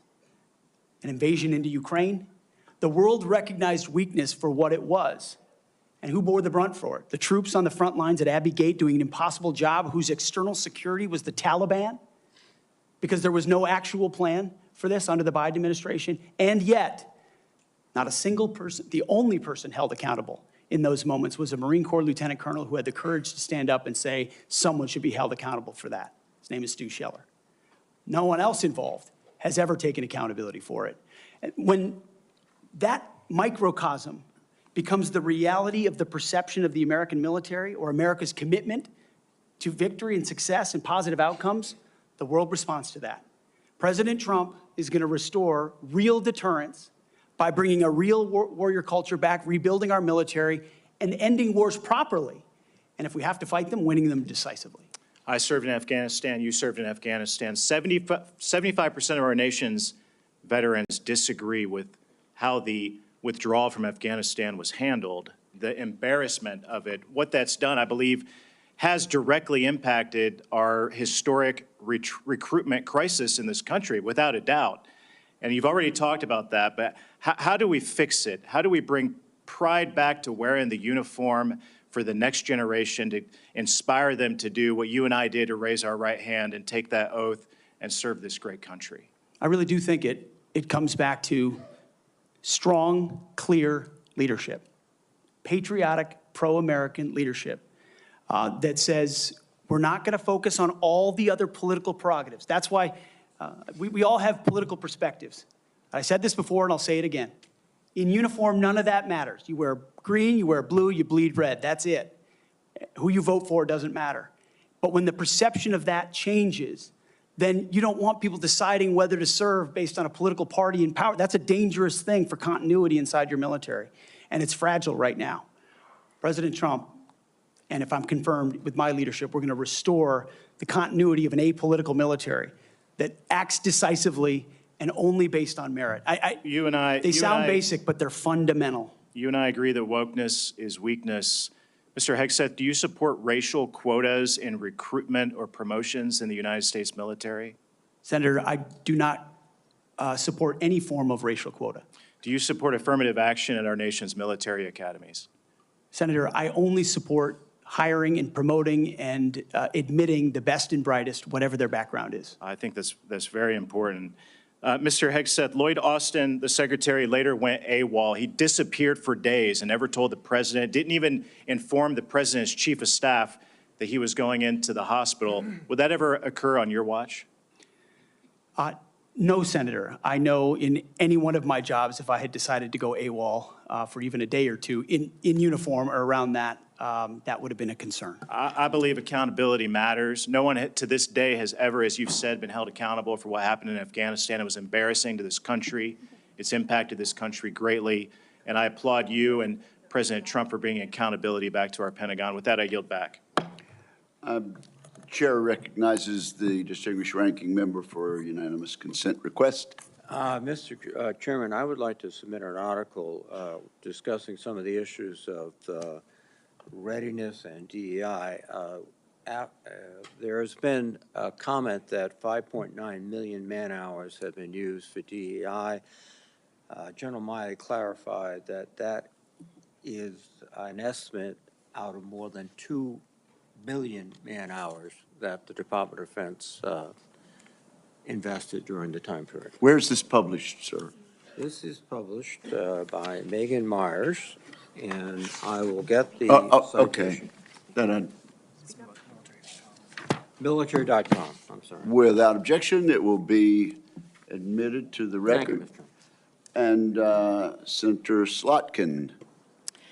an invasion into Ukraine. The world recognized weakness for what it was. And who bore the brunt for it? The troops on the front lines at Abbey Gate doing an impossible job, whose external security was the Taliban, because there was no actual plan for this under the Biden administration. And yet, not a single person, the only person held accountable in those moments was a Marine Corps lieutenant colonel who had the courage to stand up and say someone should be held accountable for that. His name is Stu Scheller. No one else involved has ever taken accountability for it. When that microcosm becomes the reality of the perception of the American military or America's commitment to victory and success and positive outcomes, the world responds to that. President Trump is going to restore real deterrence by bringing a real warrior culture back, rebuilding our military, and ending wars properly. And if we have to fight them, winning them decisively. I served in Afghanistan, you served in Afghanistan. 75% of our nation's veterans disagree with how the withdrawal from Afghanistan was handled, the embarrassment of it. What that's done, I believe, has directly impacted our historic recruitment crisis in this country, without a doubt. And you've already talked about that, but how do we fix it? How do we bring pride back to wearing the uniform for the next generation, to inspire them to do what you and I did, to raise our right hand and take that oath and serve this great country? I really do think it comes back to strong, clear leadership, patriotic, pro-American leadership that says we're not going to focus on all the other political prerogatives. That's why we all have political perspectives. I said this before and I'll say it again. In uniform, none of that matters. You wear green, you wear blue, you bleed red. That's it. Who you vote for doesn't matter. But when the perception of that changes, then you don't want people deciding whether to serve based on a political party in power. That's a dangerous thing for continuity inside your military, and it's fragile right now. President Trump, and if I'm confirmed with my leadership, we're going to restore the continuity of an apolitical military that acts decisively and only based on merit. They sound basic, but they're fundamental. You and I agree that wokeness is weakness. Mr. Hegseth, do you support racial quotas in recruitment or promotions in the United States military? Senator, I do not support any form of racial quota. Do you support affirmative action at our nation's military academies? Senator, I only support hiring and promoting and admitting the best and brightest, whatever their background is. I think that's very important. Mr. Hegseth, Lloyd Austin, the secretary, later went AWOL. He disappeared for days and never told the president, didn't even inform the president's chief of staff that he was going into the hospital. Would that ever occur on your watch? No, Senator. I know in any one of my jobs, if I had decided to go AWOL for even a day or two in uniform or around that, that would have been a concern. I believe accountability matters. No one to this day has ever, as you've said, been held accountable for what happened in Afghanistan. It was embarrassing to this country. It's impacted this country greatly. And I applaud you and President Trump for bringing accountability back to our Pentagon. With that, I yield back. Chair recognizes the distinguished ranking member for unanimous consent request. Mr. Chairman, I would like to submit an article discussing some of the issues of readiness and DEI. There has been a comment that 5.9 million man-hours have been used for DEI. General Milley clarified that that is an estimate out of more than 2 billion man-hours that the Department of Defense invested during the time period. Where is this published, sir? This is published by Megan Myers, and I will get the okay. citation. Military.com, I'm sorry. Without objection, it will be admitted to the record. Thank you, Mr. And Senator Slotkin,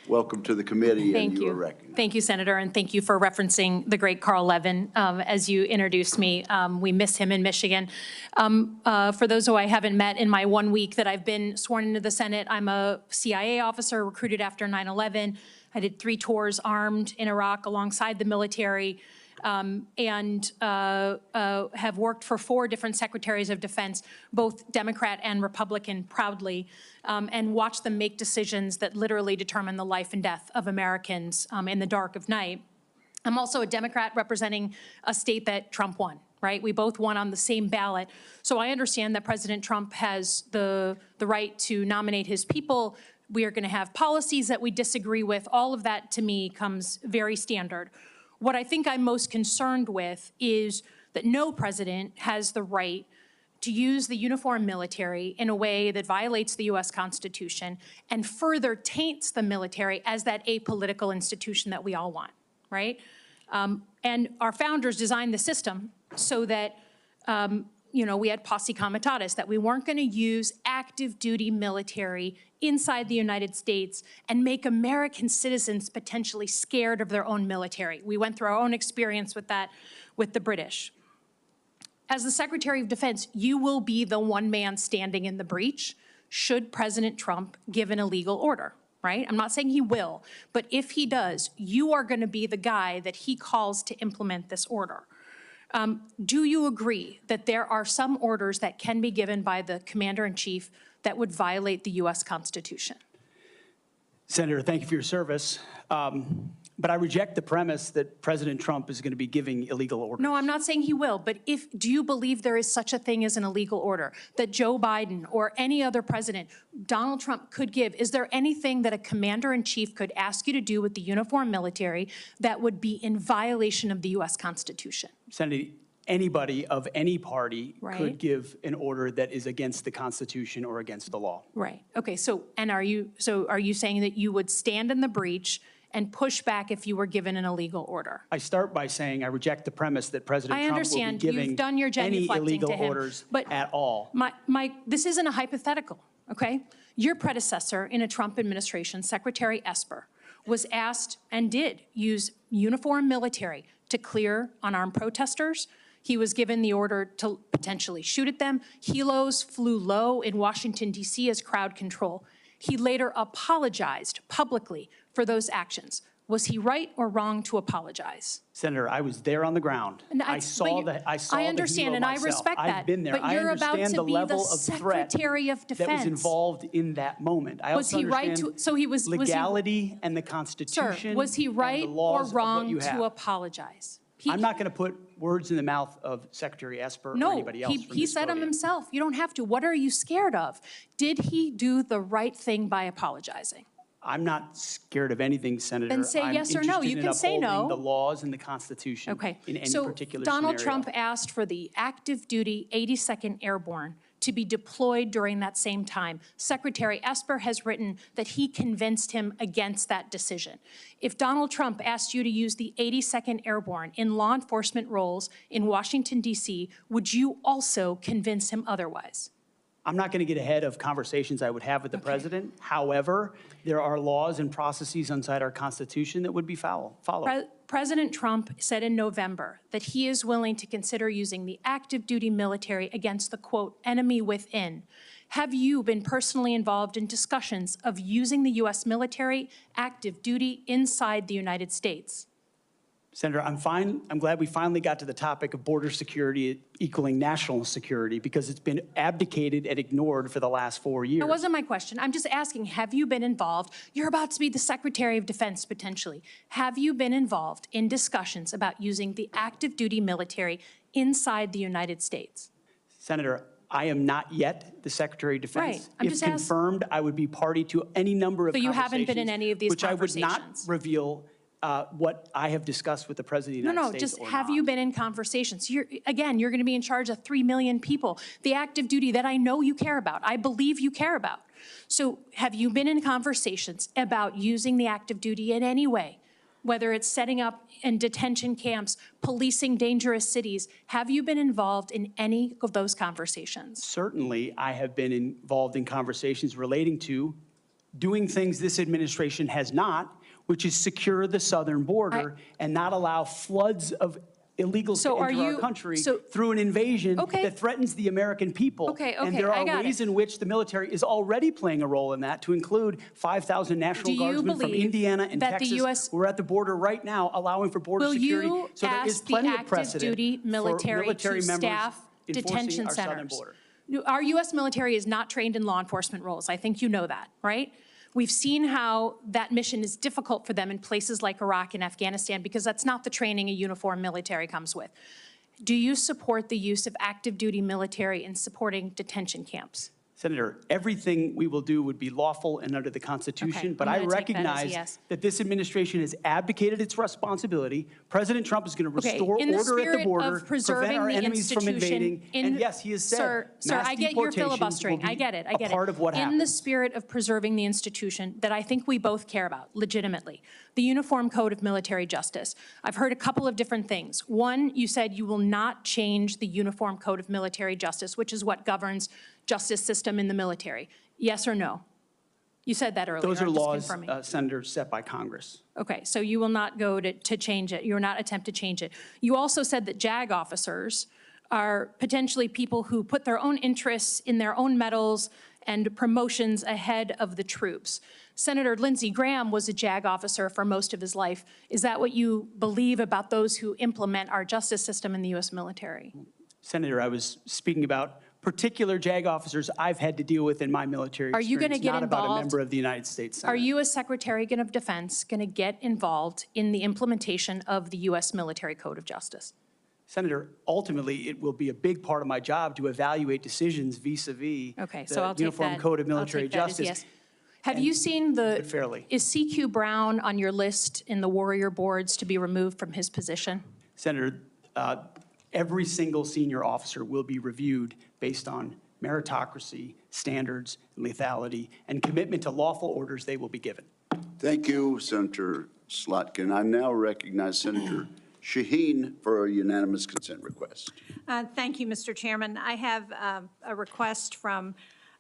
welcome to the committee. Thank and you. Are recognized. Thank you, Senator, and thank you for referencing the great Carl Levin as you introduced me. We miss him in Michigan. For those who I haven't met in my 1 week that I've been sworn into the Senate, I'm a CIA officer recruited after 9/11. I did 3 tours armed in Iraq alongside the military. And have worked for 4 different secretaries of defense, both Democrat and Republican, proudly, and watched them make decisions that literally determine the life and death of Americans in the dark of night. I'm also a Democrat representing a state that Trump won, right? We both won on the same ballot. So I understand that President Trump has the right to nominate his people. We are going to have policies that we disagree with. All of that, to me, comes very standard. What I think I'm most concerned with is that no president has the right to use the uniformed military in a way that violates the U.S. Constitution and further taints the military as that apolitical institution that we all want, right? And our founders designed the system so that, we had posse comitatus, that we weren't going to use active duty military inside the United States and make American citizens potentially scared of their own military. We went through our own experience with that with the British. As the Secretary of Defense, you will be the one man standing in the breach should President Trump give an illegal order, right? I'm not saying he will, but if he does, you are going to be the guy that he calls to implement this order. Do you agree that there are some orders that can be given by the Commander-in-Chief that would violate the U.S. Constitution? Senator, thank you for your service. But I reject the premise that President Trump is going to be giving illegal orders. No, I'm not saying he will, but do you believe there is such a thing as an illegal order that Joe Biden or any other president, Donald Trump, could give? Is there anything that a commander-in-chief could ask you to do with the uniformed military that would be in violation of the U.S. Constitution? Senator, anybody of any party Right. could give an order that is against the Constitution or against the law. Right. Okay. So are you saying that you would stand in the breach and push back if you were given an illegal order? I start by saying I reject the premise that President Trump will be understand. giving You've done your any genuflecting illegal to him, orders but at all. This isn't a hypothetical, okay? Your predecessor in a Trump administration, Secretary Esper, was asked and did use uniformed military to clear unarmed protesters. He was given the order to potentially shoot at them. Helos flew low in Washington, D.C. as crowd control. He later apologized publicly for those actions. Was he right or wrong to apologize? Senator, I was there on the ground. And I saw the I understand, helo and I myself. respect that. I've been there. But you're I about understand to the be level the of threat Secretary of that was Defense. involved in that moment. I Was also he right understand to, so he was, legality and the Sir, Constitution was he and right the or laws of what wrong you to have. apologize? I'm not going to put words in the mouth of Secretary Esper or No, anybody else. he said them himself. You don't have to. What are you scared of? Did he do the right thing by apologizing? I'm not scared of anything, Senator. Then say I'm yes or no. interested You in can say no. upholding the laws and the Constitution Okay. in any So particular Donald scenario. Trump asked for the active duty 82nd Airborne to be deployed during that same time. Secretary Esper has written that he convinced him against that decision. If Donald Trump asked you to use the 82nd Airborne in law enforcement roles in Washington, D.C., would you also convince him otherwise? I'm not going to get ahead of conversations I would have with the president. However, there are laws and processes inside our Constitution that would be followed. President Trump said in November that he is willing to consider using the active duty military against the, quote, enemy within. Have you been personally involved in discussions of using the U.S. military active duty inside the United States? Senator, I'm glad we finally got to the topic of border security equaling national security because it's been abdicated and ignored for the last 4 years. That wasn't my question. I'm just asking, have you been involved? You're about to be the Secretary of Defense potentially. Have you been involved in discussions about using the active duty military inside the United States? Senator, I am not yet the Secretary of Defense. Right. I'm just If confirmed, I would be party to any number of So you conversations. haven't been in any of these which I would not conversations? reveal what I have discussed with the President of the United States just or have not. you been in conversations? You're going to be in charge of 3 million people. The active duty that I know you care about, I believe you care about. So have you been in conversations about using the active duty in any way? Whether it's setting up in detention camps, policing dangerous cities, have you been involved in any of those conversations? Certainly, I have been involved in conversations relating to doing things this administration has not, which is secure the southern border and not allow floods of illegals to enter our country through an invasion that threatens the American people. And there are ways in which the military is already playing a role in that, to include 5,000 National Guardsmen from Indiana and Texas who are at the border right now, allowing for border security. So there is plenty of precedent duty military for military to members staff enforcing detention our southern centers? border. Our U.S. military is not trained in law enforcement roles. I think you know that, right? We've seen how that mission is difficult for them in places like Iraq and Afghanistan because that's not the training a uniformed military comes with. Do you support the use of active duty military in supporting detention camps? Senator, everything we will do would be lawful and under the Constitution, but I recognize that this administration has abdicated its responsibility. President Trump is going to restore order at the border, prevent our enemies from invading, and yes, he has said Sir, I get your filibustering. I get it. part of what happens. In the spirit of preserving the institution that I think we both care about, legitimately, the Uniform Code of Military Justice. I've heard a couple of different things. One, you said you will not change the Uniform Code of Military Justice, which is what governs justice system in the military. Yes or no? You said that earlier. Those are I'm just laws, confirming. Senator, set by Congress. Okay, so you will not go to change it. You will not attempt to change it. You also said that JAG officers are potentially people who put their own interests in their own medals and promotions ahead of the troops. Senator Lindsey Graham was a JAG officer for most of his life. Is that what you believe about those who implement our justice system in the U.S. military? Senator, I was speaking about particular JAG officers I've had to deal with in my military Are you going to get not involved? about a member of the United States Senate. Are you, as Secretary of Defense, going to get involved in the implementation of the U.S. Military Code of Justice? Senator, ultimately, it will be a big part of my job to evaluate decisions vis-a-vis the Uniform Code of Military Justice. Yes. Have you seen fairly. Is CQ Brown on your list in the Warrior boards to be removed from his position? Senator, every single senior officer will be reviewed based on meritocracy, standards, lethality, and commitment to lawful orders they will be given. Thank you, Senator Slotkin. I now recognize Senator Shaheen for a unanimous consent request. Thank you, Mr. Chairman. I have a request from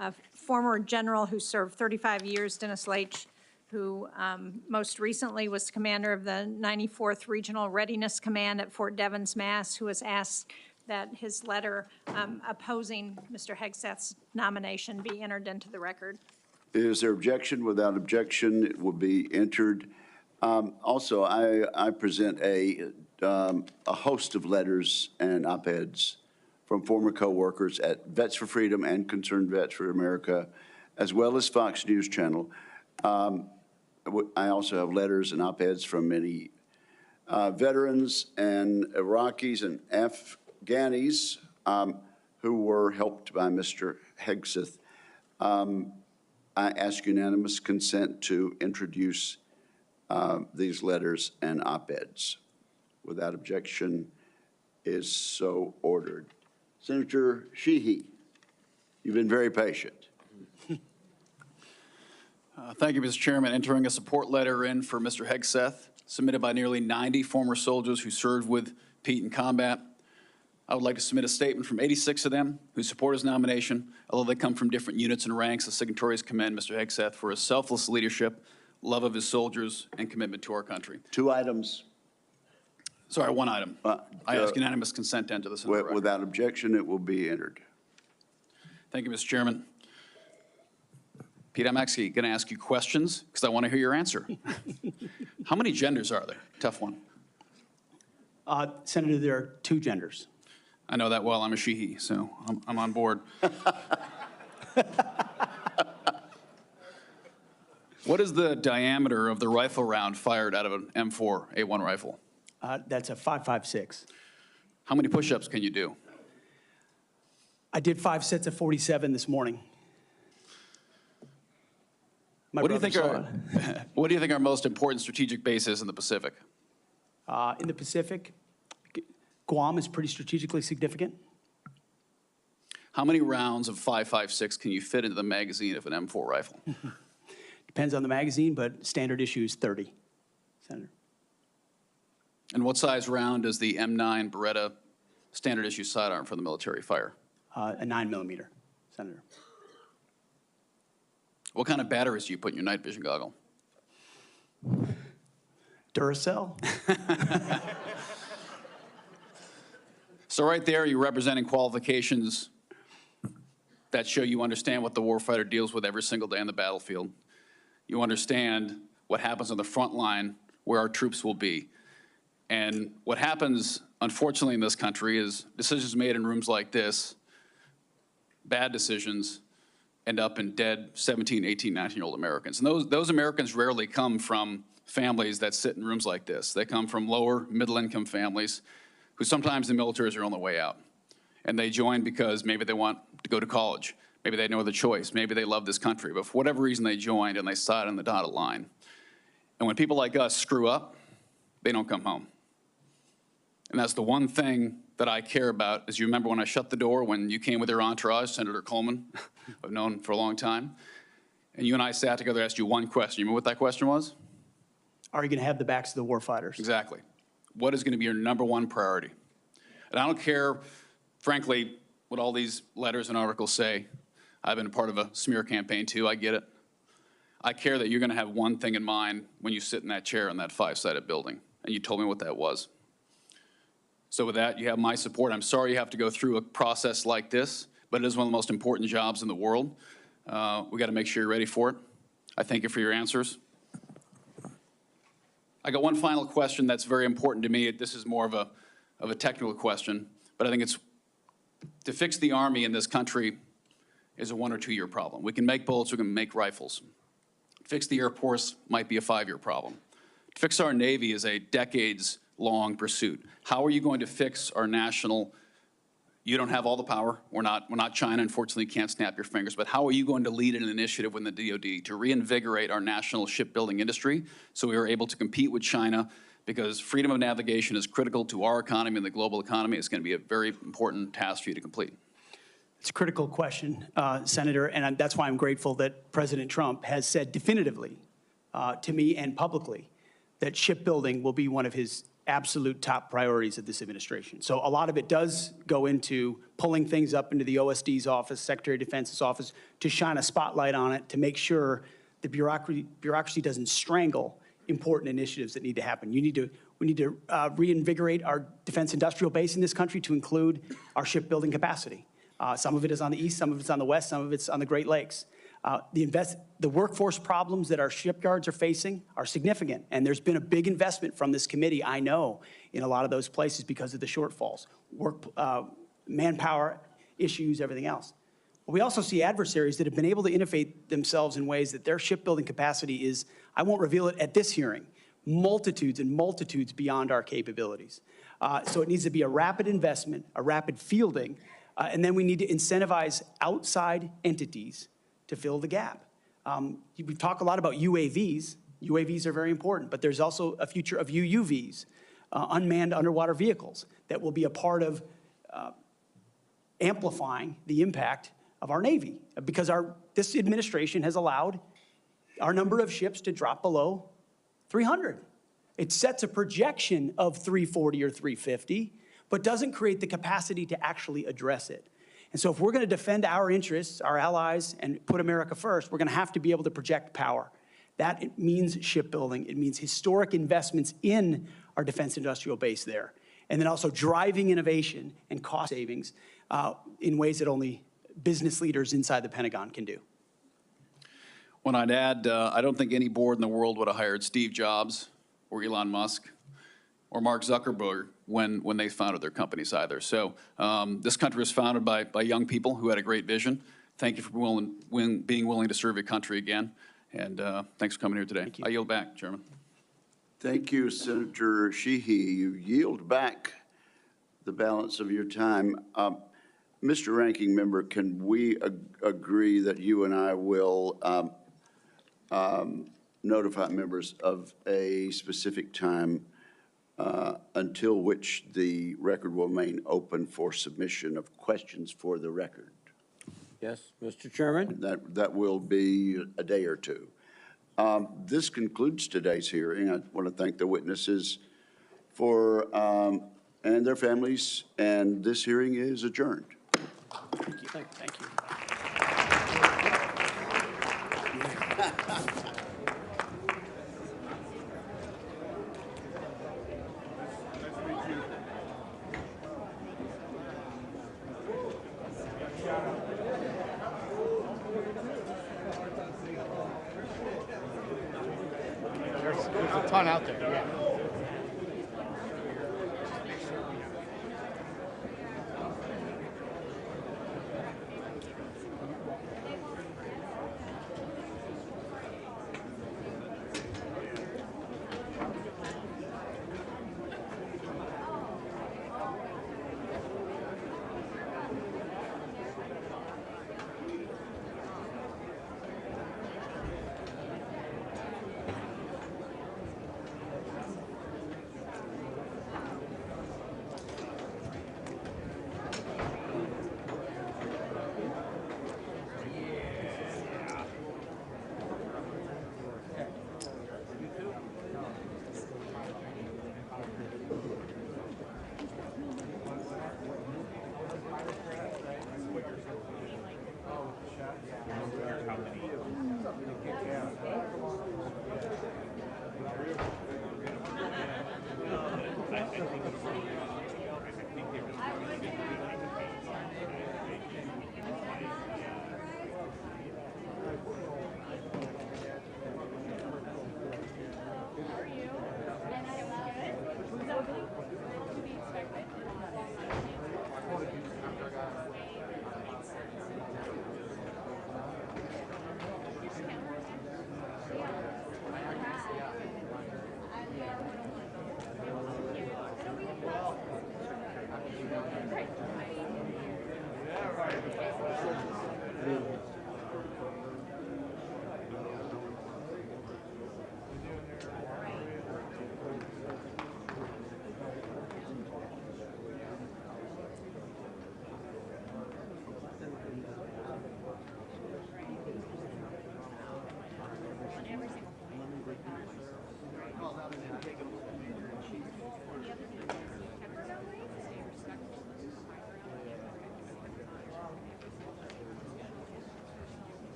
a former general who served 35 years, Dennis Leitch, who most recently was commander of the 94th Regional Readiness Command at Fort Devens, Mass., who has asked that his letter opposing Mr. Hegseth's nomination be entered into the record. Is there objection? Without objection, it will be entered. Also, I present a host of letters and op-eds from former co-workers at Vets for Freedom and Concerned Vets for America, as well as Fox News Channel. I also have letters and op-eds from many veterans and Iraqis and Afghanis who were helped by Mr. Hegseth. I ask unanimous consent to introduce these letters and op-eds. Without objection, is so ordered. Senator Sheehy, you've been very patient. Thank you, Mr. Chairman. Entering a support letter in for Mr. Hegseth, submitted by nearly 90 former soldiers who served with Pete in combat. I would like to submit a statement from 86 of them who support his nomination, although they come from different units and ranks. The signatories commend Mr. Hegseth for his selfless leadership, love of his soldiers, and commitment to our country. 2 items. Sorry, 1 item. I ask unanimous consent to enter this into the record. Without objection, it will be entered. Thank you, Mr. Chairman. Pete, I'm actually going to ask you questions because I want to hear your answer. How many genders are there? Tough one. Senator, there are 2 genders. I know that well. I'm a she-he, so I'm on board. What is the diameter of the rifle round fired out of an M4A1 rifle? That's a 5.56. How many push-ups can you do? I did 5 sets of 47 this morning. What do you think are most important strategic bases in the Pacific? In the Pacific, Guam is pretty strategically significant. How many rounds of 5.56 can you fit into the magazine of an M4 rifle? Depends on the magazine, but standard issue is 30, Senator. And what size round does the M9 Beretta standard issue sidearm for the military fire? A 9mm, Senator. What kind of batteries do you put in your night vision goggle? Duracell. So right there, you're representing qualifications that show you understand what the warfighter deals with every single day on the battlefield. You understand what happens on the front line, where our troops will be. And what happens, unfortunately, in this country is decisions made in rooms like this, bad decisions, end up in dead 17, 18, 19-year-old Americans. And those Americans rarely come from families that sit in rooms like this. They come from lower, middle-income families who sometimes the militaries are on the way out. And they join because maybe they want to go to college. Maybe they had no other choice. Maybe they love this country. But for whatever reason, they joined and they sat on the dotted line. And when people like us screw up, they don't come home. And that's the one thing that I care about. As you remember when I shut the door, when you came with your entourage, Senator Coleman, I've known for a long time, and you and I sat together and asked you one question. You remember what that question was? Are you going to have the backs of the warfighters? Exactly. What is going to be your #1 priority? And I don't care, frankly, what all these letters and articles say. I've been a part of a smear campaign too, I get it. I care that you're going to have one thing in mind when you sit in that chair in that 5-sided building, and you told me what that was. So with that, you have my support. I'm sorry you have to go through a process like this, but it is one of the most important jobs in the world. We got to make sure you're ready for it. I thank you for your answers. I got one final question that's very important to me. This is more of a technical question, but I think it's to fix the Army in this country is a 1 or 2 year problem. We can make bullets, we can make rifles. Fix the Air Force might be a 5-year problem. To fix our Navy is a decades-long pursuit. How are you going to fix our national? You don't have all the power. We're not China. Unfortunately, you can't snap your fingers. But how are you going to lead an initiative within the DoD to reinvigorate our national shipbuilding industry so we are able to compete with China? Because freedom of navigation is critical to our economy and the global economy. It's going to be a very important task for you to complete. It's a critical question, Senator, and that's why I'm grateful that President Trump has said definitively to me and publicly that shipbuilding will be one of his absolute top priorities of this administration. So a lot of it does go into pulling things up into the OSD's office, Secretary of Defense's office, to shine a spotlight on it, to make sure the bureaucracy doesn't strangle important initiatives that need to happen. We need to reinvigorate our defense industrial base in this country to include our shipbuilding capacity. Some of it is on the east, some of it's on the west, some of it's on the Great Lakes. The workforce problems that our shipyards are facing are significant, and there's been a big investment from this committee, I know, in a lot of those places because of the shortfalls, manpower issues, everything else. But we also see adversaries that have been able to innovate themselves in ways that their shipbuilding capacity is, I won't reveal it at this hearing, multitudes and multitudes beyond our capabilities. So it needs to be a rapid investment, a rapid fielding, and then we need to incentivize outside entities to fill the gap. We talk a lot about UAVs. UAVs are very important, but there's also a future of UUVs, unmanned underwater vehicles, that will be a part of amplifying the impact of our Navy, because this administration has allowed our number of ships to drop below 300. It sets a projection of 340 or 350, but doesn't create the capacity to actually address it. And so if we're going to defend our interests, our allies, and put America first, we're going to have to be able to project power. That means shipbuilding. It means historic investments in our defense industrial base there. And then also driving innovation and cost savings in ways that only business leaders inside the Pentagon can do. When I'd add, I don't think any board in the world would have hired Steve Jobs or Elon Musk or Mark Zuckerberg when they founded their companies either. So this country was founded by young people who had a great vision. Thank you for being willing to serve your country again. And thanks for coming here today. I yield back, Chairman. Thank you, Senator Sheehy. You yield back the balance of your time. Mr. Ranking Member, can we agree that you and I will notify members of a specific time until which the record will remain open for submission of questions for the record? Yes, Mr. Chairman. That will be a day or two. This concludes today's hearing. I want to thank the witnesses and their families, and this hearing is adjourned. Thank you. Thank you. There's a ton out there, yeah.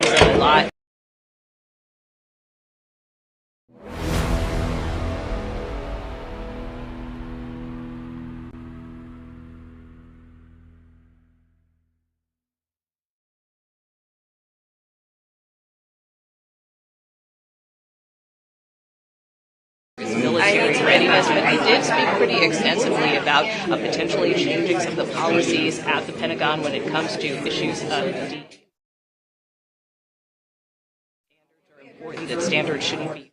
A lot. Military readiness, but he did speak pretty extensively about potentially changing some of the policies at the Pentagon when it comes to issues of important that standards shouldn't be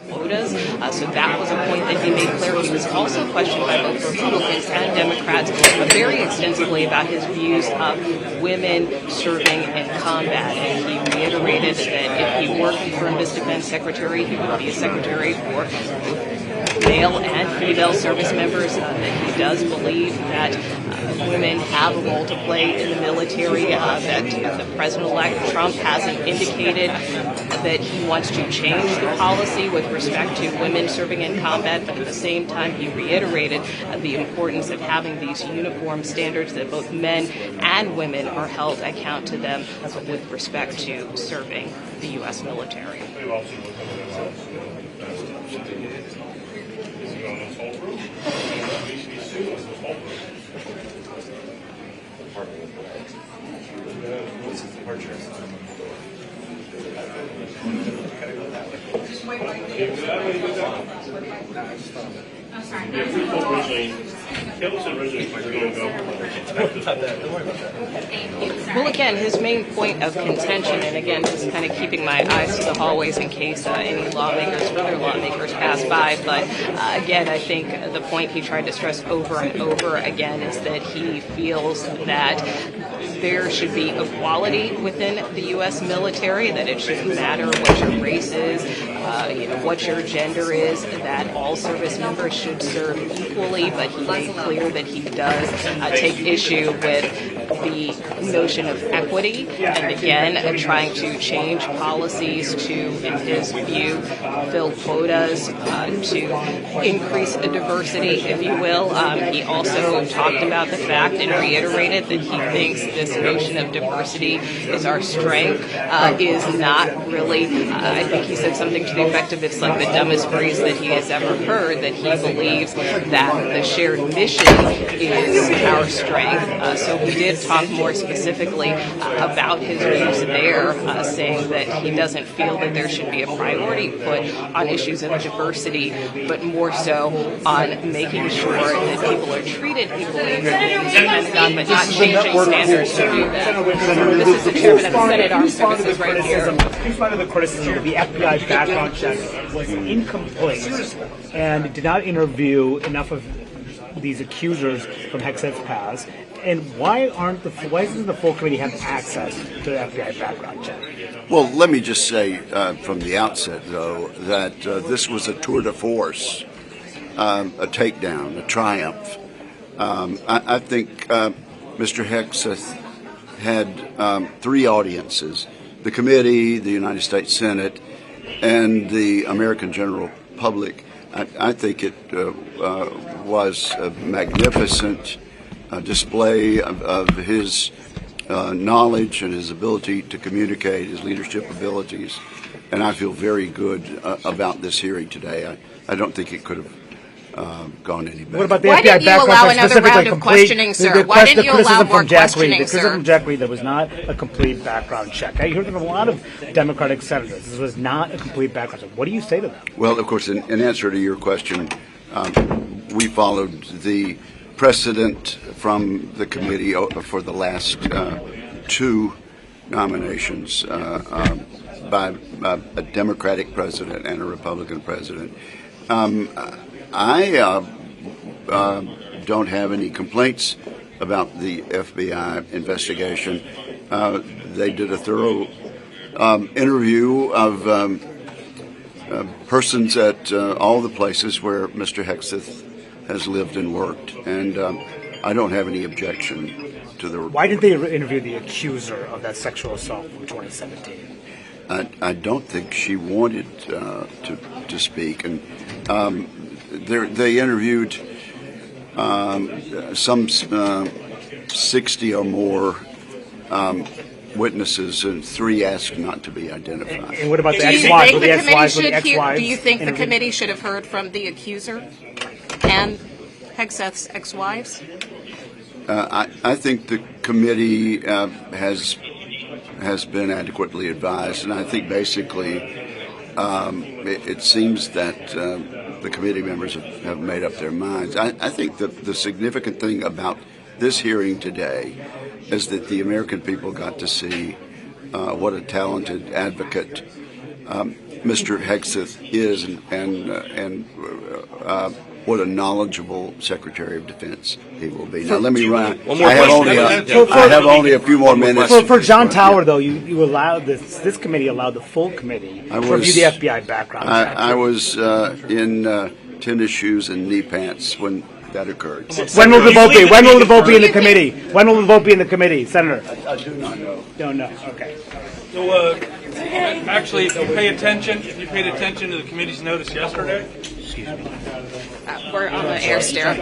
quotas. So that was a point that he made clear. He was also questioned by both Republicans and Democrats very extensively about his views of women serving in combat. And he reiterated that if he were confirmed as defense secretary, he would be a secretary for male and female service members, that he does believe that women have a role to play in the military, that the President-elect Trump hasn't indicated that he wants to change the policy with respect to women serving in combat, but at the same time he reiterated the importance of having these uniform standards that both men and women are held account to them with respect to serving the U.S. military. Well, again, his main point of contention, and again, just kind of keeping my eyes to the hallways in case any lawmakers, further lawmakers pass by, but again, I think the point he tried to stress over and over again is that he feels that there should be equality within the U.S. military, that it shouldn't matter what your race is, what your gender is, that all service members should serve equally, but he made clear that he does take issue with the notion of equity, and again, trying to change policies to, in his view, fill quotas to increase the diversity, if you will. He also talked about the fact and reiterated that he thinks this notion of diversity is our strength, is not really, I think he said something to the effect of it's like the dumbest phrase that he has ever heard, that he believes that the shared mission is our strength. So he did talk more specifically about his views there, saying that he doesn't feel that there should be a priority put on issues of diversity, but more so on making sure that people are treated equally in the Pentagon, but not changing standards to do that. This is the chairman of the Senate Armed Services right here. Here's one of the criticisms of the FBI background check was incomplete and did not interview enough of these accusers from Hegseth's past. And why doesn't the full committee have access to the FBI background check? Well, let me just say from the outset, though, that this was a tour de force, a takedown, a triumph. I think Mr. Hegseth had three audiences: the committee, the United States Senate, and the American general public. I think it was a magnificent display of his knowledge and his ability to communicate, his leadership abilities, and I feel very good about this hearing today. I don't think it could have gone any better. What about the Why FBI didn't you allow background check, another round of complete? questioning, sir? Why didn't you allow more questioning, The criticism sir? from Jack Reed that was not a complete background check. I heard from a lot of Democratic senators this was not a complete background check. What do you say to them? Well, of course, in answer to your question, we followed the precedent from the committee for the last two nominations by a Democratic president and a Republican president. I don't have any complaints about the FBI investigation. They did a thorough interview of persons at all the places where Mr. Hegseth has lived and worked, and I don't have any objection to the report. Why did they interview the accuser of that sexual assault from 2017? I don't think she wanted to speak, and they interviewed some 60 or more witnesses, and 3 asked not to be identified. And what about the ex-wives? Do you think the committee should have heard from the accuser and Hegseth's ex-wives? I think the committee has been adequately advised, and I think basically it seems that the committee members have made up their minds. I think that the significant thing about this hearing today is that the American people got to see what a talented advocate Mr. Hegseth is, and what a knowledgeable Secretary of Defense he will be. Now, let me run. I have only a few more minutes. For John Tower, though, you allowed this committee allowed the full committee to review the FBI background. I was in tennis shoes and knee pants when that occurred. When will the vote be? When will the vote be in the committee? When will the vote be in the committee, Senator? I do not know. Don't know. Okay. So, actually, if you paid attention to the committee's notice yesterday. We're on the air stair. The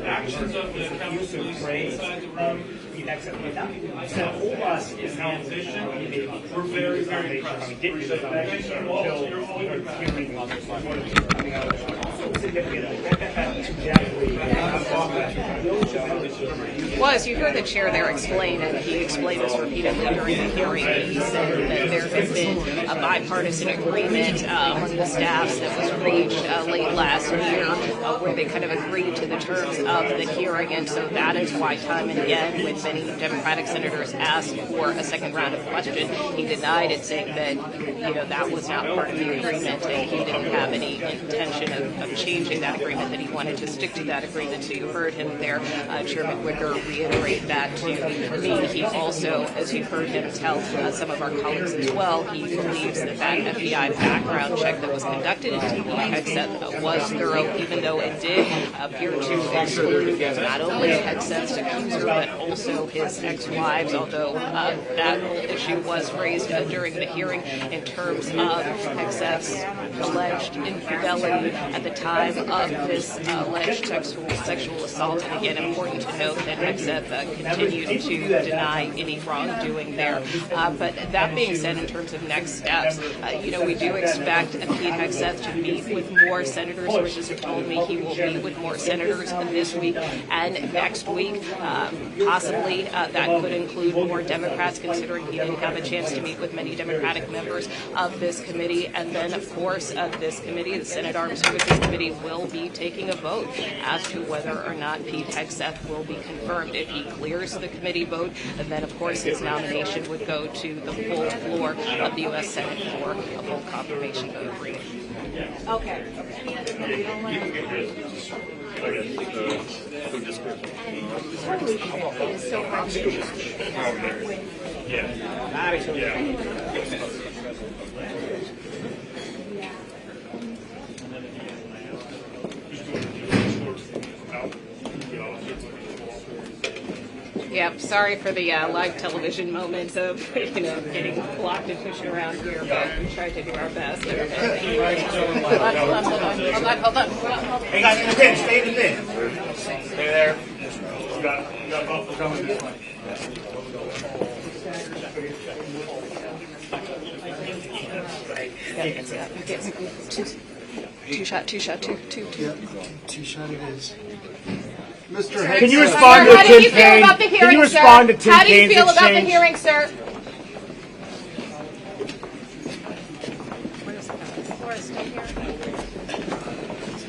actions of the council inside the room, so all us in opposition, we're very, very impressed. So thank you all. You're all Was you heard the chair there explain, and he explained this repeatedly during the hearing. He said that there has been a bipartisan agreement among the staffs that was reached late last year, where they kind of agreed to the terms of the hearing, and so that is why time and again, when many Democratic senators asked for a second round of questions, he denied it, saying that that was not part of the agreement, and he didn't have any intention of changing that agreement, that he wanted to stick to that agreement. So you heard him there, Chairman Wicker, reiterate that to me. He also, as you heard him tell some of our colleagues as well, he believes that that FBI background check that was conducted into Hegseth was thorough, even though it did appear to exclude not only Hegseth's accuser, but also his ex-wives, although that issue was raised during the hearing in terms of Hegseth's alleged infidelity at the time of this alleged sexual assault. And again, important to note that Hegseth continued to deny any wrongdoing there. But that being said, in terms of next steps, we do expect Pete Hegseth to meet with more senators. Sources have told me he will meet with more senators this week and next week. Possibly that could include more Democrats, considering he didn't have a chance to meet with many Democratic members of this committee. And then, of course, this committee, the Senate Armed Services Committee, will be taking a vote as to whether or not Pete Hegseth will be confirmed. If he clears the committee vote, then, of course, his nomination would go to the full floor of the U.S. Senate for a full confirmation vote. Okay. Yeah, sorry for the live television moment of getting blocked and pushed around here, but we tried to do our best. Hold on. Hey guys, stay in the pin. Stay there. You got both coming this way. Two shot it is. Mr. Hegseth, can you respond to Tim Kaine? Can you respond to Tim Kaine's exchange? How do you feel about the hearing, sir?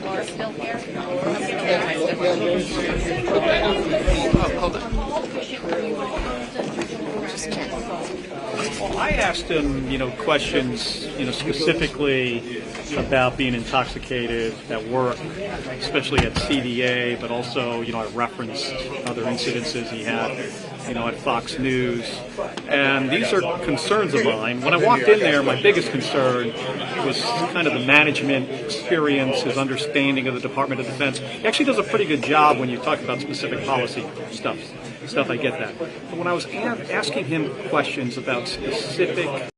Laura still here? Laura still here? Hold on. Just Well, I asked him, questions, specifically about being intoxicated at work, especially at CDA, but also, I referenced other incidences he had, at Fox News. And these are concerns of mine. When I walked in there, my biggest concern was kind of the management experience, his understanding of the Department of Defense. He actually does a pretty good job when you talk about specific policy stuff, I get that. But when I was asking him questions about specific